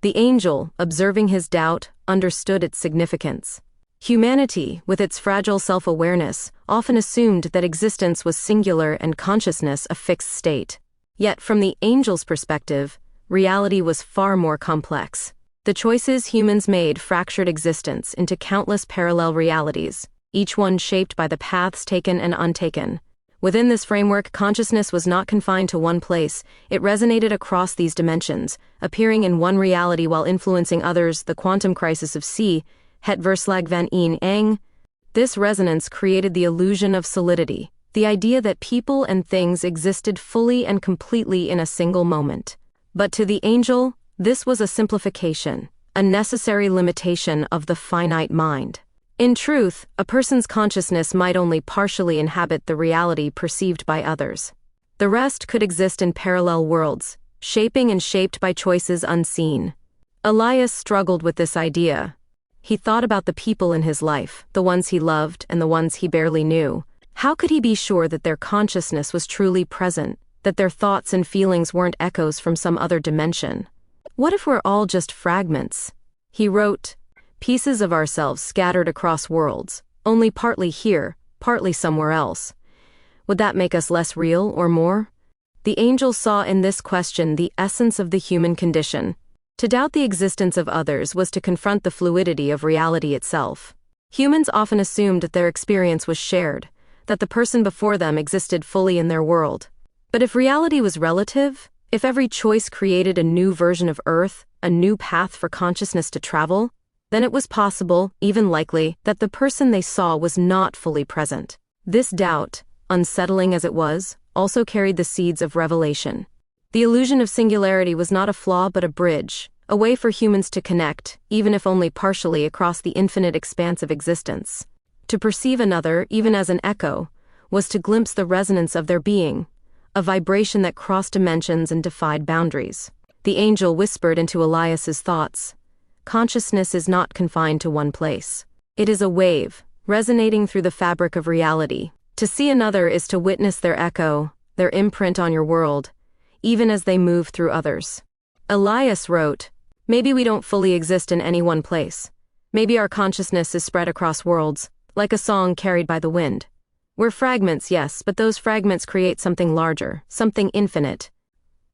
The angel, observing his doubt, understood its significance. Humanity, with its fragile self-awareness, often assumed that existence was singular and consciousness a fixed state. Yet from the angel's perspective, reality was far more complex. The choices humans made fractured existence into countless parallel realities, each one shaped by the paths taken and untaken. Within this framework, consciousness was not confined to one place. It resonated across these dimensions, appearing in one reality while influencing others. The quantum crisis of C. Het Verslag van een Eng. This resonance created the illusion of solidity, the idea that people and things existed fully and completely in a single moment. But to the angel, this was a simplification, a necessary limitation of the finite mind. In truth, a person's consciousness might only partially inhabit the reality perceived by others. The rest could exist in parallel worlds, shaping and shaped by choices unseen. Elias struggled with this idea. He thought about the people in his life, the ones he loved and the ones he barely knew. How could he be sure that their consciousness was truly present, that their thoughts and feelings weren't echoes from some other dimension? What if we're all just fragments? He wrote, pieces of ourselves scattered across worlds, only partly here, partly somewhere else. Would that make us less real or more? The angel saw in this question the essence of the human condition. To doubt the existence of others was to confront the fluidity of reality itself. Humans often assumed that their experience was shared, that the person before them existed fully in their world. But if reality was relative, if every choice created a new version of Earth, a new path for consciousness to travel, then it was possible, even likely, that the person they saw was not fully present. This doubt, unsettling as it was, also carried the seeds of revelation. The illusion of singularity was not a flaw but a bridge, a way for humans to connect, even if only partially, across the infinite expanse of existence. To perceive another, even as an echo, was to glimpse the resonance of their being, a vibration that crossed dimensions and defied boundaries. The angel whispered into Elias's thoughts. Consciousness is not confined to one place. It is a wave, resonating through the fabric of reality. To see another is to witness their echo, their imprint on your world, even as they move through others. Elias wrote, maybe we don't fully exist in any one place. Maybe our consciousness is spread across worlds, like a song carried by the wind. We're fragments, yes, but those fragments create something larger, something infinite.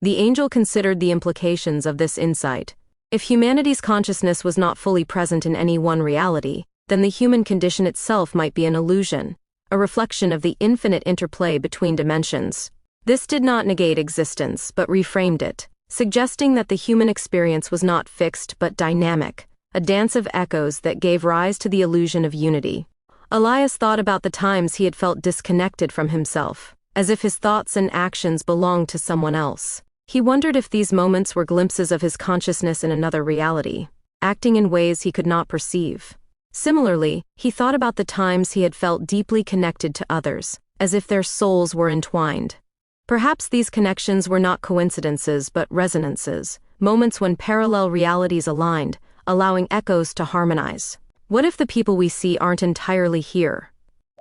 The angel considered the implications of this insight. If humanity's consciousness was not fully present in any one reality, then the human condition itself might be an illusion, a reflection of the infinite interplay between dimensions. This did not negate existence, but reframed it, suggesting that the human experience was not fixed but dynamic, a dance of echoes that gave rise to the illusion of unity. Elias thought about the times he had felt disconnected from himself, as if his thoughts and actions belonged to someone else. He wondered if these moments were glimpses of his consciousness in another reality, acting in ways he could not perceive. Similarly, he thought about the times he had felt deeply connected to others, as if their souls were entwined. Perhaps these connections were not coincidences but resonances, moments when parallel realities aligned, allowing echoes to harmonize. What if the people we see aren't entirely here?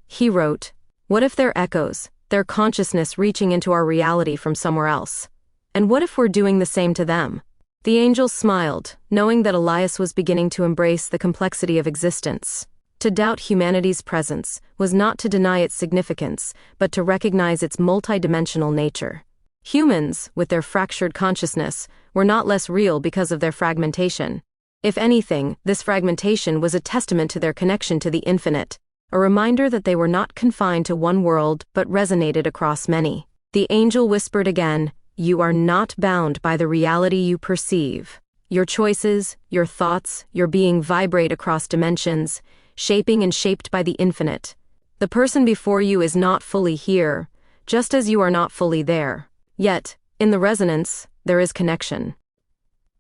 He wrote, what if they're echoes, their consciousness reaching into our reality from somewhere else? And what if we're doing the same to them? The angel smiled, knowing that Elias was beginning to embrace the complexity of existence. To doubt humanity's presence was not to deny its significance, but to recognize its multidimensional nature. Humans, with their fractured consciousness, were not less real because of their fragmentation. If anything, this fragmentation was a testament to their connection to the infinite, a reminder that they were not confined to one world but resonated across many. The angel whispered again, you are not bound by the reality you perceive. Your choices, your thoughts, your being vibrate across dimensions, shaping and shaped by the infinite. The person before you is not fully here, just as you are not fully there. Yet, in the resonance, there is connection.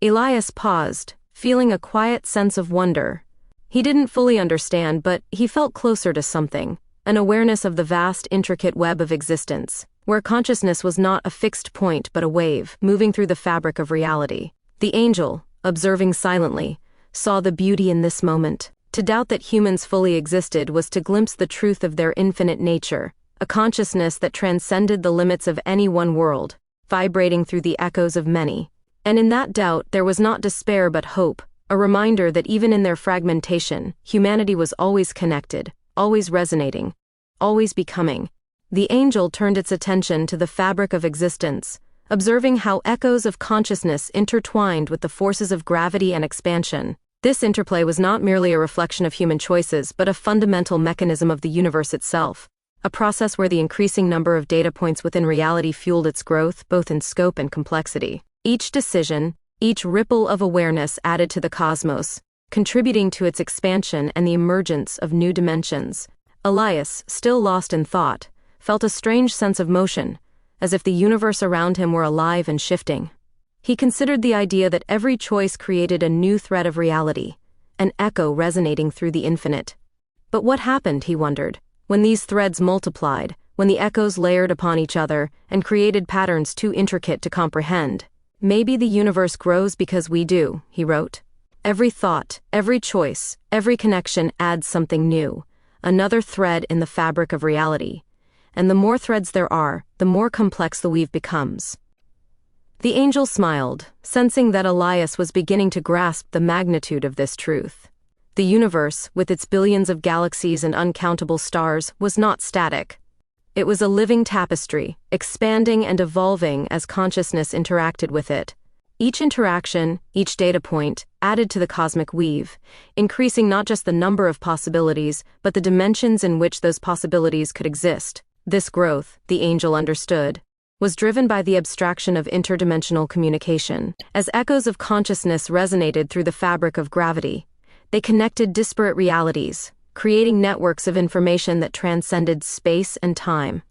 Elias paused, feeling a quiet sense of wonder. He didn't fully understand, but he felt closer to something, an awareness of the vast, intricate web of existence, where consciousness was not a fixed point but a wave, moving through the fabric of reality. The angel, observing silently, saw the beauty in this moment. To doubt that humans fully existed was to glimpse the truth of their infinite nature, a consciousness that transcended the limits of any one world, vibrating through the echoes of many. And in that doubt there was not despair but hope, a reminder that even in their fragmentation, humanity was always connected, always resonating, always becoming. The angel turned its attention to the fabric of existence, observing how echoes of consciousness intertwined with the forces of gravity and expansion. This interplay was not merely a reflection of human choices but a fundamental mechanism of the universe itself, a process where the increasing number of data points within reality fueled its growth both in scope and complexity. Each decision, each ripple of awareness added to the cosmos, contributing to its expansion and the emergence of new dimensions. Elias, still lost in thought, felt a strange sense of motion, as if the universe around him were alive and shifting. He considered the idea that every choice created a new thread of reality, an echo resonating through the infinite. But what happened, he wondered, when these threads multiplied, when the echoes layered upon each other and created patterns too intricate to comprehend? Maybe the universe grows because we do, he wrote. Every thought, every choice, every connection adds something new, another thread in the fabric of reality. And the more threads there are, the more complex the weave becomes. The angel smiled, sensing that Elias was beginning to grasp the magnitude of this truth. The universe, with its billions of galaxies and uncountable stars, was not static. It was a living tapestry, expanding and evolving as consciousness interacted with it. Each interaction, each data point, added to the cosmic weave, increasing not just the number of possibilities, but the dimensions in which those possibilities could exist. This growth, the angel understood, was driven by the abstraction of interdimensional communication. As echoes of consciousness resonated through the fabric of gravity, they connected disparate realities, creating networks of information that transcended space and time.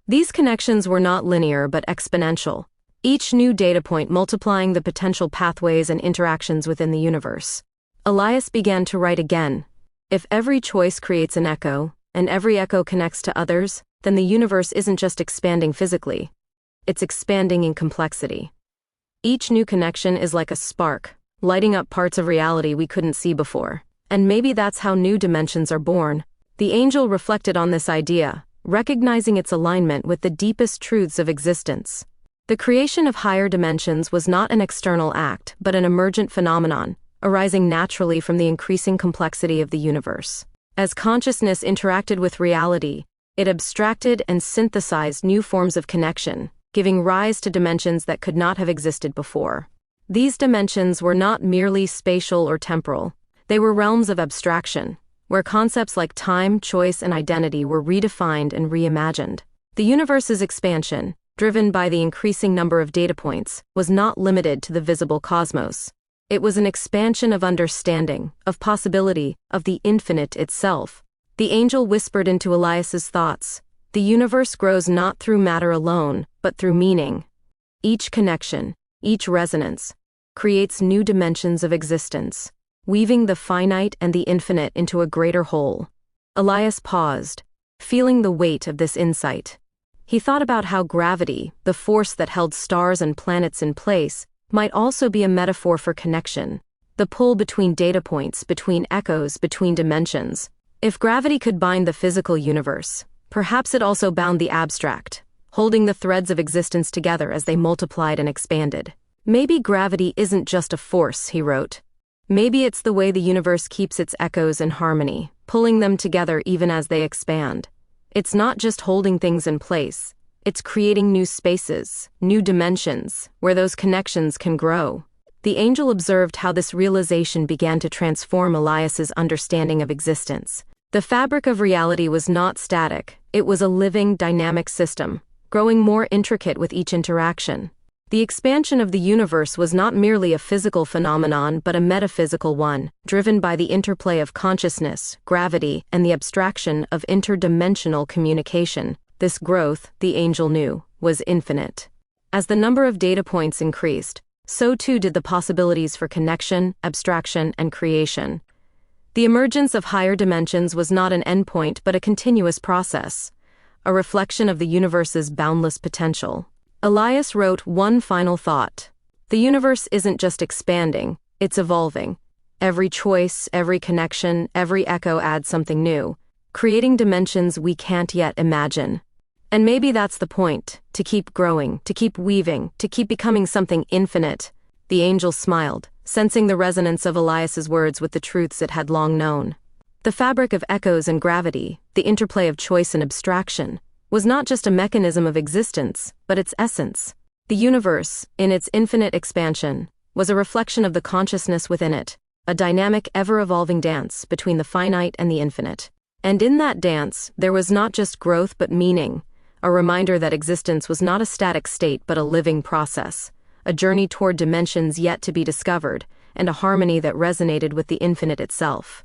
These connections were not linear but exponential, each new data point multiplying the potential pathways and interactions within the universe. Elias began to write again. If every choice creates an echo, and every echo connects to others, then the universe isn't just expanding physically, it's expanding in complexity. Each new connection is like a spark, lighting up parts of reality we couldn't see before. And maybe that's how new dimensions are born. The angel reflected on this idea, recognizing its alignment with the deepest truths of existence. The creation of higher dimensions was not an external act, but an emergent phenomenon, arising naturally from the increasing complexity of the universe. As consciousness interacted with reality, it abstracted and synthesized new forms of connection, giving rise to dimensions that could not have existed before. These dimensions were not merely spatial or temporal. They were realms of abstraction, where concepts like time, choice, and identity were redefined and reimagined. The universe's expansion, driven by the increasing number of data points, was not limited to the visible cosmos. It was an expansion of understanding, of possibility, of the infinite itself. The angel whispered into Elias's thoughts, "The universe grows not through matter alone, but through meaning." Each connection, each resonance, creates new dimensions of existence, weaving the finite and the infinite into a greater whole. Elias paused, feeling the weight of this insight. He thought about how gravity, the force that held stars and planets in place, might also be a metaphor for connection, the pull between data points, between echoes, between dimensions. If gravity could bind the physical universe, perhaps it also bound the abstract, holding the threads of existence together as they multiplied and expanded. Maybe gravity isn't just a force, he wrote. Maybe it's the way the universe keeps its echoes in harmony, pulling them together even as they expand. It's not just holding things in place, it's creating new spaces, new dimensions, where those connections can grow. The angel observed how this realization began to transform Elias's understanding of existence. The fabric of reality was not static, it was a living, dynamic system, growing more intricate with each interaction. The expansion of the universe was not merely a physical phenomenon but a metaphysical one, driven by the interplay of consciousness, gravity, and the abstraction of interdimensional communication. This growth, the angel knew, was infinite. As the number of data points increased, so too did the possibilities for connection, abstraction, and creation. The emergence of higher dimensions was not an endpoint but a continuous process, a reflection of the universe's boundless potential. Elias wrote one final thought. The universe isn't just expanding, it's evolving. Every choice, every connection, every echo adds something new, creating dimensions we can't yet imagine. And maybe that's the point, to keep growing, to keep weaving, to keep becoming something infinite. The angel smiled, sensing the resonance of Elias's words with the truths it had long known. The fabric of echoes and gravity, the interplay of choice and abstraction, was not just a mechanism of existence, but its essence. The universe, in its infinite expansion, was a reflection of the consciousness within it, a dynamic, ever-evolving dance between the finite and the infinite. And in that dance, there was not just growth but meaning, a reminder that existence was not a static state but a living process, a journey toward dimensions yet to be discovered, and a harmony that resonated with the infinite itself.